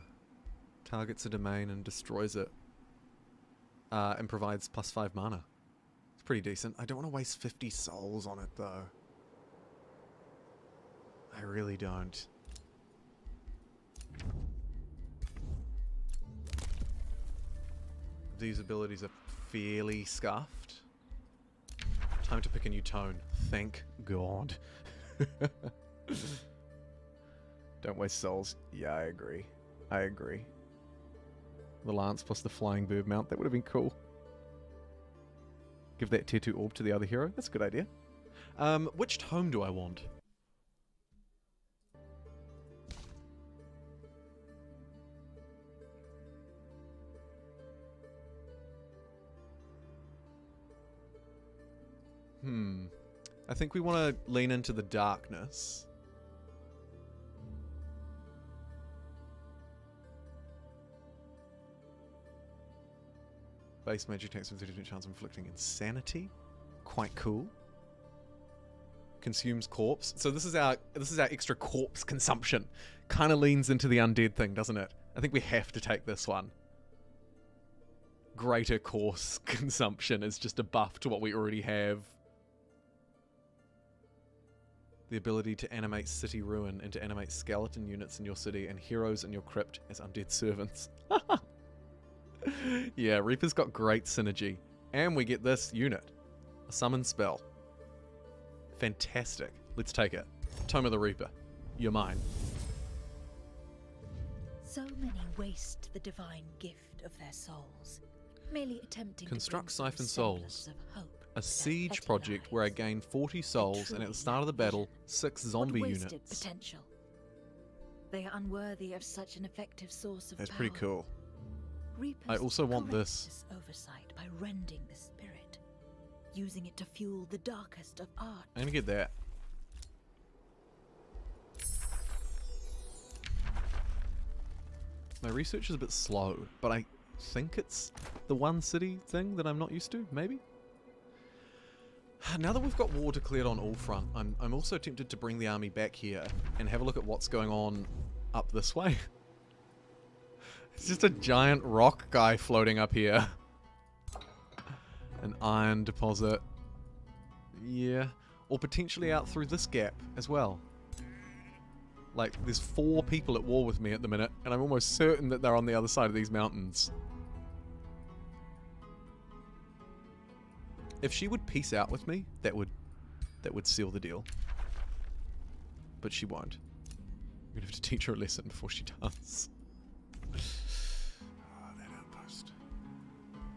Targets a domain and destroys it. And provides +5 mana. It's pretty decent. I don't want to waste 50 souls on it, though. I really don't. These abilities are fairly scuffed. Time to pick a new tone. Thank God. Don't waste souls. Yeah, I agree. I agree. The lance plus the flying bird mount. That would have been cool. Give that tier 2 orb to the other hero. That's a good idea. Which tome do I want? I think we want to lean into the darkness. Base magic takes with 30% chance of inflicting insanity. Quite cool. Consumes corpse. So this is our extra corpse consumption. Kind of leans into the undead thing, doesn't it? I think we have to take this one. Greater corpse consumption is just a buff to what we already have. The ability to animate city ruin and to animate skeleton units in your city and heroes in your crypt as undead servants. Yeah, Reaper's got great synergy. And we get this unit. A summon spell. Fantastic. Let's take it. Tome of the Reaper. You're mine. So many waste the divine gift of their souls, merely attempting Construct to bring Siphon some Souls. semblance of hope A to their siege petty project where I lives. gain 40 souls and at the start of the battle, 6 zombie What wasted units. potential. They are unworthy of such an effective source of That's power. pretty cool. Reapers I also want correct this. oversight by rending the spirit, using it to fuel the darkest of art. I'm gonna get that. My research is a bit slow, but I think it's the one city thing that I'm not used to, maybe? Now that we've got war declared on all front, I'm also tempted to bring the army back here and have a look at what's going on up this way. It's just a giant rock guy floating up here. An iron deposit. Yeah. Or potentially out through this gap as well. Like, there's 4 people at war with me at the minute, and I'm almost certain that they're on the other side of these mountains. If she would peace out with me, that would seal the deal. But she won't. I'm gonna have to teach her a lesson before she does. Oh, that outpost.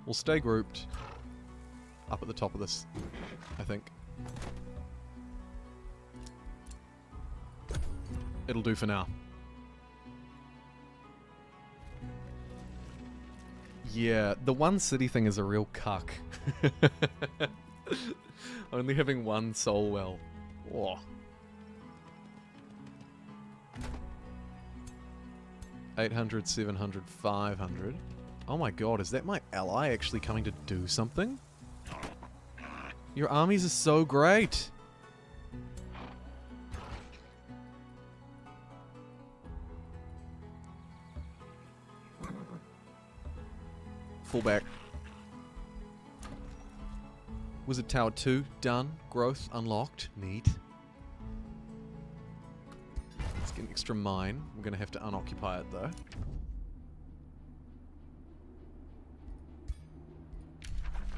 We'll stay grouped up at the top of this, I think. It'll do for now. Yeah, the one city thing is a real cuck. Only having one soul well. Whoa. 800, 700, 500. Oh my god, is that my ally actually coming to do something? Your armies are so great. Fall back. Wizard Tower 2, done. Growth unlocked. Neat. Let's get an extra mine. We're going to have to unoccupy it, though.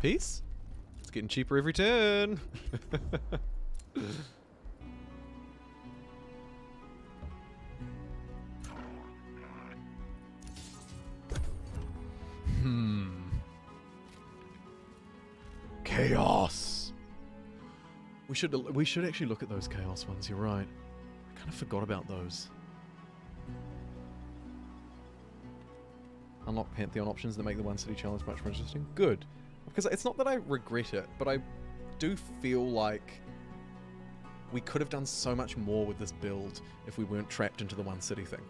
Peace? It's getting cheaper every turn. Chaos. We should actually look at those chaos ones. You're right. I kind of forgot about those. Unlock Pantheon options that make the one city challenge much more interesting. Good, because it's not that I regret it, but I do feel like we could have done so much more with this build if we weren't trapped into the one city thing.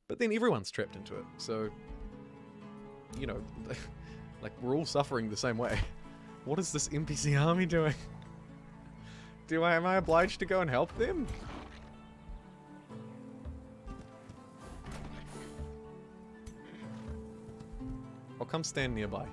But then everyone's trapped into it, so you know. Like, we're all suffering the same way. What is this NPC army doing? Am I obliged to go and help them? I'll come stand nearby.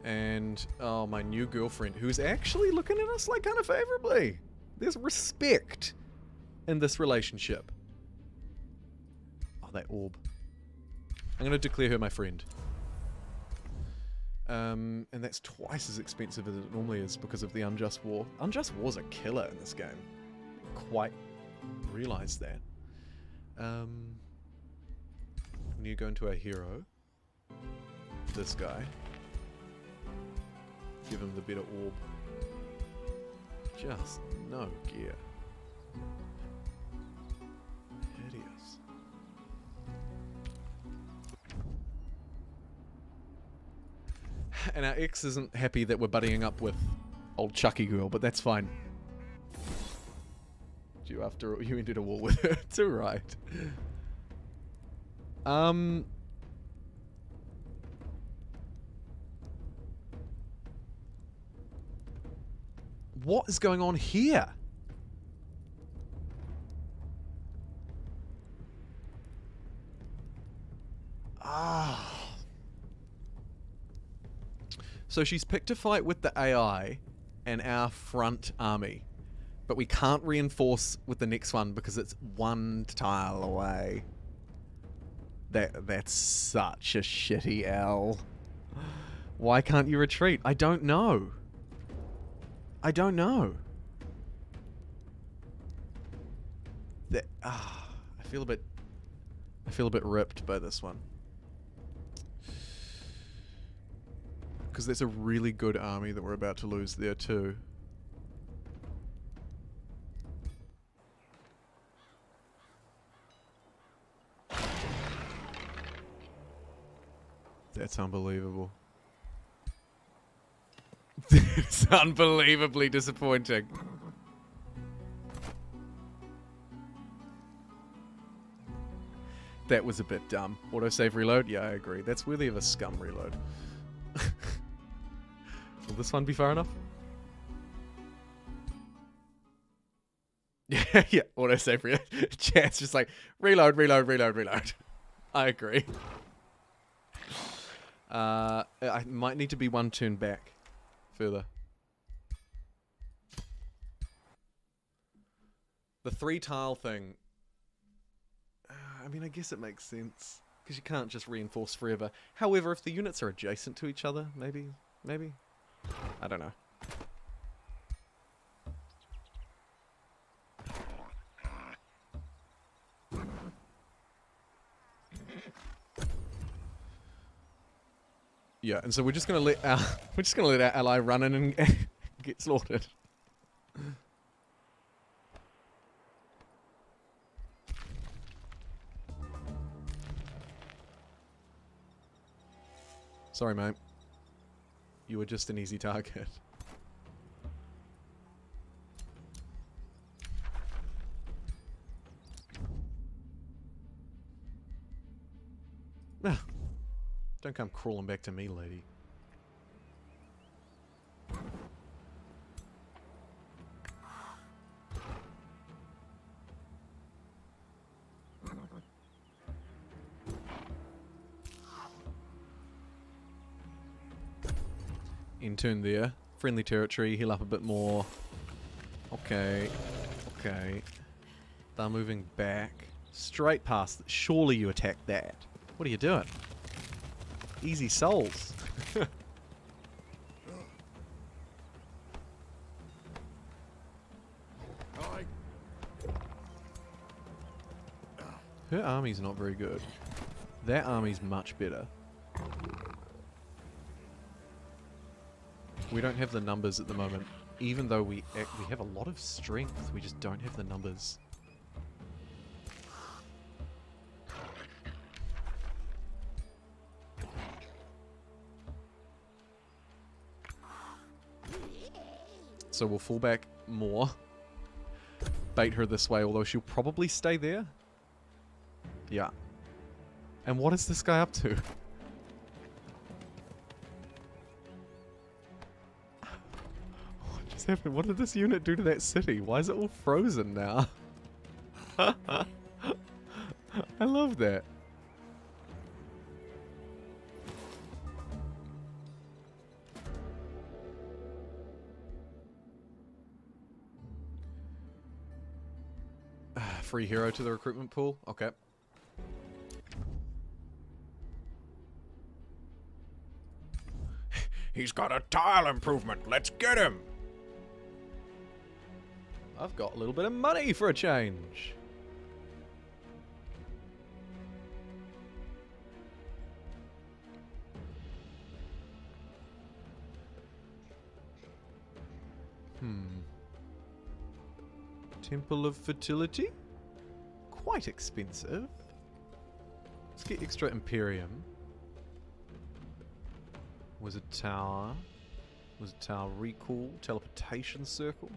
And, oh, my new girlfriend, who's actually looking at us, like, kind of favorably. There's respect in this relationship. That orb. I'm going to declare her my friend. And that's twice as expensive as it normally is because of the Unjust War. Unjust War's a killer in this game. Quite realize that. We need to go into our hero. This guy. Give him the better orb. Just no gear. And our ex isn't happy that we're buddying up with old Chucky girl, but that's fine. After all, you ended a war with her. It's alright. What is going on here? So she's picked a fight with the AI and our front army. But we can't reinforce with the next one because it's one tile away. That's such a shitty L. Why can't you retreat? I don't know. I don't know. I feel a bit ripped by this one. Because there's a really good army that we're about to lose there too. That's unbelievable. It's unbelievably disappointing. That was a bit dumb. Autosave reload? Yeah, I agree. That's worthy of a scum reload. Will this one be far enough? Yeah, autosave reload. Chat's just like, reload. I agree. I might need to be one turn back further. The 3 tile thing. I mean, I guess it makes sense. Because you can't just reinforce forever. However, if the units are adjacent to each other, maybe. I don't know. Yeah, and so we're just gonna let our ally run in and get slaughtered. Sorry, mate. You were just an easy target. Don't come crawling back to me, lady. Intern there. Friendly territory. Heal up a bit more. Okay. Okay. They're moving back. Straight past. Surely you attacked that. What are you doing? Easy souls. Her army's not very good. That army's much better. We don't have the numbers at the moment. Even though we have a lot of strength, we just don't have the numbers. So we'll fall back more. Bait her this way, although she'll probably stay there. Yeah. And what is this guy up to? What just happened? What did this unit do to that city? Why is it all frozen now? I love that. Free hero to the recruitment pool? Okay. He's got a tile improvement. Let's get him. I've got a little bit of money for a change. Temple of Fertility? Quite expensive. Let's get extra Imperium. Wizard Tower. Wizard Tower Recall. Teleportation Circle.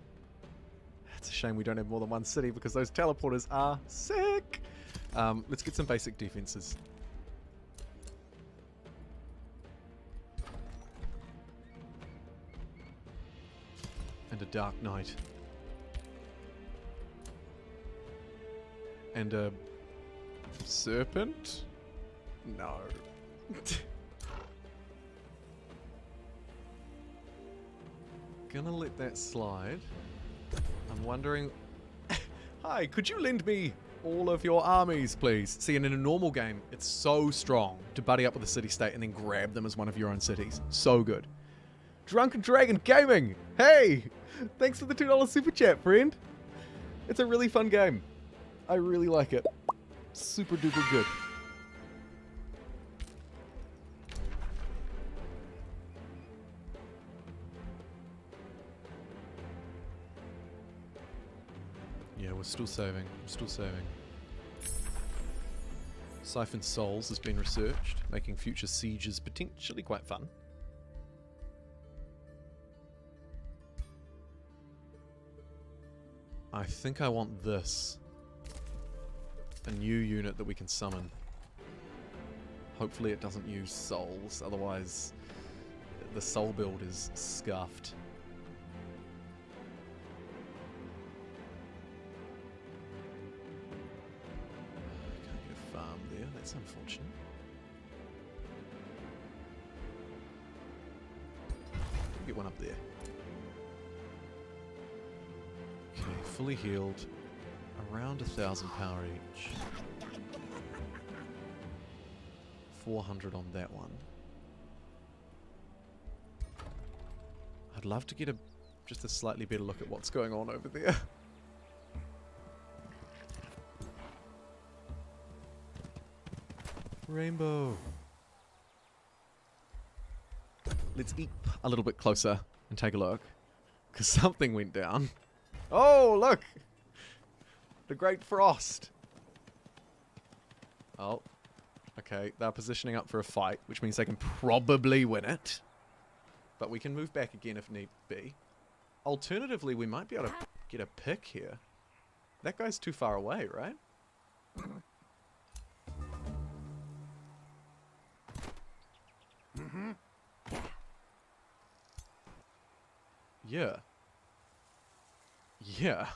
It's a shame we don't have more than one city because those teleporters are sick. Let's get some basic defenses. And a Dark Knight. And a serpent? No. Gonna let that slide. I'm wondering... Hi, could you lend me all of your armies, please? See, and in a normal game, it's so strong to buddy up with a city-state and then grab them as one of your own cities. So good. Drunken Dragon Gaming! Hey! Thanks for the $2 super chat, friend. It's a really fun game. I really like it. Super duper good. Yeah, we're still saving. We're still saving. Siphon Souls has been researched, making future sieges potentially quite fun. I think I want this. A new unit that we can summon. Hopefully it doesn't use souls, otherwise the soul build is scuffed. Can't get a farm there, that's unfortunate. Get one up there. Okay, fully healed. Around 1,000 power each. 400 on that one. I'd love to get just a slightly better look at what's going on over there. Rainbow. Let's eep a little bit closer and take a look. Because something went down. Oh, look! The Great Frost. Oh. Okay, they're positioning up for a fight, which means they can probably win it. But we can move back again if need be. Alternatively, we might be able to get a pick here. That guy's too far away, right? Yeah. Yeah.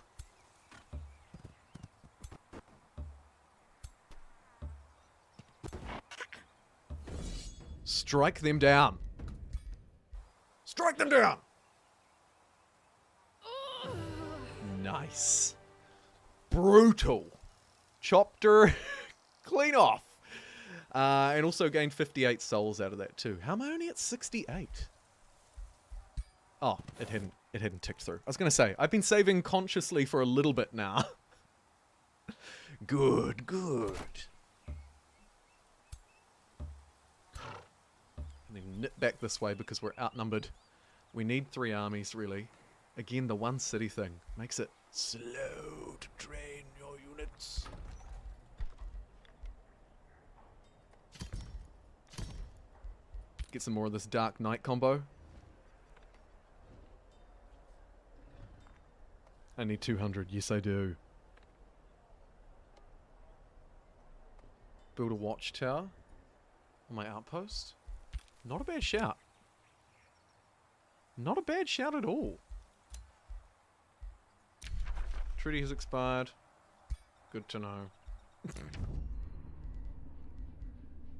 Strike them down. Strike them down! Nice. Brutal. Chopped her clean off. And also gained 58 souls out of that too. How am I only at 68? Oh, it hadn't ticked through. I was gonna say, I've been saving consciously for a little bit now. Good, good. And then nip back this way because we're outnumbered. We need 3 armies, really. Again, the one city thing makes it slow to train your units. Get some more of this Dark Knight combo. I need 200. Yes, I do. Build a watchtower on my outpost. Not a bad shout. Not a bad shout at all. Treaty has expired. Good to know.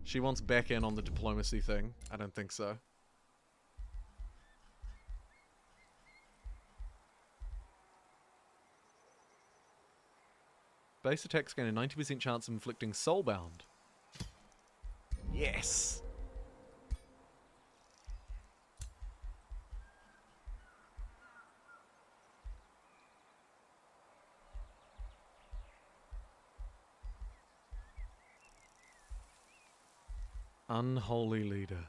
She wants back in on the diplomacy thing. I don't think so. Base attacks gain a 90% chance of inflicting soulbound. Yes! Unholy leader.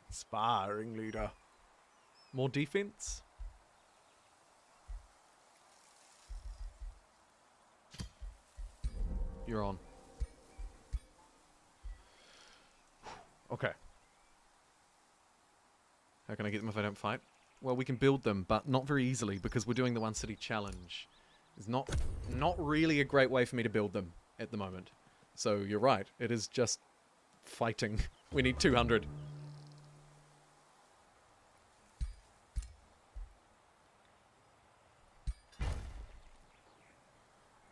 Inspiring leader. More defense? You're on. Okay. How can I get them if I don't fight? Well, we can build them, but not very easily because we're doing the one city challenge. It's not really a great way for me to build them at the moment. So you're right. It is just fighting. We need 200.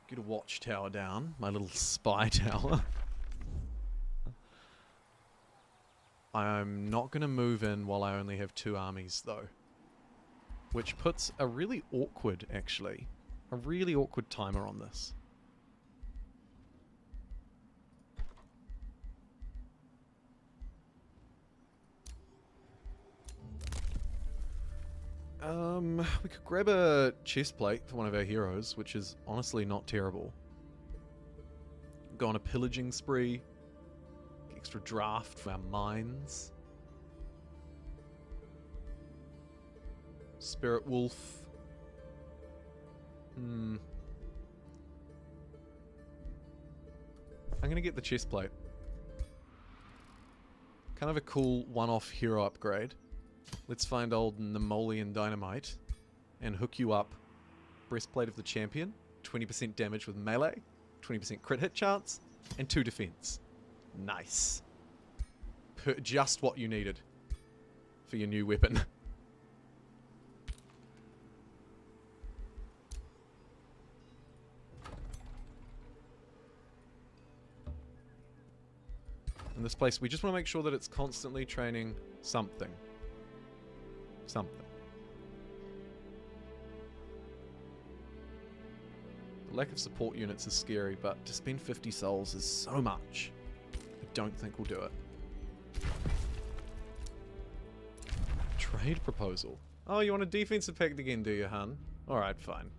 Get a watchtower down. My little spy tower. I'm not going to move in while I only have 2 armies, though. Which puts a really awkward, actually. A really awkward timer on this. We could grab a chest plate for one of our heroes, which is honestly not terrible. Go on a pillaging spree. Extra draft for our mines. Spirit Wolf. I'm gonna get the chest plate. Kind of a cool one-off hero upgrade. Let's find old Nemolian Dynamite and hook you up. Breastplate of the Champion, 20% damage with melee, 20% crit hit chance, and 2 defense. Nice. Just what you needed for your new weapon. In this place, we just want to make sure that it's constantly training something. Something. The lack of support units is scary, but to spend 50 souls is so much. I don't think we'll do it. Trade proposal. Oh, you want a defensive pact again, do you, hun? Alright, fine.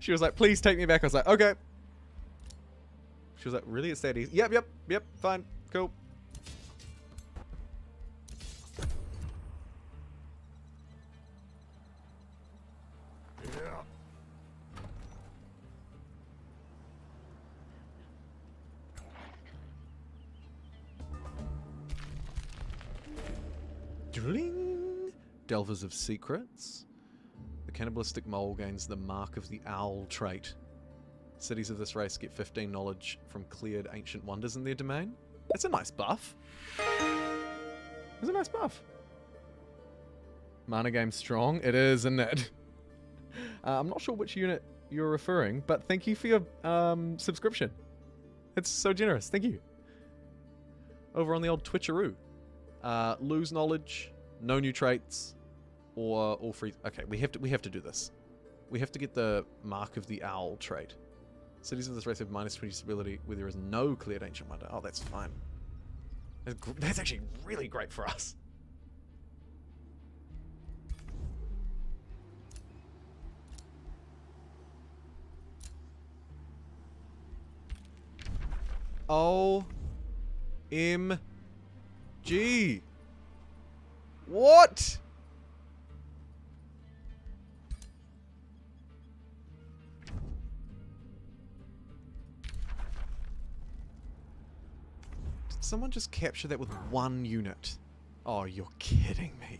She was like, please take me back. I was like, okay. She was like, really? It's that easy? Yep, fine, cool. Dling. Delvers of Secrets. The cannibalistic mole gains the Mark of the Owl trait. Cities of this race get 15 knowledge from cleared ancient wonders in their domain. That's a nice buff. It's a nice buff. Mana game strong. It is, isn't it? I'm not sure which unit you're referring, but thank you for your subscription. It's so generous. Thank you. Over on the old Twitcheroo. Lose knowledge, no new traits, or all free. Okay, we have to do this. We have to get the Mark of the Owl trait. Cities of this race have minus 20 stability where there is no cleared ancient wonder. Oh, that's fine. That's actually really great for us. OMG. What? Did someone just capture that with one unit? Oh, you're kidding me.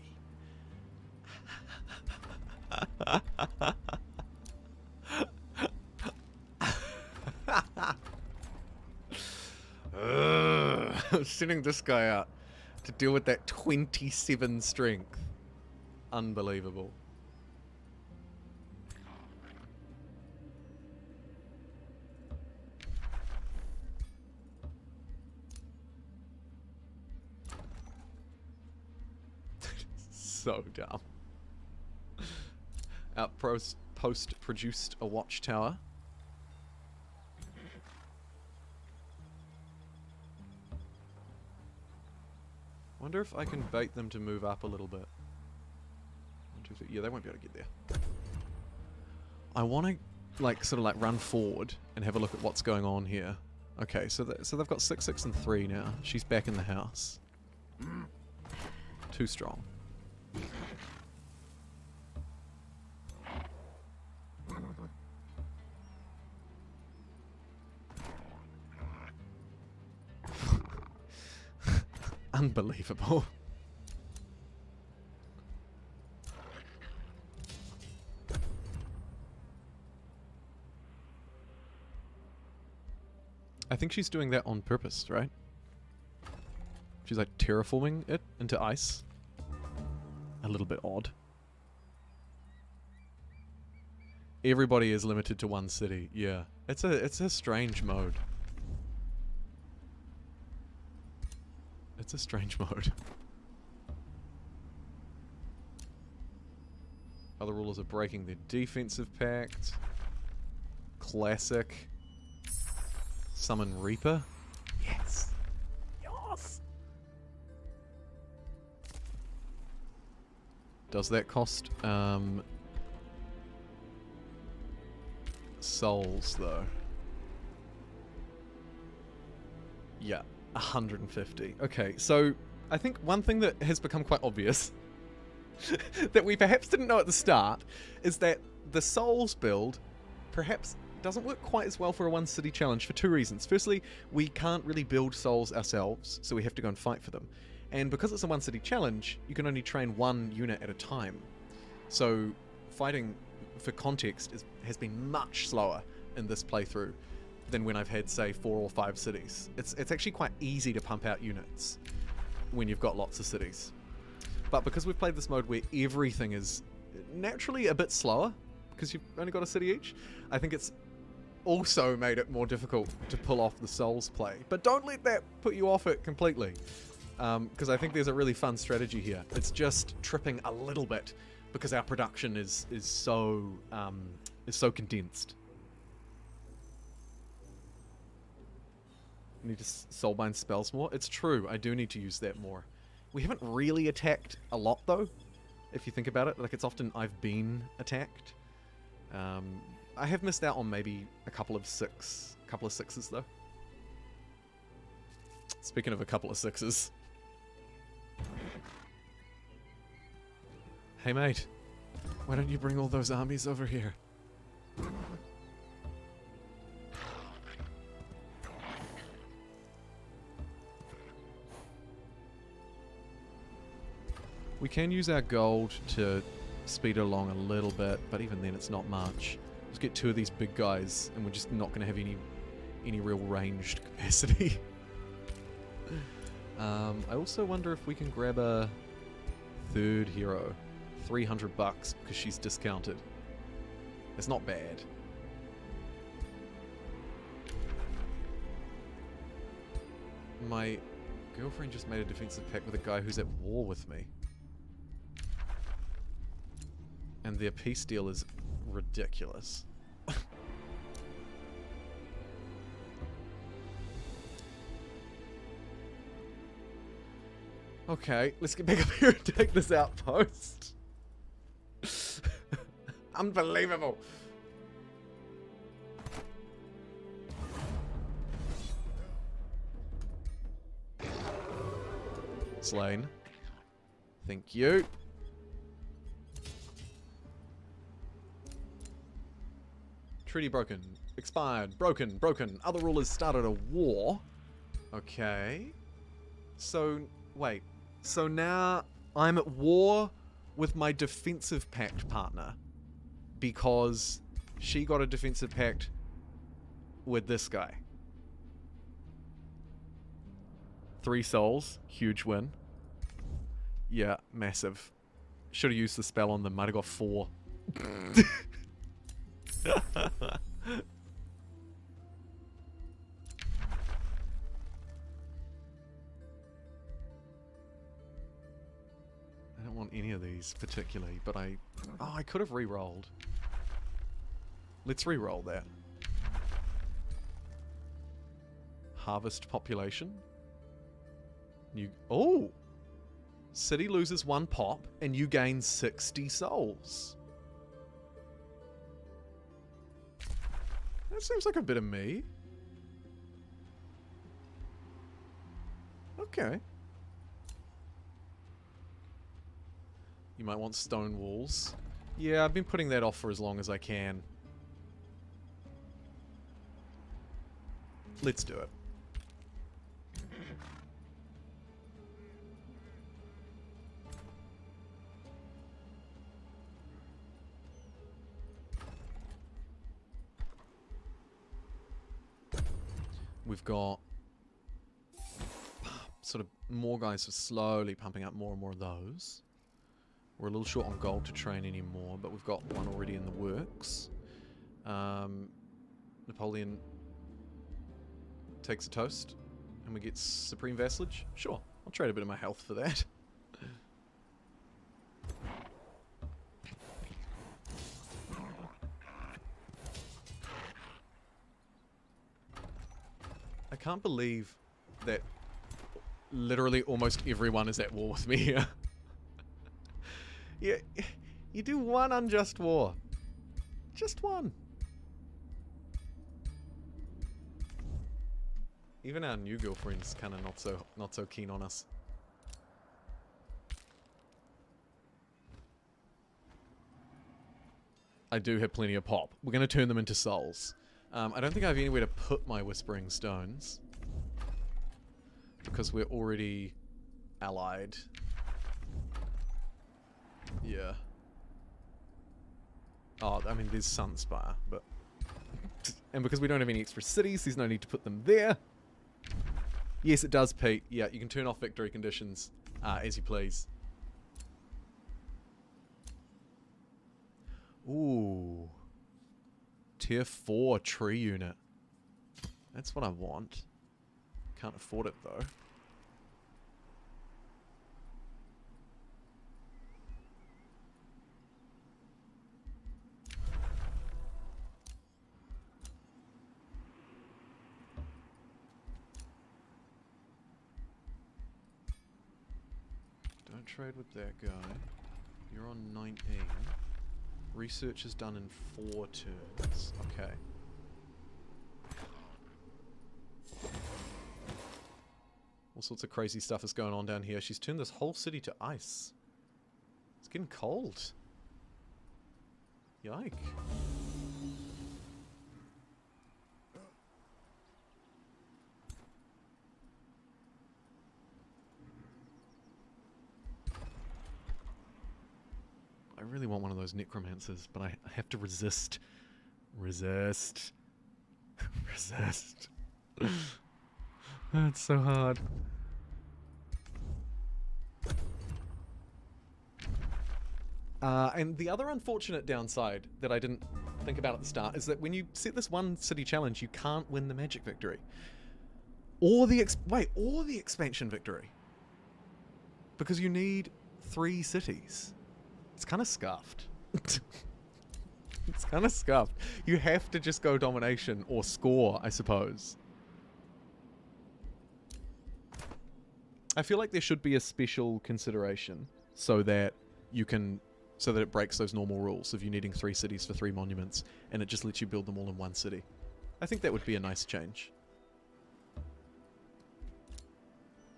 I'm sending this guy out to deal with that 27 strength. Unbelievable. So dumb. Outpost produced a watchtower. Wonder if I can bait them to move up a little bit. 1, 2, 3. Yeah, they won't be able to get there. I want to, like, sort of like run forward and have a look at what's going on here. Okay, so they've got 6, 6, and 3 now. She's back in the house. Too strong. Unbelievable. I think she's doing that on purpose, right? She's like terraforming it into ice. A little bit odd. Everybody is limited to one city. Yeah. It's a strange mode. It's a strange mode. Other rulers are breaking their defensive pact. Classic. Summon Reaper. Yes. Yes. Does that cost souls though? Yeah. 150. Okay, so I think one thing that has become quite obvious that we perhaps didn't know at the start is that the Souls build perhaps doesn't work quite as well for a one city challenge for 2 reasons. Firstly, we can't really build Souls ourselves, so we have to go and fight for them. And because it's a one city challenge, you can only train 1 unit at a time. So fighting, for context, has been much slower in this playthrough than when I've had, say, 4 or 5 cities. It's actually quite easy to pump out units when you've got lots of cities. But because we've played this mode where everything is naturally a bit slower, because you've only got a city each, I think it's also made it more difficult to pull off the Souls play. But don't let that put you off it completely, because I think there's a really fun strategy here. It's just tripping a little bit because our production is so condensed. I need to soulbind spells more. It's true, I do need to use that more. We haven't really attacked a lot though, if you think about it. Like, it's often I've been attacked. I have missed out on maybe a couple of sixes though. Speaking of a couple of 6s. Hey mate, why don't you bring all those armies over here? We can use our gold to speed it along a little bit, but even then it's not much. Let's get 2 of these big guys, and we're just not going to have any real ranged capacity. I also wonder if we can grab a 3rd hero. $300 because she's discounted. It's not bad. My girlfriend just made a defensive pact with a guy who's at war with me. And their peace deal is ridiculous. Okay, let's get back up here and take this outpost. Unbelievable. Slain. Thank you. Treaty broken. Expired. Broken. Broken. Other rulers started a war. Okay. So, wait. So now I'm at war with my defensive pact partner because she got a defensive pact with this guy. 3 souls. Huge win. Yeah, massive. Should have used the spell on them. Might have got 4. I don't want any of these particularly, but I could have re-rolled. Let's re-roll that. Harvest population. Oh! City loses 1 pop, and you gain 60 souls. That seems like a bit of me. Okay. You might want stone walls. Yeah, I've been putting that off for as long as I can. Let's do it. We've got sort of more guys are slowly pumping up more and more of those. We're a little short on gold to train anymore, but we've got 1 already in the works. Napoleon takes a toast, and we get supreme vassalage. Sure, I'll trade a bit of my health for that. I can't believe that literally almost everyone is at war with me here. Yeah, you do 1 unjust war. Just 1. Even our new girlfriend's kind of not so keen on us. I do have plenty of pop. We're going to turn them into souls. I don't think I have anywhere to put my Whispering Stones. Because we're already allied. Yeah. Oh, I mean, there's Sunspire, but... and because we don't have any extra cities, there's no need to put them there. Yes, it does, Pete. Yeah, you can turn off victory conditions as you please. Ooh. Tier 4 tree unit. That's what I want. Can't afford it, though. Don't trade with that guy. You're on 19. Research is done in 4 turns. Okay. All sorts of crazy stuff is going on down here. She's turned this whole city to ice. It's getting cold. Yike. I really want one of those necromancers, but I have to resist. Resist. Resist. That's so hard. And the other unfortunate downside that I didn't think about at the start is that when you set this one city challenge, you can't win the magic victory. Or the expansion victory. Because you need 3 cities. It's kind of scuffed. It's kind of scuffed. You have to just go domination or score, I suppose. I feel like there should be a special consideration so that you can, so that it breaks those normal rules of you needing 3 cities for 3 monuments, and it just lets you build them all in one city. I think that would be a nice change.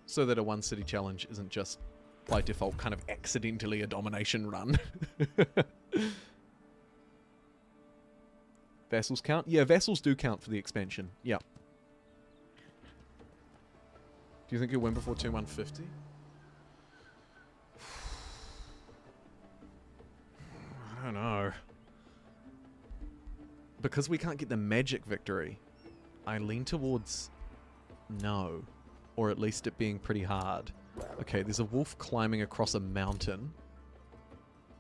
So that a 1 city challenge isn't just by default kind of accidentally a domination run. Vassals count? Yeah, vassals do count for the expansion. Yeah. Do you think you'll win before turn 150? I don't know. Because we can't get the magic victory, I lean towards no. Or at least it being pretty hard. Okay, there's a wolf climbing across a mountain.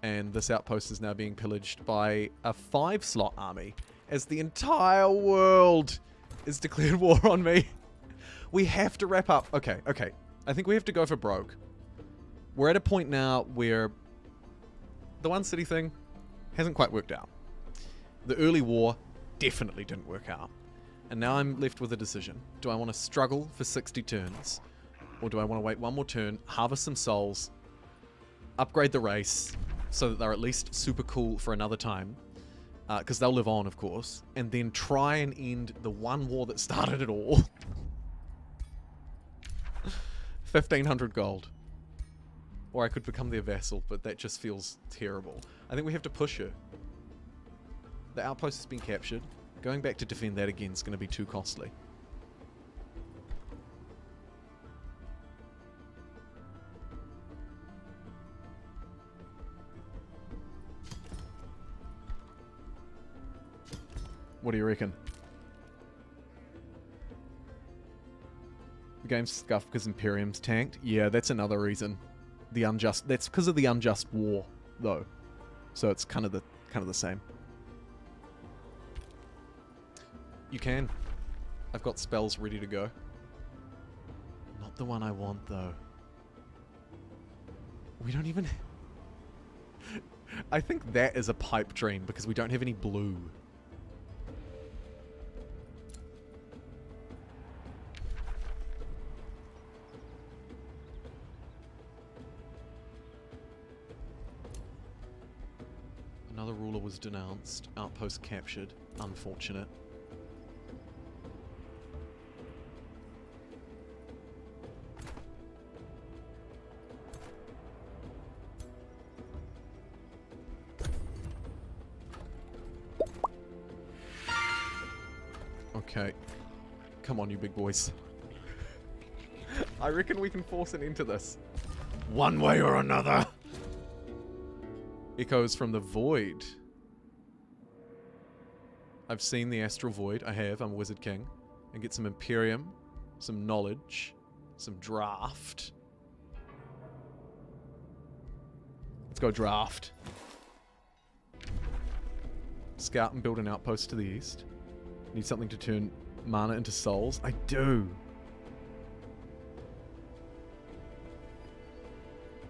And this outpost is now being pillaged by a 5-slot army. As the entire world is declared war on me. We have to wrap up. Okay. I think we have to go for broke. We're at a point now where the 1 city thing hasn't quite worked out. The early war definitely didn't work out. And now I'm left with a decision. Do I want to struggle for 60 turns? Or do I want to wait 1 more turn, harvest some souls, upgrade the race, so that they're at least super cool for another time? Because they'll live on, of course. And then try and end the one war that started it all. 1,500 gold. Or I could become their vassal, but that just feels terrible. I think we have to push her. The outpost has been captured. Going back to defend that again is going to be too costly. What do you reckon? The game's scuffed because Imperium's tanked? Yeah, that's another reason. That's because of the unjust war, though. So it's kind of the same. You can. I've got spells ready to go. Not the one I want, though. We don't even... I think that is a pipe dream because we don't have any blue. Another ruler was denounced. Outpost captured. Unfortunate. Okay. Come on, you big boys. I reckon we can force an end to this. One way or another. Echoes from the void. I've seen the astral void. I have. I'm a wizard king. And get some Imperium, some knowledge, some draft. Let's go draft. Scout and build an outpost to the east. Need something to turn mana into souls. I do.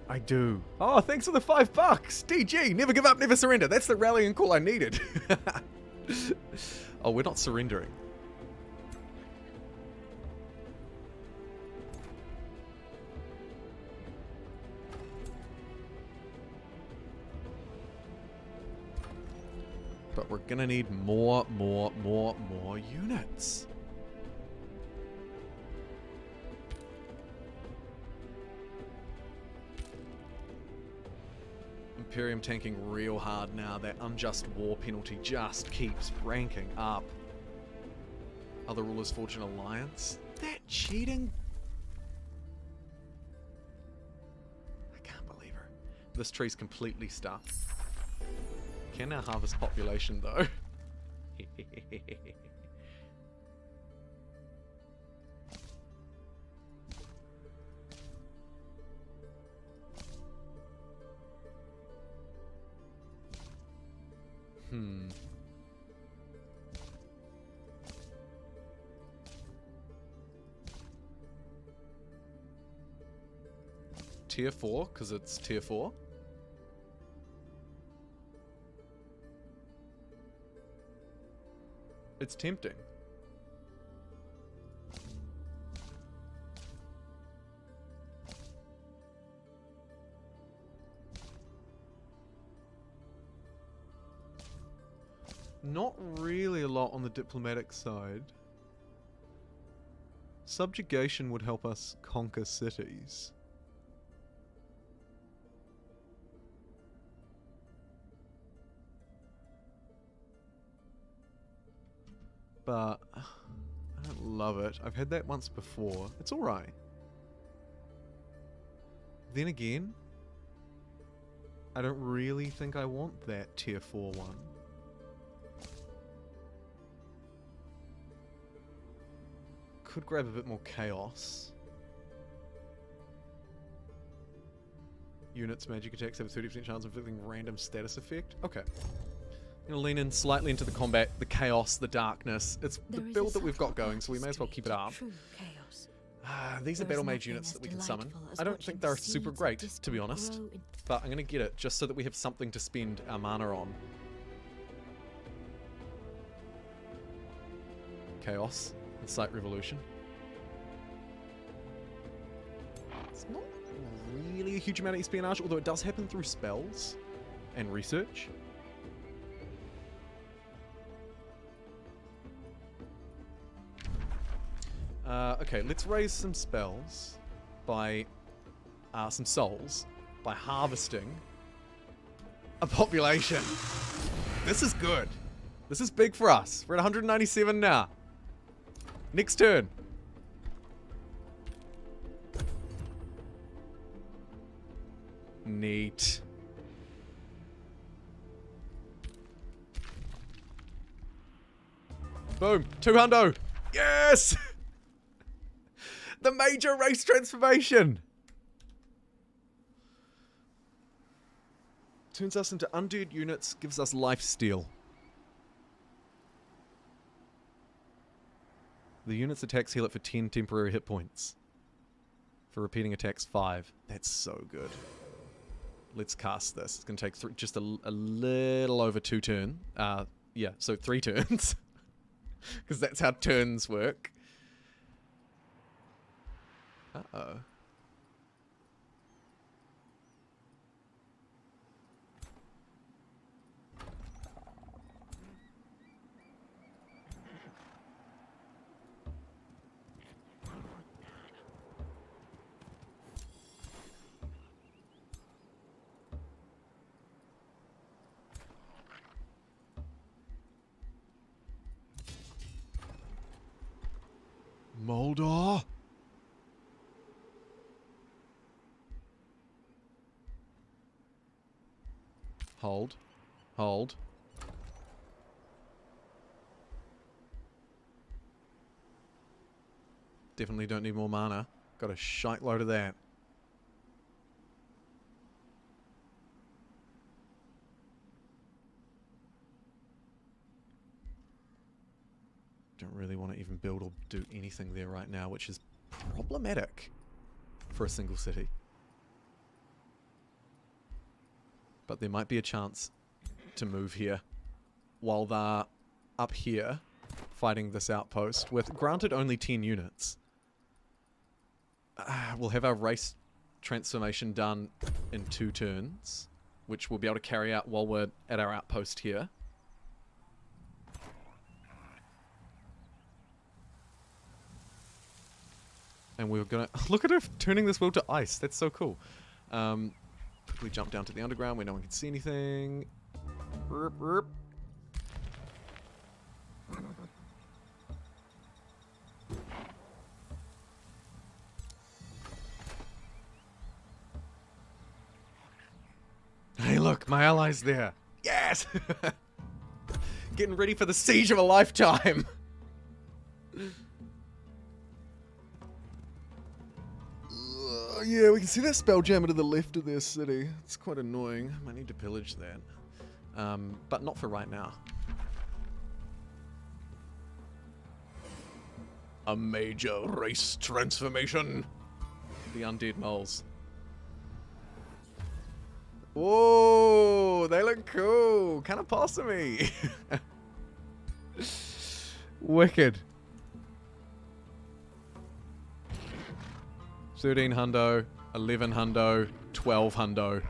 I do. Oh, thanks for the $5. DG, never give up, never surrender. That's the rallying call I needed. Oh, we're not surrendering. But we're gonna need more units. Imperium tanking real hard now. That unjust war penalty just keeps ranking up. Other rulers forge an alliance. That cheating. I can't believe her. This tree's completely stuck. Can now harvest population though. Tier 4, because it's tier 4. It's tempting. Not really a lot on the diplomatic side. Subjugation would help us conquer cities. But I don't love it. I've had that once before. It's alright. Then again, I don't really think I want that tier 4 one. Could grab a bit more chaos. Units, magic attacks have a 30% chance of inflicting random status effect. Okay. I'm gonna lean in slightly into the combat, the chaos, the darkness. It's the build that we've got going, so we may as well keep it up. These are battle mage units that we can summon. I don't think they're super great, to be honest, but I'm gonna get it just so that we have something to spend our mana on. Chaos, Incite Revolution. It's not really a huge amount of espionage, although it does happen through spells and research. Okay, let's raise some spells by some souls by harvesting a population. This is good. This is big for us. We're at 197 now. Next turn. Neat. Boom. 200. Yes! The major race transformation! Turns us into undead units, gives us lifesteal. The unit's attacks heal it for 10 temporary hit points. For repeating attacks, 5. That's so good. Let's cast this. It's going to take just a little over 2 turns. Yeah, so 3 turns. Because that's how turns work. Uh-oh. Moldor? Hold. Hold. Definitely don't need more mana. Got a shite load of that. Don't really want to even build or do anything there right now, which is problematic for a single city. But there might be a chance to move here while they're up here fighting this outpost with, granted, only 10 units. We'll have our race transformation done in 2 turns, which we'll be able to carry out while we're at our outpost here. And we're gonna look at her turning this world to ice. That's so cool. Quickly jump down to the underground where no one can see anything. Burp, burp. Hey, look, my ally's there. Yes! Getting ready for the siege of a lifetime. Yeah, we can see that spelljammer to the left of their city. It's quite annoying. Might need to pillage that. But not for right now. A major race transformation. The undead moles. Whoa, they look cool. Kind of possum-y. Wicked. 13 hundo, 11 hundo, 12 hundo.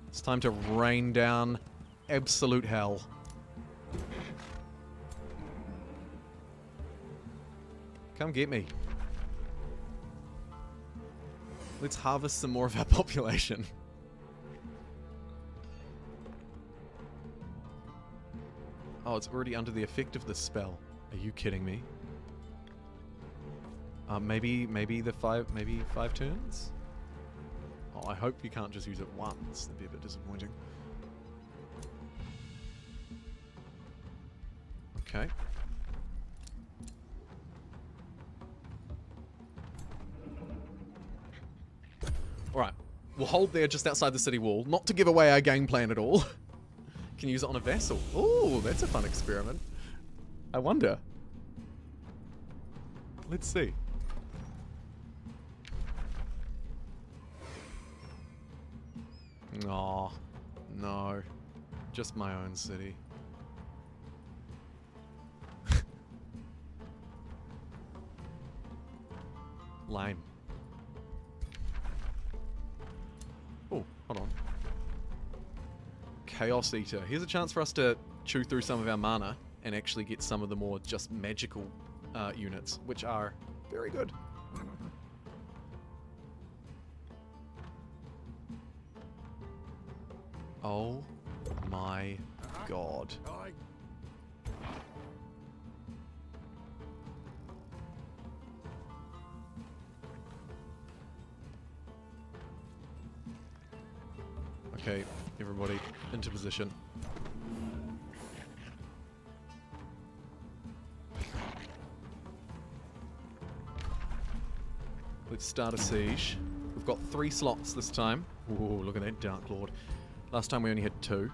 It's time to rain down absolute hell. Come get me. Let's harvest some more of our population. Oh, it's already under the effect of this spell. Are you kidding me? Maybe five turns? Oh, I hope you can't just use it once. That'd be a bit disappointing. Okay. Alright. We'll hold there just outside the city wall. Not to give away our game plan at all. Can use it on a vessel. Ooh, that's a fun experiment. I wonder. Let's see. Aw, no. Just my own city. Lame. Oh, hold on. Chaos Eater. Here's a chance for us to chew through some of our mana and actually get some of the more just magical units, which are very good. Oh my god. Okay, everybody into position. Let's start a siege. We've got 3 slots this time. Ooh, look at that Dark Lord. Last time we only had 2.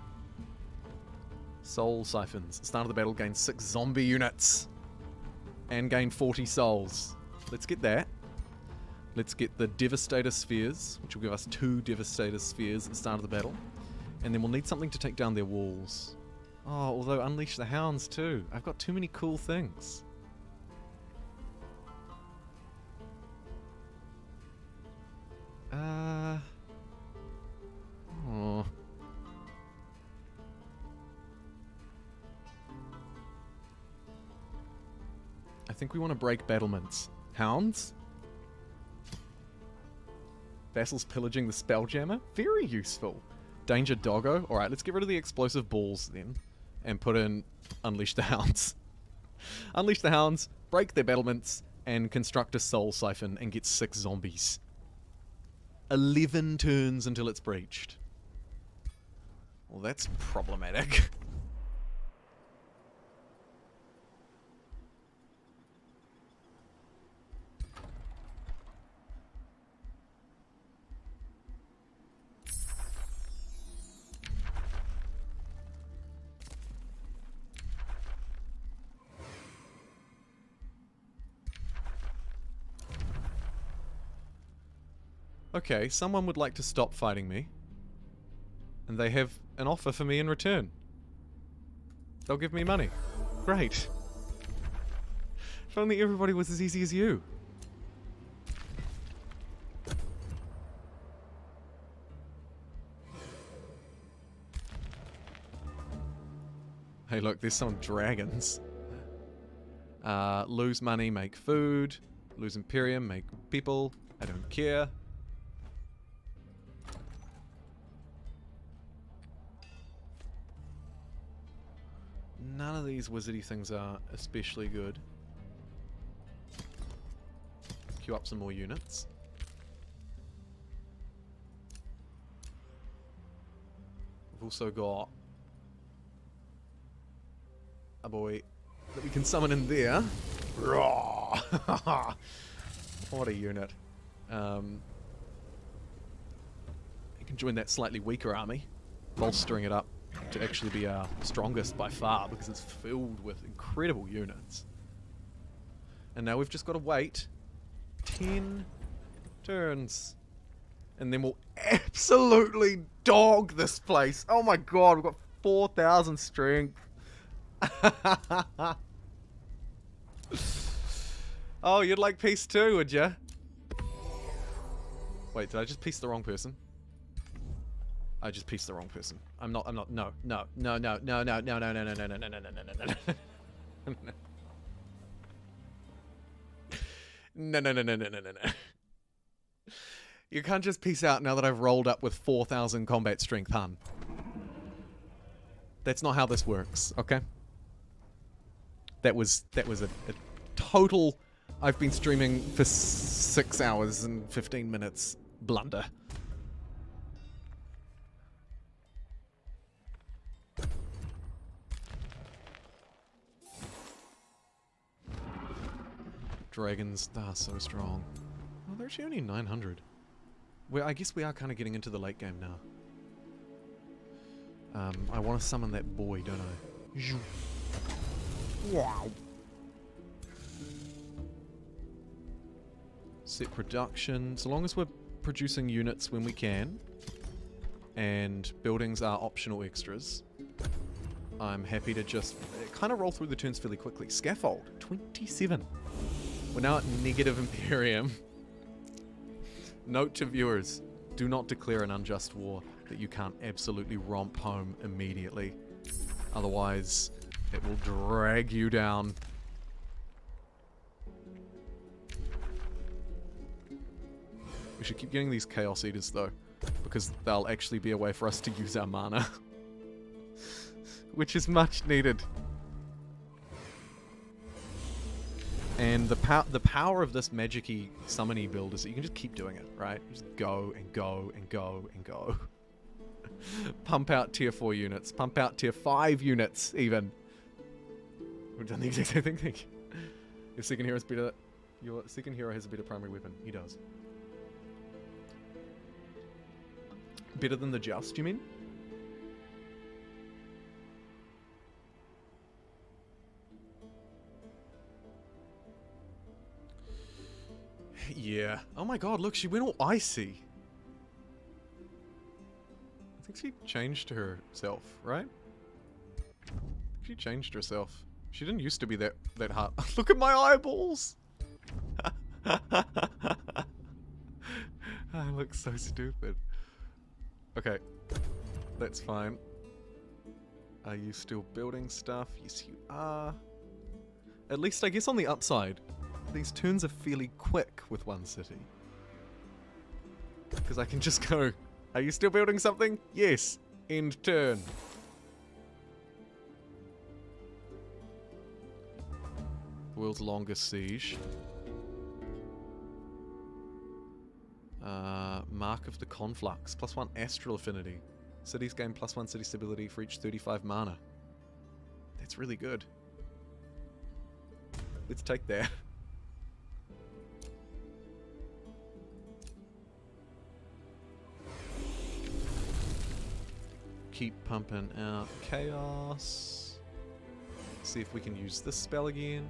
Soul Siphons. Start of the battle, gain 6 zombie units. And gain 40 souls. Let's get that. Let's get the Devastator Spheres, which will give us 2 Devastator Spheres at the start of the battle. And then we'll need something to take down their walls. Oh, although Unleash the Hounds too. I've got too many cool things. Oh. I think we want to break battlements. Hounds? Vassals pillaging the Spelljammer? Very useful. Danger Doggo? Alright, let's get rid of the explosive balls then. And put in Unleash the Hounds. Unleash the Hounds, break their battlements, and construct a Soul Siphon and get 6 zombies. 11 turns until it's breached. Well, that's problematic. Okay, someone would like to stop fighting me. And they have an offer for me in return. They'll give me money. Great. If only everybody was as easy as you. Hey look, there's some dragons. Lose money, make food. Lose Imperium, make people. I don't care. None of these wizardy things are especially good. Queue up some more units. We've also got a boy that we can summon in there. Raw! What a unit. You can join that slightly weaker army, bolstering it up to actually be our strongest by far because it's filled with incredible units. And now we've just got to wait 10 turns. And then we'll absolutely dog this place. Oh my god, we've got 4,000 strength. Oh, you'd like peace too, would ya? Wait, did I just piece the wrong person? I just pieced the wrong person. I'm not, no, no, no, no, no, no, no, no, no, no, no, no, no, no, no, no, no, no. No, no, no, no, no, no, no, no. You can't just peace out now that I've rolled up with 4,000 combat strength, hun. That's not how this works, okay? That was a total... I've been streaming for 6 hours and 15 minutes blunder. Dragons, they're so strong. Oh, they're actually only 900. I guess we are kind of getting into the late game now. I want to summon that boy, don't I? Wow. Set production. So long as we're producing units when we can, and buildings are optional extras, I'm happy to just kind of roll through the turns fairly quickly. Scaffold, 27. We're now at negative Imperium. Note to viewers, do not declare an unjust war that you can't absolutely romp home immediately. Otherwise, it will drag you down. We should keep getting these Chaos Eaters though, because they'll actually be a way for us to use our mana. Which is much needed. And the power of this magic-y, summon-y build is that you can just keep doing it, right? Just go and go and go and go. Pump out tier 4 units. Pump out tier 5 units, even. We've done the exact same thing. Your second hero is better. Your second hero has a better primary weapon. He does. Better than the Joust, you mean? Yeah. Oh my god, look, she went all icy. I think she changed herself, right? She changed herself. She didn't used to be that hard. Look at my eyeballs! I look so stupid. Okay. That's fine. Are you still building stuff? Yes, you are. At least, I guess on the upside, these turns are fairly quick with one city. Because I can just go, are you still building something? Yes. End turn. The world's longest siege. Mark of the Conflux. +1 astral affinity. Cities gain +1 city stability for each 35 mana. That's really good. Let's take that. Keep pumping out chaos. See if we can use this spell again.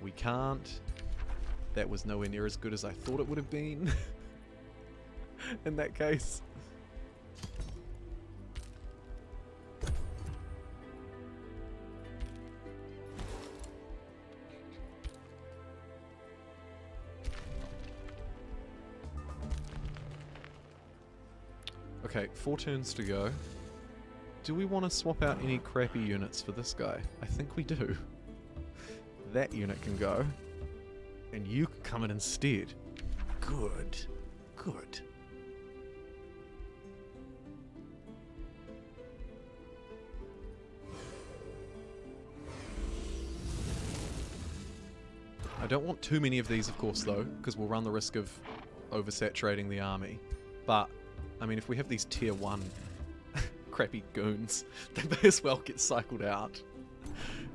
We can't. That was nowhere near as good as I thought it would have been. In that case. Okay, 4 turns to go. Do we want to swap out any crappy units for this guy? I think we do. That unit can go. And you can come in instead. Good. Good. I don't want too many of these, of course, though, because we'll run the risk of oversaturating the army. But, I mean, if we have these tier 1 crappy goons, they may as well get cycled out.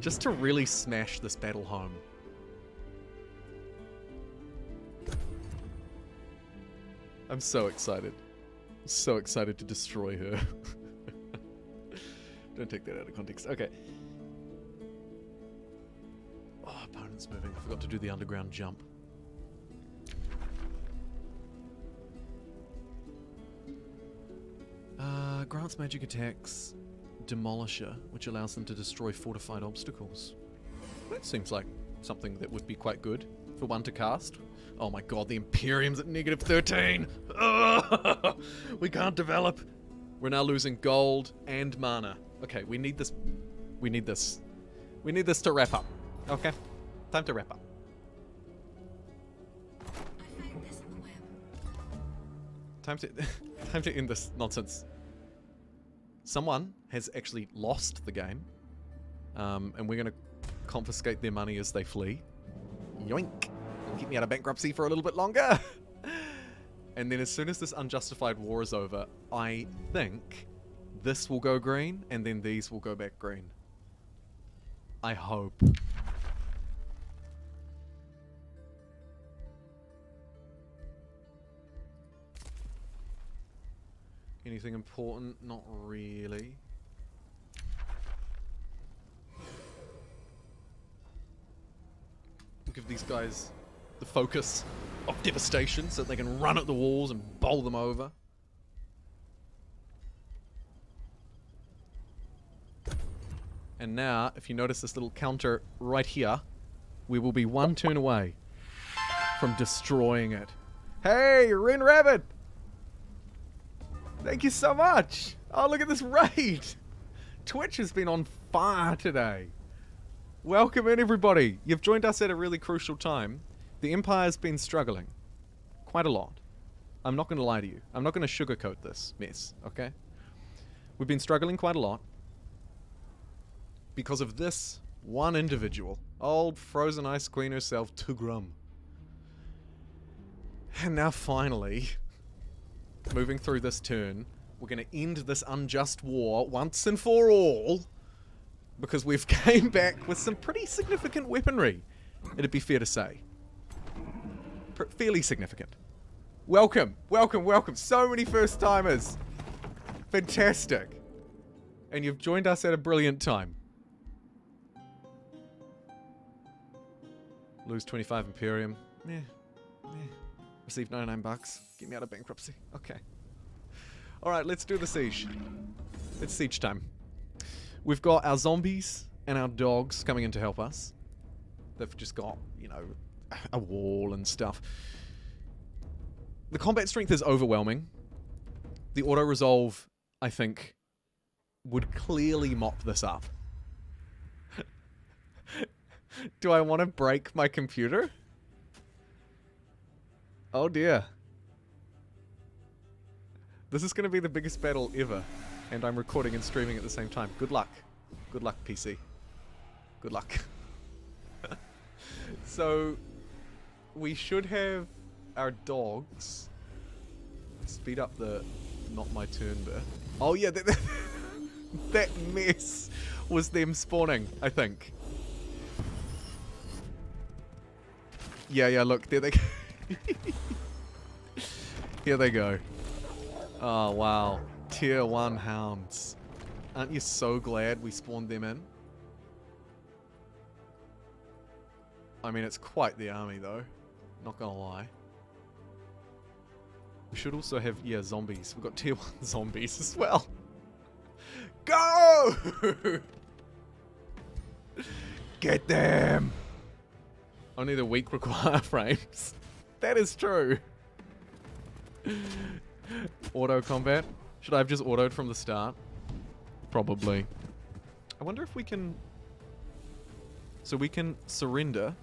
Just to really smash this battle home. I'm so excited. So excited to destroy her. Don't take that out of context. Okay. Oh, opponent's moving. I forgot to do the underground jump. Grants magic attacks Demolisher, which allows them to destroy fortified obstacles. That seems like something that would be quite good for one to cast. Oh my god, the Imperium's at -13! Ugh! We can't develop! We're now losing gold and mana. Okay, we need this. We need this. We need this to wrap up. Okay? Time to wrap up. I found this on the web. Time to end this nonsense. Someone has actually lost the game, and we're gonna confiscate their money as they flee. Yoink! Keep me out of bankruptcy for a little bit longer. And then as soon as this unjustified war is over, I think this will go green, and then these will go back green. I hope. Anything important? Not really. Give these guys the focus of devastation so that they can run at the walls and bowl them over. And now, if you notice this little counter right here, we will be one turn away from destroying it. Hey, Ren Rabbit! Thank you so much! Oh, look at this raid! Twitch has been on fire today. Welcome in, everybody. You've joined us at a really crucial time. The Empire's been struggling. Quite a lot. I'm not going to lie to you. I'm not going to sugarcoat this mess, okay? We've been struggling quite a lot because of this one individual. Old Frozen Ice Queen herself, Tugrum. And now finally, moving through this turn, we're going to end this unjust war once and for all, because we've came back with some pretty significant weaponry, it'd be fair to say. Fairly significant. Welcome, welcome, welcome. So many first-timers. Fantastic. And you've joined us at a brilliant time. Lose 25 Imperium. Meh. Receive 99 bucks. Get me out of bankruptcy. Okay. Alright, let's do the siege. It's siege time. We've got our zombies and our dogs coming in to help us. They've just got, you know, a wall and stuff. The combat strength is overwhelming. The auto-resolve, I think, would clearly mop this up. Do I want to break my computer? Oh dear. This is going to be the biggest battle ever. And I'm recording and streaming at the same time. Good luck. Good luck, PC. Good luck. So, we should have our dogs speed up the not my turn bit. Oh yeah, that mess was them spawning, I think. Yeah, look, there they go. Here they go. Oh, wow. Tier 1 hounds. Aren't you so glad we spawned them in? I mean, it's quite the army, though. Not gonna lie. We should also have, yeah, zombies. We've got tier 1 zombies as well. Go! Get them! Only the weak require frames. That is true. Auto combat. Should I have just autoed from the start? Probably. I wonder if we can... So we can surrender.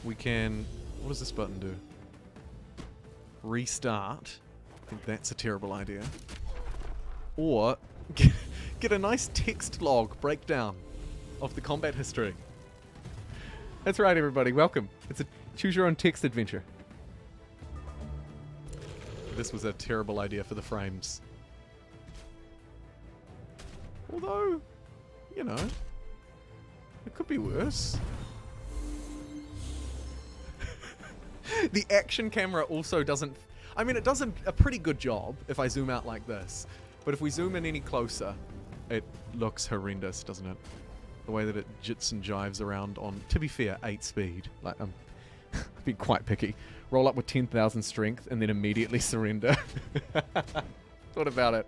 We can... What does this button do? Restart. I think that's a terrible idea. Or get a nice text log breakdown of the combat history. That's right, everybody. Welcome. It's a choose your own text adventure. This was a terrible idea for the frames. Although, you know, it could be worse. The action camera also doesn't... I mean, it does a pretty good job if I zoom out like this. But if we zoom in any closer, it looks horrendous, doesn't it? The way that it jits and jives around on, to be fair, 8 speed. Like, I'm being quite picky. Roll up with 10,000 strength and then immediately surrender. Thought about it.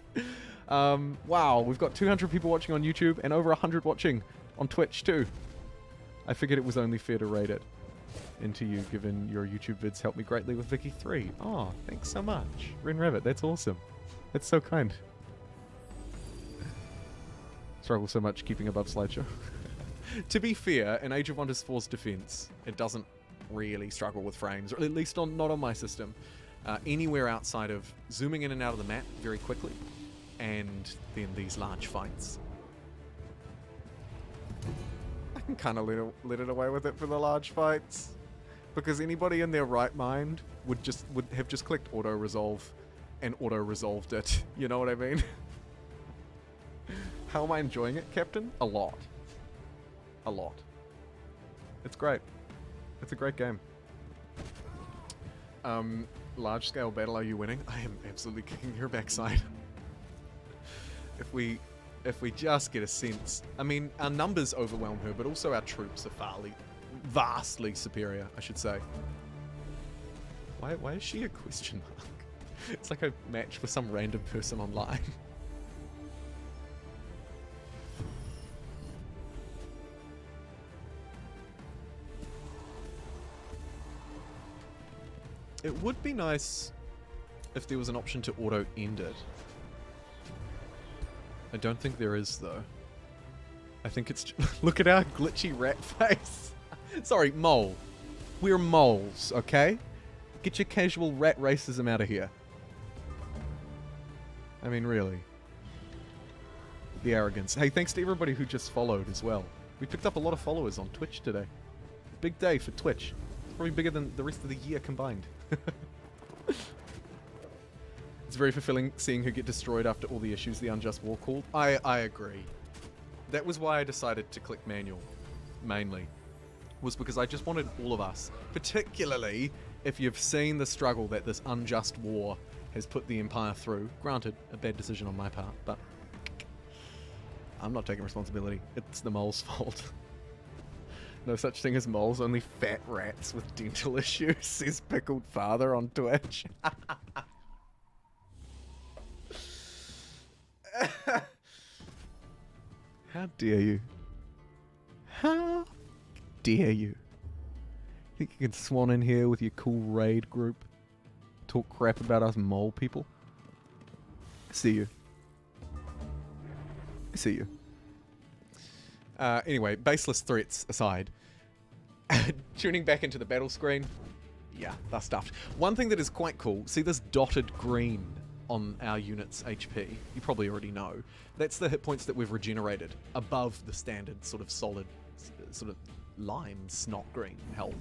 Wow, we've got 200 people watching on YouTube and over 100 watching on Twitch too. I figured it was only fair to rate it into you, given your YouTube vids helped me greatly with Vicky 3. Oh, thanks so much. Ren Rabbit, that's awesome. That's so kind. Struggle so much keeping above slideshow. To be fair, in Age of Wonders 4's defense, it doesn't really struggle with frames, or at least not on my system. Anywhere outside of zooming in and out of the map very quickly, and then these large fights. I can kind of let it away with it for the large fights, because anybody in their right mind would have just clicked auto resolve and auto resolved it. You know what I mean? How am I enjoying it, Captain? A lot. A lot. It's great. It's a great game. Large scale battle, are you winning? I am absolutely kicking your backside. If we just get a sense. I mean, our numbers overwhelm her, but also our troops are vastly superior, I should say. Why is she a question mark? It's like a match with some random person online. It would be nice if there was an option to auto-end it. I don't think there is, though. I think it's... Look at our glitchy rat face. Sorry, mole. We're moles, okay? Get your casual rat racism out of here. I mean, really. The arrogance. Hey, thanks to everybody who just followed as well. We picked up a lot of followers on Twitch today. Big day for Twitch. Probably bigger than the rest of the year combined. It's very fulfilling seeing her get destroyed after all the issues the Unjust War caused. I agree. That was why I decided to click manual, mainly. Was because I just wanted all of us, particularly if you've seen the struggle that this Unjust War has put the Empire through. Granted, a bad decision on my part, but I'm not taking responsibility. It's the mole's fault. No such thing as moles, only fat rats with dental issues, says Pickled Father on Twitch. How dare you? How dare you? Think you can swan in here with your cool raid group? Talk crap about us mole people? I see you. I see you. Anyway, baseless threats aside, tuning back into the battle screen, yeah, they're stuffed. One thing that is quite cool, see this dotted green on our unit's HP? You probably already know. That's the hit points that we've regenerated above the standard sort of solid, sort of lime snot green health.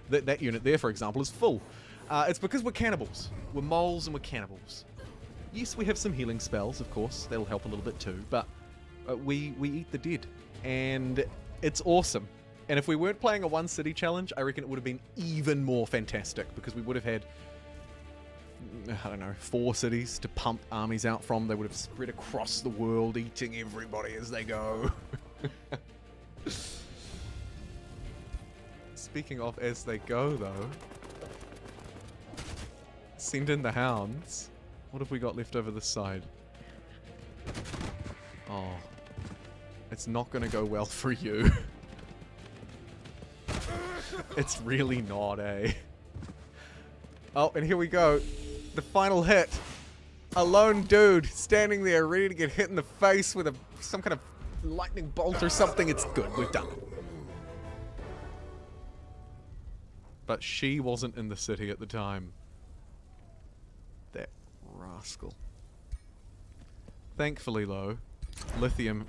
That unit there, for example, is full. It's because we're cannibals. We're moles and we're cannibals. Yes, we have some healing spells, of course. That'll help a little bit too, but we eat the dead. And it's awesome. And if we weren't playing a one city challenge, I reckon it would have been even more fantastic, because we would have had, I don't know, 4 cities to pump armies out from. They would have spread across the world, eating everybody as they go. Speaking of as they go, though, send in the hounds. What have we got left over this side? Oh. It's not going to go well for you. It's really not, eh? Oh, and here we go. The final hit. A lone dude standing there ready to get hit in the face with some kind of lightning bolt or something. It's good. We've done it. But she wasn't in the city at the time. That rascal. Thankfully, though, lithium...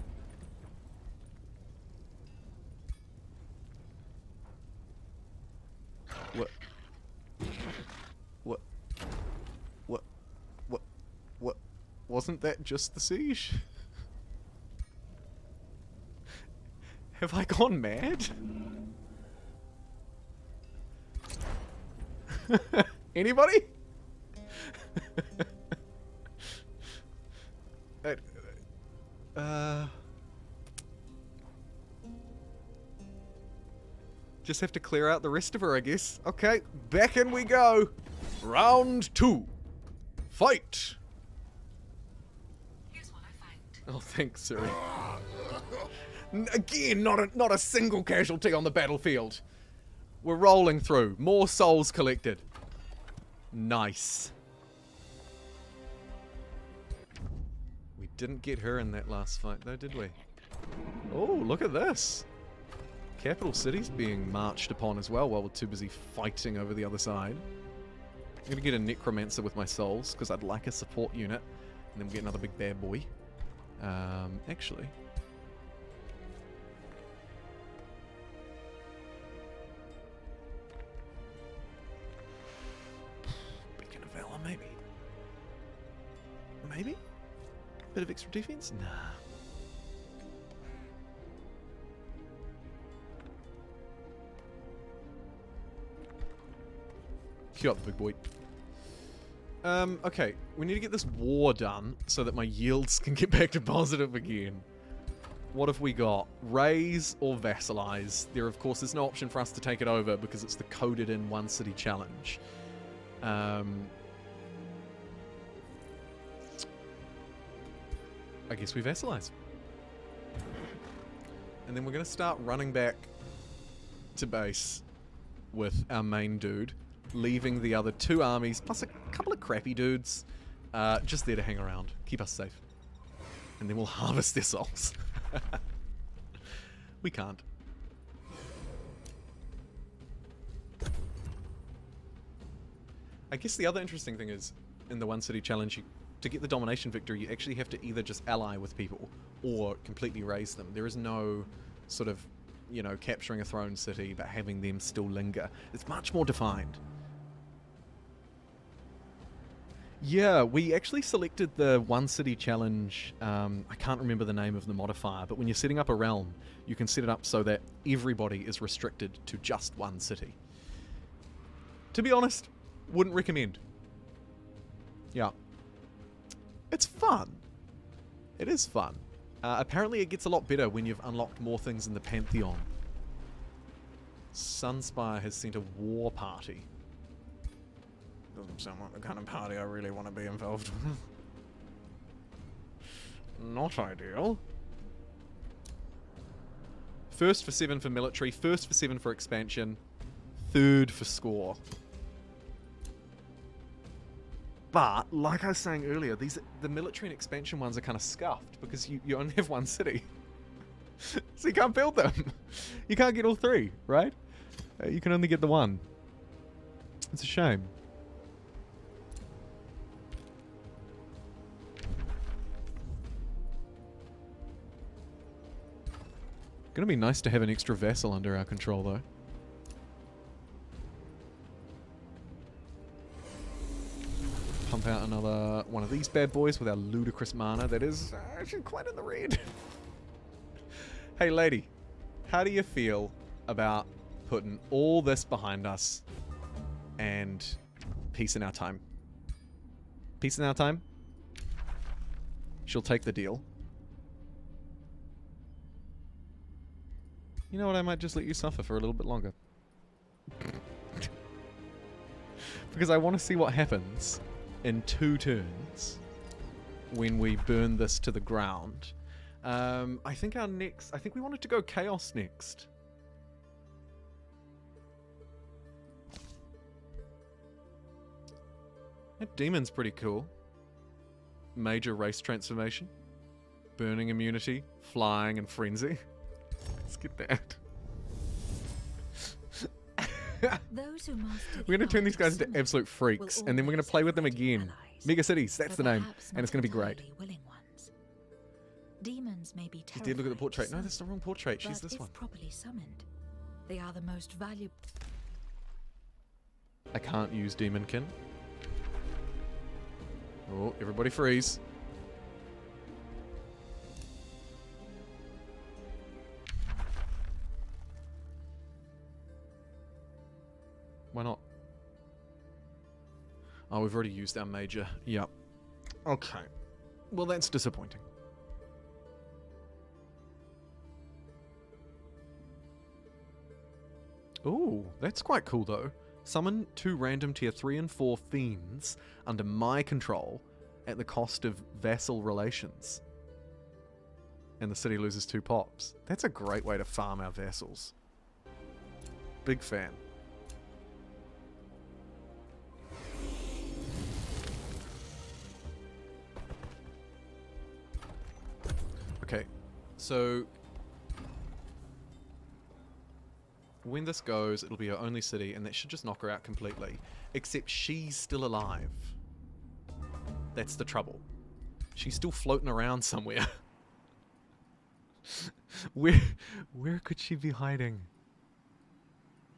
What? Wasn't that just the siege? Have I gone mad? Anybody? Just have to clear out the rest of her, I guess. Okay, back in we go. Round 2. Fight! Here's what I found. Oh, thanks, Siri. Again, not a single casualty on the battlefield. We're rolling through. More souls collected. Nice. We didn't get her in that last fight, though, did we? Oh, look at this. Capital City's being marched upon as well while we're too busy fighting over the other side. I'm going to get a Necromancer with my souls, because I'd like a support unit. And then we'll get another big bad boy. Actually... Beacon of Valor, maybe? Maybe? Bit of extra defense? Nah. Queue up the big boy. Okay, we need to get this war done so that my yields can get back to positive again. What have we got? Raise or vassalize? There, of course, is no option for us to take it over because it's the coded in one city challenge. I guess we vassalize. And then we're going to start running back to base with our main dude, leaving the other 2 armies, plus a couple of crappy dudes, just there to hang around, keep us safe. And then we'll harvest their souls. We can't. I guess the other interesting thing is, in the One City Challenge, to get the domination victory, you actually have to either just ally with people, or completely raise them. There is no sort of, you know, capturing a throne city, but having them still linger. It's much more defined. Yeah, we actually selected the One City Challenge. I can't remember the name of the modifier, but when you're setting up a realm, you can set it up so that everybody is restricted to just one city. To be honest, wouldn't recommend. Yeah. It's fun. It is fun. Apparently it gets a lot better when you've unlocked more things in the Pantheon. Sunspire has sent a war party. Doesn't sound like the kind of party I really want to be involved with. Not ideal. First for 7 for military, first for 7 for expansion, third for score. But, like I was saying earlier, the military and expansion ones are kind of scuffed because you only have one city. So you can't build them. You can't get all 3, right? You can only get the one. It's a shame. Gonna be nice to have an extra vassal under our control, though. Pump out another one of these bad boys with our ludicrous mana that is actually quite in the red. Hey, lady, how do you feel about putting all this behind us and peace in our time? Peace in our time? She'll take the deal. You know what, I might just let you suffer for a little bit longer. Because I want to see what happens in 2 turns when we burn this to the ground. I think we wanted to go Chaos next. That demon's pretty cool. Major race transformation. Burning immunity, flying, and frenzy. Let's get that. We're going to turn these guys into absolute freaks, and then we're going to play with them again. Mega Cities, that's the name, and it's going to be great. Demons may be You did look at the portrait. No, that's the wrong portrait. She's this one. Properly summoned, they are the most valuable. I can't use Demonkin. Oh, everybody freeze. Oh, we've already used our major. Yep. Okay. Well, that's disappointing. Ooh, that's quite cool though. Summon 2 random tier 3 and 4 fiends under my control at the cost of vassal relations. And the city loses 2 pops. That's a great way to farm our vassals. Big fan. Okay, so when this goes, it'll be her only city, and that should just knock her out completely. Except she's still alive. That's the trouble. She's still floating around somewhere. Where could she be hiding?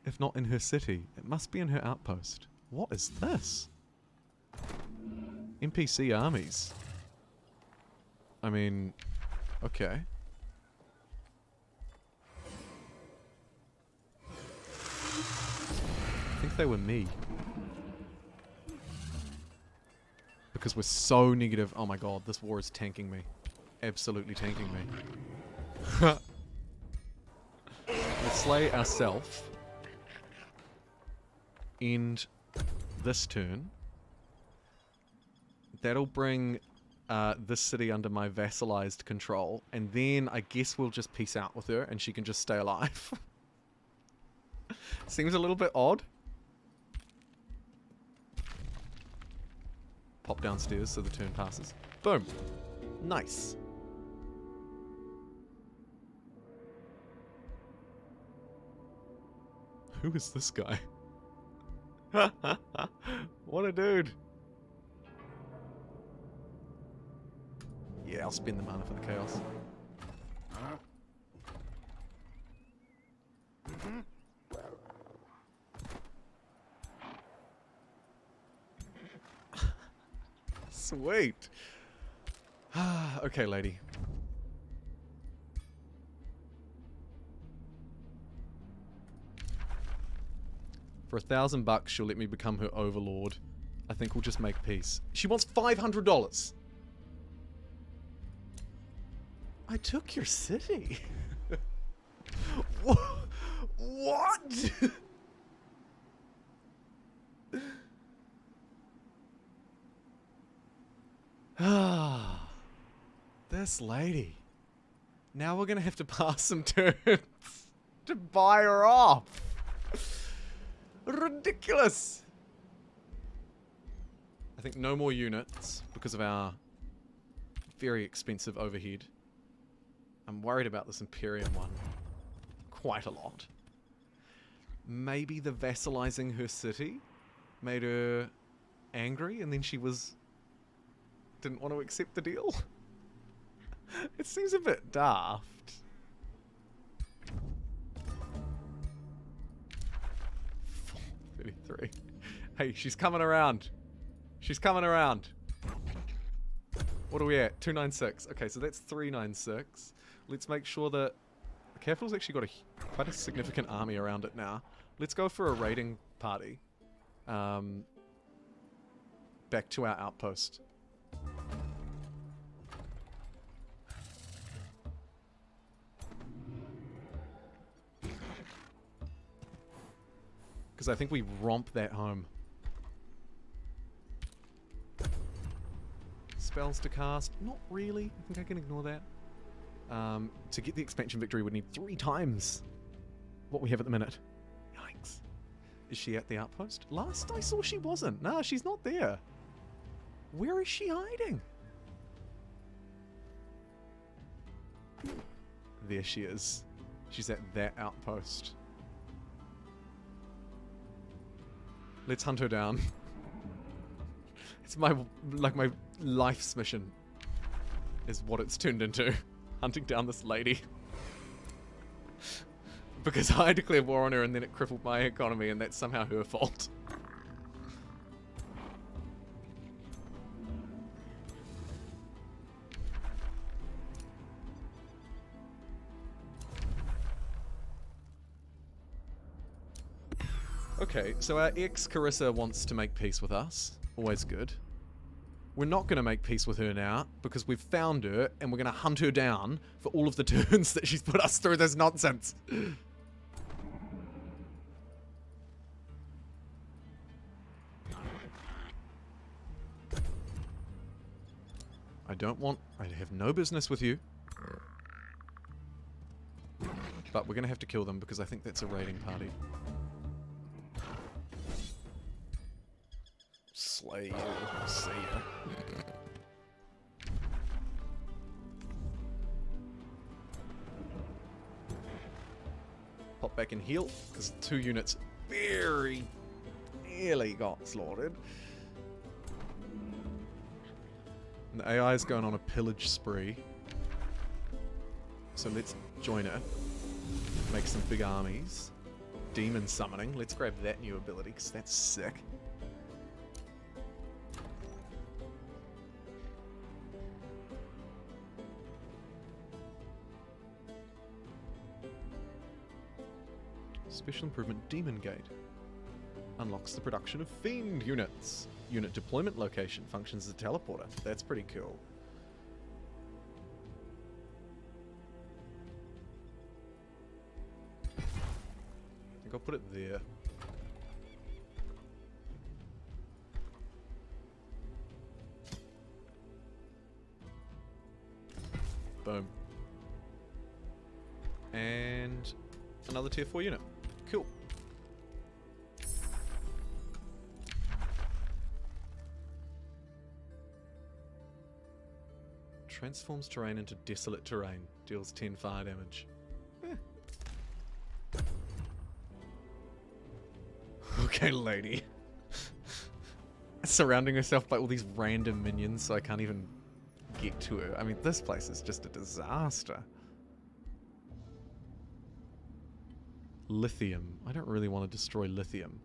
If not in her city, it must be in her outpost. What is this? NPC armies. I mean, okay. I think they were me. Because we're so negative. Oh my god, this war is tanking me. Absolutely tanking me. We'll slay ourselves. End this turn. That'll bring this city under my vassalized control. And then I guess we'll just peace out with her and she can just stay alive. Seems a little bit odd. Pop downstairs so the turn passes. Boom. Nice. Who is this guy? What a dude. Yeah, I'll spend the mana for the chaos. Sweet. Okay, lady. For $1,000, she'll let me become her overlord. I think we'll just make peace. She wants $500. I took your city. What? Ah, this lady. Now we're gonna have to pass some turns to buy her off. Ridiculous. I think no more units because of our very expensive overhead. I'm worried about this Imperium one quite a lot. Maybe the vassalizing her city made her angry and then she didn't want to accept the deal. It seems a bit daft. $4.33. Hey, she's coming around. She's coming around. What are we at? 296. Okay, so that's 396. Let's make sure that the capital's actually got quite a significant army around it now. Let's go for a raiding party. Back to our outpost. Because I think we romp that home. Spells to cast? Not really. I think I can ignore that. To get the expansion victory, we'd need 3 times what we have at the minute. Yikes. Is she at the outpost? Last I saw she wasn't. Nah, she's not there. Where is she hiding? There she is. She's at that outpost. Let's hunt her down. It's my life's mission is what it's turned into. Hunting down this lady. Because I declared war on her and then it crippled my economy and that's somehow her fault. Okay, so our ex Carissa wants to make peace with us. Always good. We're not going to make peace with her now because we've found her and we're going to hunt her down for all of the turns that she's put us through this nonsense. I have no business with you. But we're going to have to kill them because I think that's a raiding party. Slay you. See ya. Pop back and heal, because 2 units very nearly got slaughtered. And the AI is going on a pillage spree. So let's join her. Make some big armies. Demon summoning. Let's grab that new ability, because that's sick. Special improvement Demon Gate. Unlocks the production of Fiend units. Unit deployment location functions as a teleporter. That's pretty cool. I think I'll put it there. Boom. And another tier 4 unit. Cool. Transforms terrain into desolate terrain. Deals 10 fire damage. Okay, lady. Surrounding herself by all these random minions so I can't even get to her. I mean, this place is just a disaster. Lithium. I don't really want to destroy lithium.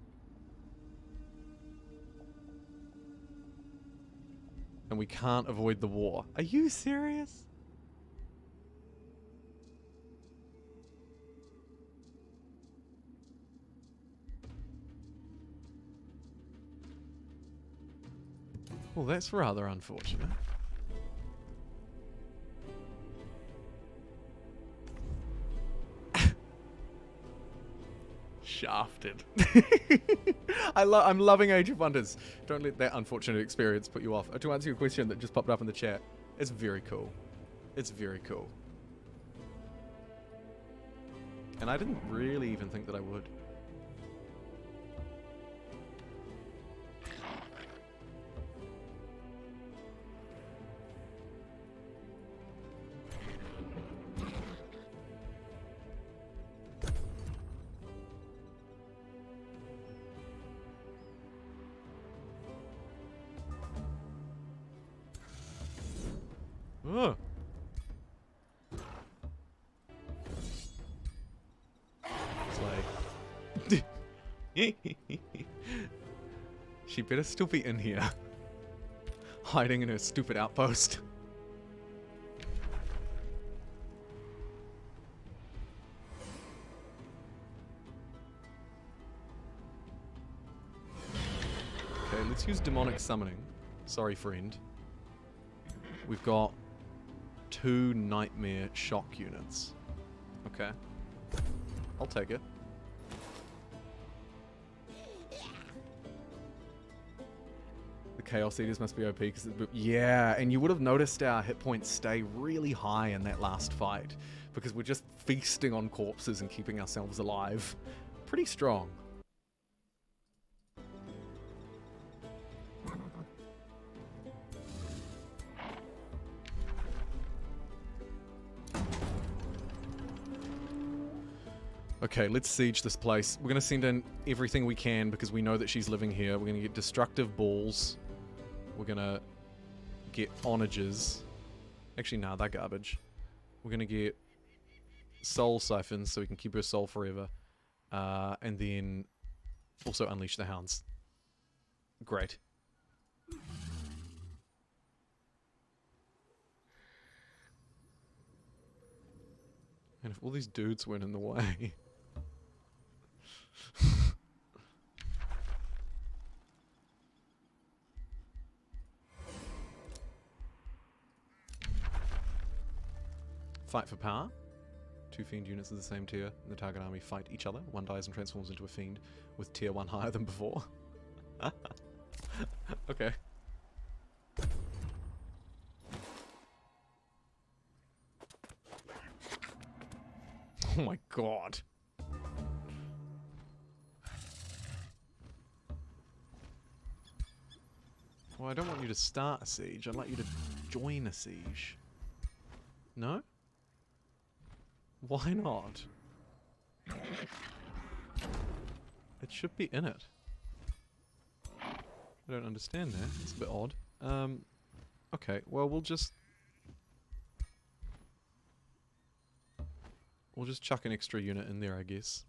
And we can't avoid the war. Are you serious? Well, that's rather unfortunate. Shafted. I'm loving Age of Wonders. Don't let that unfortunate experience put you off. To answer your question that just popped up in the chat, it's very cool. It's very cool. And I didn't really even think that I would. Oh. It's like... She better still be in here. Hiding in her stupid outpost. Okay, let's use demonic summoning. Sorry, friend. We've got 2 nightmare shock units. Okay. I'll take it. The Chaos Eaters must be OP because... Yeah, and you would have noticed our hit points stay really high in that last fight because we're just feasting on corpses and keeping ourselves alive. Pretty strong. Okay, let's siege this place. We're going to send in everything we can because we know that she's living here. We're going to get destructive balls. We're going to get onages. Actually, nah, they're garbage. We're going to get soul siphons so we can keep her soul forever. And then also unleash the hounds. Great. And if all these dudes weren't in the way... Fight for power. 2 fiend units of the same tier in the target army fight each other. One dies and transforms into a fiend with tier 1 higher than before. Okay. Oh my god. Well, I don't want you to start a siege. I'd like you to join a siege. No? Why not? It should be in it. I don't understand that. It's a bit odd. Okay, well, we'll just chuck an extra unit in there, I guess.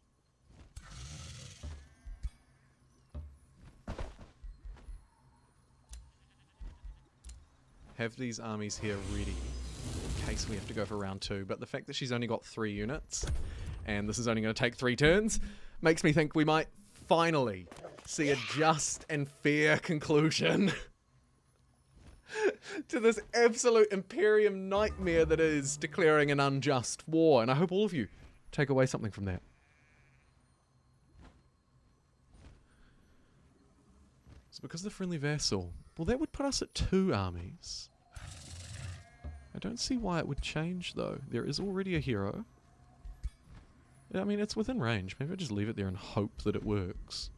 Have these armies here ready in case we have to go for round 2. But the fact that she's only got 3 units, and this is only going to take 3 turns, makes me think we might finally see a just and fair conclusion to this absolute Imperium nightmare that is declaring an unjust war. And I hope all of you take away something from that. So because of the friendly vassal, well, that would put us at 2 armies. I don't see why it would change, though. There is already a hero. I mean, it's within range. Maybe I just leave it there and hope that it works.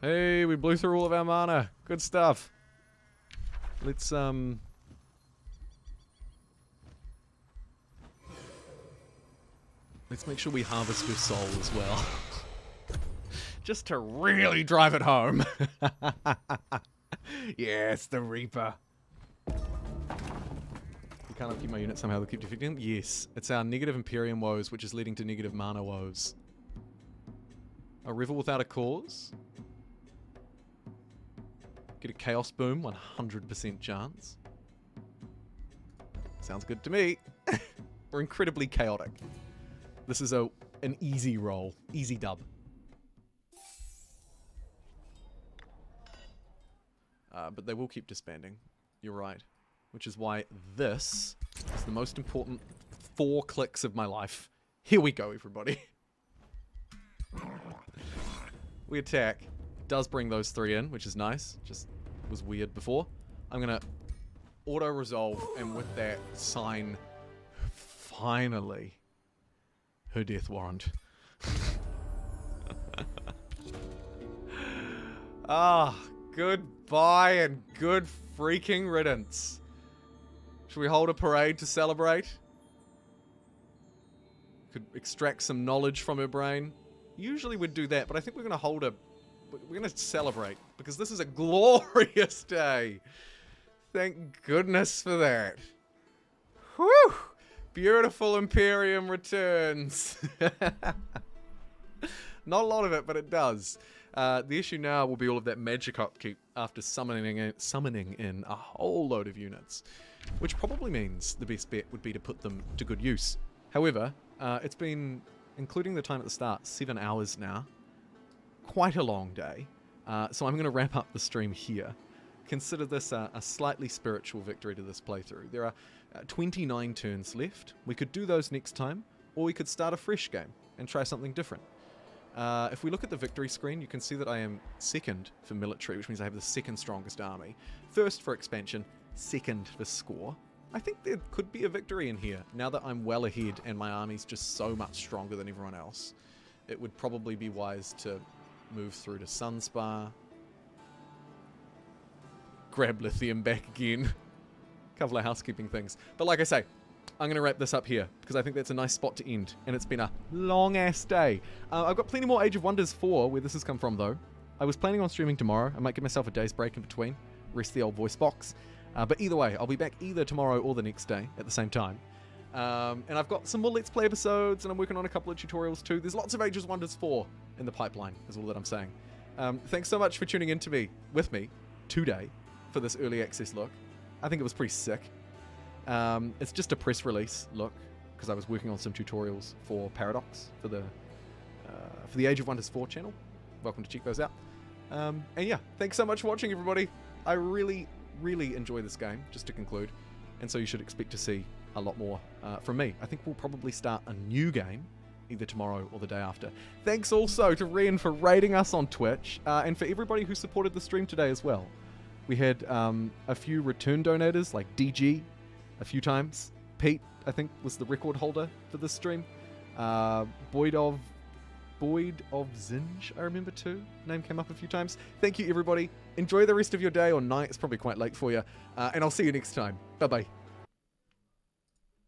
Hey, we blew through all of our mana. Good stuff. Let's make sure we harvest her soul as well. Just to really drive it home. Yes, the Reaper. You can't upkeep my unit somehow, they'll keep defeating them? Yes. It's our negative Imperium woes, which is leading to negative mana woes. A Revel without a cause. Get a Chaos Boom, 100% chance. Sounds good to me. We're incredibly chaotic. This is an easy roll. Easy dub. But they will keep disbanding. You're right. Which is why this is the most important 4 clicks of my life. Here we go, everybody. We attack. Does bring those 3 in, which is nice. Just was weird before. I'm going to auto-resolve, and with that, sign, finally, her death warrant. Goodbye and good freaking riddance. Should we hold a parade to celebrate? Could extract some knowledge from her brain. Usually we'd do that, but I think we're going to we're going to celebrate, because this is a glorious day. Thank goodness for that. Whew! Beautiful Imperium returns. Not a lot of it, but it does. The issue now will be all of that magic upkeep after summoning in a whole load of units, which probably means the best bet would be to put them to good use. However, it's been, including the time at the start, 7 hours now. Quite a long day. So I'm going to wrap up the stream here. Consider this a slightly spiritual victory to this playthrough. There are 29 turns left. We could do those next time, or we could start a fresh game and try something different. If we look at the victory screen, you can see that I am 2nd for military, which means I have the 2nd strongest army. 1st for expansion, 2nd for score. I think there could be a victory in here, now that I'm well ahead and my army's just so much stronger than everyone else. It would probably be wise to move through to Sunspar. Grab lithium back again. Couple of housekeeping things. But like I say, I'm going to wrap this up here, because I think that's a nice spot to end. And it's been a long-ass day. I've got plenty more Age of Wonders 4, where this has come from, though. I was planning on streaming tomorrow. I might give myself a day's break in between. Rest the old voice box. But either way, I'll be back either tomorrow or the next day at the same time. And I've got some more Let's Play episodes, and I'm working on a couple of tutorials too. There's lots of Age of Wonders 4 in the pipeline, is all that I'm saying. Thanks so much for tuning in with me today for this early access look. I think it was pretty sick. It's just a press release look, because I was working on some tutorials for Paradox for the Age of Wonders 4 channel. Welcome to check those out. And yeah, thanks so much for watching, everybody. I really, really enjoy this game, just to conclude, and so you should expect to see a lot more from me. I think we'll probably start a new game either tomorrow or the day after. Thanks also to Rian for rating us on Twitch, and for everybody who supported the stream today as well. We had a few return donators, like DG, a few times. Pete, I think, was the record holder for this stream. Boyd of Zinj, I remember too. Name came up a few times. Thank you, everybody. Enjoy the rest of your day or night. It's probably quite late for you. And I'll see you next time. Bye-bye.